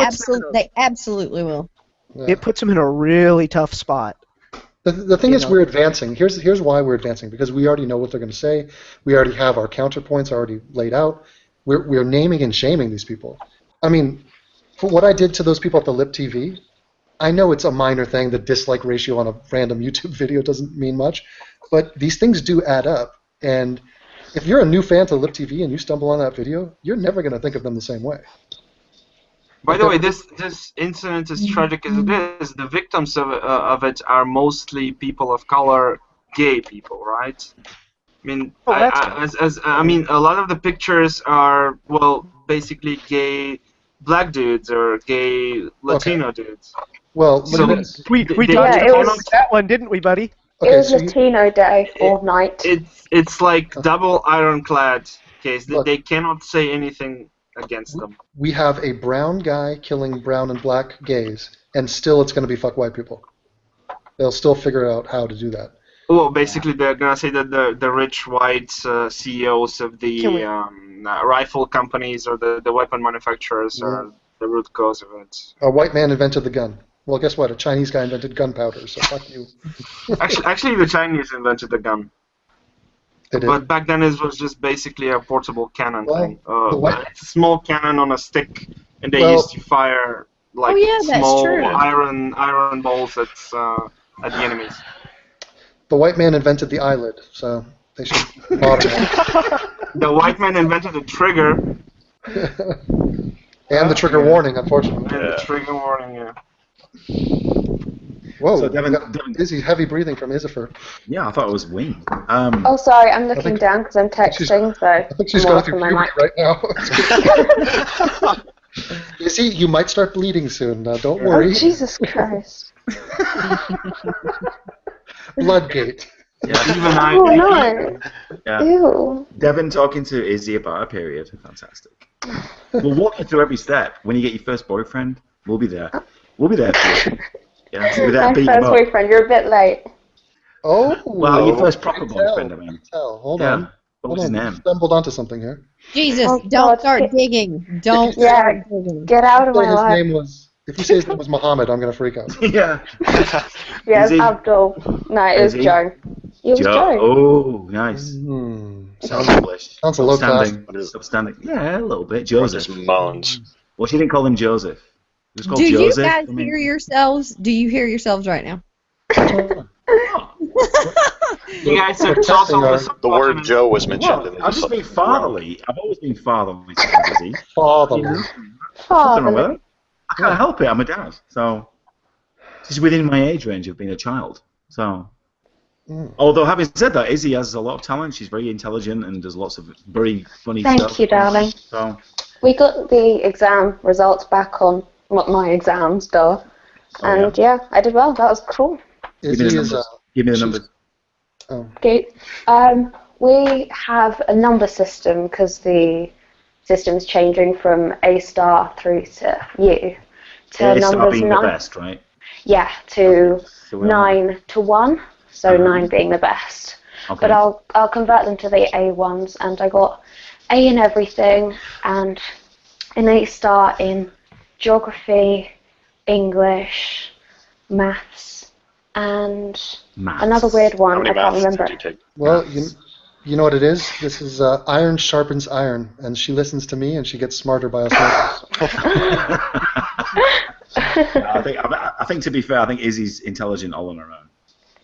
S: absolutely will.
O: Yeah.
K: It puts them in a really tough spot.
O: The thing is, we're advancing. Here's why we're advancing, because we already know what they're going to say. We already have our counterpoints already laid out. We're naming and shaming these people. I mean, for what I did to those people at the Lip TV, I know it's a minor thing. The dislike ratio on a random YouTube video doesn't mean much, but these things do add up. And if you're a new fan to Lip TV and you stumble on that video, you're never going to think of them the same way.
M: By the way, this incident, as tragic as it is, the victims of it are mostly people of color, gay people, right? I mean, I mean, a lot of the pictures are, well, basically gay black dudes or gay Latino dudes.
O: Well,
M: so
K: we talked about that one, didn't we, buddy?
F: It was Latino Day all night.
M: It's like double ironclad case. They cannot say anything against them.
O: We have a brown guy killing brown and black gays, and still it's going to be fuck white people. They'll still figure out how to do that.
M: Well, basically, they're gonna say that the rich white CEOs of the rifle companies or the weapon manufacturers are the root cause of it.
O: A white man invented the gun. Well, guess what? A Chinese guy invented gunpowder, so fuck you.
M: actually, the Chinese invented the gun. But back then it was just basically a portable cannon thing. It's a small cannon on a stick, and they used to fire like small iron balls at the enemies.
O: The white man invented the eyelid, so they should modernize.
M: The white man invented the trigger.
O: And the trigger warning, unfortunately.
M: And the trigger warning, yeah.
O: Whoa,
A: so Devin,
O: Izzy, heavy breathing from Izzyfer.
A: Yeah, I thought it was wind.
F: Oh, sorry, I'm looking down because I'm texting, so
O: I think she's going through puberty right now. Izzy, you might start bleeding soon. Don't worry.
F: Oh, Jesus Christ.
O: Bloodgate.
A: Yeah.
F: Even no.
A: Yeah.
F: Ew.
A: Devin talking to Izzy about her period. Fantastic. We'll walk you through every step. When you get your first boyfriend, we'll be there. We'll be there for you. Yeah, so
F: my first boyfriend, you're a bit late.
O: Oh.
A: Well, your first proper boyfriend, I mean.
O: Hold on.
A: What was his name?
O: Stumbled onto something here.
S: Jesus, don't start digging. Don't start digging.
F: Get out of my life.
O: If you say his name was Muhammad, I'm going to freak out.
A: Yeah.
F: Yes, Abdul. No, it was Joe. It was Joe.
A: Oh, nice. Sounds English.
O: Sounds a low class.
A: Upstanding. Yeah, a little bit. Joseph.
R: Moans.
A: Well, she didn't call him Joseph. It was called
S: Do
A: Joseph.
S: You guys hear yourselves? Do you hear yourselves right now?
M: You guys are talking
R: the word Joe was mentioned.
A: Well, I've just been fatherly. I've always been fatherly.
O: Fatherly.
A: Fatherly. I can't help it. I'm a dad, so she's within my age range of being a child. So, although having said that, Izzy has a lot of talent. She's very intelligent and does lots of very funny stuff.
F: Thank you, darling.
A: So
F: we got the exam results back on my exams, and yeah, I did well. That was cool.
A: Give me the numbers.
F: Okay. We have a number system because the system's changing from A star through to U. To
A: A star
F: numbers
A: being
F: 9.
A: the best, right?
F: Yeah, to 9 to 1. So 9 being the best.
A: Okay.
F: But I'll convert them to the A ones, and I got A in everything, and an A star in geography, English, maths, and another weird one. I can't remember.
O: Well, you know what it is? This is iron sharpens iron, and she listens to me, and she gets smarter by osmosis.
A: I think to be fair, I think Izzy's intelligent all on her own.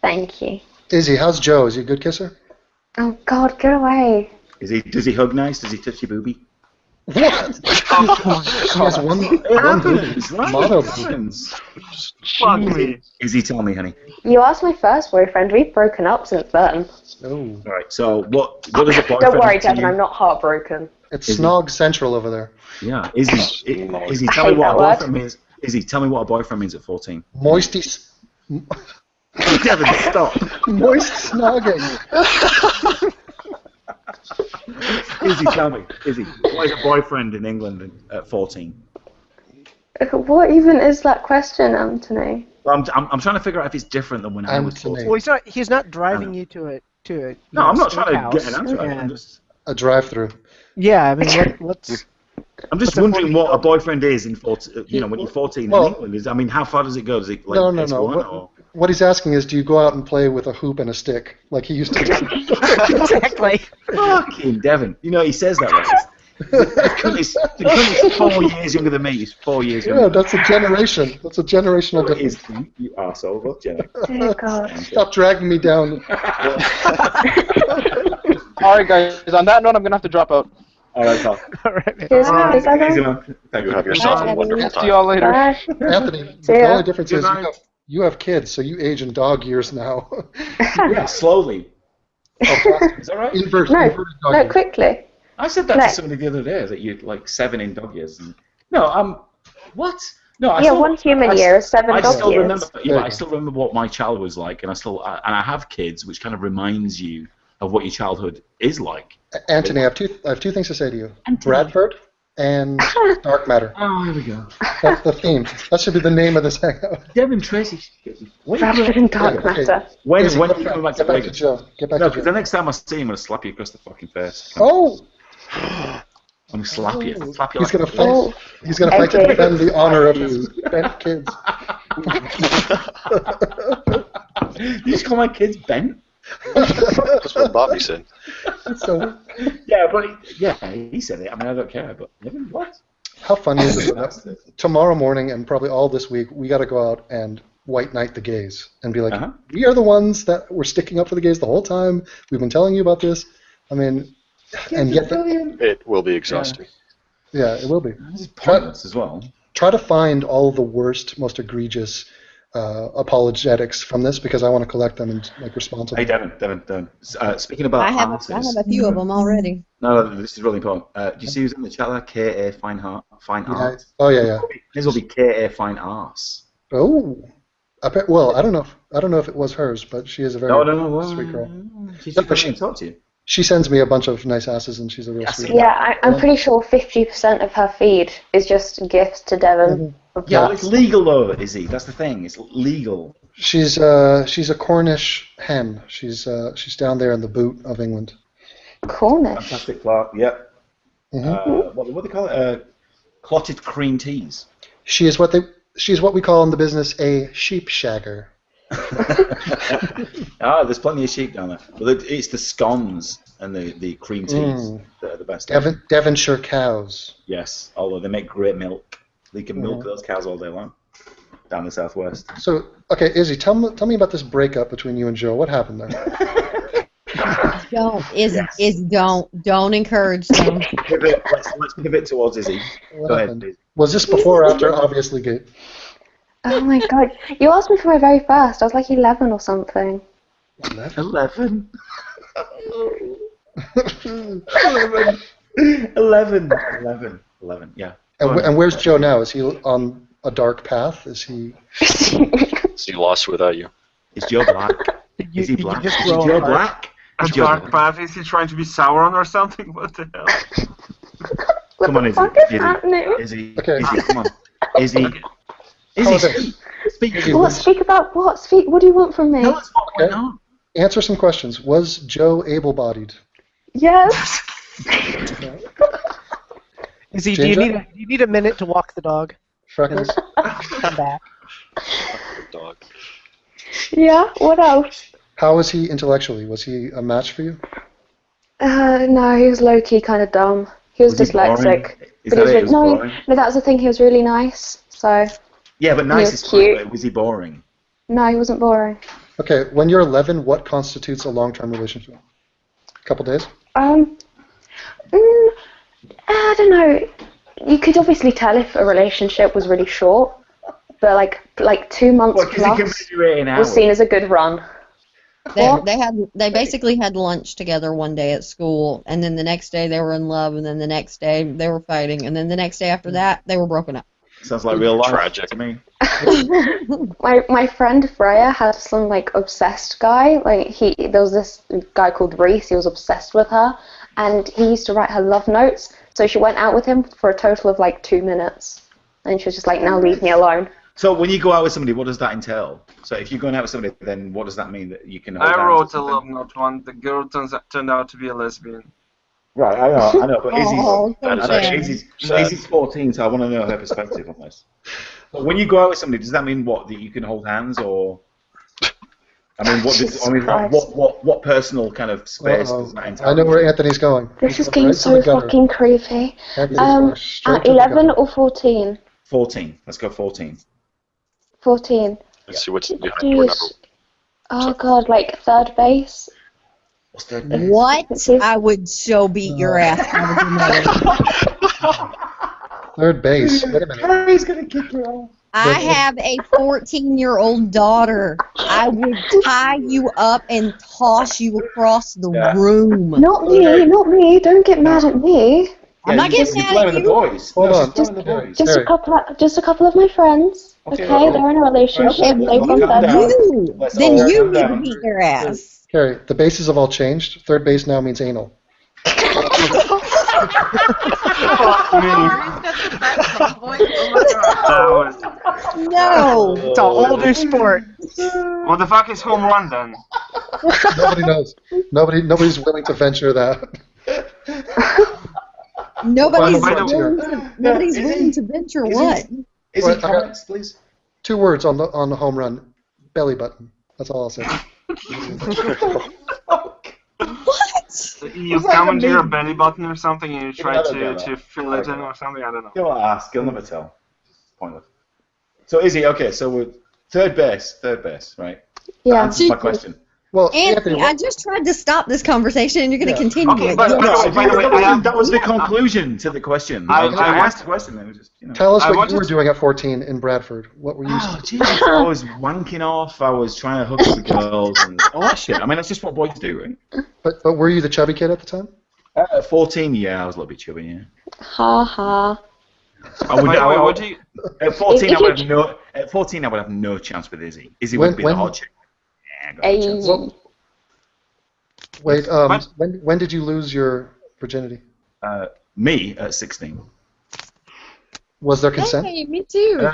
F: Thank you.
O: Izzy, how's Joe? Is he a good kisser?
F: Oh God, get away!
A: Does he hug nice? Does he touch your boobie?
O: What? She has one motto.
M: Fuck me.
A: Izzy, tell me, honey.
F: You asked my first boyfriend. We've broken up since then.
O: Oh.
A: All right. So what does a boyfriend?
F: Don't worry, Devin. I'm not heartbroken.
O: It's Snog Central over there.
A: Yeah. Izzy, tell me what a boyfriend means. Izzy, tell me what a boyfriend means at 14.
O: Moisty.
A: Devin, stop.
O: Moist snogging.
A: Izzy, tell me. Izzy, what is a boyfriend in England at 14?
F: What even is that question, Anthony?
A: Well, I'm trying to figure out if it's different than when I was 14.
K: Well, he's not driving you to a.
A: No, I'm not trying to get an answer. I'm just
O: a drive-through.
K: Yeah, I mean, let's.
A: I'm just wondering what a boyfriend is in 14, when you're 14 in England. I mean, how far does it go? Does it like
O: No.
A: S1 or?
O: What he's asking is, do you go out and play with a hoop and a stick like he used to do?
K: Exactly.
A: Fucking Devon. He says that right. The cunt is 4 years younger than me. He's 4 years younger.
O: Yeah, that's a generation. That's a generational difference.
A: You arsehole. Look, Jenny.
F: Dear God.
O: Stop dragging me down.
L: Alright, guys, on that note, I'm going to have to drop out.
A: All right, pal.
K: All right, man.
A: Thank you.
R: Have yourself a wonderful
L: See you all
R: time.
L: later.
F: Bye.
O: Anthony,
F: See
O: the
F: ya.
O: only difference is you have kids, so you age in dog years now.
A: Yeah, slowly. Is that right?
O: Inverted
F: No,
O: dog
F: no,
O: years.
F: quickly.
A: I said that
F: No.
A: to somebody the other day, that you're like 7 in dog years. No, what? No,
F: Yeah, 1 human year is 7
A: I
F: dog
A: still
F: years.
A: remember. Yeah, but I still remember what my child was like, and I have kids, which kind of reminds you of what your childhood is like.
O: Anthony, I have two things to say to you. Bradford and dark matter.
A: Oh, here we go.
O: That's the theme. That should be the name of this hangout.
A: Devin Tracy.
F: Bradford and dark matter.
A: When
O: Izzy,
A: are you
O: get
A: coming back to
O: Get back to
A: Vegas?
O: Joe. Get back
A: No,
O: to
A: because
O: Joe.
A: the next time I see him, I'm going to slap you across the fucking face.
O: Oh!
A: I'm going to slap you. I'll slap you
O: He's
A: like
O: gonna fight. He's gonna fight to
F: Okay.
O: defend the honor of his bent kids.
A: You just call my kids bent?
R: That's what Bobby said.
O: So,
A: Yeah, but he said it. I mean, I don't care, but what?
O: how funny is it that tomorrow morning and probably all this week we got to go out and white knight the gays and be like, we are the ones that were sticking up for the gays the whole time. We've been telling you about this. I mean, and yet,
R: It will be exhausting.
O: yeah, it will be.
A: This is pointless as well.
O: Try to find all the worst, most egregious apologetics from this because I want to collect them and respond to them.
A: Hey, Devin. Speaking about
S: I have
A: artists,
S: a few of them already.
A: No, this is really important. Do you see who's in the chat there? K.A. Fine Art.
O: Oh yeah.
A: His will be K.A. Fine Arse.
O: Oh, I don't know if it was hers, but she is a very sweet girl.
A: She's
O: No, but
A: she talk to you.
O: She sends me a bunch of nice asses, and she's a real sweet.
F: Yeah, I'm pretty sure 50% of her feed is just gifts to Devon.
A: Yeah, well, it's legal though, Izzy. That's the thing. It's legal.
O: She's a Cornish hen. She's down there in the boot of England.
F: Cornish.
A: Fantastic plot. Yep.
O: Mhm.
A: What do they call it? Clotted cream teas.
O: She's what we call in the business a sheep shagger.
A: There's plenty of sheep down there. But it's the scones and the cream teas that are the best.
O: Devonshire cows.
A: Yes, although they make great milk. They can milk those cows all day long down the southwest.
O: So, okay, Izzy, tell me about this breakup between you and Joe. What happened there?
S: Don't encourage them.
A: Let's pivot towards Izzy. Go ahead, Izzy.
O: Was this before or after? Obviously, Gate.
F: Oh my god. You asked me for my very first. I was like 11 or something.
A: 11. 11. Yeah.
O: And where's Joe now? Is he on a dark path? Is he?
R: Is he lost without you?
A: Is Joe black? Is he black? Is Joe black?
M: A dark path? Is he trying to be Sauron or something? What the hell?
A: Come on, Izzy.
F: What the fuck is happening?
O: Okay.
A: Izzy, come on. Izzy, speak.
F: What? Speak about what? What do you want from me?
O: Okay. Answer some questions. Was Joe able-bodied?
F: Yes.
K: Izzy, do you need a minute to walk the dog?
O: Freckles?
K: Come back.
R: Dog.
F: Yeah. What else?
O: How was he intellectually? Was he a match for you?
F: No, he was low-key kind of dumb. He was dyslexic. No, that was the thing. He was really nice. So.
A: Yeah, but nice is cute. Was he boring?
F: No, he wasn't boring.
O: Okay, when you're 11, what constitutes a long-term relationship? A couple days?
F: I don't know. You could obviously tell if a relationship was really short, but like 2 months plus was seen as a good run.
S: They basically had lunch together one day at school, and then the next day they were in love, and then the next day they were fighting, and then the next day after that they were broken up.
A: Sounds like real life.
R: Tragic
A: to me.
F: my friend Freya had some obsessed guy. There was this guy called Reese. He was obsessed with her, and he used to write her love notes. So she went out with him for a total of 2 minutes, and she was just like, "Now leave me alone."
A: So when you go out with somebody, what does that entail? So if you're going out with somebody, then what does that mean that you can? Hold
M: I
A: down
M: wrote
A: to
M: a love note one. The girl turned out to be a lesbian.
A: Right, I know, but Izzy's 14, so I want to know her perspective on this. But when you go out with somebody, does that mean what? That you can hold hands, or? I mean, what personal kind of space does that entail?
O: I know where Anthony's going.
F: This is getting so fucking creepy. At 11 or 14?
A: 14. Let's go 14.
F: 14.
R: Let's see what's behind door number.
F: Oh god, like third base.
A: What's third base?
S: What? I would so beat your ass.
O: Third base. Wait a minute.
A: Harry's gonna kick your ass.
S: I have a 14-year-old daughter. I would tie you up and toss you across the room.
F: Not me. Don't get mad at me.
S: I'm not getting mad at you.
A: The boys.
O: Hold on.
F: Just a couple of my friends. Okay, they're in a relationship. They want that.
S: Then you need to beat their ass.
O: Carrie, the bases have all changed. Third base now means anal.
S: No.
K: It's a whole new sport.
M: What the fuck is home run then?
O: Nobody knows. Nobody's willing to venture that.
S: Nobody's willing to venture what?
A: Comments, please.
O: 2 words on the home run. Belly button. That's all I'll say.
S: What?
M: You come into your belly button or something and you try to fill it in or something? I don't know.
A: You'll ask. You'll never tell. Pointless. So Izzy, okay, so we're third base, right?
F: Yeah.
A: Answer my question.
O: Well,
S: Anthony, I just tried to stop this conversation, and you're going to continue it.
A: That was the conclusion to the question. I asked the question, then just
O: tell us what you were doing at 14 in Bradford. What were you?
A: Oh, Jesus! I was wanking off. I was trying to hook up with girls and all that shit. I mean, that's just what boys do, right?
O: But were you the chubby kid at the time?
A: At 14, yeah, I was a little bit chubby, yeah.
F: Ha ha.
A: At 14, I would have no chance with Izzy. Izzy would be the hot chick.
O: Wait, when did you lose your virginity?
A: Me at 16.
O: Was there consent?
S: Hey, me too.
A: Yeah,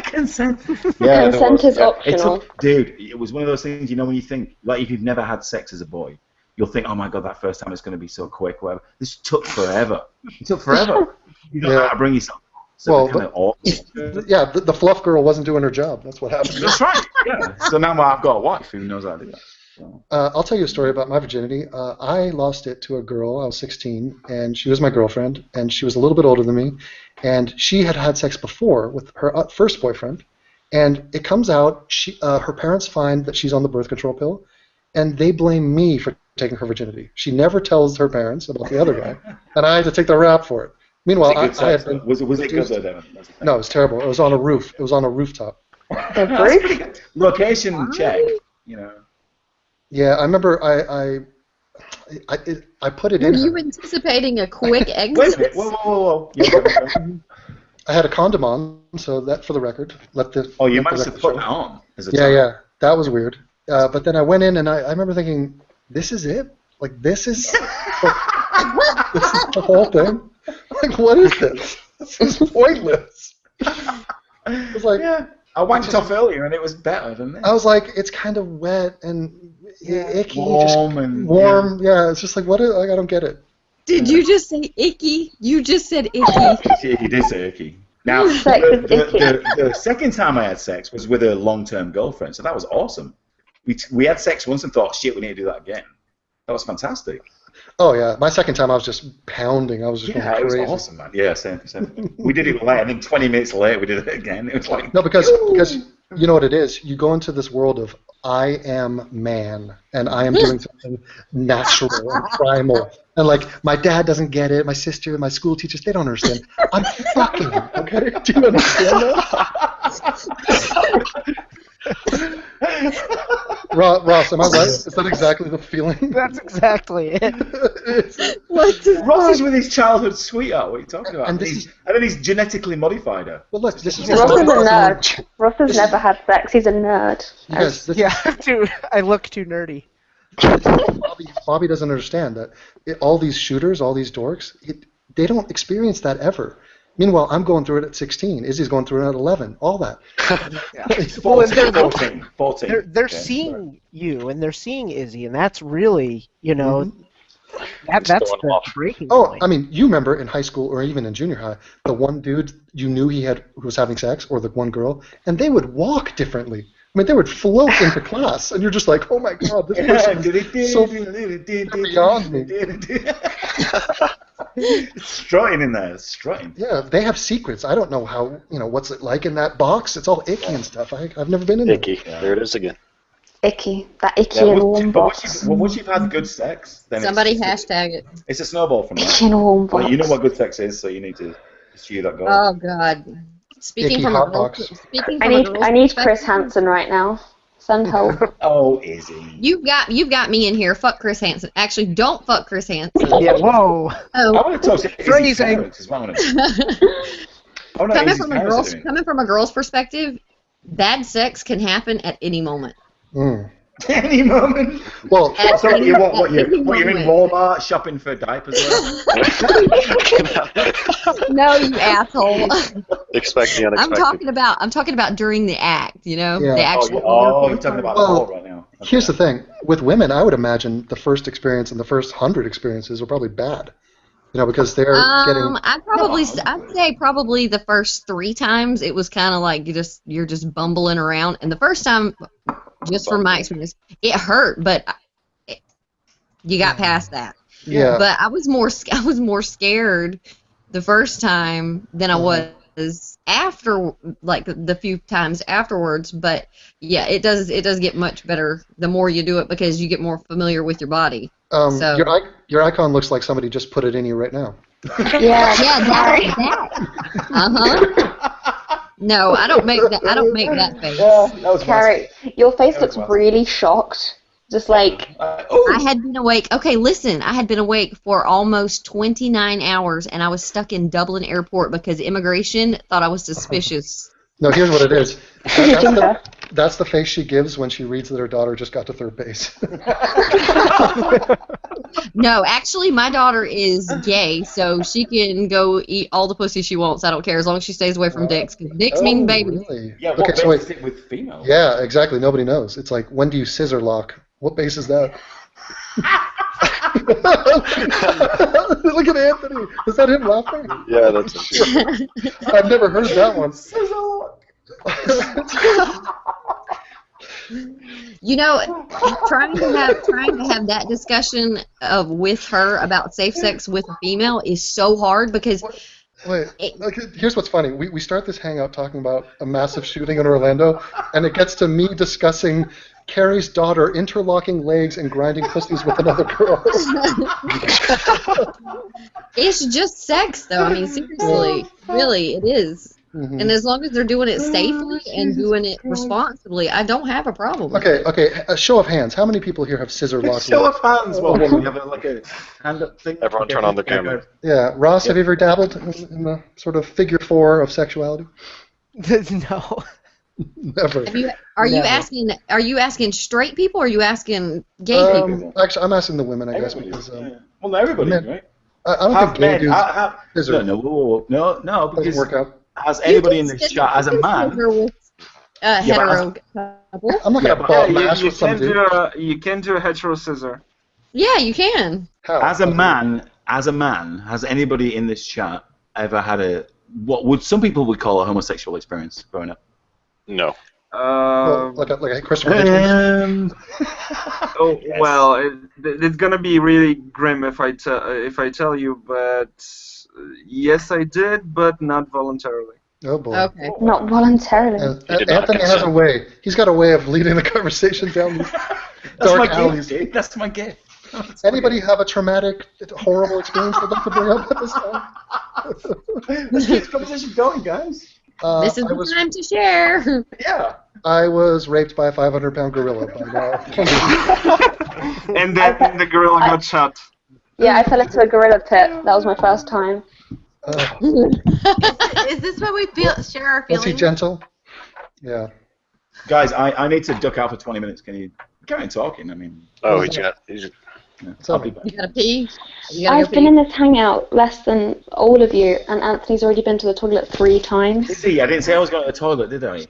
A: consent.
F: Yeah, consent is optional.
A: Dude, it was one of those things, when you think, like, if you've never had sex as a boy, you'll think, oh my god, that first time it's going to be so quick, whatever. This took forever. It took forever. You don't know how to bring yourself. So
O: the fluff girl wasn't doing her job. That's what happened.
A: That's right. Yeah. So now I've got a wife who knows how to do that. So.
O: I'll tell you a story about my virginity. I lost it to a girl. I was 16, and she was my girlfriend, and she was a little bit older than me, and she had had sex before with her first boyfriend, and it comes out her parents find that she's on the birth control pill, and they blame me for taking her virginity. She never tells her parents about the other guy, and I had to take the rap for it. Meanwhile, I had been.
A: Was it good though, Devin?
O: No, it was terrible. It was on a roof. It was on a rooftop.
A: Location check.
O: Yeah, I remember. I put it in.
S: Were you anticipating a quick exit?
A: Wait a minute. Whoa.
O: I had a condom on, so that, for the record,
A: you must have put it on.
O: Yeah, that was weird. But then I went in, and I remember thinking, this is it. Like this is the whole thing. Like, what is this? This is pointless. It was like,
A: I wanked off earlier and it was better than this.
O: I was like, it's kind of wet and icky,
A: warm.
O: Yeah, it's just like, what? I don't get it.
S: Did you just say icky? You just said icky.
A: He did say icky. Now, the second time I had sex was with a long-term girlfriend, so that was awesome. We had sex once and thought, shit, we need to do that again. That was fantastic.
O: Oh yeah, my second time I was just pounding. I was just going crazy.
A: It was awesome, man. Yeah, same. We did it late, and then 20 minutes later we did it again. It was like
O: no, because you know what it is. You go into this world of I am man, and I am doing something natural and primal, and like my dad doesn't get it. My sister, my school teachers, they don't understand. I'm fucking. Okay, do you understand that? Ross, am I right? Is that exactly the feeling?
K: That's exactly it.
A: Ross is with his childhood sweetheart. What are you talking about? And then he's genetically modified her.
O: Well, look, this is
F: Ross is a nerd. Ross has never had sex. He's a nerd.
O: Yes,
K: I look too nerdy.
O: Bobby doesn't understand that all these shooters, all these dorks, they don't experience that ever. Meanwhile, I'm going through it at 16. Izzy's going through it at 11. All that.
A: 14.
K: They're seeing you, and they're seeing Izzy, and that's really, That's the breaking
O: Oh,
K: point.
O: I mean, you remember in high school or even in junior high, the one dude you knew who was having sex, or the one girl, and they would walk differently. I mean, they would float into class, and you're just like, oh my god, this person is so beyond me.
A: Strutting in there, strutting.
O: Yeah, they have secrets. I don't know how, what's it like in that box. It's all icky and stuff. I've never been in
R: Icky. There it is again.
F: Icky. That icky and warm box.
A: Once you've had good sex, then
S: Somebody hashtag it.
A: it's a snowball from
F: Icky and warm box.
A: Well, you know what good sex is, so you need to pursue that goal.
S: Oh God. Speaking
O: Icky
S: from
O: hot
S: a girl,
O: box.
S: speaking
F: I
S: from a
F: need
S: girl's
F: I need Chris
S: perspective,
F: Hansen right now. Send help.
A: Oh, Izzy.
S: You've got me in here. Fuck Chris Hansen. Actually, don't fuck Chris Hansen.
K: Yeah, whoa.
S: Oh.
A: I want to talk to Izzy's parents as well. Oh, no,
S: coming
A: Izzy's
S: from
A: parents are doing it.
S: coming from a girl's perspective, bad sex can happen at any moment.
A: Any moment.
O: Well,
A: so
S: any-
A: you're
S: at any
A: in
S: moment.
A: Walmart shopping for diapers?
S: No, you asshole.
R: Expect the unexpected.
S: I'm talking about during the act. You know,
O: Yeah.
S: the actual.
A: You're talking about
O: Well,
A: right now. Okay.
O: Here's the thing. With women, I would imagine the first experience and the first 100 experiences are probably bad. Because they're getting...
S: I'd say probably the first 3 times it was kind of like you're just bumbling around, and the first time, just from my experience, it hurt, but you got past that.
O: Yeah.
S: But I was more scared the first time than I was after, like the few times afterwards. But yeah, it does get much better the more you do it, because you get more familiar with your body. So.
O: Your icon looks like somebody just put it in you right now.
F: Yeah.
S: That. No, I don't make that. I don't make that face.
A: Yeah, that was
F: Carrie, your face looks really shocked. Just like
S: I had been awake. Okay, listen, I had been awake for almost 29 hours, and I was stuck in Dublin Airport because immigration thought I was suspicious.
O: No, here's what it is. That's the face she gives when she reads that her daughter just got to third base.
S: No, actually, my daughter is gay, so she can go eat all the pussy she wants. I don't care, as long as she stays away from dicks, because dicks mean babies.
O: Really?
A: Yeah,
O: Okay,
A: what
O: so
A: base
O: wait.
A: is it with females?
O: Yeah, exactly. Nobody knows. It's like, when do you scissor lock? What base is that? Look at Anthony. Is that him laughing?
R: Yeah, that's it.
O: I've never heard that one.
S: You know, trying to have that discussion with her about safe sex with a female is so hard, because
O: Wait, okay, here's what's funny. We start this hangout talking about a massive shooting in Orlando, and it gets to me discussing Carrie's daughter interlocking legs and grinding pussies with another girl.
S: it's just sex, though. I mean, seriously, really, it is.
O: Mm-hmm.
S: And as long as they're doing it safely and doing it responsibly, I don't have a problem with it.
O: Okay. A show of hands. How many people here have scissor locked?
A: Show of hands. Well, we have like a hand up thing.
R: Everyone turn on the camera.
O: Yeah, Ross, have you ever dabbled in the sort of figure 4 of sexuality?
K: No.
O: Never.
S: Are you asking straight people, or are you asking gay people?
O: Actually, I'm asking the women, I guess, because
A: well, not everybody, right?
O: I don't think gay dudes.
A: No, because
O: work out.
A: Has anybody in this chat as a man?
S: Hetero couple.
O: I'm not gonna ball mash with some dude.
M: You can do a hetero scissor.
S: Yeah, you can.
O: How?
A: As a man, has anybody in this chat ever had what would some people would call a homosexual experience growing up?
R: No.
O: Like a Christopher Hitchens.
M: Yes. Well, it's gonna be really grim if I tell you, but yes, I did, but not voluntarily.
O: Oh boy.
S: Okay.
F: Not voluntarily.
O: Anthony has a way. He's got a way of leading the conversation down these dark alleys.
A: That's my gift.
O: Anybody have a traumatic, horrible experience they'd like to bring up at this time?
A: Let's keep the conversation going, guys.
S: This is the time to share.
A: Yeah.
O: I was raped by a 500-pound gorilla.
M: And then the gorilla got shot.
F: Yeah, I fell into a gorilla pit. That was my first time.
G: Is this what we share our feelings?
O: Was he gentle? Yeah.
A: Guys, I need to duck out for 20 minutes. Can you carry on talking? I mean.
R: Oh, he's got.
A: I'll be back.
S: You gotta pee.
F: I've been in this hangout less than all of you, and Anthony's already been to the toilet 3 times.
A: See, I didn't say I was going to the toilet, did I?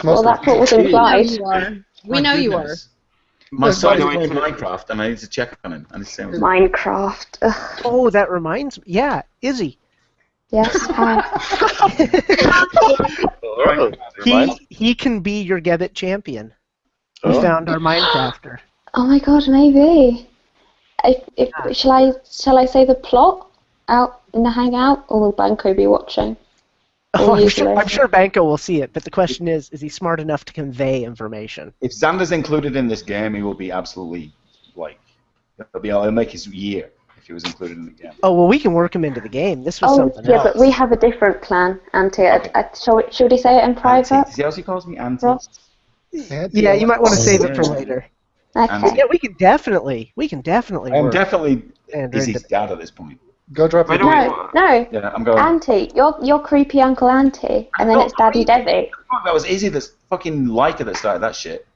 F: Well, that's what was implied.
S: We know you are.
A: My son is
M: the way,
A: playing Minecraft, and I need to check on him. And
F: Minecraft. Ugh.
K: Oh, that reminds me. Yeah, Izzy.
F: Yes.
K: He can be your Gebbit champion. We found our Minecrafter.
F: Oh my god, maybe. Shall I say the plot out in the hangout, or will Banco be watching?
K: Oh, I'm sure Banco will see it, but the question is he smart enough to convey information?
A: If Xander's included in this game, he will be absolutely, like, he'll make his year if he was included in the game.
K: Oh, well, we can work him into the game. This was something
F: yeah,
K: else.
F: but we have a different plan, Auntie. Should we say it in private?
A: See how he calls me Auntie?
K: Yeah, you might want to save it for later.
F: Okay.
K: Yeah, we can definitely
A: I'm
K: work.
A: definitely Izzy's dad at this point.
O: Go drop it.
F: No.
A: Yeah, I'm going.
F: Auntie, you're creepy Uncle Auntie, and then it's Daddy Debbie.
A: That was Izzy, that's fucking Leica that started that shit.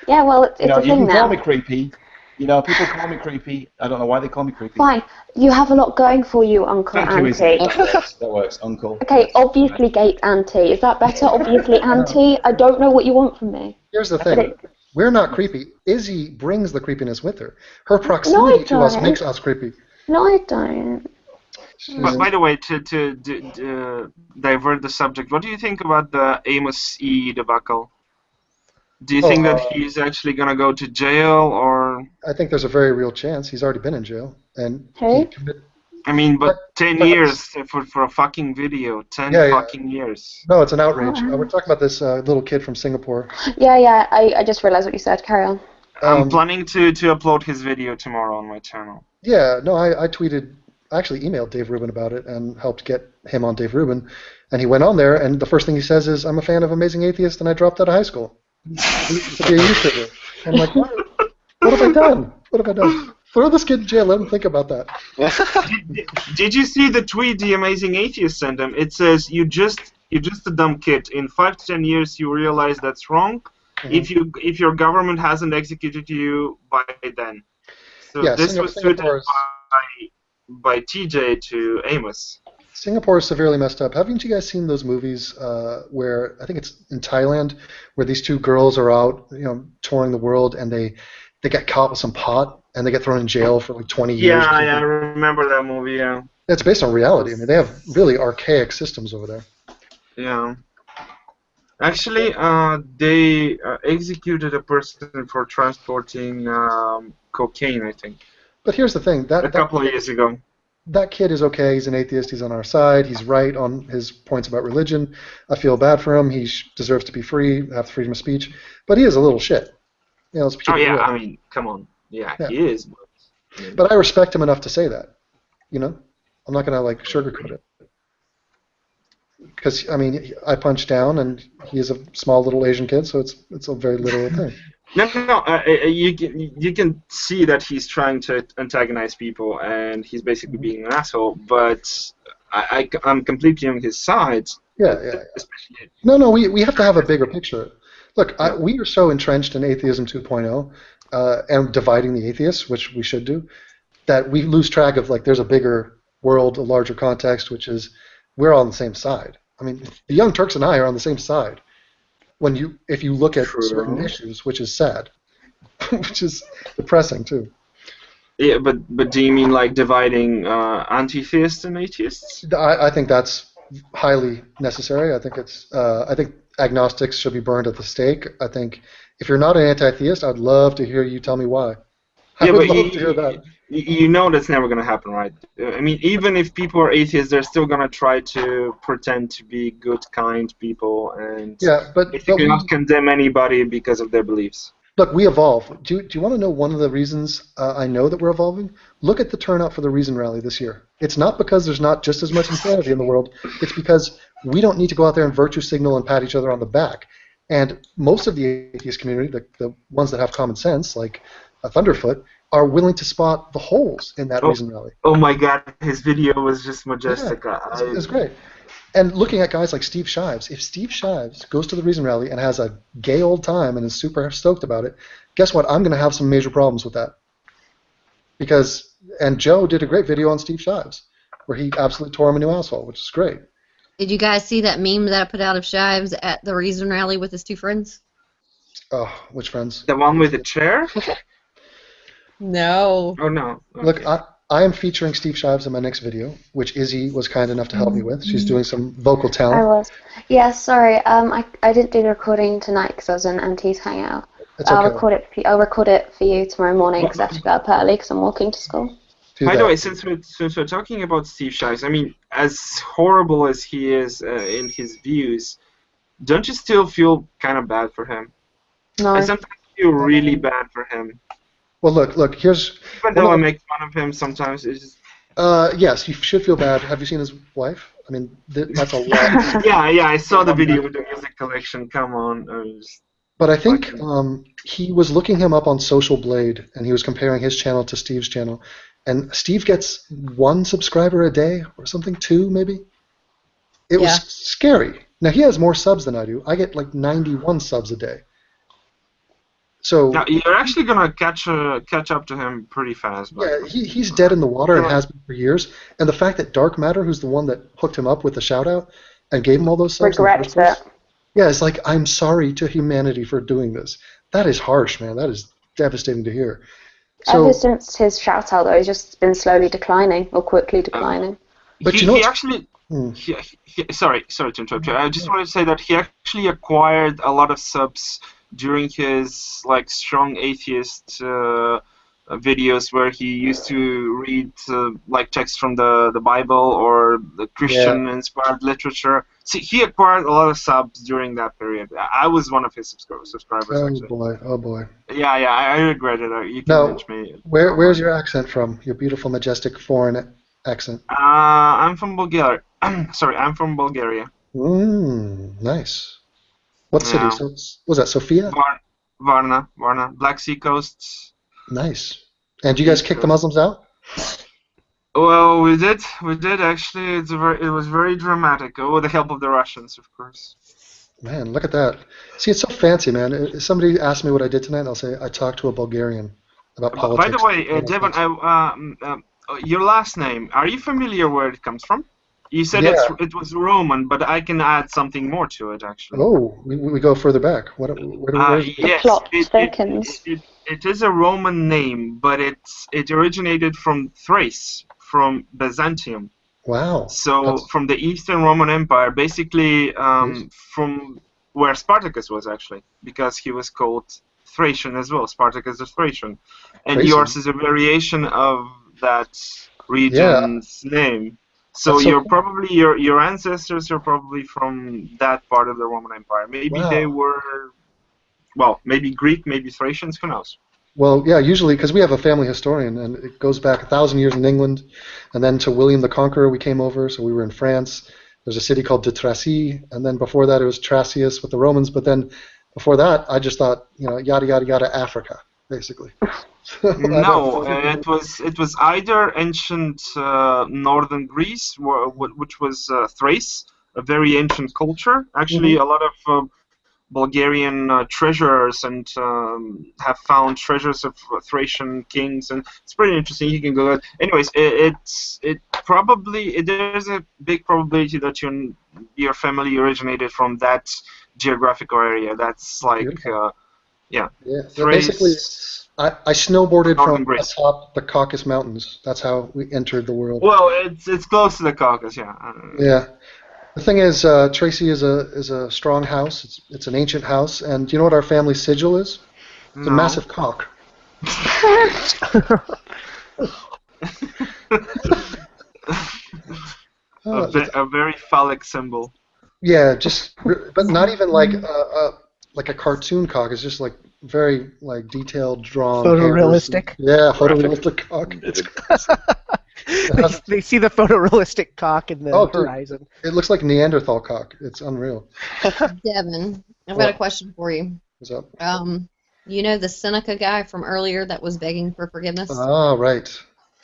F: Yeah, well, it's a
A: you
F: thing
A: can
F: now.
A: call me creepy. People call me creepy. I don't know why they call me creepy.
F: Fine. You have a lot going for you, Uncle
A: Thank you, Izzy.
F: Auntie.
A: That works, Uncle.
F: Okay, obviously Gate Auntie. Is that better? Obviously Auntie. I don't know what you want from me.
O: Here's the thing. We're not creepy. Izzy brings the creepiness with her. Her proximity to us makes us creepy.
F: No, I don't.
M: But by the way, to divert the subject, what do you think about the Amos E debacle? Do you think that he's actually going to go to jail, or?
O: I think there's a very real chance. He's already been in jail. And
F: Who?
M: I mean, but 10 years for a fucking video. 10 fucking years.
O: No, it's an outrage. We're talking about this little kid from Singapore.
F: Yeah, I just realized what you said. Carry on.
M: I'm planning to upload his video tomorrow on my channel.
O: Yeah, no, I tweeted, I actually emailed Dave Rubin about it and helped get him on Dave Rubin. And he went on there, and the first thing he says is, I'm a fan of Amazing Atheist, and I dropped out of high school. To be a YouTuber. I'm like, what have I done? What have I done? Throw this kid in jail. Let him think about that.
M: Did you see the tweet the Amazing Atheist sent him? It says, you're just a dumb kid. In 5 to 10 years, you realize that's wrong. Mm-hmm. If your government hasn't executed you by then. So this was tweeted by TJ to Amos.
O: Singapore is severely messed up. Haven't you guys seen those movies where, I think it's in Thailand, where these two girls are out, touring the world, and they get caught with some pot, and they get thrown in jail for like 20 years.
M: Yeah, I remember that movie, yeah.
O: It's based on reality. I mean, they have really archaic systems over there.
M: Yeah. Actually, they executed a person for transporting cocaine, I think.
O: But here's the thing.
M: A couple of years ago.
O: That kid is okay. He's an atheist. He's on our side. He's right on his points about religion. I feel bad for him. He deserves to be free, have freedom of speech. But he is a little shit. Let's keep it real.
M: I mean, come on. Yeah, he is.
O: But I respect him enough to say that. I'm not going to, sugarcoat it. Because, I mean, I punch down, and he is a small little Asian kid, so it's a very literal thing.
M: No. You can see that he's trying to antagonize people, and he's basically being an asshole. But I'm completely on his side.
O: Yeah. No. We have to have a bigger picture. Look, we are so entrenched in atheism 2.0 and dividing the atheists, which we should do, that we lose track of there's a bigger world, a larger context, which is we're all on the same side. I mean, the Young Turks and I are on the same side. If you look at certain issues, which is sad, which is depressing too.
M: Yeah, but do you mean dividing anti-theists and atheists?
O: I think that's highly necessary. I think agnostics should be burned at the stake. I think if you're not an anti-theist, I'd love to hear you tell me why. I would love to hear that.
M: You know that's never going to happen, right? I mean, even if people are atheists, they're still going to try to pretend to be good, kind people, and you cannot condemn anybody because of their beliefs.
O: Look, we evolve. Do you want to know one of the reasons I know that we're evolving? Look at the turnout for the Reason Rally this year. It's not because there's not just as much insanity in the world. It's because we don't need to go out there and virtue signal and pat each other on the back. And most of the atheist community, the ones that have common sense, like a Thunderfoot, are willing to spot the holes in that Reason Rally.
M: Oh my God, his video was just majestic.
O: Yeah, it's great. And looking at guys like Steve Shives, if Steve Shives goes to the Reason Rally and has a gay old time and is super stoked about it, guess what? I'm going to have some major problems with that. And Joe did a great video on Steve Shives, where he absolutely tore him a new asshole, which is great.
S: Did you guys see that meme that I put out of Shives at the Reason Rally with his two friends?
O: Oh, which friends?
M: The one with the chair?
S: No.
M: Oh no. Okay.
O: Look, I am featuring Steve Shives in my next video, which Izzy was kind enough to help me with. She's doing some vocal
F: I
O: talent.
F: was. Yeah, sorry. I didn't do the recording tonight because I was in MT's hangout.
O: It's
F: I'll
O: okay.
F: I'll record it for you tomorrow morning because I have to go up early because I'm walking to school.
M: By the way, since we're talking about Steve Shives, I mean, as horrible as he is in his views, don't you still feel kind of bad for him?
F: No.
M: I sometimes feel really bad for him.
O: Well, look. Here's.
M: Even though I make fun of him sometimes, it's just...
O: Yes, you should feel bad. Have you seen his wife? I mean, that's a lot.
M: yeah, I saw the video with the music collection. Come on.
O: But I think he was looking him up on Social Blade, and he was comparing his channel to Steve's channel. And Steve gets 1 subscriber a day, or something, 2 maybe? It was scary. Now, he has more subs than I do. I get like 91 subs a day. So
M: now, you're actually going to catch up to him pretty fast.
O: Yeah, he's dead in the water and has been for years. And the fact that Dark Matter, who's the one that hooked him up with the shout-out and gave him all those subs...
F: Regrets it.
O: Yeah, it's like, I'm sorry to humanity for doing this. That is harsh, man. That is devastating to hear. So,
F: Ever since his shout-out, though, he's just been slowly declining, or quickly declining.
O: But
M: he actually... Sorry to interrupt you. I just wanted to say that he actually acquired a lot of subs during his strong atheist videos, where he used to read text from the Bible or the Christian-inspired literature. See, he acquired a lot of subs during that period. I was one of his subscribers. Actually.
O: Oh boy.
M: Yeah, I regret it. You convinced me.
O: Where's your accent from? Your beautiful, majestic foreign accent.
M: I'm from Bulgaria. Sorry, I'm from Bulgaria.
O: Nice. What city? So, was that Sofia?
M: Varna, Black Sea coast.
O: Nice. And you guys kick the Muslims out?
M: Well, we did actually. It was very dramatic. With the help of the Russians, of course.
O: Man, look at that. See, it's so fancy, man. If somebody asked me what I did tonight, I'll say I talked to a Bulgarian about politics.
M: By the way, Devon, your last name, are you familiar where it comes from? You said it was Roman, but I can add something more to it, actually.
O: Oh, we go further back. Where do we
M: yes, it is a Roman name, but it originated from Thrace, from Byzantium.
O: Wow.
M: So from the Eastern Roman Empire, basically from where Spartacus was, actually, because he was called Thracian as well. Spartacus is Thracian. And yours is a variation of that region's name. So probably your ancestors are probably from that part of the Roman Empire. Maybe they were, maybe Greek, maybe Thracians, who knows?
O: Well, yeah, usually, because we have a family historian, and it goes back 1,000 years in England, and then to William the Conqueror we came over, so we were in France. There's a city called de Tracy, and then before that it was Thracius with the Romans, but then before that I just thought, yada, yada, yada, Africa, basically.
M: No, it was either ancient northern Greece, which was Thrace, a very ancient culture. Actually, a lot of Bulgarian treasurers and have found treasures of Thracian kings, and it's pretty interesting. You can go. Anyways, there's a big probability that your family originated from that geographical area. That's
O: Yeah. So basically, I snowboarded from atop the Caucasus Mountains. That's how we entered the world.
M: Well, it's close to the Caucasus, yeah.
O: Yeah. The thing is, Tracy is a strong house. It's an ancient house, and do you know what our family sigil is? It's a massive cock.
M: A very phallic symbol.
O: Yeah, but not even like a cartoon cock. It's just like very detailed, drawn.
K: Photorealistic.
O: Yeah, photorealistic cock.
K: They see the photorealistic cock in the horizon.
O: It looks like Neanderthal cock. It's unreal.
S: Devin, I've got a question for you.
O: What's up?
S: You know the Seneca guy from earlier that was begging for forgiveness?
O: Oh, right.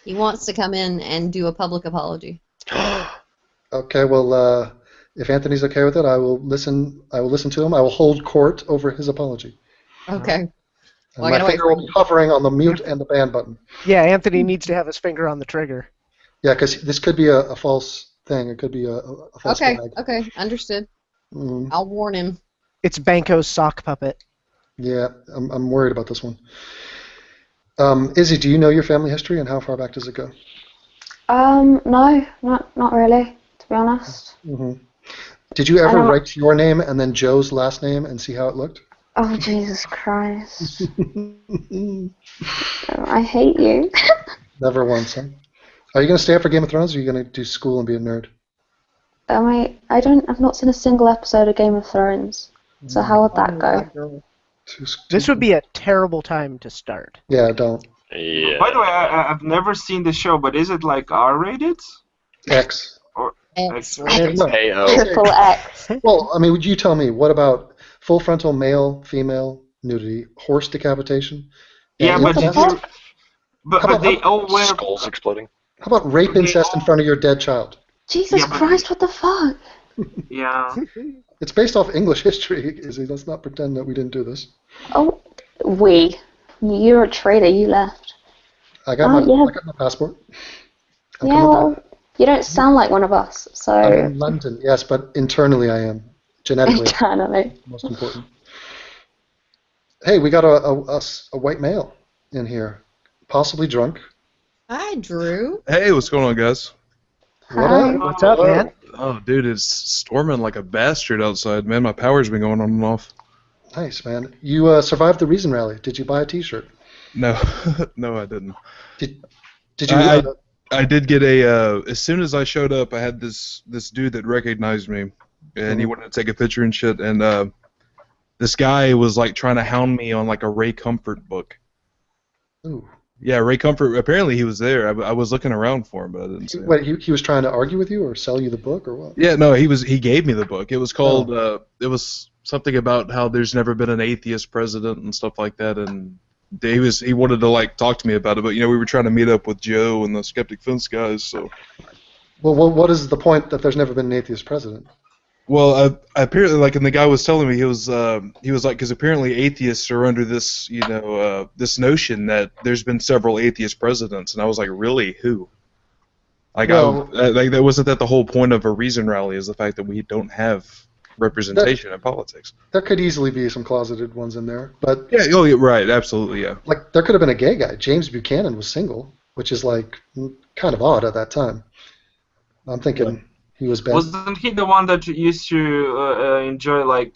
S: He wants to come in and do a public apology.
O: Okay, well, if Anthony's okay with it, I will listen to him. I will hold court over his apology.
S: Okay.
O: And my finger will be hovering on the mute and the ban button.
K: Yeah, Anthony needs to have his finger on the trigger.
O: Yeah, because this could be a false thing. It could be a false flag.
S: Okay, understood. I'll warn him.
K: It's Banco's sock puppet.
O: Yeah, I'm worried about this one. Izzy, do you know your family history and how far back does it go?
F: No, not really, to be honest.
O: Hmm. Did you ever write your name and then Joe's last name and see how it looked?
F: Oh, Jesus Christ. I hate you.
O: Never once, huh? Are you going to stay up for Game of Thrones, or are you going to do school and be a nerd?
F: I've not seen a single episode of Game of Thrones. So how would that go?
K: This would be a terrible time to start.
O: Yeah, don't.
R: Yeah.
M: By the way, I've never seen the show, but is it like R-rated?
O: X.
M: Or
K: X-rated?
F: Triple X.
O: Well, I mean, would you tell me, what about full frontal male, female nudity, horse decapitation?
M: Yeah, but
O: incest?
M: but they all wear
R: skulls exploding.
O: How about rape, incest in front of your dead child?
F: Jesus Christ, what the fuck?
M: Yeah.
O: It's based off English history, Izzy. Let's not pretend that we didn't do this.
F: Oh, you're a traitor, you left.
O: I got my passport.
F: Well, you don't sound like one of us, so...
O: I'm in London, yes, but internally I am. Genetically.
F: Internally.
O: Most important. Hey, we got a white male in here. Possibly drunk.
S: Hi, Drew.
T: Hey, what's going on, guys?
K: What's up, man?
T: Oh, dude, it's storming like a bastard outside, man. My power's been going on and off.
O: Nice, man. You survived the Reason Rally. Did you buy a T-shirt?
T: No, no, I didn't.
O: Did you?
T: I did get a. As soon as I showed up, I had this dude that recognized me, and he wanted to take a picture and shit. And this guy was like trying to hound me on like a Ray Comfort book.
O: Ooh.
T: Yeah, Ray Comfort. Apparently, he was there. I was looking around for him, but I didn't see him.
O: Wait, he was trying to argue with you or sell you the book or what?
T: Yeah, no, he gave me the book. It was called. It was something about how there's never been an atheist president and stuff like that, and he wanted to like talk to me about it, but we were trying to meet up with Joe and the Skeptic Fence guys, so.
O: Well, what is the point that there's never been an atheist president?
T: Well, apparently, like, and the guy was telling me he was like, because apparently atheists are under this, this notion that there's been several atheist presidents, and I was like, really, who? Like, that wasn't that the whole point of a Reason Rally is the fact that we don't have representation in politics.
O: There could easily be some closeted ones in there, but
T: yeah, oh, yeah, right, absolutely, yeah.
O: Like, there could have been a gay guy. James Buchanan was single, which is like kind of odd at that time. I'm thinking he was bad.
M: Wasn't he the one that used to enjoy like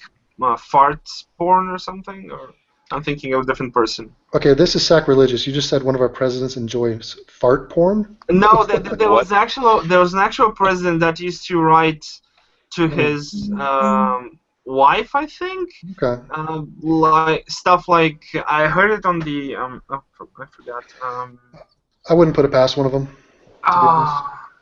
M: fart porn or something? Or I'm thinking of a different person.
O: Okay, this is sacrilegious. You just said one of our presidents enjoys fart porn.
M: No, there was an actual president that used to write to his wife, I think.
O: Okay.
M: Like stuff like I heard it on the I forgot.
O: I wouldn't put it past one of them.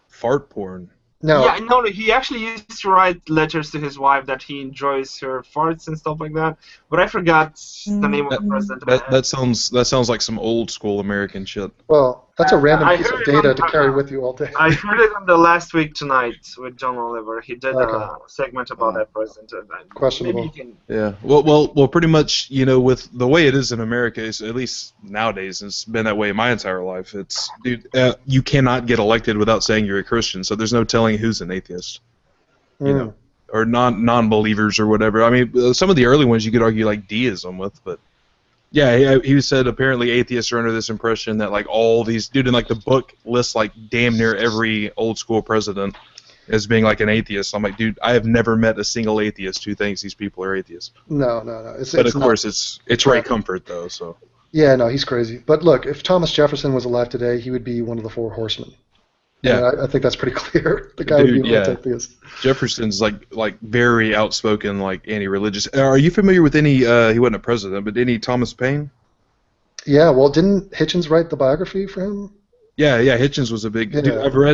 T: Fart porn.
O: No.
M: Yeah, no, he actually used to write letters to his wife that he enjoys her farts and stuff like that. But I forgot the name of the president.
T: That sounds like some old school American shit.
O: Well, that's a random piece of data to carry with you all day.
M: I heard it on the Last Week Tonight with John Oliver. He did a segment about that president.
O: Questionable.
M: Maybe you can...
T: Yeah. Well, pretty much, with the way it is in America, at least nowadays, it's been that way my entire life. It's, dude, you cannot get elected without saying you're a Christian, so there's no telling who's an atheist. Or non-believers or whatever. I mean, some of the early ones you could argue like deism with, but yeah, he said apparently atheists are under this impression that like all these, dude, in like the book lists like damn near every old school president as being like an atheist. I'm like, dude, I have never met a single atheist who thinks these people are atheists.
O: No.
T: But of course, it's Ray Comfort though, so. Yeah,
O: no, he's crazy. But look, if Thomas Jefferson was alive today, he would be one of the four horsemen.
T: Yeah,
O: I think that's pretty clear. The guy would be an atheist.
T: Jefferson's like very outspoken, like anti-religious. Are you familiar with any? He wasn't a president, but any Thomas Paine?
O: Yeah, well, didn't Hitchens write the biography for him?
T: Yeah, Hitchens was a big. Dude,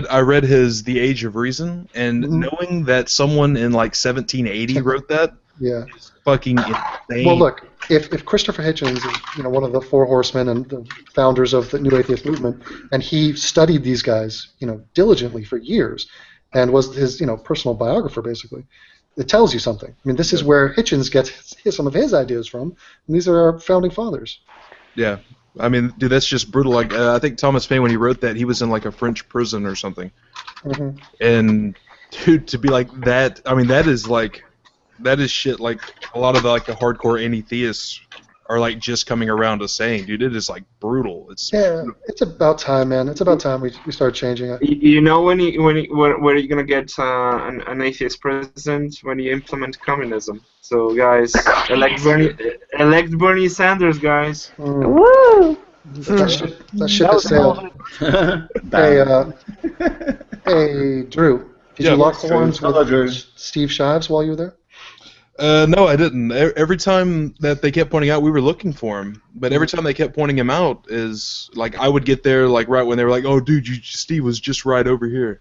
T: I read his The Age of Reason, and knowing that someone in like 1780 wrote that, is fucking insane.
O: Well, look, if Christopher Hitchens is one of the four horsemen and the founders of the New Atheist Movement, and he studied these guys diligently for years, and was his personal biographer basically, it tells you something. I mean, this is where Hitchens gets some of his ideas from, and these are our founding fathers.
T: Yeah. I mean, dude, that's just brutal. Like, I think Thomas Paine, when he wrote that, he was in like a French prison or something.
O: Mm-hmm.
T: And dude, to be like that, I mean, that is shit. Like a lot of the hardcore anti-theists are like just coming around to saying, dude, it is like brutal. It's
O: it's about time, man. It's about time we start changing it.
M: You know where are you gonna get an atheist president? When you implement communism. So guys, elect Bernie Sanders, guys.
F: Woo!
O: That ship has sailed. Hey, Drew. Did you lock horns with Steve Shives while you were there?
T: No, I didn't. Every time that they kept pointing out, we were looking for him. But every time they kept pointing him out, is like I would get there like right when they were like, "Oh, dude, Steve was just right over here."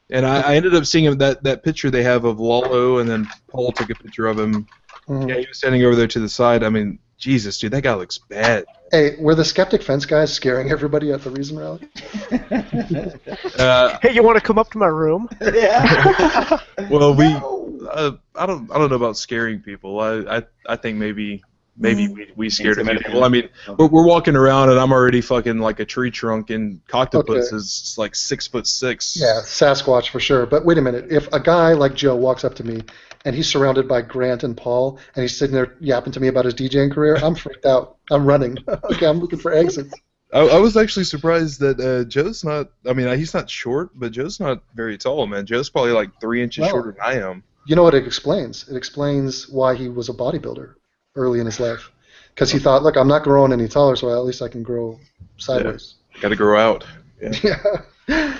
T: And I ended up seeing him that picture they have of Lalo, and then Paul took a picture of him. Yeah, he was standing over there to the side. I mean, Jesus, dude, that guy looks bad.
O: Hey, were the Skeptic Fence guys scaring everybody at the Reason rally?
K: Hey, you want to come up to my room?
T: Yeah. Well, I don't know about scaring people. I think maybe we scared a few people. I mean, we're walking around and I'm already fucking like a tree trunk, and Octopus is like 6'6".
O: Yeah, Sasquatch for sure. But wait a minute, if a guy like Joe walks up to me and he's surrounded by Grant and Paul, and he's sitting there yapping to me about his DJing career, I'm freaked out. I'm running. Okay, I'm looking for exits.
T: I was actually surprised that Joe's not. I mean, he's not short, but Joe's not very tall, man. Joe's probably like 3 inches shorter than I am.
O: You know what it explains? It explains why he was a bodybuilder early in his life. Because he thought, look, I'm not growing any taller, so at least I can grow sideways.
T: Yeah. Got to grow out.
O: Yeah.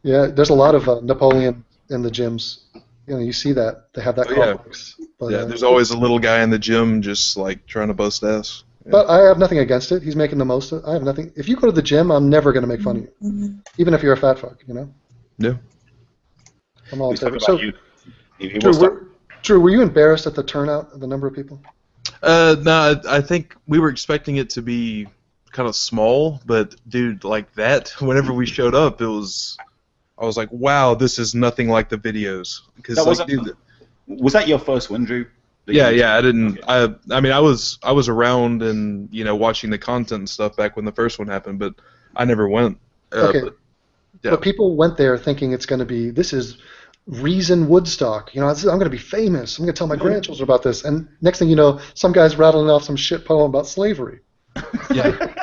O: Yeah, there's a lot of Napoleon in the gyms. You know, you see that. They have that complex. But,
T: there's always a little guy in the gym just like trying to bust ass. Yeah.
O: But I have nothing against it. He's making the most of it. I have nothing. If you go to the gym, I'm never going to make fun of you. Even if you're a fat fuck, you know?
T: Yeah.
O: I'm all so, Drew, were you embarrassed at the turnout of the number of people?
T: No, I think we were expecting it to be kind of small, but dude, like that, whenever we showed up, I was like, wow, this is nothing like the videos. Because
A: was that your first one, Drew?
T: Yeah, I didn't. I mean, I was around and watching the content and stuff back when the first one happened, but I never went.
O: Okay. But people went there thinking it's going to be, this is Reason Woodstock. I'm going to be famous. I'm going to tell my grandchildren about this. And next thing you know, some guy's rattling off some shit poem about slavery.
T: Yeah.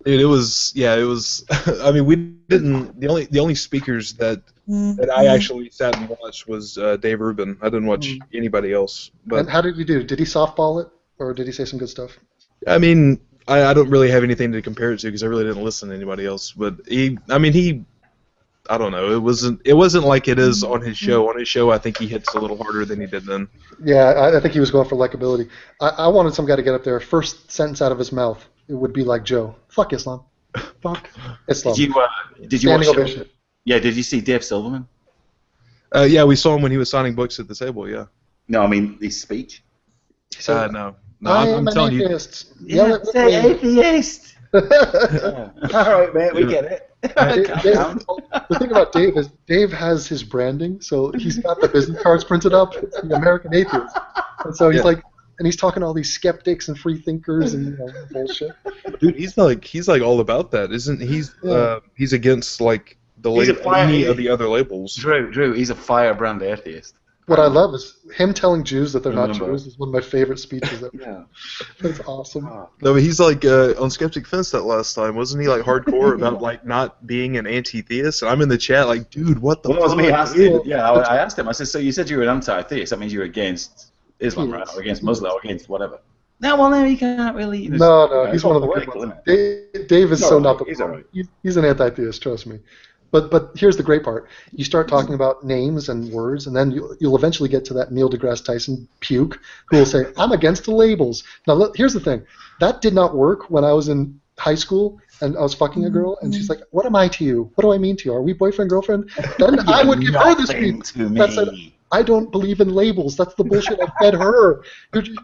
T: Dude, it was. I mean, we didn't. The only speakers that I actually sat and watched was Dave Rubin. I didn't watch anybody else. But
O: and how did he do? Did he softball it, or did he say some good stuff?
T: I mean, I don't really have anything to compare it to because I really didn't listen to anybody else. But he, I don't know. It wasn't like it is on his show. On his show, I think he hits a little harder than he did then.
O: Yeah, I think he was going for likability. I wanted some guy to get up there. First sentence out of his mouth, it would be like Joe. Fuck Islam. Fuck Islam.
A: Did you watch? Yeah. Did you see Dave Silverman?
T: Yeah, we saw him when he was signing books at the table. Yeah.
A: No, I mean his speech.
T: No, I'm telling you.
A: Yeah, say atheist. All right, man, we get it.
O: The thing about Dave is Dave has his branding, so he's got the business cards printed up. It's the American Atheist, and so he's like, and he's talking to all these skeptics and free thinkers and bullshit.
T: Dude, he's like all about that, isn't he? He's against like any of the other labels.
A: Drew, he's a firebrand atheist.
O: What I love is him telling Jews that they're not Jews is one of my favorite speeches ever.
A: Yeah.
O: That's awesome.
T: No, but he's like on Skeptic Fence that last time, wasn't he? Like hardcore about like not being an anti-theist. And I'm in the chat like, dude, what the?
A: Well, it was me asking. Yeah, I asked him. I said, so you said you were an anti-theist. That means you're against Islam, right? Or against Muslim, or against whatever. No, he can't really.
O: No, he's one of the good ones. Dave is so not the.
A: He's all right.
O: He's an anti-theist, trust me. But here's the great part. You start talking about names and words, and then you'll eventually get to that Neil deGrasse Tyson puke who will say, I'm against the labels. Now, here's the thing. That did not work when I was in high school and I was fucking a girl, and she's like, what am I to you? What do I mean to you? Are we boyfriend, girlfriend? Then I would give her this speech that said, I don't believe in labels. That's the bullshit I fed her.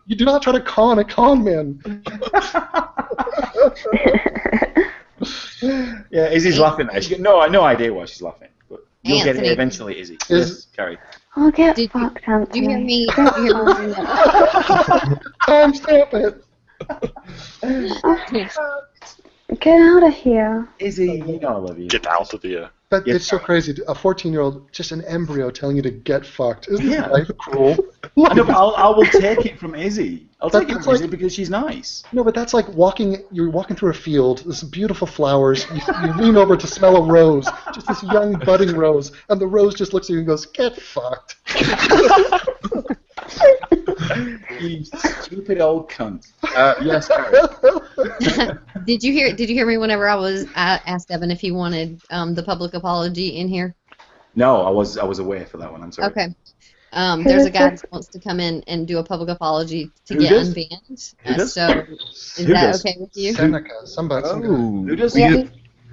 O: You do not try to con a con man.
A: Yeah, Izzy's laughing at her. No idea why she's laughing. But you'll get it eventually, Izzy. Yes, Carrie.
F: I'll get fucked, Anthony.
S: Do you hear me?
O: Timestamp it.
F: Get out of here.
A: Izzy, you know I love you.
R: Get out of here.
O: But it's so crazy. A 14-year-old, just an embryo, telling you to get fucked. Isn't life cruel?
A: I know, but I will take it from Izzy. I'll take it from Izzy because she's nice.
O: No, but that's like you're walking through a field, there's some beautiful flowers, you lean over to smell a rose, just this young budding rose, and the rose just looks at you and goes, get fucked.
A: You stupid old cunt. Yes, Harry.
S: Did you hear me whenever I asked Evan if he wanted the public apology in here?
A: No, I was away for that one. I'm sorry.
S: Okay. There's a guy that wants to come in and do a public apology to get unbanned. So is that okay with you?
O: Seneca. Somebody.
A: Who does?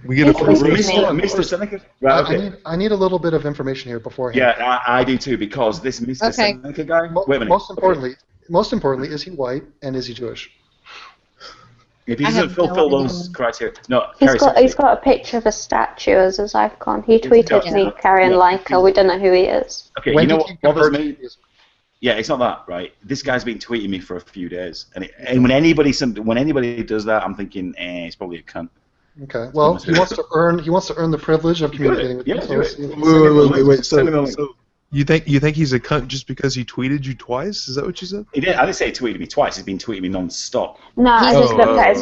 T: We get a
A: Mr. Seneca. Right, okay.
O: I need a little bit of information here beforehand.
A: Yeah, I do too, because this Mr. Seneca guy. Wait a minute.
O: Most importantly, is he white and is he Jewish?
A: If he doesn't fulfill those criteria, no.
F: He's got a picture of a statue as his icon. He tweeted me carrying Leica. We don't know who he is.
A: Okay, you know what bothers me? Yeah, it's not that, right? This guy's been tweeting me for a few days, and when anybody does that, I'm thinking, he's probably a cunt.
O: Okay, well, he wants to earn the privilege of communicating with
T: people. Wait. So you think he's a cunt just because he tweeted you twice? Is that what you said?
A: I didn't say he tweeted me twice. He's been tweeting me non-stop.
F: No, I just looked at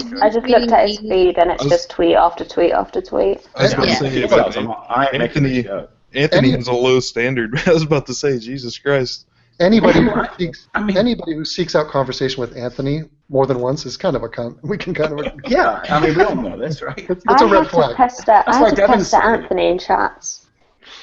F: his feed, and it's just tweet after tweet after tweet.
T: I was about to say, Anthony has a low standard. I was about to say, Jesus Christ.
O: Anybody who seeks out conversation with Anthony more than once is kind of a cunt. We can kind of
A: yeah. I mean, we all know this, right?
O: It's a red flag.
F: I had to pester Anthony in chats.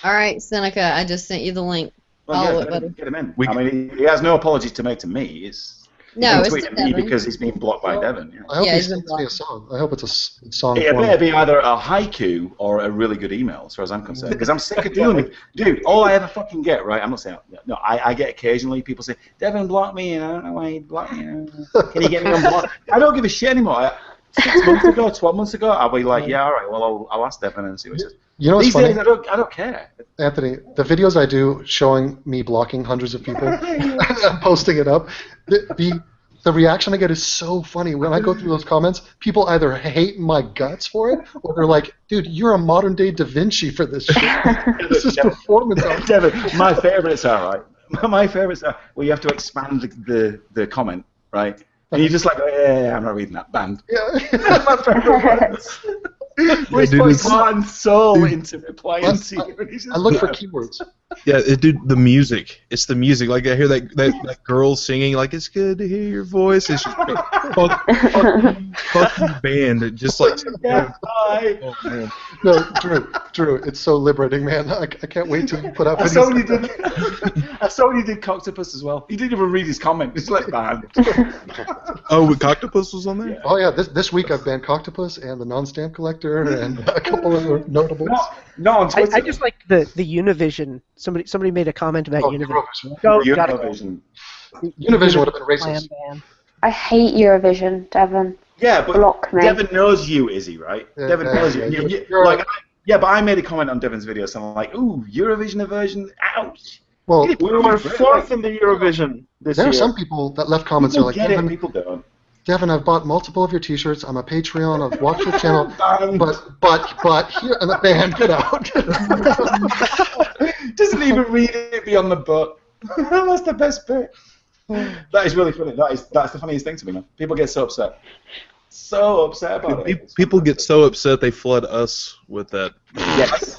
S: All right, Seneca, I just sent you the link.
A: Well, get him in. I mean, he has no apologies to make to me. It's tweeting me because he's being blocked by Devin. Yeah.
O: I hope he sends me a song. I hope it's a song.
A: It better be either a haiku or a really good email, as far as I'm concerned. Because I'm sick of dealing with, dude. All I ever fucking get, right? I'm not saying no. I get occasionally people say, Devin blocked me, and I don't know why he blocked me. Can you get me unblocked? I don't give a shit anymore. 6 months ago, 12 months ago, I'll be like, yeah, all right. Well, I'll ask Devin and see what he says.
O: You know what's funny?
A: These days, I don't care.
O: Anthony, the videos I do showing me blocking hundreds of people and posting it up, the reaction I get is so funny. When I go through those comments, people either hate my guts for it, or they're like, dude, you're a modern-day Da Vinci for this shit. This is performance art.
A: Devin, my favorites are, right? My favorites are where you have to expand the comment, right? And you're just like, I'm not reading that, banned.
O: Yeah.
A: My favorite ones. Which puts heart and soul into replying to you.
O: I look for keywords.
T: Yeah, dude, the music. It's the music. Like, I hear that girl singing, like, it's good to hear your voice. It's just fuck you band. Just like,
A: oh,
O: man. No, Drew, it's so liberating, man. I can't wait till you put out videos.
A: I saw when you did Coctopus as well. He didn't even read his comment. It's like, banned.
T: Oh, Coctopus was on there?
O: Yeah. Oh, yeah. This week I've banned Coctopus and the non-stamp collector and a couple other notables.
A: No, on Twitter.
K: I just like the Univision. Somebody made a comment about Univision.
A: Univision.
O: Univision would have been racist.
F: I hate Eurovision, Devin.
A: Yeah, but
F: block me.
A: Devin knows you, Izzy, right?
O: Yeah,
A: Devin knows you. But I made a comment on Devin's video, so I'm like, ooh, Eurovision aversion, ouch.
O: Well,
M: we were fourth in the Eurovision this year.
O: There are some people that left comments
A: People
O: like,
A: get it, people don't.
O: Devin, I've bought multiple of your T-shirts. I'm a Patreon. I've watched your channel, but here and the band, get out.
A: Doesn't even read it beyond the but. That's the best bit. That is really funny. That's the funniest thing to me, man. People get so upset. So upset about it.
T: People get so upset they flood us with that.
A: Yes.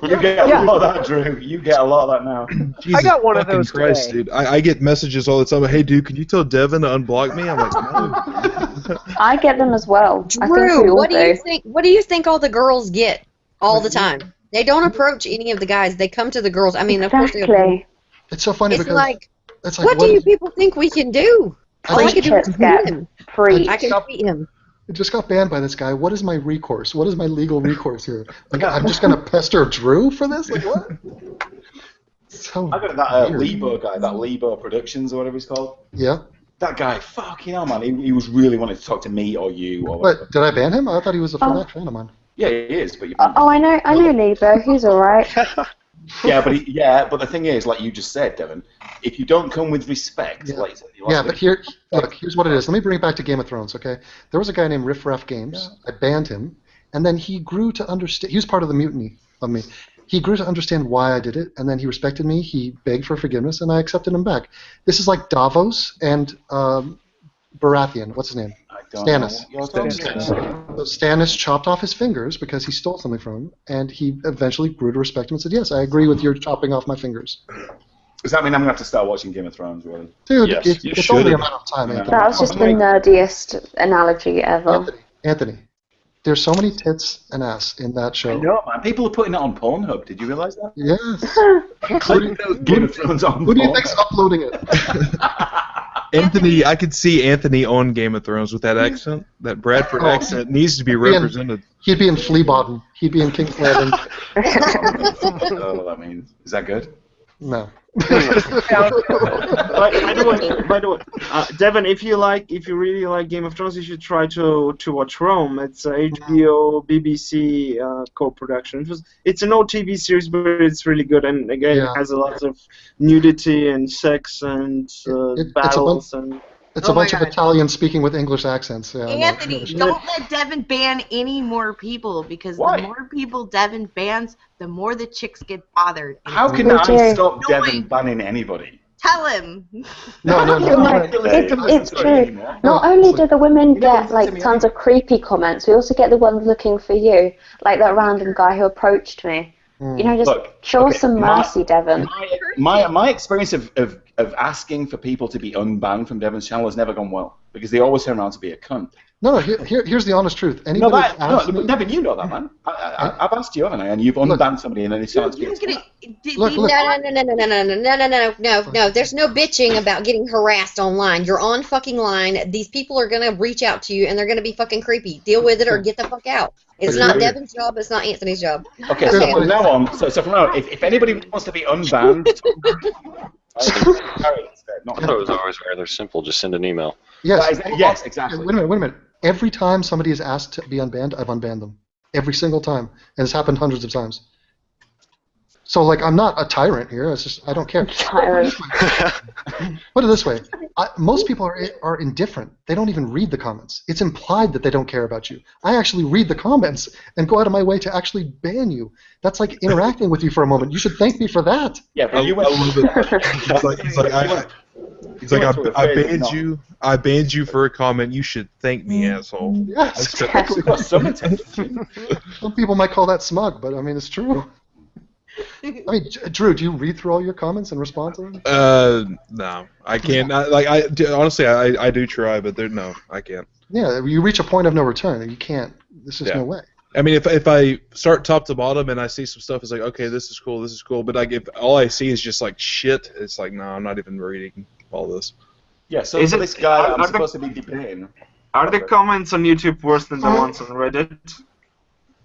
A: You get a lot of that, Drew. You get a lot of that now.
K: Jesus, I got one of those
T: Christ,
K: today.
T: Dude. I get messages all the time. Hey, dude, can you tell Devin to unblock me? I'm like, no.
F: I get them as well.
S: Drew, what do you think all the girls get all the time? They don't approach any of the guys. They come to the girls. I mean,
F: exactly.
S: Of course
O: it's so funny because
S: it's like, what do you people think we can do? All I can do is tweet him. I can tweet him.
O: I just got banned by this guy. What is my recourse? What is my legal recourse here? Like, I'm just going to pester Drew for this? Like, what?
A: I got that Lebo guy, that Lebo Productions or whatever he's called.
O: Yeah.
A: That guy, fucking hell, man. He was really wanting to talk to me or you. Or
O: but did I ban him? I thought he was a friend of mine.
A: Yeah, he is, but you.
F: I know Lebo. He's all right.
A: Yeah, but the thing is, like you just said, Devin, if you don't come with respect,
O: but here's what it is. Let me bring it back to Game of Thrones, okay? There was a guy named Riff Raff Games. I banned him, and then he grew to understand. He was part of the mutiny of me. He grew to understand why I did it, and then he respected me. He begged for forgiveness, and I accepted him back. This is like Davos and Baratheon. What's his name? Stannis. So Stannis chopped off his fingers because he stole something from him, and he eventually grew to respect him and said, "Yes, I agree with your chopping off my fingers."
A: Does that mean I'm going to have to start watching Game of Thrones, really?
O: Dude, it's only a matter of time, Anthony.
F: That was just the nerdiest analogy ever.
O: Anthony, there's so many tits and ass in that show.
A: I know, man. People are putting it on Pornhub. Did you realize that?
O: Yes.
A: Including Game of Thrones on
O: Who do you think's uploading it?
T: Anthony, I could see Anthony on Game of Thrones with that accent. That Bradford accent needs to be represented.
O: He'd be in Fleabottom. He'd be in King's Landing.
A: Oh, that means. Is that good?
O: No.
M: By the way, Devin, if you really like Game of Thrones, you should try to watch Rome. It's a HBO BBC co-production. It's an old TV series, but it's really good, and again, it has a lot of nudity and sex and battles and.
O: It's a bunch of Italians speaking with English accents. Yeah,
G: Anthony, don't let Devin ban any more people, because the more people Devin bans, the more the chicks get bothered.
A: How can I stop Devin banning anybody?
G: Tell him.
O: No.
F: It's true. Not only do the women get like tons of creepy comments, we also get the ones looking for you, like that random guy who approached me. You know, just show us some mercy, Devin.
A: My experience of asking for people to be unbanned from Devin's channel has never gone well, because they always turn around to be a cunt.
O: No, here's the honest truth. Anybody
A: but Devin, you know that, man. I've asked you, haven't I? And you've unbanned somebody, and then it's turns to be a cunt.
S: No. There's no bitching about getting harassed online. You're on fucking line. These people are gonna reach out to you, and they're gonna be fucking creepy. Deal with it or get the fuck out. It's not Devin's job. It's not Anthony's job.
A: Okay, so from now on, from now on, if anybody wants to be unbanned,
R: I thought it was always rather simple. Just send an email.
A: Yes, exactly.
O: Wait a minute. Every time somebody is asked to be unbanned, I've unbanned them. Every single time. And it's happened hundreds of times. So, like, I'm not a tyrant here. It's just, I don't care.
F: Tyrant.
O: Put it this way. Most people are indifferent. They don't even read the comments. It's implied that they don't care about you. I actually read the comments and go out of my way to actually ban you. That's like interacting with you for a moment. You should thank me for that.
A: Yeah, but you went...
T: He's like, I banned you. I banned you for a comment. You should thank me, asshole.
O: Yes, exactly. Some people might call that smug, but I mean, it's true. I mean, Drew, do you read through all your comments and respond to them?
T: No, I can't. Honestly, I do try, but no, I can't.
O: Yeah, you reach a point of no return. You can't. There's just no way.
T: I mean, if I start top to bottom and I see some stuff, it's like, okay, this is cool. But like, if all I see is just like shit, it's like, no, I'm not even reading all this.
A: Yeah. So this guy I'm supposed to be debating.
M: Are the comments on YouTube worse than the ones on Reddit?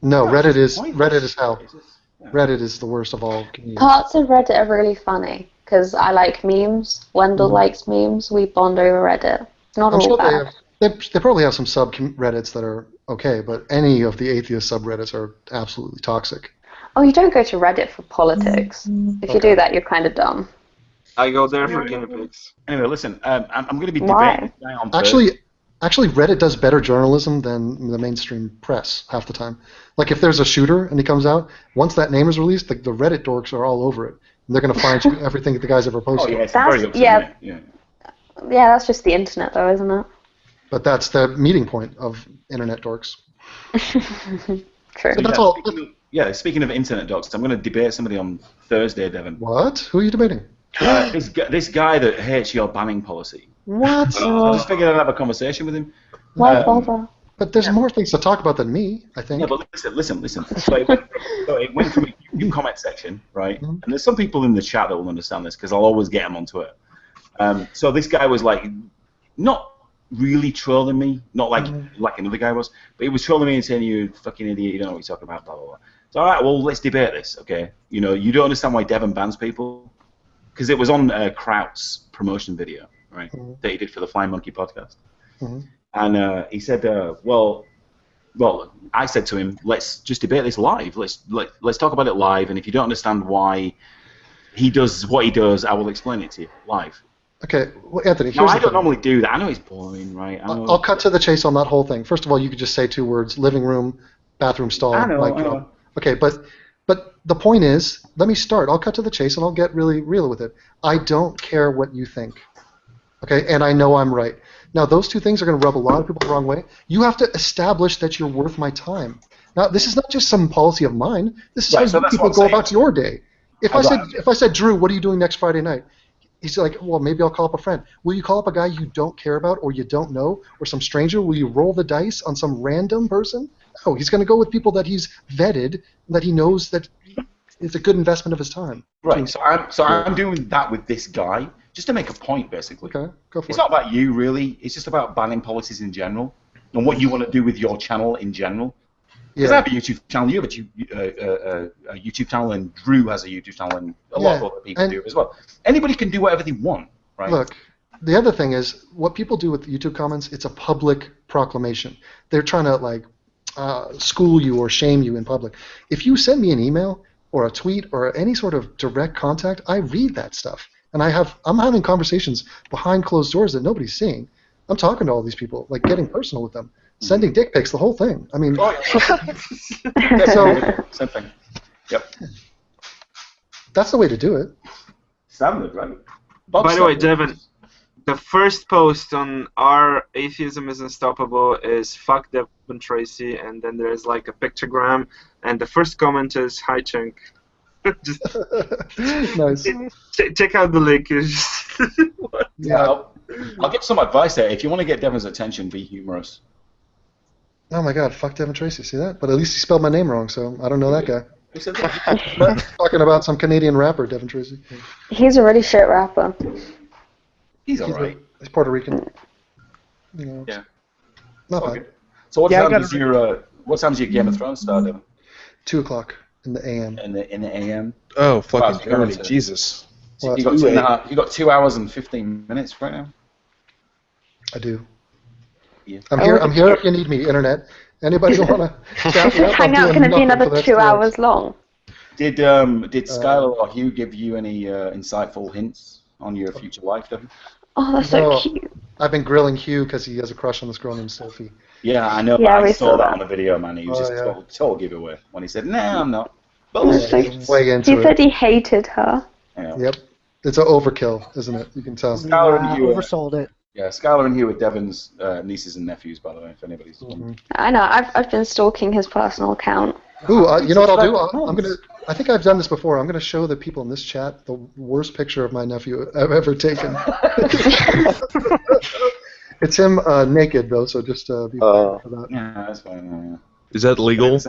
O: No, Reddit is hell. Reddit is the worst of all communities.
F: Parts of Reddit are really funny because I like memes. Wendell likes memes. We bond over Reddit. Not all bad.
O: They probably have some subreddits that are okay, but any of the atheist subreddits are absolutely toxic.
F: Oh, you don't go to Reddit for politics. If you do that, you're kind of dumb.
M: I go there for guinea pigs.
A: Anyway, listen, I'm going to be debating on
O: Actually, Reddit does better journalism than the mainstream press half the time. Like, if there's a shooter and he comes out, once that name is released, the Reddit dorks are all over it. And they're going to find everything that the guy's ever posted.
A: Oh, yeah,
F: that's just the internet, though, isn't it?
O: But that's the meeting point of internet dorks.
F: True.
O: So that's all.
A: Speaking of internet dorks, I'm going to debate somebody on Thursday, Devin.
O: What? Who are you debating?
A: This guy that hates your banning policy.
O: What?
A: I just figured I'd have a conversation with him.
F: Why bother?
O: But there's more things to talk about than me, I think.
A: Yeah, but listen. So it went from a comment section, right? And there's some people in the chat that will understand this because I'll always get them on Twitter. So this guy was like, not really trolling me, not like another guy was, but he was trolling me and saying, "You fucking idiot, you don't know what you're talking about, blah blah blah." So all right, well, let's debate this, okay? You know, you don't understand why Devin bans people because it was on Kraut's promotion video, right? That he did for the Flying Monkey podcast. And he said, well, I said to him, let's just debate this live. Let's talk about it live, and if you don't understand why he does what he does, I will explain it to you live.
O: Okay, well, Anthony,
A: now, I don't normally do that. I know it's boring, right?
O: I'll cut to the chase on that whole thing. First of all, you could just say 2 words: living room, bathroom stall.
A: I know.
O: Okay, but But the point is, let me start. I'll cut to the chase and I'll get really real with it. I don't care what you think. Okay, and I know I'm right. Now, those two things are going to rub a lot of people the wrong way. You have to establish that you're worth my time. Now, this is not just some policy of mine. This is how people go about your day. If I said, Drew, what are you doing next Friday night? He's like, well, maybe I'll call up a friend. Will you call up a guy you don't care about or you don't know or some stranger? Will you roll the dice on some random person? No, he's going to go with people that he's vetted, that he knows that it's a good investment of his time.
A: Right. So I'm doing that with this guy just to make a point, basically.
O: Okay, go for it.
A: It's not about you, really. It's just about banning policies in general and what you want to do with your channel in general. Because I have a YouTube channel, you have a YouTube channel, and Drew has a YouTube channel, and a lot of other people do as well. Anybody can do whatever they want, right?
O: Look, the other thing is, what people do with YouTube comments, it's a public proclamation. They're trying to, school you or shame you in public. If you send me an email or a tweet or any sort of direct contact, I read that stuff. And I'm having conversations behind closed doors that nobody's seeing. I'm talking to all these people, like getting personal with them. Sending dick pics, the whole thing. I mean, so
A: same thing. Yep.
O: That's the way to do it.
A: Standard, right?
M: By the way, Devin, the first post on our Atheism is Unstoppable is fuck Devin Tracy, and then there's like a pictogram, and the first comment is hi Chunk. Just
O: nice.
M: Check out the link.
A: Yeah, I'll give some advice there. If you want to get Devin's attention, be humorous.
O: Oh my God, fuck Devin Tracy, see that? But at least he spelled my name wrong, so I don't know that guy.
A: Who said that?
O: Talking about some Canadian rapper, Devin Tracy.
F: He's a really shit rapper.
A: He's alright.
O: He's Puerto Rican. You know,
A: yeah.
O: Not bad.
A: So what time is your Game of Thrones start, Devin?
O: 2 o'clock in the AM.
A: In the AM?
T: Oh, fucking early, Jesus.
A: So you got 2 hours and 15 minutes right now?
O: I do.
A: Yeah.
O: I'm here if you need me, Internet. Anybody want to chat me up?
F: Hangout going to be another 2 hours long.
A: Did Skylar or Hugh give you any insightful hints on your future life, Devin?
F: Oh, that's so cute.
O: I've been grilling Hugh because he has a crush on this girl named Sophie.
A: Yeah, I know.
F: Yeah,
A: I saw that on the video, man. He was just total giveaway when he said, "Nah, I'm not."
O: Way into
F: he said he hated her.
A: Yeah.
O: Yep. It's an overkill, isn't it? You can tell.
A: Skylar and Hugh
K: oversold it.
A: Yeah, Skylar and Hugh are Devin's nieces and nephews, by the way, if anybody's wondering.
F: I know. I've been stalking his personal account.
O: Ooh, you know what I'll do? I think I've done this before. I'm gonna show the people in this chat the worst picture of my nephew I've ever taken. It's him naked though, so just be prepared for that.
A: Yeah, that's fine. Yeah.
T: Is that legal?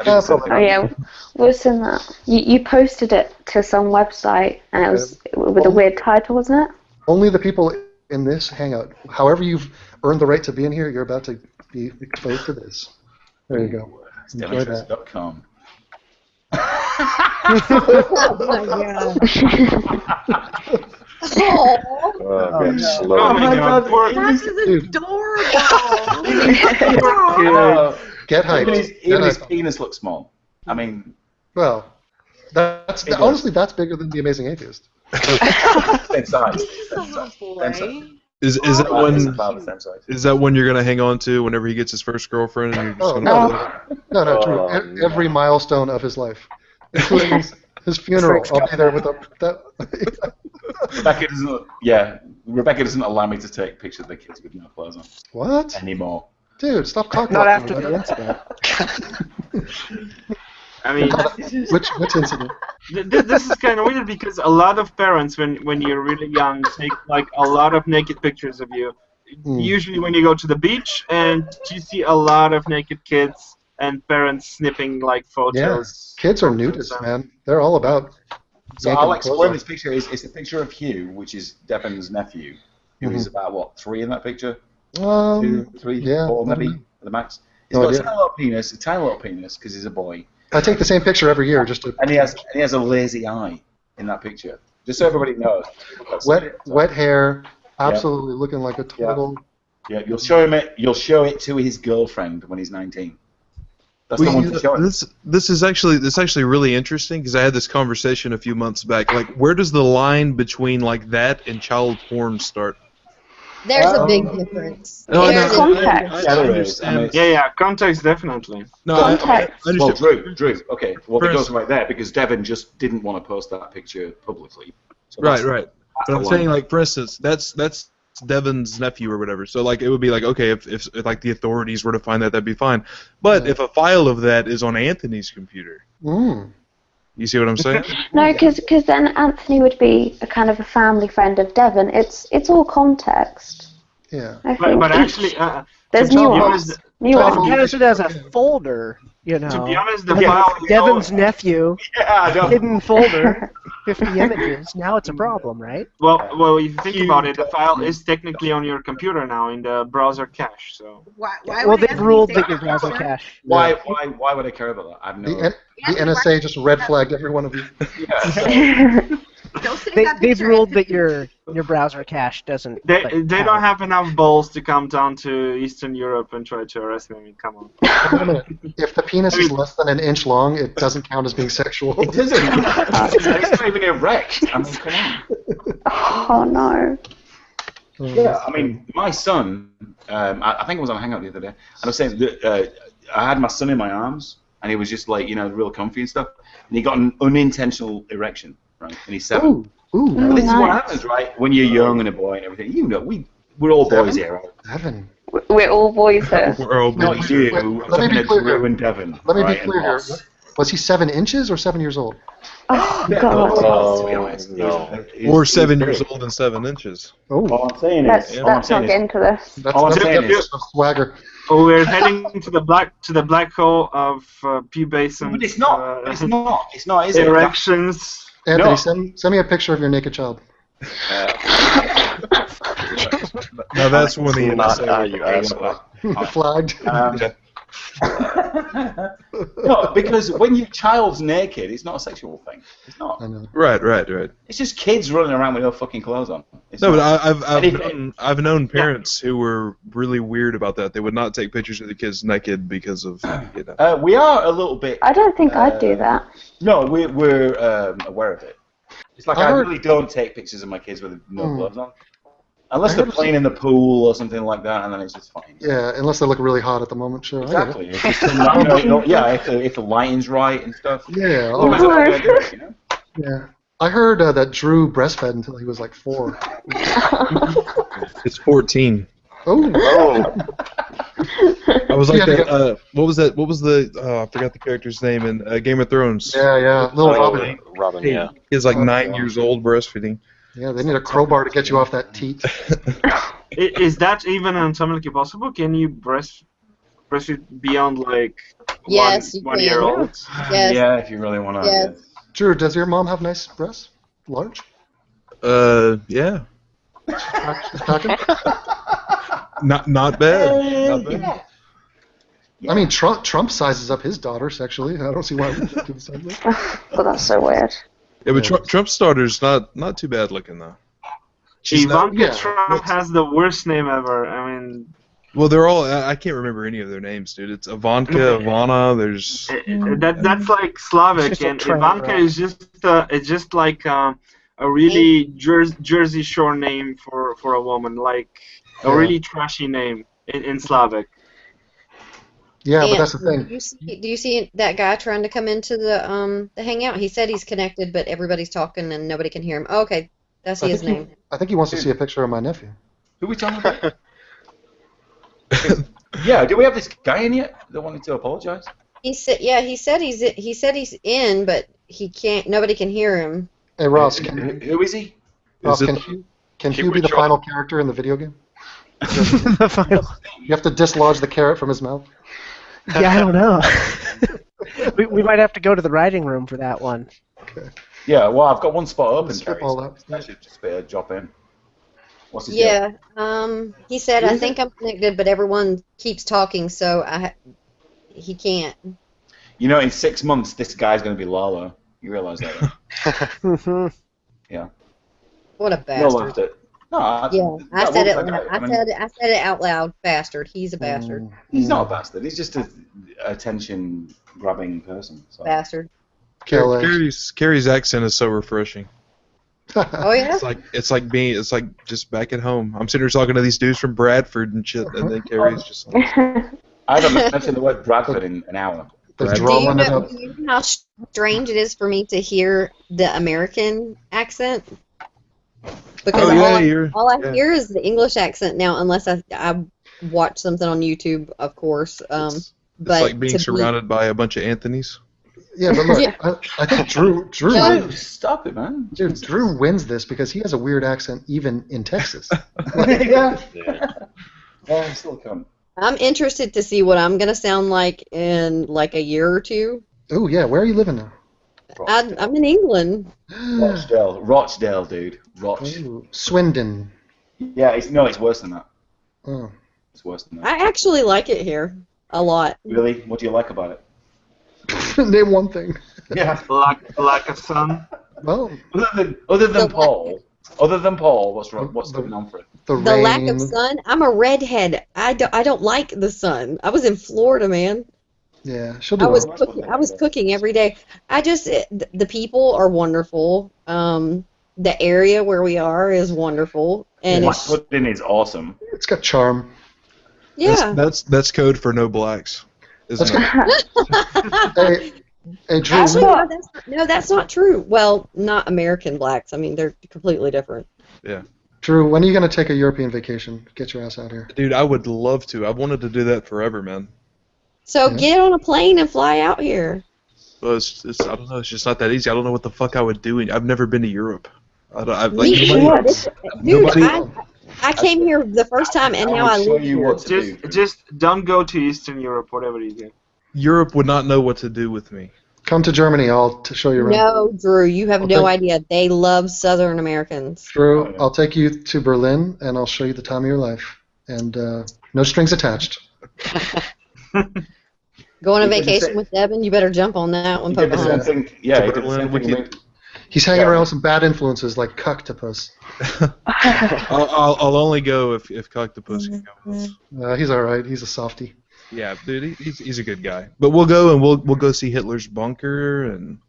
F: Oh yeah, what's in that? You posted it to some website, and it was with a weird title, wasn't it?
O: Only the people in this hangout. However you've earned the right to be in here, you're about to be exposed to this. There you go. Enjoy that.
A: DevinTracy.com.
S: Oh my God.
R: Oh
M: my God.
S: This is adorable.
O: Get hyped.
A: Even his penis looks small. I mean,
O: well, that's honestly that's bigger than The Amazing Atheist.
A: Same size.
T: Is that one you're gonna hang on to whenever he gets his first girlfriend? And you're just
O: no, true. Every milestone of his life, including his funeral. I'll be there with
A: Rebecca doesn't allow me to take pictures of the kids with no clothes on.
O: What?
A: Anymore.
O: Dude, stop talking
K: Not
O: about
K: after
O: me.
K: the incident.
M: I mean,
O: which incident?
M: This is kind of weird because a lot of parents, when you're really young, take like a lot of naked pictures of you. Usually, when you go to the beach, and you see a lot of naked kids and parents snipping like photos.
O: Yeah, kids are nudists, man. They're all about.
A: So I'll explain this picture. It's a picture of Hugh, which is Devin's nephew, who is about what, 3 in that picture? 2, 3, 4 maybe at the max. He's got a tiny little penis, because he's a boy.
O: I take the same picture every year just to.
A: And he has a lazy eye in that picture, just so everybody knows.
O: Wet hair, absolutely looking like a total.
A: Yeah, you'll show it to his girlfriend when he's 19. That's the one to show it.
T: This is actually really interesting because I had this conversation a few months back. Like, where does the line between like that and child porn start?
S: There's a big difference.
T: No,
S: There's
T: no,
S: a big
T: I
S: difference.
T: understand.
M: Yeah, context definitely.
T: No,
F: Context.
T: I
A: Well,
T: understand.
A: Drew. Okay, well, it
T: Chris.
A: goes right there because Devin just didn't want to post that picture publicly. So
T: Right,
A: that's-
T: right.
A: that's
T: But
A: the
T: I'm
A: line.
T: saying, like, for instance, that's Devin's nephew or whatever. So, like, it would be like, okay, if like the authorities were to find that, that'd be fine. But if a file of that is on Anthony's computer, you see what I'm saying?
F: No, because then Anthony would be a kind of a family friend of Devon. It's all context.
O: Yeah.
F: I think
M: But actually,
F: there's
M: to be
F: nuance.
M: honest,
K: If he has it as a folder, you know.
M: To be honest, the
K: like
M: file
K: Devon's nephew,
A: I know.
K: hidden folder, 50 images. Now it's a problem, right?
M: Well, if you think about it, the file is technically on your computer now in the browser cache. So.
G: Why
K: Well,
G: would
K: they've
G: Anthony
K: ruled
G: say
K: that your
G: that?
K: browser cache.
A: Why would I care about that? I've no.
O: The NSA just red flagged every one of you.
G: Don't say
K: They've
G: picture,
K: ruled
G: Anthony.
K: that your browser cache doesn't.
M: They
K: like,
M: don't have enough balls to come down to Eastern Europe and try to arrest me. I mean, come on.
O: Wait a minute. If the penis is less than an inch long, it doesn't count as being sexual.
A: It doesn't. It's not even erect. I mean, come on.
F: Oh no.
A: Yeah, I mean, my son. I think I was on a Hangout the other day, and I was saying that I had my son in my arms, and he was just like, real comfy and stuff, and he got an unintentional erection, right? And he's 7.
O: Ooh.
A: This is what
F: nice.
A: happens, right? When you're young and a boy and everything. We're all boys here, right?
O: Devin.
F: We're all boys here.
T: We're all
A: Not you. I'm
O: Let me
A: talking
O: be
A: to
O: clear
A: Drew
O: here.
A: and Devin.
O: Let me
A: right,
O: be
A: and
O: clear here.
A: Ross.
O: Was he 7 inches or 7 years old?
F: Oh
A: Yeah,
F: god.
A: to be honest.
R: no.
T: Or 7 years old and 7 inches.
A: All I'm saying
F: Let's
A: is,
F: not get into this.
A: all I'm saying is,
O: swagger.
M: Oh, we're heading to the black hole of pubescent.
A: but it's not. It's not. It's not, is it?
M: Erections.
O: Anthony,
A: No.
O: send me a picture of your naked child.
T: Now that's one of the
R: Not
T: NSA.
R: how you ask for.
O: Flagged.
A: No, because when your child's naked, it's not a sexual thing. It's not.
O: I know.
T: Right.
A: It's just kids running around with no fucking clothes on. It's
T: No,
A: not.
T: but I've known parents who were really weird about that. They would not take pictures of the kids naked because of
A: We are a little bit.
F: I don't think I'd do that.
A: No, we're aware of it. It's like
O: I
A: I
O: heard-
A: really don't take pictures of my kids with no
O: Hmm.
A: gloves on, unless
O: I
A: they're
O: heard-
A: playing in the pool or something like that, and then it's just fine.
O: Yeah, unless they look really hot at the moment, sure.
A: Exactly.
O: I get
A: It's just, if the lighting's right and stuff.
O: it. Yeah.
A: Well, that's how I do it,
O: Yeah. I heard that Drew breastfed until he was like 4.
T: It's 14.
O: Oh.
T: I was like
O: Yeah,
T: that. What was that? What was the? I forgot the character's name in Game of Thrones.
O: Yeah. Little Robin.
R: Robin, yeah.
T: He's like 9 years old, breastfeeding.
O: Yeah, they need a crowbar to get you off that teat.
M: Is that even anatomically possible? Can you breastfeed beyond like
S: Yes, you
M: 1
S: can.
M: year old?
S: Yes.
A: Yeah, if you really want to.
S: Yes.
O: Drew, does your mom have nice breasts? Large?
T: Yeah.
O: She's packing?
T: Not bad. Not bad.
O: I mean, Trump sizes up his daughter sexually. I don't see why we can't do the same thing.
F: Well, that's so weird.
T: Yeah, but Trump's daughter's not too bad looking though.
M: Ivanka Trump has the worst name ever. I mean,
T: Well, they're all. I can't remember any of their names, dude. It's Ivanka, Ivana. There's.
M: that's like Slavic,
T: It's just a
M: and
T: trend,
M: Ivanka
T: right?
M: is just like a really Jersey Shore name for a woman, like a
O: Yeah.
M: really trashy name in Slavic.
O: Yeah, but
S: And
O: that's the thing.
S: Do you see that guy trying to come into the hangout? He said he's connected, but everybody's talking and nobody can hear him. Oh, okay, that's his name.
O: I think he wants to see a picture of my nephew.
A: Who are we talking about? Yeah, do we have this guy in yet that wanted to apologize?
S: He said, yeah, he said he's in, but he can't. Nobody can hear him.
O: Hey, Ross,
A: who is he?
O: Ross,
T: Is it
O: can Hugh be the final character in the video game?
K: The final.
O: You have to dislodge the carrot from his mouth.
K: Yeah, I don't know. we might have to go to the writing room for that one.
A: Yeah, well, I've got one spot open,
O: Skip
A: Kerry,
O: all
A: so
O: that.
A: I should just drop in. What's his deal?
S: Yeah. He said, I think I'm connected, but everyone keeps talking, so he can't.
A: You know, in 6 months, this guy's going to be Lalo. You realise that? Right? Yeah.
S: What a
A: No,
S: bastard.
A: laughed at. No,
S: I said it. I said it out loud. Bastard. He's a bastard.
A: He's not a bastard. He's just an attention-grabbing person. So.
S: Bastard.
T: Carrie's accent is so refreshing.
S: Oh yeah.
T: It's like just back at home. I'm sitting here talking to these dudes from Bradford and shit, and then Carrie's just like,
A: I haven't mentioned the word Bradford in an hour.
S: Do you know how strange it is for me to hear the American accent? Because all I hear is the English accent now, unless I watch something on YouTube, of course.
T: It's like being surrounded by a bunch of Anthonys.
O: Yeah, but look, I think Drew
A: stop it, man.
O: Dude, Drew wins this because he has a weird accent even in Texas.
A: Yeah. I'm still coming.
S: I'm interested to see what I'm gonna sound like in like a year or two.
O: Oh yeah, where are you living now?
S: I'm in England.
A: Rochdale, dude.
O: Swindon.
A: Yeah, it's worse than that.
O: Oh.
A: It's worse than that.
S: I actually like it here a lot.
A: Really? What do you like about it?
O: Name one thing.
A: Yeah.
M: Lack of sun.
O: Well,
A: other than Paul, what's wrong? What's going on for it?
S: The lack of sun. I'm a redhead. I don't like the sun. I was in Florida, man.
O: Yeah, she'll do.
S: I was cooking every day. The people are wonderful. The area where we are is wonderful, and
A: pudding is awesome.
O: It's got charm.
S: Yeah.
T: That's code for no blacks, isn't
O: it? Hey, Drew.
S: No, that's not true. Well, not American blacks. I mean, they're completely different.
T: Yeah.
O: Drew, when are you going to take a European vacation? Get your ass out here.
T: Dude, I would love to. I've wanted to do that forever, man.
S: So get on a plane and fly out here.
T: Well, I don't know. It's just not that easy. I don't know what the fuck I would do. I've never been to Europe.
S: I came here the first time, and now I live here.
M: Just don't go to Eastern Europe, whatever you do.
T: Europe would not know what to do with me.
O: Come to Germany. I'll show you around.
S: No, Drew, you have no idea. They love Southern Americans.
O: Drew, I'll take you to Berlin, and I'll show you the time of your life. And no strings attached.
S: Going on vacation with Devin, you better jump on that one, Pocahontas.
O: He's hanging around with some bad influences like Cuctopus.
T: I'll only go if Cuctopus can go.
O: He's all right. He's a softie.
T: Yeah, dude, he's a good guy. But we'll go and we'll go see Hitler's bunker and.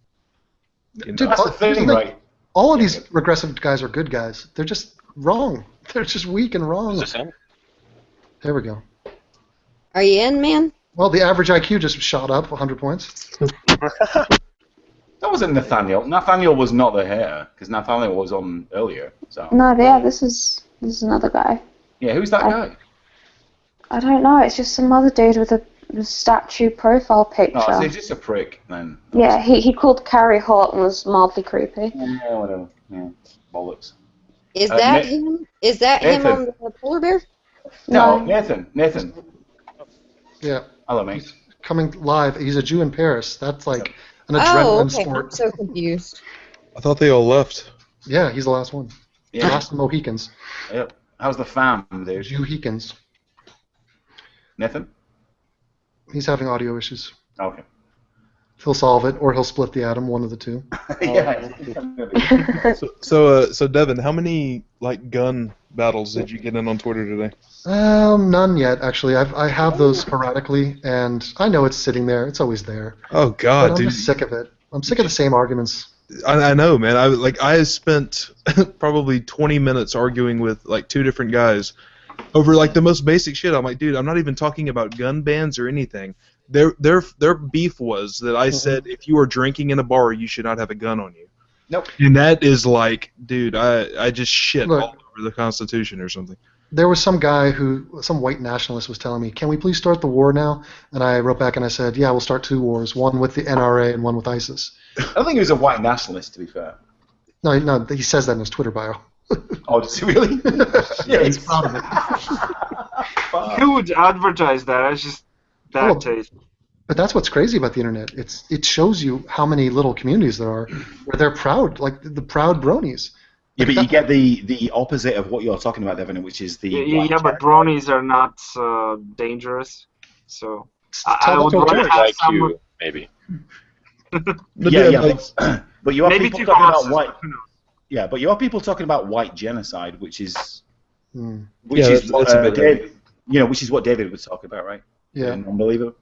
O: Dude, that's the thing, right? All of these regressive guys are good guys. They're just wrong. They're just weak and wrong.
R: Is this him?
O: There we go.
S: Are you in, man?
O: Well, the average IQ just shot up 100 points.
A: That wasn't Nathaniel. Nathaniel was not the hair, because Nathaniel was on earlier. So.
F: No, yeah, this is another guy.
A: Yeah, who's that guy?
F: I don't know. It's just some other dude with a statue profile picture.
A: Oh, so he's just a prick then.
F: Yeah, he called Carrie hot and was mildly creepy.
A: Yeah, whatever. Yeah, bollocks.
S: Is that him? Is that him on the polar bear?
A: No, Nathan.
O: Yeah.
A: Hello, mate.
O: He's coming live. He's a Jew in Paris. That's like an adrenaline sport.
S: I'm so confused.
T: I thought they all left.
O: Yeah, he's the last one.
A: Yeah.
O: Last of the Mohicans.
A: Yep. How's the fam, dude?
O: Jewhicans.
A: Nathan?
O: He's having audio issues.
A: Okay.
O: He'll solve it, or he'll split the atom, one of the two.
A: Yeah.
T: So Devin, how many gun battles did you get in on Twitter today?
O: None yet, actually. I have those sporadically, and I know it's sitting there. It's always there.
T: Oh God,
O: but I'm
T: dude!
O: just sick of it. I'm sick of the same arguments.
T: I know, man. I spent probably 20 minutes arguing with two different guys over the most basic shit. I'm like, dude, I'm not even talking about gun bans or anything. Their beef was that I said if you are drinking in a bar, you should not have a gun on you.
A: Nope.
T: And that is dude, I just shit all over the Constitution or something.
O: There was some guy some white nationalist was telling me, can we please start the war now? And I wrote back and I said, yeah, we'll start 2 wars, one with the NRA and one with ISIS.
A: I don't think he was a white nationalist, to be fair.
O: No, he says that in his Twitter bio.
A: Oh, does he really?
O: Yeah, he's proud of it.
M: Who would advertise that? It's just bad taste.
O: But that's what's crazy about the internet. It shows you how many little communities there are where they're proud, like the proud bronies.
A: Yeah, but you get the opposite of what you're talking about, Devin, which is the...
M: Yeah, but bronies are not dangerous, so... I would rather have someone...
R: maybe.
A: But you have people talking about white... Yeah, but you have people talking about white genocide, which is... Which is what David would talk about, right?
O: Yeah.
A: An unbeliever.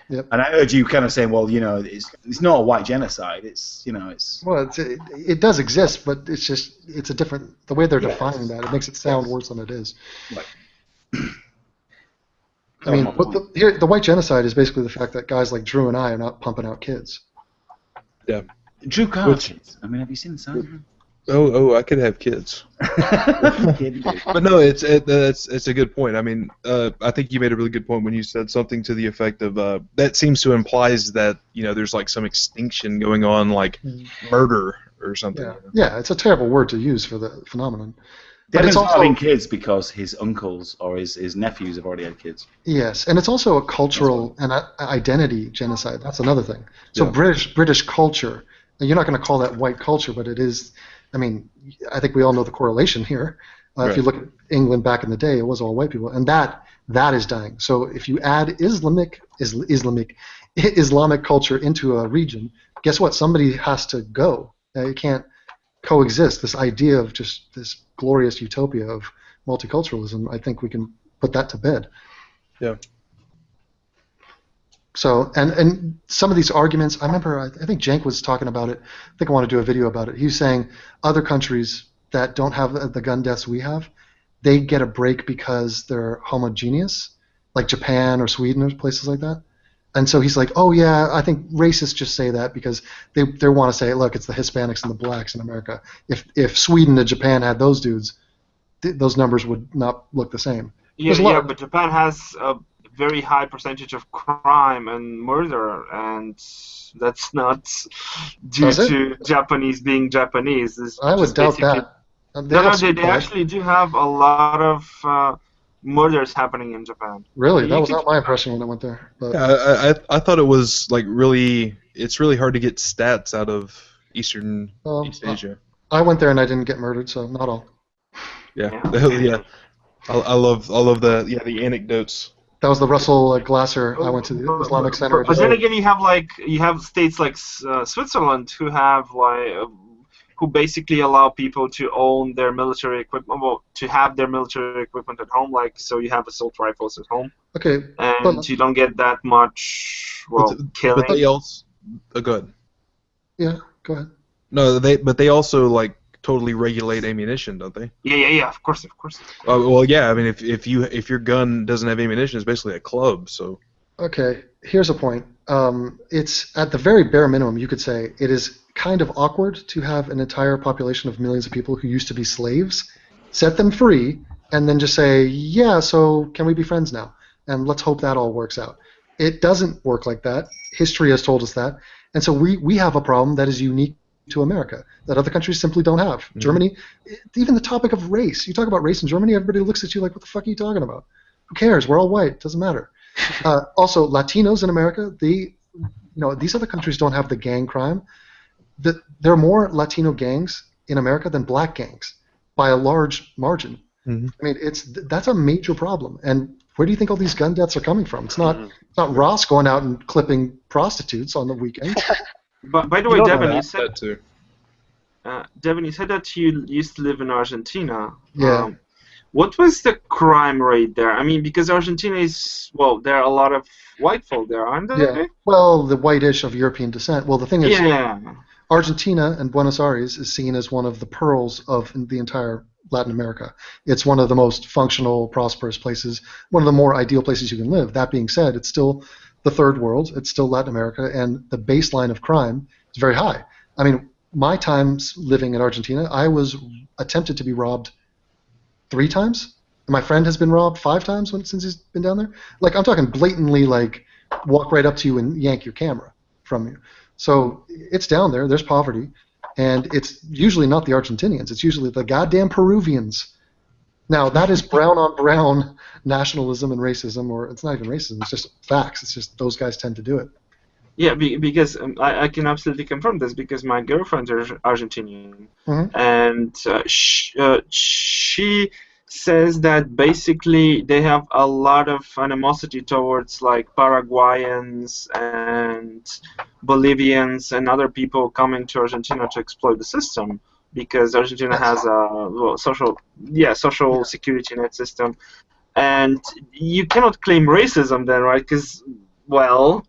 O: Yep.
A: And I heard you kind of saying, well, it's not a white genocide. It's it's.
O: Well, it does exist, but it's a different the way they're defining that. It makes it sound worse than it is.
A: Right.
O: I mean, the white genocide is basically the fact that guys like Drew and I are not pumping out kids.
T: Yeah.
A: Drew can't have kids. I mean, have you seen the sign?
T: Oh, I could have kids. But no, it's a good point. I mean, I think you made a really good point when you said something to the effect of that seems to implies that there's like some extinction going on, like murder or something.
O: Yeah, it's a terrible word to use for the phenomenon. But
A: Devin's
O: it's
A: not
O: also
A: having kids because his uncles or his nephews have already had kids.
O: yes, and it's also a cultural and identity genocide. That's another thing. So British culture. You're not going to call that white culture, but it is. I mean, I think we all know the correlation here. If you look at England back in the day, it was all white people, and that is dying. So if you add Islamic culture into a region, guess what? Somebody has to go. You can't coexist. This idea of just this glorious utopia of multiculturalism, I think we can put that to bed.
T: Yeah.
O: So, and some of these arguments, I remember, I think Cenk was talking about it. I think I want to do a video about it. He was saying other countries that don't have the gun deaths we have, they get a break because they're homogeneous, like Japan or Sweden or places like that. And so he's like, oh yeah, I think racists just say that because they want to say, look, it's the Hispanics and the blacks in America. If Sweden and Japan had those dudes, those numbers would not look the same.
M: Yeah, but Japan has a very high percentage of crime and murder, and that's not due to Japanese being Japanese. It's
O: I would doubt that.
M: They actually do have a lot of murders happening in Japan.
O: Really? That was not my impression when I went there. But.
T: Yeah, I thought it was like it's really hard to get stats out of East Asia.
O: I went there and I didn't get murdered, so not all.
T: Yeah. I love the anecdotes.
O: That was the Russell Glasser. I went to the Islamic Center.
M: But then again, you have states like Switzerland who basically allow people to own their military equipment, to have their military equipment at home. Like, so you have assault rifles at home.
O: Okay.
M: And you don't get that much killing.
T: But they also go ahead.
O: Yeah, go ahead.
T: No, they also like totally regulate ammunition, don't they?
M: Yeah. Of course.
T: Well, yeah. I mean, if your gun doesn't have ammunition, it's basically a club. So.
O: Okay. Here's a point. It's at the very bare minimum, you could say it is kind of awkward to have an entire population of millions of people who used to be slaves, set them free, and then just say, yeah, so can we be friends now? And let's hope that all works out. It doesn't work like that. History has told us that. And so we have a problem that is unique to America that other countries simply don't have. Mm-hmm. Germany, even the topic of race. You talk about race in Germany, everybody looks at you like, what the fuck are you talking about? Who cares? We're all white. It doesn't matter. Also, Latinos in America, these other countries don't have the gang crime. There are more Latino gangs in America than black gangs by a large margin. Mm-hmm. I mean, that's a major problem. And where do you think all these gun deaths are coming from? It's not Ross going out and clipping prostitutes on the weekend.
M: But by the way, Devin, you said that you used to live in Argentina.
O: Yeah.
M: What was the crime rate there? I mean, because Argentina is, there are a lot of white folk there, aren't there?
O: Yeah. Well, the whitish of European descent. Well, the thing is, Argentina and Buenos Aires is seen as one of the pearls of the entire Latin America. It's one of the most functional, prosperous places, one of the more ideal places you can live. That being said, it's still the third world. It's still Latin America, and the baseline of crime is very high. I mean, my times living in Argentina, I was attempted to be robbed 3 times. My friend has been robbed 5 times since he's been down there. Like, I'm talking blatantly, like, walk right up to you and yank your camera from you. So it's down there. There's poverty. And it's usually not the Argentinians. It's usually the goddamn Peruvians. Now, that is brown-on-brown nationalism and racism, or it's not even racism. It's just facts. It's just those guys tend to do it.
M: Yeah, because I can absolutely confirm this because my girlfriend is Argentinian, and she says that basically they have a lot of animosity towards like Paraguayans and Bolivians and other people coming to Argentina to exploit the system because Argentina has a social security net system, and you cannot claim racism then, right? Because well,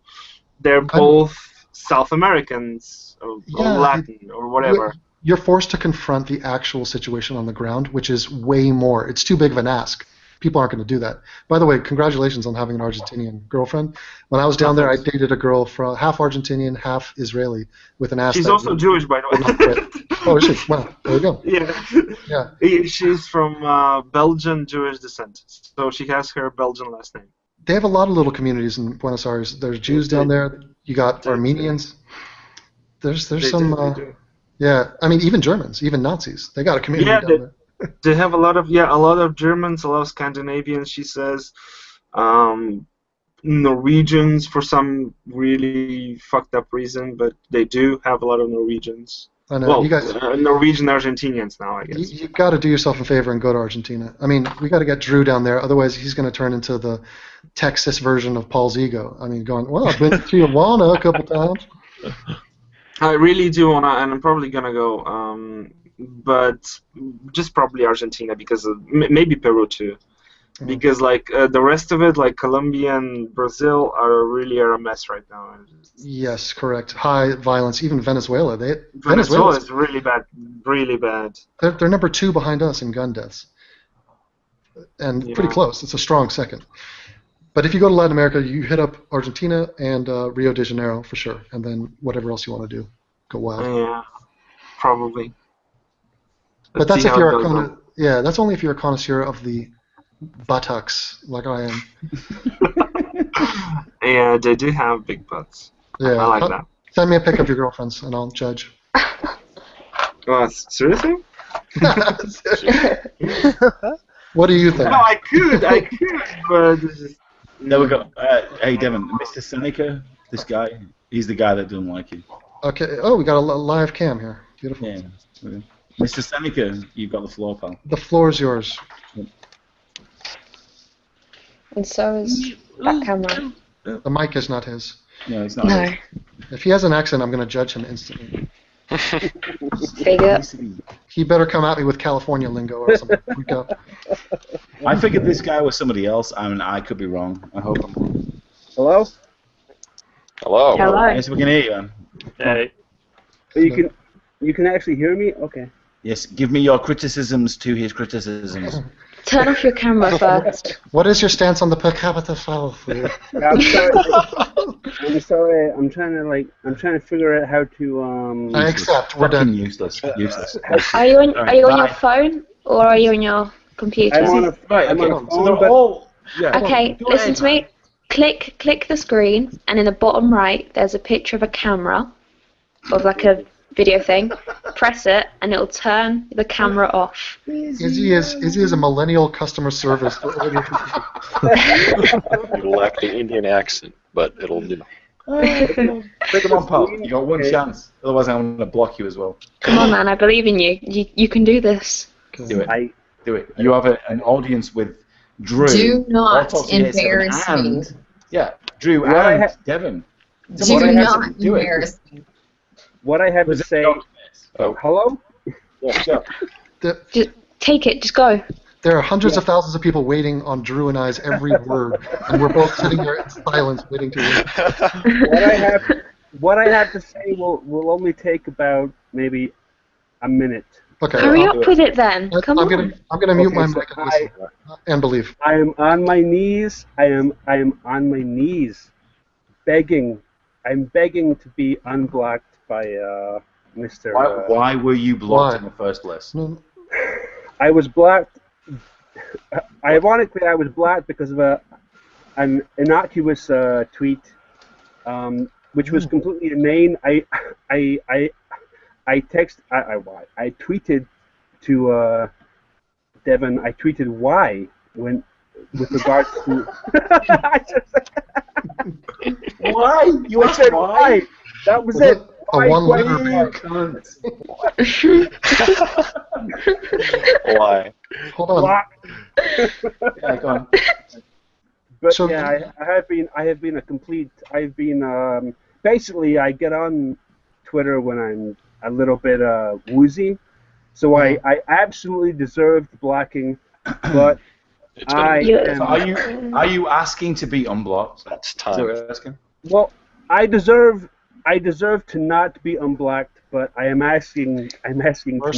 M: they're both South Americans or Latin or whatever.
O: You're forced to confront the actual situation on the ground, which is way more. It's too big of an ask. People aren't going to do that. By the way, congratulations on having an Argentinian girlfriend. When I was down there, I dated a girl from half Argentinian, half Israeli, with an ass.
M: She's also Jewish, by the way.
O: Oh, is she? Well, there you go.
M: Yeah. She's from Belgian Jewish descent, so she has her Belgian last name.
O: They have a lot of little communities in Buenos Aires. There's Jews down there. You got Armenians. There's some. Yeah, I mean, even Germans, even Nazis. They got a community down there.
M: They have a lot of Germans, a lot of Scandinavians. She says, Norwegians for some really fucked up reason, but they do have a lot of Norwegians.
O: I know.
M: Well,
O: You guys,
M: Norwegian Argentinians now, I guess.
O: you've got to do yourself a favor and go to Argentina. I mean, we got to get Drew down there. Otherwise, he's going to turn into the Texas version of Paul's ego. I mean, going, well, I've been to Tijuana a couple times.
M: I really do wanna, and I'm probably gonna go, but just probably Argentina because maybe Peru too, because the rest of it, like Colombia and Brazil, are a mess right now.
O: Yes, correct. High violence. Even Venezuela.
M: Venezuela is really bad, really bad.
O: They're number 2 behind us in gun deaths, and pretty close. It's a strong second. But if you go to Latin America, you hit up Argentina and Rio de Janeiro for sure, and then whatever else you want to do, go wild.
M: Yeah, probably.
O: But that's if you're that's only if you're a connoisseur of the buttocks, like I am.
M: Yeah, they do have big butts.
O: Yeah,
M: I like that.
O: Send me a pic of your girlfriends, and I'll judge.
M: Seriously?
O: What do you think?
M: No, I could, but
A: There we go. Hey, Devin, Mr. Seneca, this guy, he's the guy that doesn't like you.
O: Okay. Oh, we got a live cam here. Beautiful.
A: Yeah. Mr. Seneca, you've got the floor, pal.
O: The floor is yours.
F: And so is that camera.
O: The mic is not his.
A: No, it's not
F: No.
A: his.
O: If he has an accent, I'm going to judge him instantly.
F: Figure.
O: He better come at me with California lingo or something. Freak out.
A: I figured this guy was somebody else. I mean, I could be wrong. I hope I'm wrong.
U: Hello?
R: Hello.
F: Hello.
A: Yes, we can hear you, man.
B: Hey.
U: You can actually hear me? Okay.
A: Yes, give me your criticisms to his criticisms.
F: Turn off your camera first.
O: What is your stance on the per capita fall?
U: Yeah, I'm sorry. I'm sorry. I'm trying to figure out how to.
O: I accept. We're done.
A: Useless.
F: Are you on your phone or are you on your computer?
U: I'm on a phone,
A: So they're all. Yeah.
F: Okay, listen to me. Click the screen, and in the bottom right, there's a picture of a camera, of like a video thing. Press it, and it'll turn the camera off.
O: Izzy is a millennial customer service.
R: It'll lack the Indian accent, but it'll do.
A: Take him on, pal. You got one chance. Otherwise, I'm going to block you as well.
F: Come on, man. I believe in you. You can do this.
A: Do it. Do it. You have an audience with Drew.
S: Do not embarrass me.
A: Yeah, Drew and Devin.
S: Do not embarrass me.
U: What I have to say. Oh, hello?
A: Yeah, sure.
F: Just take it. Just go.
O: There are hundreds of thousands of people waiting on Drew and I's every word, and we're both sitting there in silence waiting to hear.
U: What I have to say will only take about maybe a minute.
O: Okay.
F: Hurry up with it then. Come on.
O: I'm gonna mute my mic and believe.
U: I am on my knees. I am on my knees, begging. I'm begging to be unblocked by Mr.
A: Why were you blocked in the first place?
U: I was blocked. Ironically, I was blocked because of an innocuous tweet, which was completely inane. I tweeted to Devin. I tweeted why with regards to
A: why you
U: I said why. That was it.
O: A one-letter
R: Why?
O: Hold on.
A: Yeah, go on.
U: But so, yeah, I have been a complete. I've been basically I get on Twitter when I'm a little bit woozy, so I absolutely deserved blocking, but
R: It's gonna be.
A: So are you asking to be unblocked?
R: That's
A: Is that
R: time.
A: what you're asking?
U: Well, I deserve to not be unblocked, but I am asking to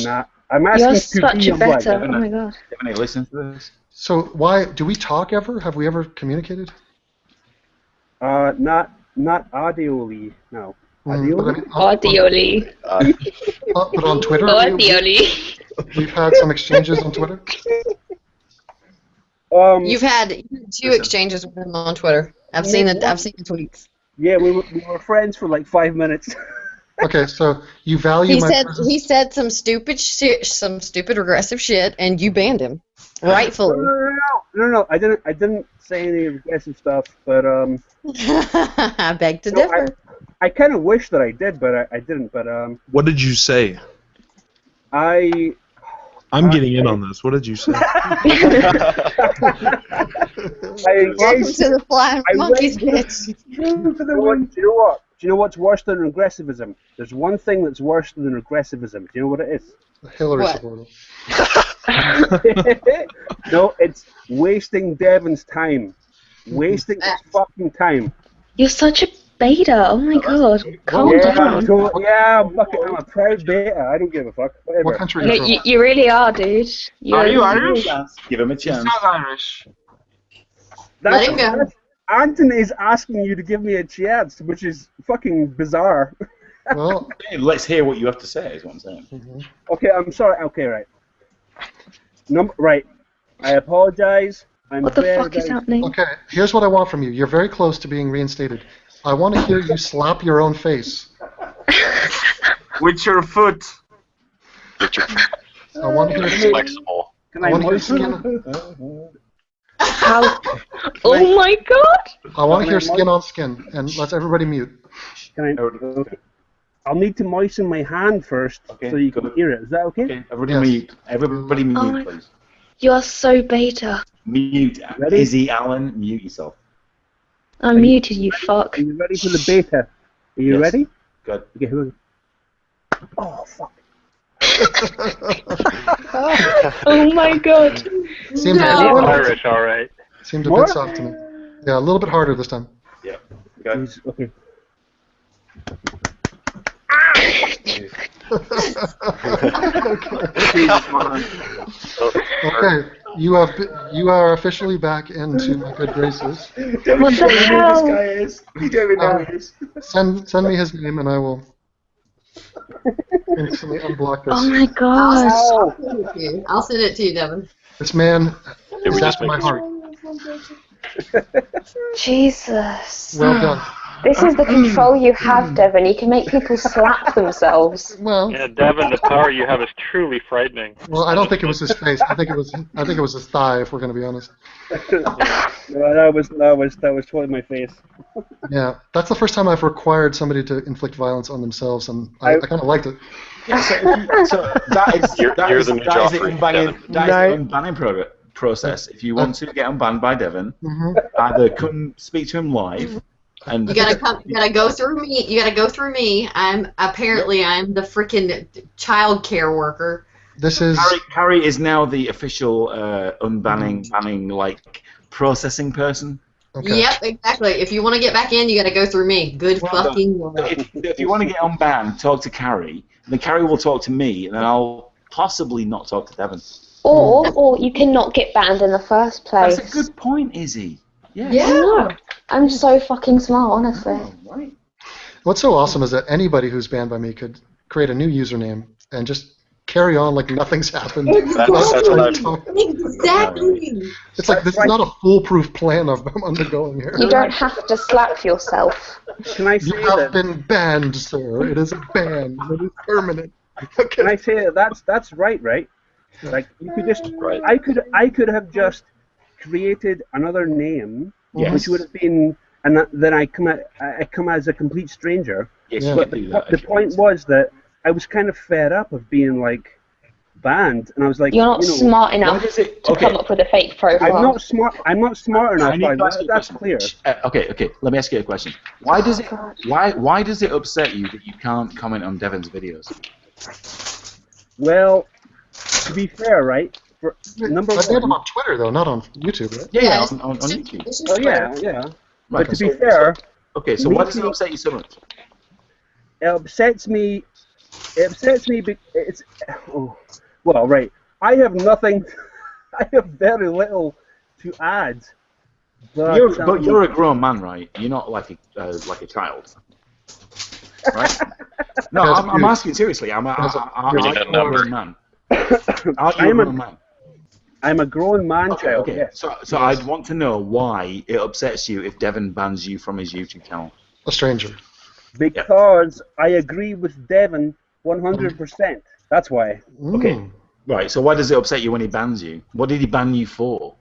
U: not. I'm asking
F: You're
U: to
F: such
U: be
F: a better.
U: unblocked.
F: Oh my god.
A: Devin, listen to this.
O: So why do we talk ever? Have we ever communicated?
U: Not audially, no.
F: Audially.
O: But on Twitter,
F: Audially.
O: we've had some exchanges on Twitter.
S: You've had 2 exchanges with him on Twitter. I've seen the tweets.
U: Yeah, we were friends for like 5 minutes.
O: Okay, so you value my presence.
S: He said some stupid shit, some stupid regressive shit, and you banned him, rightfully.
U: No. I didn't say any regressive stuff, but
S: I beg to differ.
U: I kind of wish that I did, but I didn't. But
T: What did you say? I'm getting in on this. What did you say?
S: Welcome to the Flying Monkeys, bitch.
U: Do you know what's worse than regressivism? There's one thing that's worse than regressivism. Do you know what it is?
O: Hillary supporter.
U: No, it's wasting Devin's time. Wasting his fucking time.
F: You're such a beta. Oh my god. Calm down.
U: I'm a proud beta. I don't give a fuck. Whatever.
O: What country are you from?
F: You really are, dude.
M: Are you Irish?
A: Give him a chance.
M: You sound Irish.
S: Let him go.
U: Anthony's asking you to give me a chance, which is fucking bizarre.
O: Well,
A: let's hear what you have to say, is what I'm saying.
U: Okay, I'm sorry. Okay, right. Right. I apologize.
F: What the fuck is happening?
O: Okay, here's what I want from you. You're very close to being reinstated. I want to hear you slap your own face.
M: With your foot.
O: I want to hear you
R: flexible.
U: Can I moisten?
F: How? Oh my god!
O: I want to hear skin on skin, and let's everybody mute.
U: Okay. I'll need to moisten my hand first, so you can hear it. Is that okay?
A: Okay, everybody mute. Everybody mute, please.
F: You are so beta.
A: Mute. Izzy, Alan, mute yourself.
F: I'm muted, you fuck.
U: Are you ready for the beta? Are you ready?
A: Good.
U: Okay, here we go. Oh, fuck.
F: Oh my god.
O: Seems
B: Irish, alright.
O: Seemed a bit soft to me. Yeah, a little bit harder this time.
A: Yeah. Good.
U: Okay.
O: Okay, you are officially back into my good graces.
F: What the hell?
A: This guy is. We don't even know who he is.
O: Send me his name and I will instantly unblock this.
F: Oh my god.
S: I'll send it to you, Devin.
O: This man is after my heart.
F: Jesus.
O: Well done.
F: This is the control you have, Devin. You can make people slap themselves.
O: Well,
B: Yeah, Devin, the power you have is truly frightening.
O: well, I don't think it was his face. I think it was his thigh. If we're going to be honest.
U: No, that was totally my face.
O: Yeah, that's the first time I've required somebody to inflict violence on themselves, and I kind of liked it.
A: Yeah, so that is the unbanning process. If you want to get unbanned by Devin, either come speak to him live. And
S: You gotta go through me. You gotta go through me. I'm the freaking child care worker.
O: This is
A: Harry is now the official banning like processing person.
O: Okay.
S: Yep, exactly. If you want to get back in, you gotta go through me. Good fucking work.
A: If you want to get unbanned, talk to Carrie. Then Carrie will talk to me, and then I'll possibly not talk to Devin.
F: Or you cannot get banned in the first place.
A: That's a good point, Izzy. Yeah.
F: I know. I'm so fucking smart, honestly.
A: Right.
O: What's so awesome is that anybody who's banned by me could create a new username and just carry on like nothing's happened.
R: That's what I've
S: Exactly.
O: It's like this is not a foolproof plan I'm undergoing here.
F: You don't have to slap yourself.
U: Can I say
O: You have been banned, sir. It is a ban. It is permanent.
U: Can I say that's right? Like you could just I could have just created another name, which would have been, and then I come as a complete stranger.
A: Yes,
U: but the point was that I was kind of fed up of being like banned, and I was like,
F: you're not smart enough to come up with a fake profile.
U: I'm not smart enough. That's clear.
A: Okay. Let me ask you a question. Why does it upset you that you can't comment on Devin's videos?
U: Well, to be fair, right? number
O: I banned him
U: one.
O: on Twitter though, not on YouTube, right?
D: Yeah, on YouTube.
U: Oh yeah, yeah.
D: Right,
U: But to be fair,
D: okay, so why does it upset you so much?
U: It upsets me. It's well, right. I have nothing. I have very little to add. But
D: you're a grown man, right? You're not like a child, right? No, I'm asking seriously. Are you a grown man? Are you a grown man?
U: I'm a grown man, child.
D: Okay.
U: Yes.
D: So I'd want to know why it upsets you if Devon bans you from his YouTube channel.
O: A stranger.
U: Because I agree with Devon 100%. That's why.
D: Okay. Right. So why does it upset you when he bans you? What did he ban you for?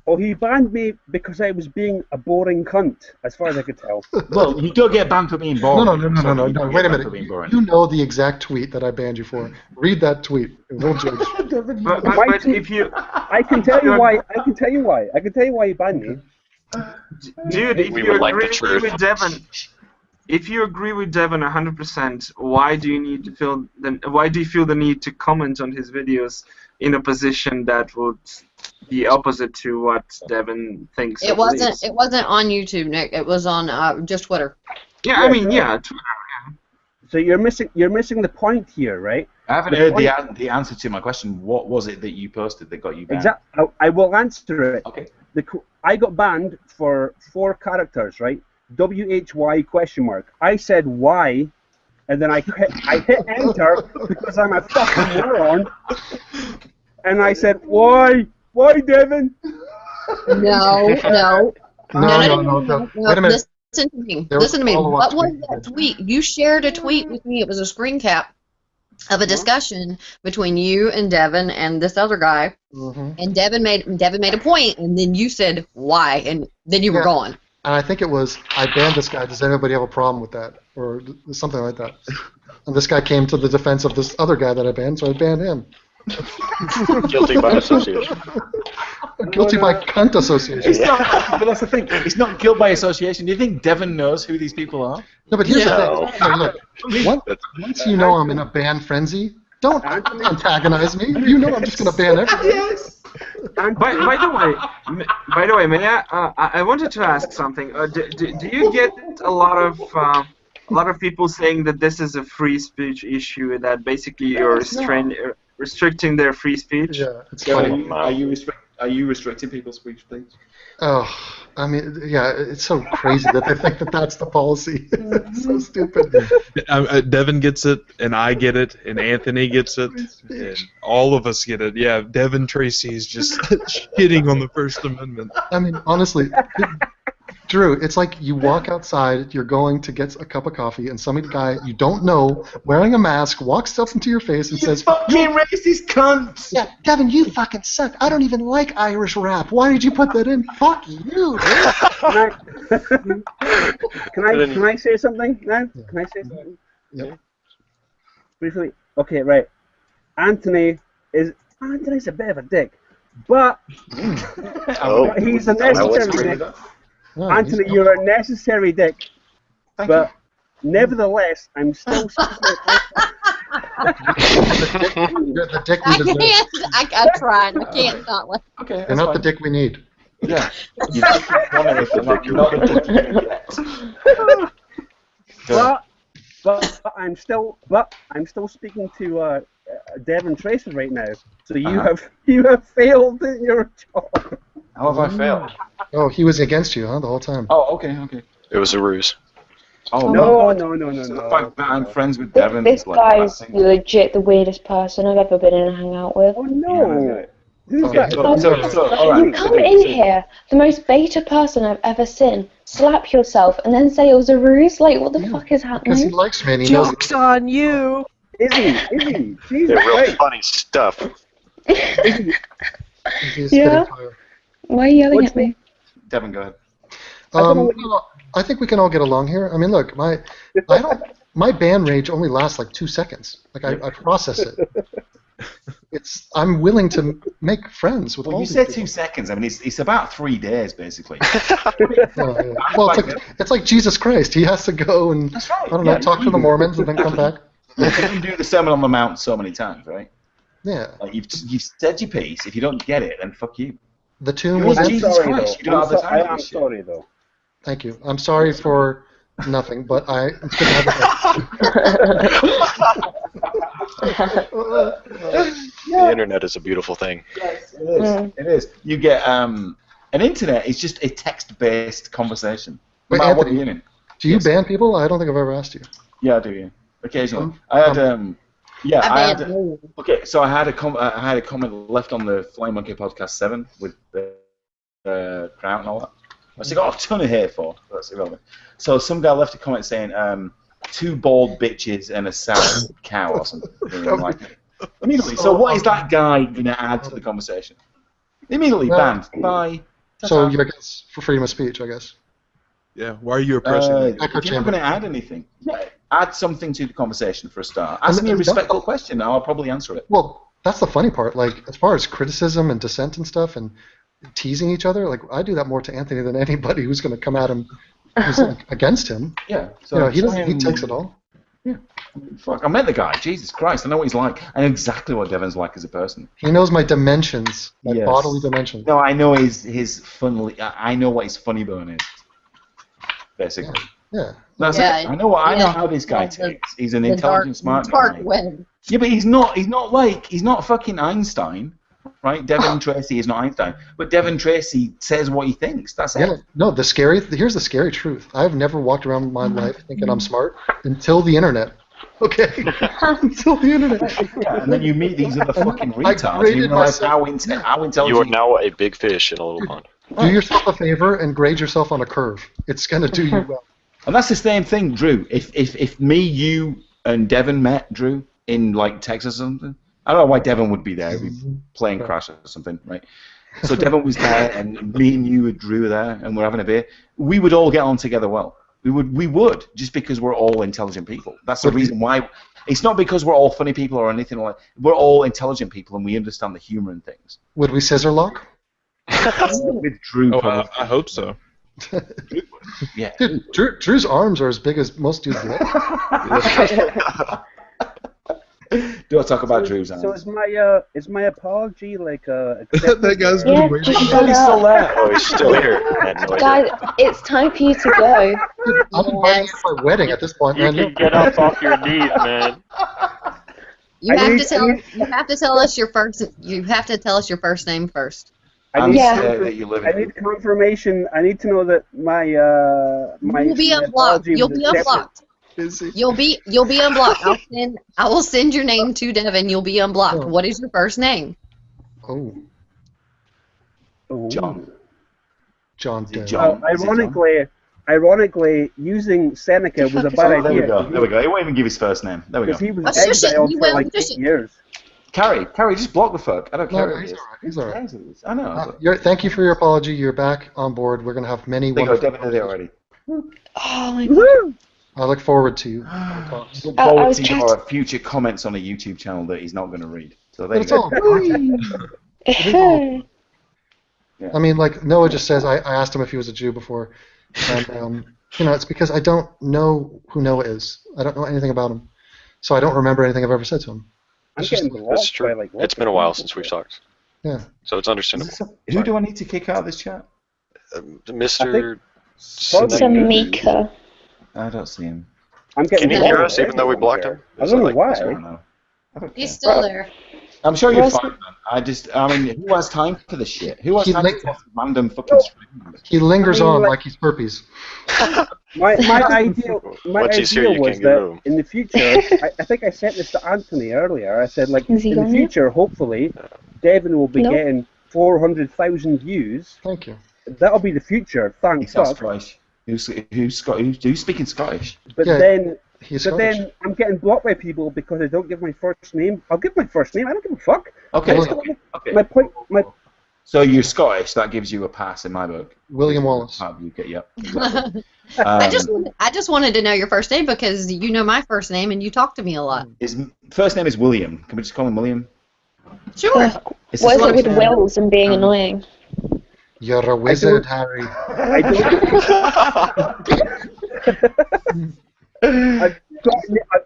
U: Oh, he banned me because I was being a boring cunt, as far as I could tell.
D: Well, you don't get banned for being boring.
O: No. Wait a minute. You know the exact tweet that I banned you for. Read that tweet. And we'll judge.
M: But if you,
U: I can tell you why. I can tell you why he banned me.
M: Dude, if you agree with Devon, if you agree with Devon 100%, why do you feel the need to comment on his videos in a position that would be opposite to what Devon thinks?
S: It wasn't. It wasn't on YouTube, Nick. It was on just Twitter.
M: Yeah, I mean, yeah. Twitter.
U: So you're missing the point here, right?
D: I haven't heard the answer to my question. What was it that you posted that got you banned?
U: Exactly. I will answer it.
D: Okay.
U: I got banned for 4 characters, right? WHY question mark. I said why, and then I hit enter because I'm a fucking moron. And I said why Devon?
S: No.
O: Wait a minute.
S: Listen to me. Listen to me. What was that tweet? You shared a tweet with me. It was a screen cap of a discussion between you and Devon and this other guy. And Devon made a point, and then you said why, and then you were gone.
O: And I think it was, I banned this guy. Does anybody have a problem with that? Or something like that. And this guy came to the defense of this other guy that I banned, so I banned him.
R: Guilty by association.
O: Guilty by cunt association.
D: But that's the thing. It's not guilt by association. Do you think Devon knows who these people are?
O: No, but here's the thing. Look, once you know I'm in a ban frenzy, don't antagonize me. You know I'm just going to ban everybody.
U: Yes.
M: By the way, may I wanted to ask something. Do you get a lot of people saying that this is a free speech issue, that basically you're restricting their free speech?
O: Yeah, it's
D: funny. Are you restricting people's speech, please?
O: Oh, I mean, yeah, it's so crazy that they think that that's the policy. It's so stupid.
T: Devon gets it, and I get it, and Anthony gets it, and all of us get it. Yeah, Devon Tracy is just shitting on the First Amendment.
O: I mean, honestly, Drew, it's like you walk outside, you're going to get a cup of coffee, and some guy you don't know, wearing a mask, walks up into your face and says,
D: "Fucking racist cunt!"
O: Yeah, Devon, you fucking suck. I don't even like Irish rap. Why did you put that in? Fuck you.
U: Can I say something now? Can I say something?
O: Yeah.
U: Briefly. Okay, right. Anthony's a bit of a dick, but he's a necessary dick.
O: Oh,
U: Anthony, you're a necessary dick, but nevertheless, I'm still.
O: You're the dick we deserve.
S: I tried. I can't not let.
D: Okay,
O: You're not the dick we need.
D: Yeah.
U: But I'm still speaking to Devon Tracy right now. So you have failed in your job.
D: How have I failed?
O: Oh, he was against you, huh, the whole time.
D: Oh, okay.
R: It was a ruse.
D: Oh
U: no.
D: The fact that I'm friends with Devon.
F: This guy's legit the weirdest person I've ever been in a hangout with.
U: Oh no. Who's
D: that?
F: You come in here, the most beta person I've ever seen, slap yourself, and then say it was a ruse? Like, what the fuck is happening?
O: Because he likes me and he
K: Joke's on you!
U: Is he? Jesus
R: They're real
U: Christ.
R: funny stuff.
F: Yeah? Why are you yelling at me?
D: Devon, go ahead.
O: I think we can all get along here. I mean, look, my ban rage only lasts like 2 seconds. Like I process it. I'm willing to make friends with all these people.
D: You said 2 seconds. I mean, it's about 3 days basically.
O: Well, it's like Jesus Christ. He has to go and talk to the Mormons and then come back.
D: You can do the Sermon on the Mount so many times, right?
O: Yeah.
D: Like you've said your piece. If you don't get it, then fuck you.
O: The tune
D: You're
O: was.
D: Jesus Christ. You don't have the time
U: I
D: for
U: am
D: this shit.
U: sorry though.
O: Thank you. I'm sorry for nothing, but I.
R: The internet is a beautiful thing.
D: Yes, it is. It is. You get an internet is just a text-based conversation. No
O: Wait,
D: matter what
O: Anthony,
D: you're in.
O: do you ban people? I don't think I've ever asked you.
D: Yeah, I do. Yeah, occasionally. I had okay. So I had a comment left on the Flying Monkey Podcast 7 with the crown and all that. I was like, oh, a ton of hate for. That's irrelevant. So some guy left a comment saying, 2 bald bitches and a sour cow or something. Like, immediately. So what is that guy going to add to the conversation? Immediately banned. Bye.
O: So you're against for freedom of speech, I guess.
T: Yeah. Why are you oppressing me?
D: If you're not going to add anything, add something to the conversation for a start. Ask me a respectful question, and I'll probably answer it.
O: Well, that's the funny part. Like, as far as criticism and dissent and stuff, and teasing each other, like I do that more to Anthony than anybody who's going to come at him who's against him.
D: Yeah.
O: So he doesn't. He takes it all.
D: Yeah. Fuck, I met the guy. Jesus Christ, I know what he's like. I know exactly what Devin's like as a person.
O: He knows my dimensions, my bodily dimensions.
D: No, I know his funny. I know what his funny bone is. Basically.
O: Yeah.
D: That's it. I know how this guy takes. He's an intelligent, smart guy.
S: Web.
D: Yeah, but he's not fucking Einstein, right? Devin Tracy is not Einstein, but Devin Tracy says what he thinks. That's it.
O: Yeah. No, here's the scary truth. I've never walked around my life thinking I'm smart until the internet. Okay. Until the internet.
D: Yeah, and then you meet these other fucking retards. You realize how intelligent.
R: You are now a big fish in a little pond.
O: Do yourself a favor and grade yourself on a curve. It's gonna do you well.
D: And that's the same thing, Drew. If me, you, and Devin met, Drew, in like Texas or something, I don't know why Devin would be there. He'd be playing Crash or something, right? So Devin was there, and me and you and Drew were there, and we're having a beer. We would all get on together well. We would, just because we're all intelligent people. That's the reason why. It's not because we're all funny people or anything like that. We're all intelligent people, and we understand the humor in things.
O: Would we scissor lock?
D: With Drew, probably.
T: I hope so.
D: Yeah.
O: Dude, Drew's arms are as big as most dudes' legs.
D: Do I talk about Drew's arms?
U: So is my apology like
T: that guy's
F: Yeah,
T: waiting.
F: just shut up.
R: Oh, he's still here.
F: Guys, it's time for you to go.
O: I'm inviting you to my wedding at this point,
B: You
O: man.
B: can get up off your knees, man.
S: You have to tell us your first. You have to tell us your first name first.
U: I need,
D: that you live
U: I need confirmation. I need to know that my
S: You'll be unblocked. You'll be unblocked. You'll be unblocked. I will send your name to Devin. You'll be unblocked.
O: Oh.
S: What is your first name?
O: Oh.
D: John.
O: John.
U: Ironically, using Seneca was a bad
D: There
U: idea.
D: we go. There we go. He won't even give his first name. There we go.
U: Because he was exiled for like 8 years.
D: Carrie, just block the fuck. I don't care.
O: No, he's all right.
D: I know.
O: Thank you for your apology. You're back on board. We're going to have many
D: There you go.
O: wonderful...
D: Devin did it already.
F: Oh my god.
O: I look forward to
D: Look
F: I
D: forward
F: was
D: to
F: trying
D: your future comments on a YouTube channel that he's not going to read. So there
O: But
D: you
O: it's
D: go.
O: all I mean, like Noah just says, I asked him if he was a Jew before, and it's because I don't know who Noah is. I don't know anything about him, so I don't remember anything I've ever said to him.
R: That's true. It's been a while since we've talked.
O: Yeah.
R: So it's understandable.
D: Who do I need to kick out of this chat?
R: Mr.
F: Samika.
D: I don't see him.
R: Can you hear us even though we blocked him?
U: I don't know why.
D: I don't know.
S: He's still there.
D: I'm sure you're fine, man. I mean, who has time for this shit? Who has time for random fucking streams?
O: He lingers on like he's herpes.
U: My idea
R: Once he's here, you
U: was
R: can't get rid of
U: that
R: him.
U: in the future, I think I said this to Anthony earlier. I said, like, in the future, hopefully, Devin will be getting 400,000 views.
O: Thank you.
U: That'll be the future. Thanks, fuck.
D: Scottish. Who's speaking Scottish?
U: But
O: Yeah,
U: then,
O: he's
U: but
O: Scottish.
U: then I'm getting blocked by people because I don't give my first name. I'll give my first name. I don't give a fuck.
D: Okay.
U: My point.
D: So you're Scottish. That gives you a pass in my book.
O: William Wallace.
D: Yep.
S: I just wanted to know your first name because you know my first name and you talk to me a lot.
D: His first name is William. Can we just call him William?
S: Sure.
F: What is it with wills and being annoying?
O: You're a wizard, Harry.
U: I've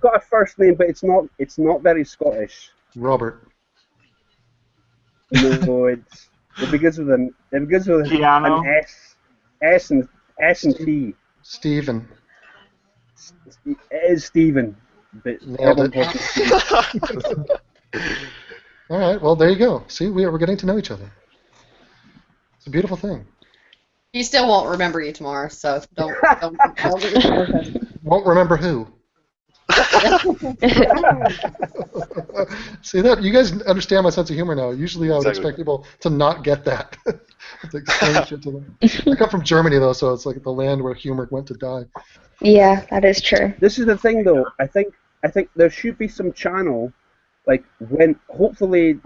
U: got a first name, but it's not very Scottish.
O: Robert.
U: No, it begins with an S and T.
O: Stephen.
U: It is Stephen. But
O: Nailed it.
U: everyone calls him Stephen.
O: All right. Well, there you go. See, we're getting to know each other. It's a beautiful thing.
S: He still won't remember you tomorrow, so don't
O: Won't remember who. See that? You guys understand my sense of humor now. Usually I would expect people to not get that. To explain shit to them. I come from Germany though, so it's like the land where humor went to die.
F: Yeah, that is true.
U: This is the thing though. I think there should be some channel, like when hopefully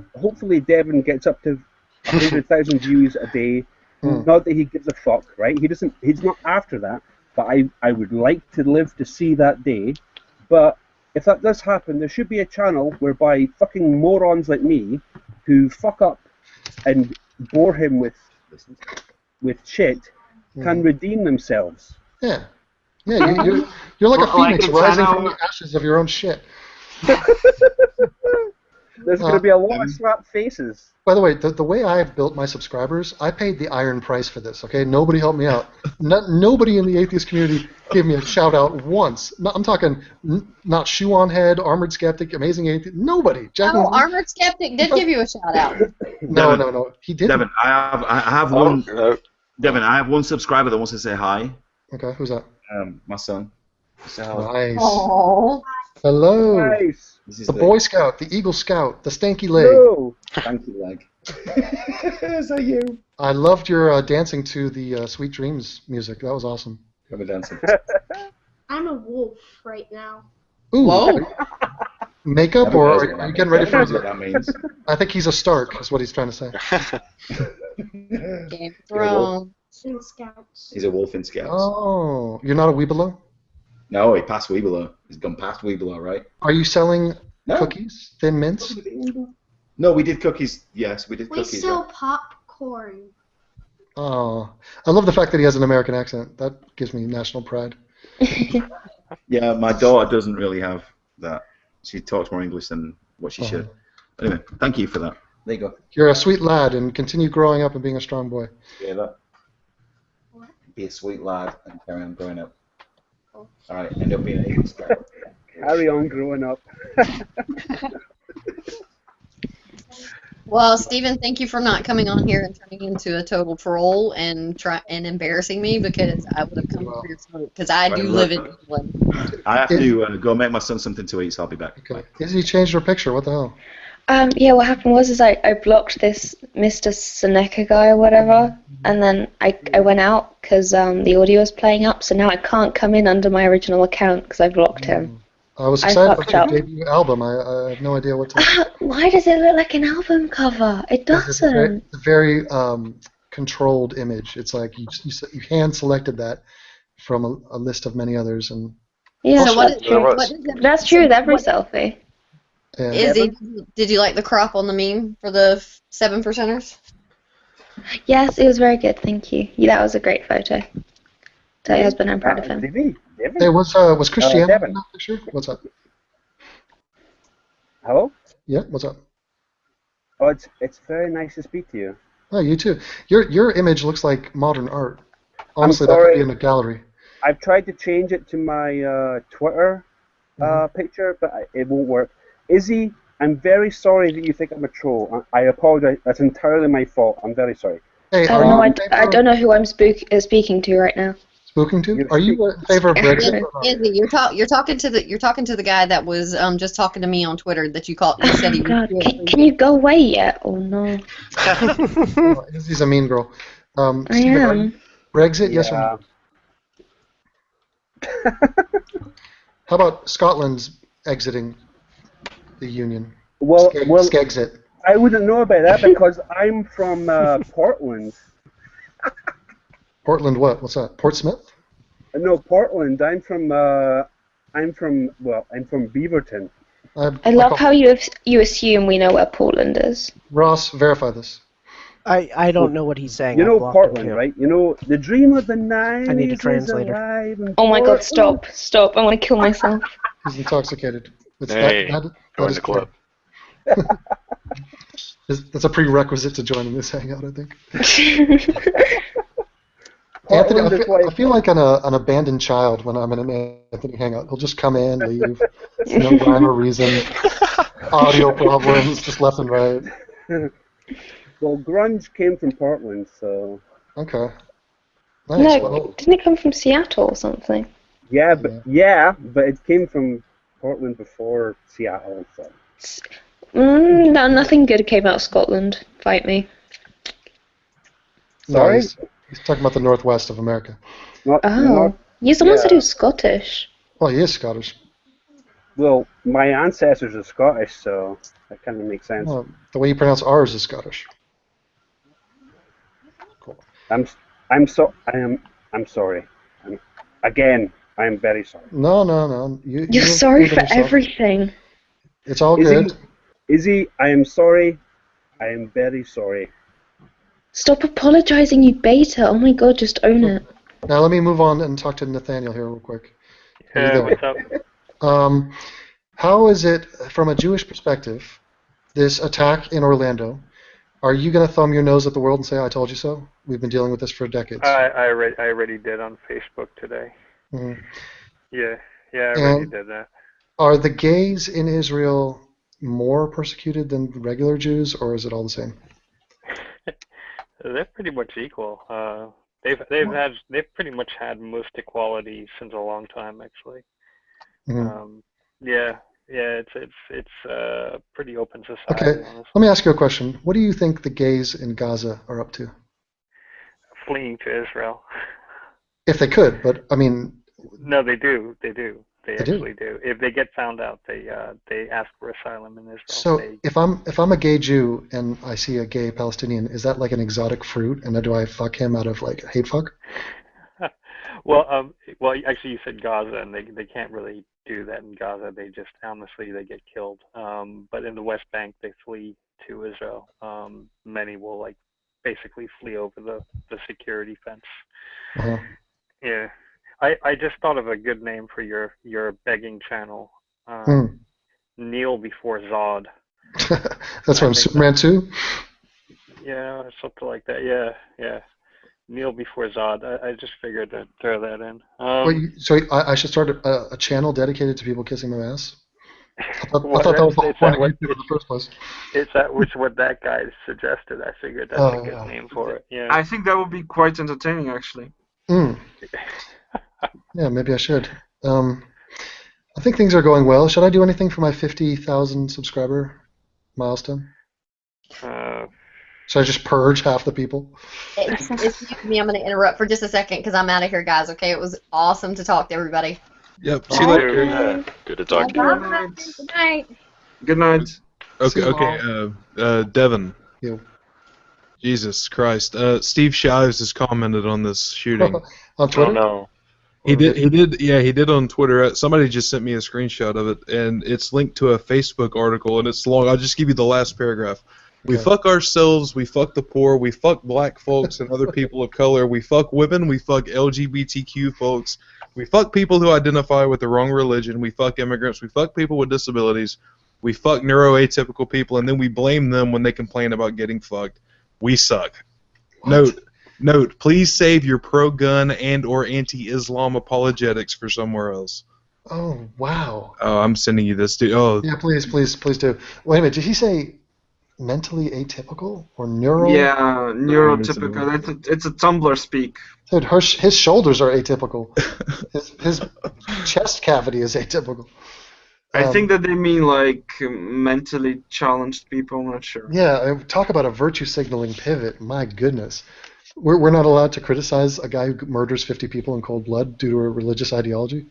U: Devin gets up to 100,000 views a day. Not that he gives a fuck, right? He's not after that. But I would like to live to see that day. But if that does happen, there should be a channel whereby fucking morons like me, who fuck up and bore him with shit, can redeem themselves.
O: Yeah. Yeah, you're like a phoenix rising from the ashes of your own shit.
U: There's going to be a lot of slapped faces.
O: By the way, the way I've built my subscribers, I paid the iron price for this, okay? Nobody helped me out. Nobody in the atheist community gave me a shout-out once. I'm talking not Shoe on Head, Armored Skeptic, Amazing Atheist, nobody.
S: Armored Skeptic did give you a shout-out.
O: No, he didn't.
D: Devin, I have one. Devin, I have one subscriber that wants to say hi.
O: Okay, who's that?
D: My son. Say hi.
O: Nice.
S: Aww.
O: Hello.
U: Nice.
O: The Boy Scout, the Eagle Scout, the Stanky Leg.
U: No.
D: Stanky Leg.
O: Is that you? I loved your dancing to the Sweet Dreams music. That was awesome.
D: Have a dancing.
I: I'm a wolf right now.
O: Ooh. Whoa. Makeup, or are you getting ready for
D: what that means.
O: I think he's a Stark, is what he's trying to say.
S: Game of Thrones.
I: In Scouts.
D: He's a wolf in Scouts.
O: Oh, you're not a Weebelo?
D: No, he passed Weebelo. He's gone past Weebelo, right?
O: Are you selling cookies, Thin Mints?
D: No, we did cookies. Yes, we did
I: We
D: cookies.
I: sell popcorn.
O: Oh, I love the fact that he has an American accent. That gives me national pride.
D: Yeah, my daughter doesn't really have that. She talks more English than what she should. Anyway, thank you for that. There you go.
O: You're a sweet lad, and continue growing up and being a strong boy.
D: Yeah, that. Be a sweet lad and carry on growing up. Alright, end up being an Eagle Scout.
U: Carry on growing up.
S: Well, Stephen, thank you for not coming on here and turning into a total troll and embarrassing me, because I would have come for your smoke, because I do live in England.
D: I have to go make my son something to eat, so I'll be back.
O: Okay. Izzy changed her picture. What the hell?
F: Yeah, what happened was I blocked this Mr. Seneca guy or whatever, and then I went out because the audio was playing up, so now I can't come in under my original account because I blocked him.
O: I was excited about your debut album. I have no idea what to...
F: Why does it look like an album cover? It doesn't.
O: It's a very controlled image. It's like you hand-selected that from a list of many others. And
F: yeah, that's true with every selfie.
O: Yeah.
S: Izzy, did you like the crop on the meme for the 7%ers?
F: Yes, it was very good, thank you. Yeah, that was a great photo. Tell your husband I'm proud of him.
O: Hey, was Christianity in that picture? What's up?
U: Hello?
O: Yeah, what's up?
U: Oh, it's very nice to speak to you.
O: Oh, you too. Your image looks like modern art. Honestly, that could be in a gallery.
U: I've tried to change it to my Twitter picture, but it won't work. Izzy, I'm very sorry that you think I'm a troll. I apologize. That's entirely my fault. I'm very sorry.
O: Hey,
F: I don't know who I'm speaking to right now.
O: Speaking to? Are you in favor of Brexit?
S: Izzy, you're talking to the guy that was just talking to me on Twitter that you called. You said he
F: God, can you go away yet? Oh no.
O: Oh, Izzy's a mean girl.
F: I am.
O: Brexit, yes or no? How about Scotland's exiting the Union?
U: Well,
O: Skexit.
U: I wouldn't know about that because I'm from Portland.
O: Portland what? What's that? Portsmouth?
U: No, Portland. I'm from Beaverton.
F: I love how you assume we know where Portland is.
O: Ross, verify this.
K: I don't know what he's saying.
U: You know Portland, right? You know the dream of the night.
K: I need a translator.
F: Oh my God! Stop! I want to kill myself.
O: He's intoxicated.
R: Hey, join the club.
O: That's a prerequisite to joining this hangout, I think.
U: Portland
O: Anthony,
U: is like
O: I feel like an abandoned child when I'm in an Anthony hangout. He'll just come in, leave, no rhyme or reason, audio problems, just left and right.
U: Well, grunge came from Portland, so.
O: Okay. Nice.
F: No, didn't it come from Seattle or something?
U: Yeah, but it came from Portland before Seattle. So.
F: No, nothing good came out of Scotland. Fight me.
O: Sorry? No, he's talking about the northwest of America.
F: Someone said he was Scottish.
O: Well, he is Scottish.
U: Well, my ancestors are Scottish, so that kind of makes sense.
O: Well, the way you pronounce ours is Scottish.
U: Cool. I'm sorry. I am very sorry.
O: No.
F: You're sorry for everything.
O: It's all good.
U: Izzy, I am sorry. I am very sorry.
F: Stop apologizing, you beta. Oh my god, just own it.
O: Now let me move on and talk to Nathaniel here real quick.
B: What's up?
O: How is it, from a Jewish perspective, this attack in Orlando, are you going to thumb your nose at the world and say, I told you so? We've been dealing with this for decades.
B: I already did on Facebook today.
O: Mm-hmm.
B: Yeah, I already did that. Are
O: the gays in Israel more persecuted than regular Jews, or is it all the same?
B: They're pretty much equal. They've pretty much had most equality since a long time, actually.
O: Mm-hmm.
B: It's a pretty open society.
O: Okay,
B: honestly.
O: Let me ask you a question. What do you think the gays in Gaza are up to?
B: Fleeing to Israel.
O: If they could, but I mean.
B: No, they do. They actually do. If they get found out, they ask for asylum in Israel.
O: So if I'm a gay Jew and I see a gay Palestinian, is that like an exotic fruit? And then do I fuck him out of like hate fuck?
B: Well, actually, you said Gaza, and they can't really do that in Gaza. They just honestly they get killed. But in the West Bank, they flee to Israel. Many will basically flee over the security fence.
O: Uh-huh.
B: Yeah. I just thought of a good name for your begging channel. Kneel before Zod.
O: That's from Superman 2?
B: Yeah, something like that. Yeah. Kneel before Zod. I just figured to throw that in.
O: So I should start a channel dedicated to people kissing my ass? I thought that was the whole point of YouTube in the first place.
B: It's what that guy suggested. I figured that's a good name for it. Yeah.
M: I think that would be quite entertaining, actually.
O: Yeah, maybe I should. I think things are going well. Should I do anything for my 50,000 subscriber milestone? Should I just purge half the people?
S: Excuse me, I'm going to interrupt for just a second because I'm out of here, guys. Okay, it was awesome to talk to everybody.
T: Yep. See you later.
R: Good to talk to you.
S: Good night.
M: Good night.
T: Okay. Devin.
O: Yeah.
T: Jesus Christ. Steve Shives has commented on this shooting.
O: On Twitter?
R: Oh no.
T: He did on Twitter. Somebody just sent me a screenshot of it, and it's linked to a Facebook article, and it's long. I'll just give you the last paragraph. We fuck ourselves, we fuck the poor, we fuck black folks and other people of color, we fuck women, we fuck LGBTQ folks, we fuck people who identify with the wrong religion, we fuck immigrants, we fuck people with disabilities, we fuck neuroatypical people, and then we blame them when they complain about getting fucked. We suck. What? Note, please save your pro-gun and or anti-Islam apologetics for somewhere else.
O: Oh, wow.
T: Oh, I'm sending you this, dude. Oh.
O: Yeah, please do. Wait a minute, did he say mentally atypical or neuro?
M: Yeah, neurotypical. It's a Tumblr speak.
O: Dude, his shoulders are atypical. his chest cavity is atypical.
M: I think that they mean mentally challenged people. I'm not sure.
O: Yeah, talk about a virtue signaling pivot. My goodness. We're not allowed to criticize a guy who murders 50 people in cold blood due to a religious ideology?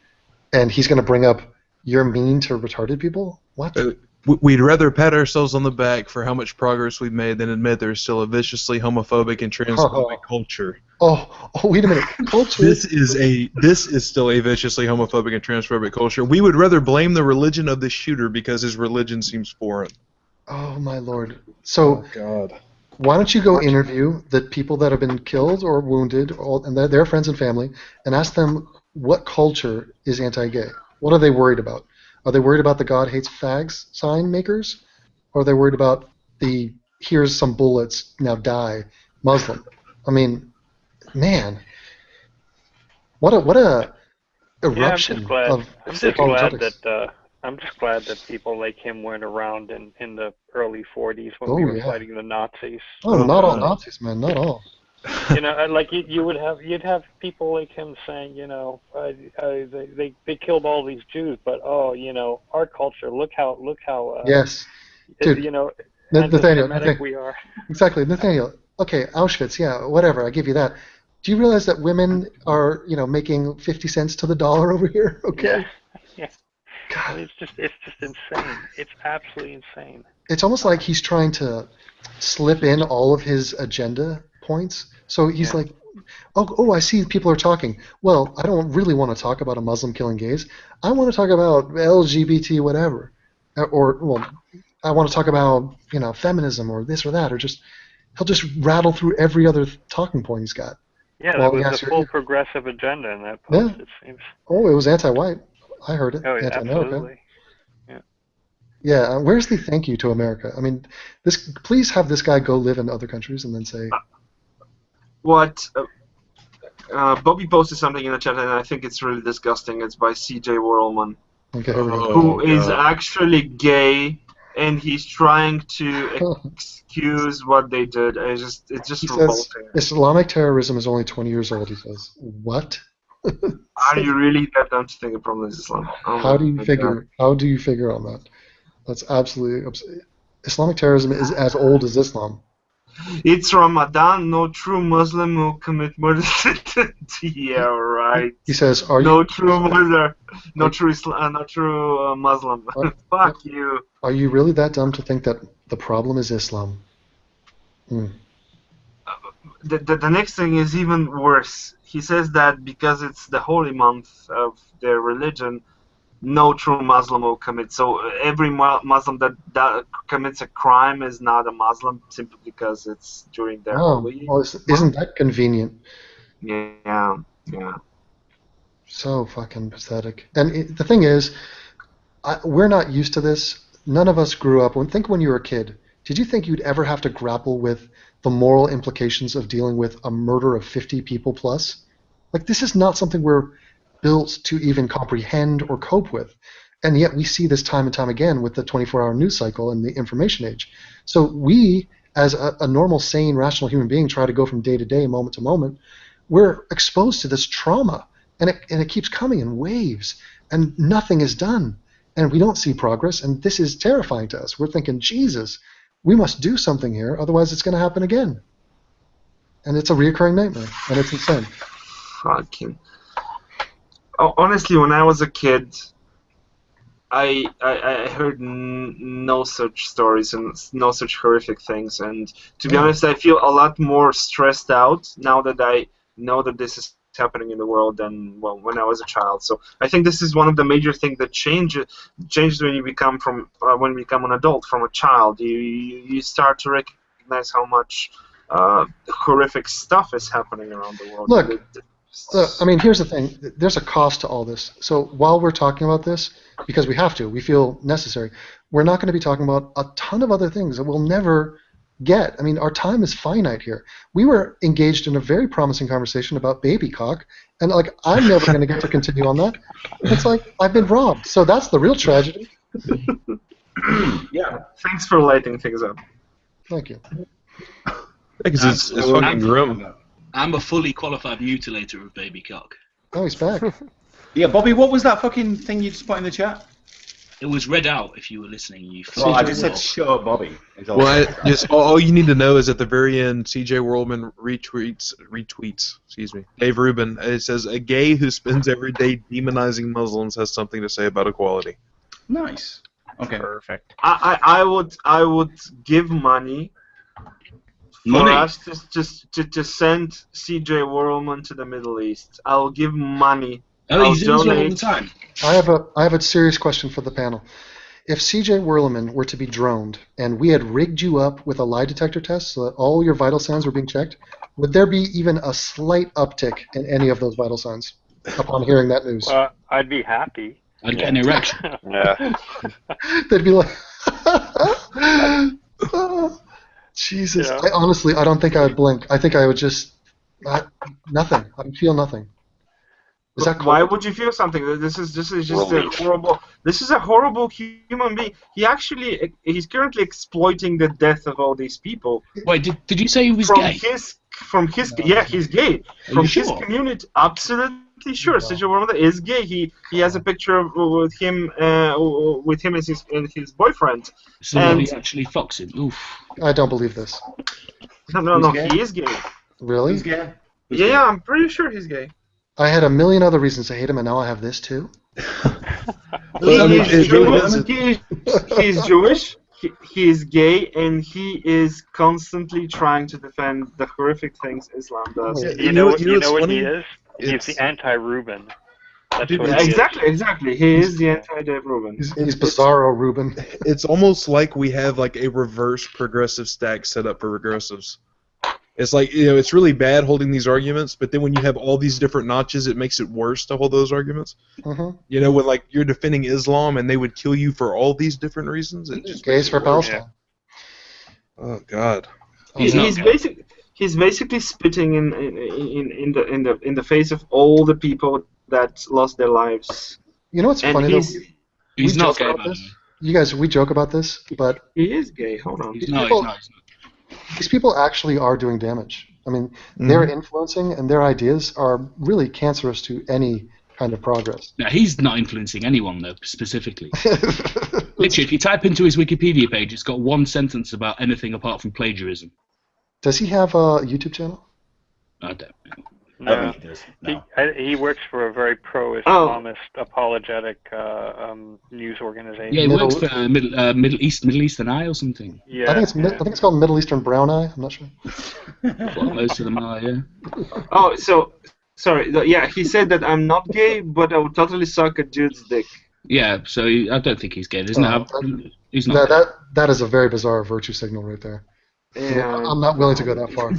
O: And he's going to bring up, you're mean to retarded people? What?
T: We'd rather pat ourselves on the back for how much progress we've made than admit there's still a viciously homophobic and transphobic culture.
O: Oh, wait a minute. Culture?
T: This is still a viciously homophobic and transphobic culture. We would rather blame the religion of the shooter because his religion seems foreign.
O: Oh, my Lord. So,
T: God.
O: Why don't you go interview the people that have been killed or wounded, and their friends and family, and ask them what culture is anti-gay? What are they worried about? Are they worried about the God hates fags sign makers? Or are they worried about the here's some bullets, now die, Muslim. I mean, man, what a eruption of apologetics.
B: I'm just glad that people like him weren't around in the early 40s when
O: Oh,
B: we were
O: yeah.
B: fighting the Nazis.
O: Oh, not all Nazis, man, not all.
B: You know, like you'd have people like him saying, you know, they killed all these Jews, but you know, our culture, look how
O: Yes, dude.
B: you know,
O: Nathaniel,
B: anti-Semitic we are.
O: Exactly, Nathaniel. Okay, Auschwitz, yeah, whatever. I give you that. Do you realize that women are, you know, making 50 cents to the dollar over here? Okay.
B: Yeah. I mean, it's just insane. It's absolutely insane.
O: It's almost like he's trying to slip in all of his agenda points. So he's like, oh, I see people are talking. Well, I don't really want to talk about a Muslim killing gays. I want to talk about LGBT whatever. Or, well, I want to talk about, you know, feminism or this or that. Or just, he'll just rattle through every other talking point he's got.
B: Yeah,
O: Well,
B: that was
O: yes,
B: the full progressive agenda in that post, it seems.
O: Oh, it was anti-white. I heard it.
B: Oh, yeah,
O: Anti-America.
B: absolutely. Yeah.
O: Yeah, where's the thank you to America? I mean, please have this guy go live in other countries and then say...
M: What? Bobby posted something in the chat and I think it's really disgusting. It's by C.J. Whirlman,
O: okay, here we go.
M: who is actually gay, and he's trying to excuse what they did. It's just
O: He says,
M: revolting.
O: Islamic terrorism is only 20 years old, he says. What?
M: Are you really that dumb to think a problem is Islam? Oh
O: How do you
M: my
O: figure?
M: God.
O: How do you figure on that? That's absolutely Islamic terrorism is as old as Islam.
M: It's Ramadan. No true Muslim will commit murder. Yeah, right.
O: He says, "Are
M: no
O: you
M: true murder? No true Islam. No true Muslim. Fuck you."
O: Are you really that dumb to think that the problem is Islam? Hmm.
M: The next thing is even worse. He says that because it's the holy month of their religion, no true Muslim will commit. So every Muslim that commits a crime is not a Muslim simply because it's during their holy.
O: Well, isn't that convenient?
M: Yeah.
O: So fucking pathetic. And the thing is, we're not used to this. None of us grew up. Think when you were a kid. Did you think you'd ever have to grapple with the moral implications of dealing with a murder of 50 people plus? Like, this is not something we're built to even comprehend or cope with. And yet we see this time and time again with the 24-hour news cycle and the information age. So we, as a normal, sane, rational human being, try to go from day to day, moment to moment. We're exposed to this trauma, and it keeps coming in waves, and nothing is done. And we don't see progress, and this is terrifying to us. We're thinking, Jesus, we must do something here, otherwise it's going to happen again. And it's a reoccurring nightmare, and it's insane.
M: Fucking. Honestly, when I was a kid, I heard no such stories and no such horrific things. And to be honest, I feel a lot more stressed out now that I know that this is happening in the world than when I was a child. So I think this is one of the major things that changes when you become an adult from a child. You start to recognize how much horrific stuff is happening around the world.
O: Look, I mean, here's the thing. There's a cost to all this. So while we're talking about this, because we have to, we feel necessary, we're not going to be talking about a ton of other things that we'll never get. I mean, our time is finite here. We were engaged in a very promising conversation about baby cock, and like, I'm never going to get to continue on that. It's like, I've been robbed. So that's the real tragedy.
M: Yeah. Thanks for lighting things up.
O: Thank you.
T: Because it's fucking grim.
C: I'm a fully qualified mutilator of baby cock.
O: Oh, he's back.
A: Yeah, Bobby, what was that fucking thing you just put in the chat?
C: It was read out if you were listening.
A: Well, I just said shut up, Bobby.
T: Well, all you need to know is at the very end, C.J. Whirlman retweets. Excuse me, Dave Rubin. It says a gay who spends every day demonizing Muslims has something to say about equality.
A: Nice. Okay.
L: Perfect.
M: I would give money for us to send C.J. Whirlman to the Middle East. I'll give money.
C: Oh, he's doing it all the time.
O: I have a serious question for the panel. If C.J. Whirlman were to be droned and we had rigged you up with a lie detector test so that all your vital signs were being checked, would there be even a slight uptick in any of those vital signs upon hearing that news?
B: I'd be happy.
C: I'd get an erection.
J: Yeah.
O: They'd be like, Jesus, I honestly, I don't think I would blink. I think I would just nothing. I would feel nothing. Is that
M: Why would you feel something? This is just a horrible. This is a horrible human being. He's currently exploiting the death of all these people.
C: Wait, did you say he was gay?
M: Yeah, he's gay.
C: Are
M: From
C: you
M: his
C: sure?
M: community, absolutely sure. Sergio Romero is gay. He has a picture with him as his boyfriend.
C: Somebody actually fucks him. Oof.
O: I don't believe this.
M: No, he is gay.
O: Really?
A: He's gay.
M: Yeah, I'm pretty sure he's gay.
O: I had a million other reasons to hate him, and now I have this too.
M: He's Jewish. He is gay, and he is constantly trying to defend the horrific things Islam does.
B: You know what he is? He's the anti-Reuben. That's what he is.
M: Exactly. He is the anti-Dave Rubin.
O: He's Bizarro Rubin.
T: It's almost like we have like a reverse progressive stack set up for regressives. It's like, it's really bad holding these arguments, but then when you have all these different notches, it makes it worse to hold those arguments.
O: Mm-hmm.
T: When like you're defending Islam and they would kill you for all these different reasons. It just
O: gays for Palestine.
T: Oh God.
M: He's basically spitting in the face of all the people that lost their lives.
O: You know what's funny though?
C: He's not gay.
O: You guys, we joke about this, but
M: he is gay. Hold on.
C: He's not.
O: These people actually are doing damage. I mean, they're influencing, and their ideas are really cancerous to any kind of progress.
C: No, he's not influencing anyone, though, specifically. Literally, if you type into his Wikipedia page, it's got one sentence about anything apart from plagiarism.
O: Does he have a YouTube channel?
C: I don't know.
B: No, he works for a very pro-Islamist apologetic news organization.
C: Yeah, he works for Middle Eastern Eye or something.
B: Yeah,
O: I think it's called Middle Eastern Brown Eye. I'm not sure.
C: Well, most of them are, yeah.
M: Oh, so sorry. Yeah, he said that I'm not gay, but I would totally suck a dude's dick.
C: Yeah, so I don't think he's gay. He's not. He's not.
O: That is a very bizarre virtue signal right there.
M: Yeah.
O: I'm not willing to go that far.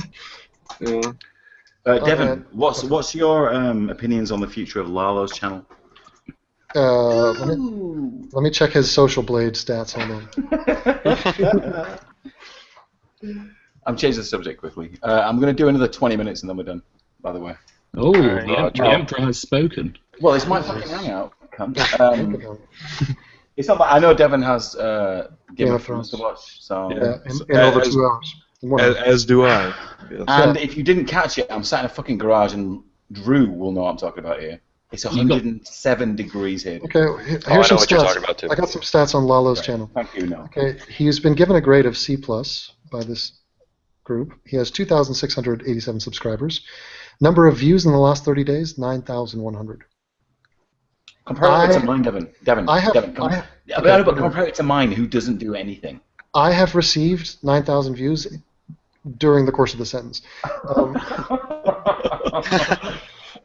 M: Yeah.
A: Devin, what's your opinions on the future of Lalo's channel?
O: Let me check his social blade stats. Hold on.
A: I'm changing the subject quickly. I'm going to do another 20 minutes and then we're done, by the way.
C: Oh, the Emperor has spoken.
A: Well, it's my fucking hangout. It's not that I know Devin has Game of Thrones to watch, so
O: in over 2 hours.
T: As do I. Yes.
A: And if you didn't catch it, I'm sat in a fucking garage, and Drew will know what I'm talking about here. It's 107 degrees here.
O: Okay, here's some stats. I got some stats on Lalo's channel.
A: Thank you, no.
O: Okay, he's been given a grade of C+ by this group. He has 2,687 subscribers. Number of views in the last 30 days, 9,100.
A: Compare it to mine, Devin. But compare it to mine, who doesn't do anything.
O: I have received 9,000 views during the course of the sentence.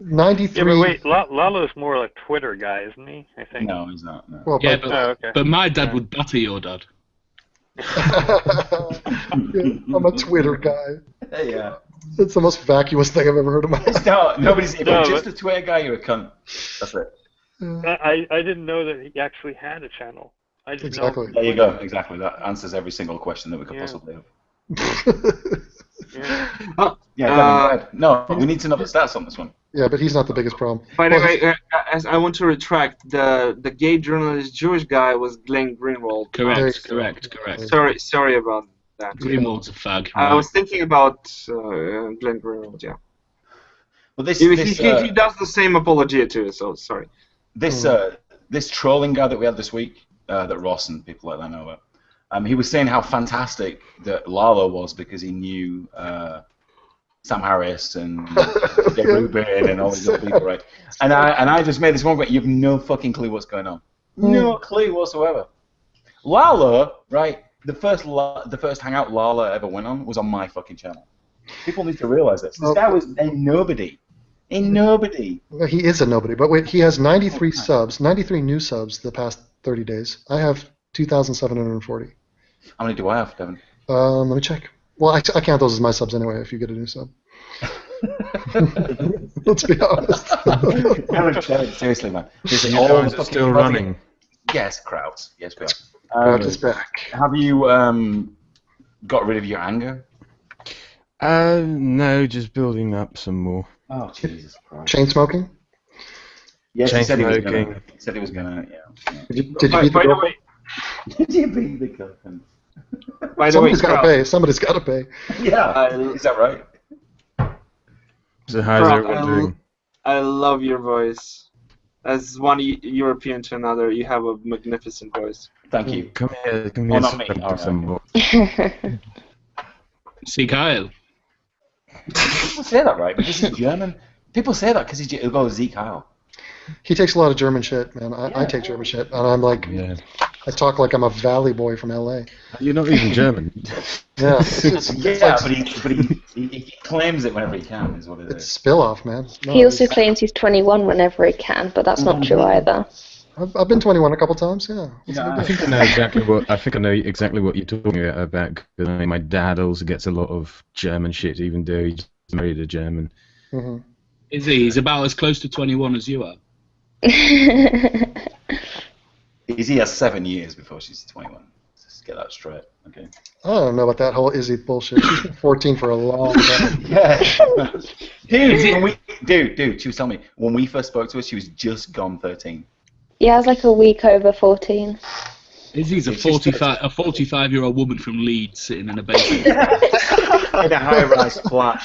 O: 93.
B: Yeah, but wait, Lalo's more like a Twitter guy, isn't he? I think.
A: No, he's not. No.
O: Well,
C: Yeah,
B: okay.
C: but my dad would batter your dad.
O: I'm a Twitter guy.
A: Yeah.
O: That's the most vacuous thing I've ever heard of my life.
A: No, nobody's. If you're just a Twitter guy, you're a cunt. That's it.
B: I didn't know that he actually had a channel. I didn't know.
A: There you go. Exactly. That answers every single question that we could possibly have. Devin, no, we need to know the stats on this one.
O: Yeah, but he's not the biggest problem.
M: By the way, I want to retract. The gay journalist Jewish guy was Glenn Greenwald.
C: Correct.
M: Sorry about that.
C: Greenwald's a fag.
M: I was thinking about Glenn Greenwald. Yeah.
A: Well,
M: he does the same apologia too. So sorry.
A: This trolling guy that we had this week, that Ross and people like that know about. He was saying how fantastic that Lalo was because he knew Sam Harris and Dave Rubin and all these other people, right? And I just made this one point. You have no fucking clue what's going on. No clue whatsoever. Lalo, right? The first hangout Lala ever went on was on my fucking channel. People need to realize this. This guy was a nobody. A nobody.
O: Well, he is a nobody, but wait, he has 93 subs, 93 new subs the past 30 days. I have 2,740.
A: How many do I have, Devin?
O: Let me check. Well, I count those as my subs anyway, if you get a new sub. Let's be honest.
A: Devin, seriously, man.
T: It's still running.
A: Yes, Krauts. Yes, we are.
O: Krauts is back.
A: Have you
D: got rid of your anger?
E: No, just building up some more.
A: Oh, Jesus Christ.
O: Chain smoking?
A: Yes, he said he was
E: Smoking.
A: gonna. He said he was gonna. Yeah.
O: Did you beat the girlfriend?
A: Did you beat the girlfriend?
M: By the way,
O: Somebody's got to pay. Somebody's got to pay.
A: Yeah. Is that right?
E: So how's
M: Carl,
E: everyone doing?
M: I love your voice. As one European to another, you have a magnificent voice.
A: Thank you.
E: Come here,
A: Oh, not me.
E: some
A: All right.
E: more.
C: See, Kyle.
A: People say that, right? Because he's German. People say that because he'll go Zeke Kyle.
O: He takes a lot of German shit, man. I take German shit, and I'm like, I talk like I'm a valley boy from LA.
E: You're not even German.
O: Yeah, it's
A: but he claims it whenever he can, is what it is.
O: It's spill off, man. No,
F: He also claims he's 21 whenever he can, but that's not true either.
O: I've been 21 a couple times. Yeah.
E: I think I know exactly what you're talking about. Because my dad also gets a lot of German shit, even though he's married a German.
O: Mm-hmm.
C: Is he? He's about as close to 21 as you are.
A: Izzy has 7 years before she's 21. Let's get that straight, okay?
O: I don't know about that whole Izzy bullshit. She's been 14 for a long time.
A: Yeah. Dude, she was telling me, when we first spoke to her, she was just gone 13.
F: Yeah, I was like a week over 14.
C: Izzy's a 45-year-old woman from Leeds sitting in a basement.
A: In a high-rise flat.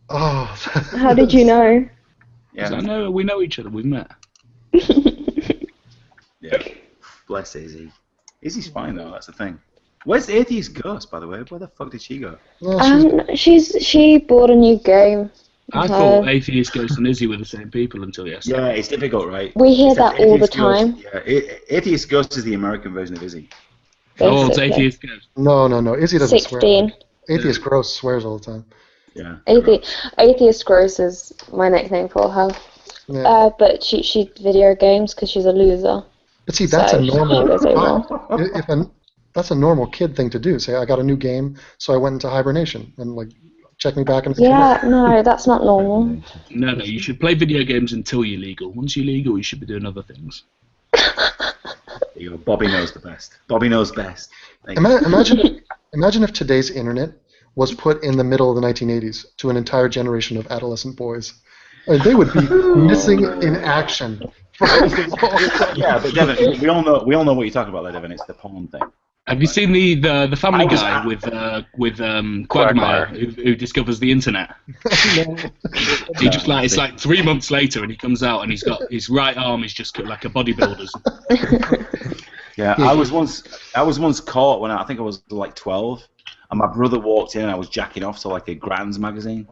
O: Oh.
F: How did you know?
C: Yeah. I know, we know each other, we've met.
A: Yeah. Bless Izzy. Izzy's fine though, that's the thing. Where's the Atheist Ghost, by the way? Where the fuck did she go?
F: She bought a new game.
C: I thought Atheist Ghost and Izzy were the same people until yesterday.
A: Yeah, it's difficult, right?
F: We hear that all the time.
A: Atheist Ghost is the American version of Izzy.
C: How old's Atheist Ghost?
O: No. Izzy doesn't
F: 16.
O: swear. Atheist Gross swears all the time.
A: Yeah.
F: Atheist Gross is my nickname for her.
O: Yeah.
F: But she video games because she's a loser.
O: But see, that's a normal.
F: normal.
O: That's a normal kid thing to do. Say, I got a new game, so I went into hibernation and like check me back in.
F: Yeah, no, that's not normal.
C: No, you should play video games until you're legal. Once you're legal, you should be doing other things.
A: There you go. Bobby knows the best. Bobby knows best.
O: Imagine if today's internet was put in the middle of the 1980s to an entire generation of adolescent boys. I mean, they would be missing in action.
A: Yeah, but Devin, we all know what you're talking about there, Devin. It's the porn thing.
C: Have you seen the Family Guy with Quagmire who discovers the internet? He just it's like 3 months later and he comes out and he's got his right arm is just cut like a bodybuilder's.
A: Yeah, I was once caught when I think I was like 12, and my brother walked in and I was jacking off to like a Grand's magazine.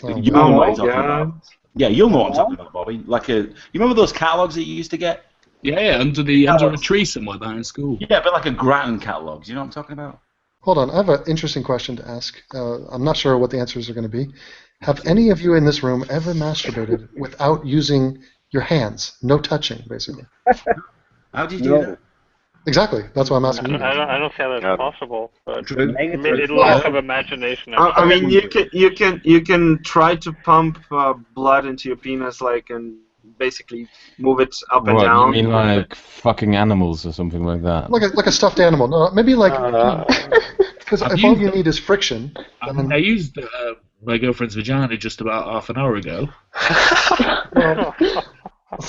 A: You know what I'm talking about? Yeah, you'll know what I'm talking about, Bobby. You remember those catalogs that you used to get?
C: Yeah, under a tree somewhere behind school.
A: Yeah, but like a Grattan catalogue. Do you know what I'm talking about?
O: Hold on, I have an interesting question to ask. I'm not sure what the answers are going to be. Have any of you in this room ever masturbated without using your hands? No touching, basically.
A: How do you do that?
O: Exactly. That's why I'm asking you.
B: I don't see how that's possible. But it's lack of imagination.
M: I mean, you can try to pump blood into your penis, and basically move it up and down.
E: You mean like fucking animals or something like that?
O: Like a stuffed animal. No, maybe because if all you need is friction.
C: I used my girlfriend's vagina just about half an hour ago.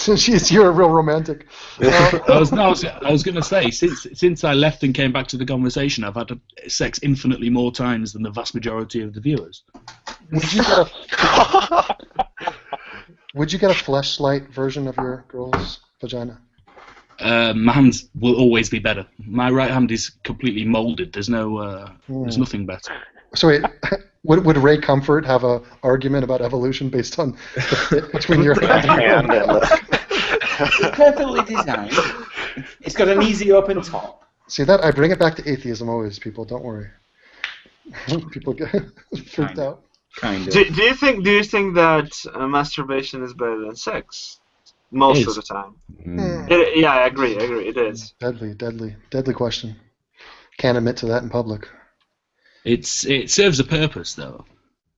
O: You're a real romantic.
C: I was going to say, since I left and came back to the conversation, I've had sex infinitely more times than the vast majority of the viewers.
O: Would you get a fleshlight version of your girl's vagina?
C: My hands will always be better. My right hand is completely molded. There's nothing better.
O: So wait, would Ray Comfort have an argument about evolution based on the fit between your hand and
A: It's perfectly designed. It's got an easy open top.
O: See that? I bring it back to atheism always, people. Don't worry. People get freaked out.
A: Kind of.
M: Do you think that masturbation is better than sex? Most of the time. Yeah, I agree. It is.
O: Deadly question. Can't admit to that in public.
C: It serves a purpose, though.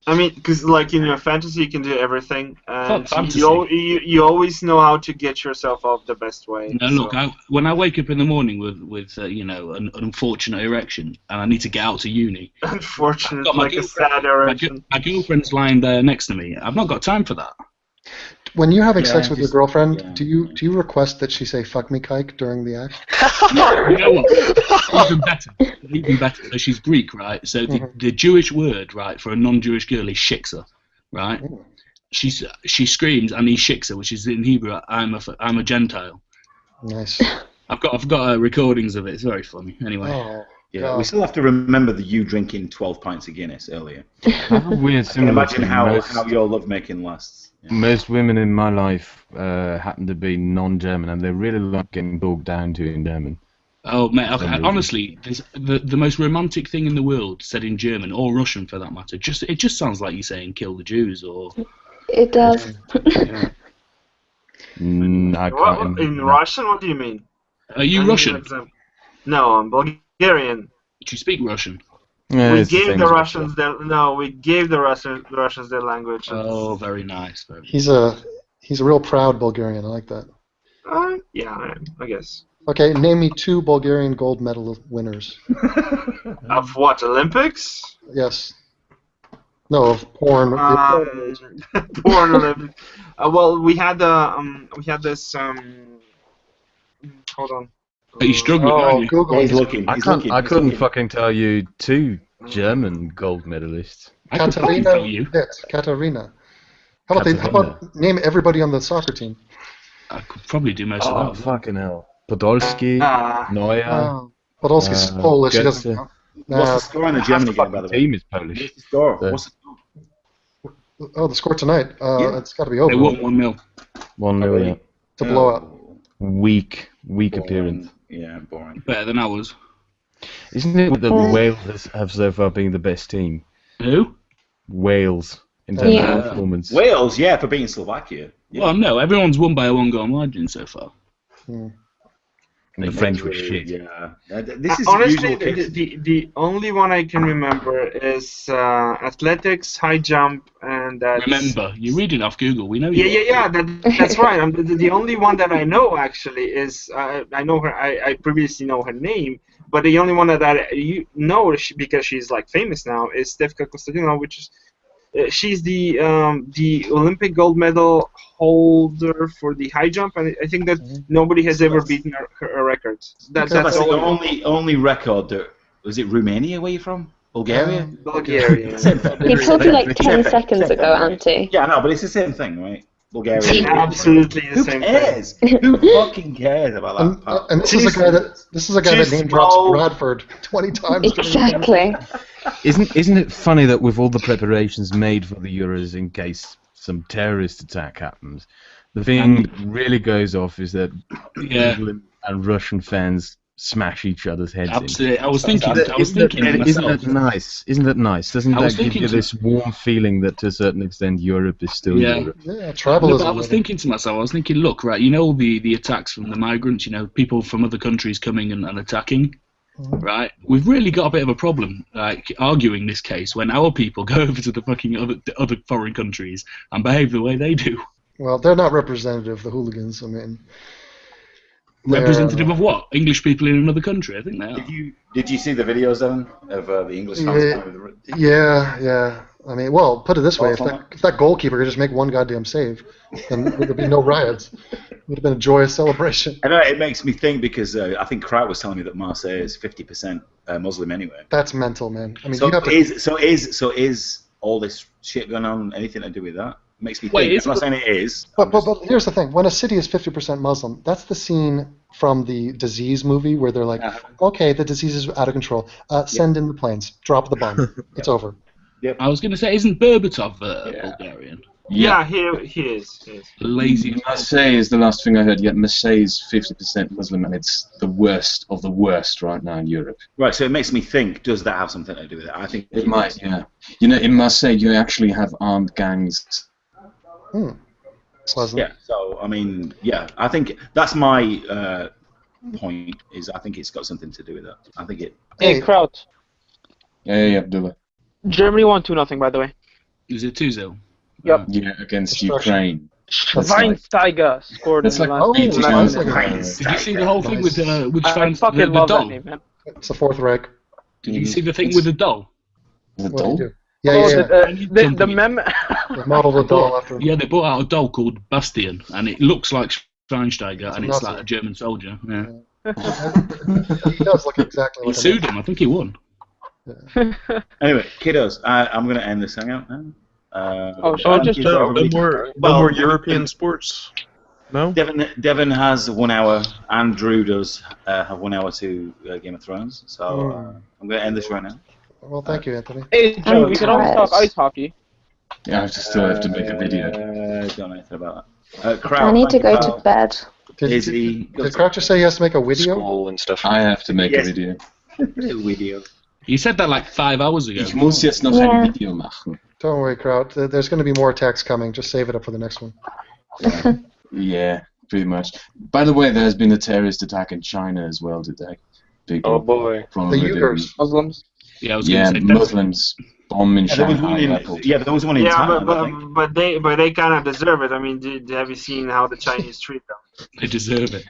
M: I mean, because like in your fantasy, you can do everything, and
C: fantasy.
M: you always know how to get yourself off the best way.
C: No, look, when I wake up in the morning with you know, an unfortunate erection, and I need to get out to uni.
M: Unfortunate,
C: I've got
M: like a sad erection.
C: My girlfriend's lying there next to me. I've not got time for that.
O: When you're having sex with your girlfriend, do you request that she say "fuck me, kike" during the act?
C: You know what? Even better. So she's Greek, right? So the Jewish word, right, for a non-Jewish girl is shiksa, right? She screams and he shiksa, which is in Hebrew, I'm a Gentile.
O: Nice.
C: I've got recordings of it. It's very funny. Anyway.
O: Oh,
A: yeah, we still have to remember you drinking 12 pints of Guinness earlier.
E: I have a weird
A: I can imagine
E: similar
A: how your lovemaking lasts. Yeah.
E: Most women in my life happen to be non-German, and they really like getting bogged down to in German.
C: Oh, mate, honestly, the most romantic thing in the world said in German, or Russian for that matter, it just sounds like you're saying kill the Jews, or...
F: It does.
E: I can't
M: In Russian, what do you mean?
C: Are you Russian?
M: No, I'm Bulgarian.
C: Do you speak Russian?
E: Yeah,
M: we gave the Russians the Russians their language.
C: Oh, very nice.
O: He's a real proud Bulgarian. I like that.
M: Yeah, I guess.
O: Okay, name me 2 Bulgarian gold medal winners.
M: Of what, Olympics?
O: Yes. No, of porn.
M: Porn Olympics. Well, we had this. Hold on.
C: Are you struggling?
O: Oh, Google.
A: Yeah, he's looking.
E: I couldn't fucking tell you 2 German gold medalists.
O: Katarina. How about name everybody on the soccer team?
C: I could probably do most of that.
E: Oh, fucking hell. Podolski, Neuer.
O: Podolski's Polish. He doesn't count.
A: What's the score in the Germany game, by the way?
E: Team is Polish.
A: What's the score? What's the score?
O: Oh, the score tonight. It's got to be over.
C: They won 1-0.
E: 1-0, yeah.
O: It's a blowout.
E: Weak appearance.
A: Yeah, boring.
C: Better than ours.
E: Isn't it that Wales have so far been the best team?
C: Who?
E: Wales, in terms of performance.
A: Wales, yeah, for beating Slovakia. Yeah.
C: Well, no, everyone's won by a 1-goal margin so far.
E: And the French were shit.
A: Yeah. This is
M: honestly the only one I can remember is athletics, high jump, and
C: remember, you're reading off Google. We know you.
M: Yeah. That's right. The only one that I know actually is I know her. I previously know her name, but the only one that you know because she's like famous now is Stefka Konstantinova, which is she's the Olympic gold medal holder for the high jump, and I think that nobody has ever beaten her record. That's
A: the only record that was it. Romania? Where you from? Bulgaria?
M: Bulgaria.
F: He told you like 10 seconds ago, Auntie.
A: Yeah, no, but it's the same thing, right? Bulgaria.
M: Absolutely the same
A: thing. Who fucking cares about that?
O: And this is a guy that name drops Bradford 20 times.
F: Exactly.
E: Isn't it funny that with all the preparations made for the Euros in case some terrorist attack happens, the thing that really goes off is that England and Russian fans smash each other's heads
C: Absolutely.
E: in.
C: I was thinking
E: Isn't that nice? Isn't that nice? Doesn't that give you this warm feeling that to a certain extent Europe is still Europe?
O: Yeah, tribalism.
C: I was thinking to myself, look, right, you know all the attacks from the migrants, you know, people from other countries coming and attacking, right? We've really got a bit of a problem, like, arguing this case when our people go over to the fucking other foreign countries and behave the way they do.
O: Well, they're not representative, the hooligans, I mean...
C: Representative of what? English people in another country? I think they are.
A: Did you see the videos, Evan, of the English fans?
O: Yeah. I mean, well, put it this way: if that goalkeeper could just make one goddamn save, then there'd be no riots. It would have been a joyous celebration.
A: I know, it makes me think because I think Kraut was telling me that Marseille is 50% Muslim anyway.
O: That's mental, man. I mean,
A: so is all this shit going on anything to do with that? It makes me think. I'm not saying it is.
O: But here's the thing: when a city is 50% Muslim, that's the scene from the Disease movie where they're like, "Okay, the disease is out of control. Send in the planes. Drop the bomb. It's over."
A: Yep.
C: I was going to say, isn't Berbatov Bulgarian?
M: Yeah, he is.
C: Lazy.
E: Marseille is the last thing I heard. Yet Marseille is 50% Muslim, and it's the worst of the worst right now in Europe.
A: Right. So it makes me think: does that have something to do with it? I think
E: it might. Yeah. You know, in Marseille, you actually have armed gangs.
A: Yeah. So I mean, yeah. I think that's my point. Is I think it's got something to do with that. I think it.
L: Hey, Kraut.
E: Yeah, do it.
L: Germany won 2-0, by the way.
C: Is it 2-0?
L: Yep.
E: Yeah, against Ukraine.
L: Schweinsteiger scored in the last 11 minutes.
C: Did you see the whole thing with
L: I
C: Schweinsteiger?
L: fucking love
C: doll?
L: that name, man.
O: It's the Fourth Reich.
C: Did you see the thing with the doll?
E: The
O: What do you
E: doll?
O: do? Yeah.
L: The mem.
O: They modeled a doll after.
C: Yeah, they brought out a doll called Bastian, and it looks like Schweinsteiger, and it's
O: Nazi.
C: like a German soldier. Yeah.
O: He does look exactly
C: He
O: like a
C: sued him. I think he won.
A: Anyway, kiddos, I'm going to end this hangout now.
T: Just no more European sports. No.
A: Devin has 1 hour, and Drew does have 1 hour to Game of Thrones. So I'm going to end this right now.
O: Well, thank you, Anthony.
L: Hey, Joe, we can always talk ice hockey.
E: Yeah, I still have to make a video.
A: Don't know anything about that.
F: I need to go to bed.
O: Did Crouch just say he has to make a video?
R: School and stuff.
E: I have to make a video.
A: Video.
C: You said that like 5 hours ago.
E: Ich muss jetzt noch ein Video machen.
O: Don't worry, Kraut. There's going to be more attacks coming. Just save it up for the next one.
E: Yeah, pretty much. By the way, there's been a terrorist attack in China as well today. People
R: Oh boy.
O: The Uyghurs.
L: Muslims.
C: Yeah, I was going to say
E: Muslims bomb in Shanghai.
A: There was one in Thailand.
M: but they kind of deserve it. I mean, have you seen how the Chinese treat them?
C: They deserve it.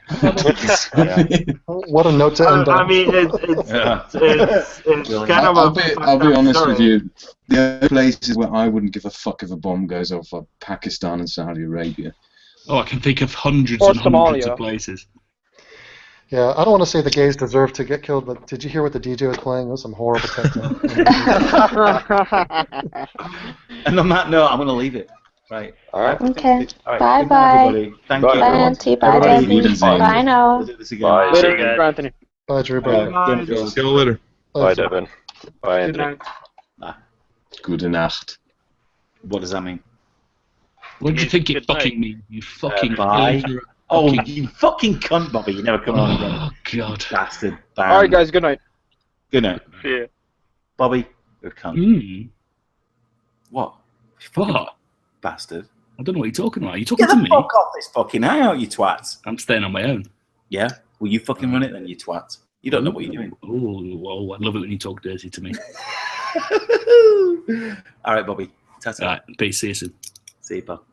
O: What a note to end on.
M: I mean, it's kind of
E: I'll be honest
M: story.
E: with you. The other places where I wouldn't give a fuck if a bomb goes off are Pakistan and Saudi Arabia.
C: Oh, I can think of hundreds
L: Or
C: and hundreds
L: Somalia.
C: of places.
O: Yeah, I don't want to say the gays deserve to get killed, but did you hear what the DJ was playing? It was some horrible techno.
A: And on that note, I'm going to leave it. Right.
R: All right.
F: Okay.
A: All right.
F: Bye
A: Good night,
F: bye.
A: everybody. Thank
F: Bye,
A: you.
F: Auntie. Bye,
A: Everybody,
F: Debbie. Bye, Noah.
A: We'll do this again.
R: Bye.
L: Later, Anthony.
O: Bye, Drew. Bye.
A: Game of Thrones.
T: See you later.
R: Bye, Devin. Bye,
M: Good
R: Anthony.
M: night.
E: Gute Nacht.
A: What does that mean?
C: What do you think it fucking means? You fucking
A: Bye.
C: illiterate
A: Oh,
C: fucking-
A: you fucking cunt, Bobby. You never come on again.
C: Oh, God.
A: Bastard.
L: All right, guys. Good night.
A: Good night.
B: See ya.
A: Bobby, you're a cunt. What?
C: What?
A: Bastard.
C: I don't know what you're talking about. Are you talking
A: Get
C: to
A: the
C: me?
A: fuck off this fucking hangout, you twats.
C: I'm staying on my own.
A: Yeah? Well, you fucking run it then, you twats. You don't know what you're doing.
C: Oh, I love it when you talk dirty to me.
A: All right, Bobby. Ta-ta.
C: All right, peace. See you soon.
A: See you, pal.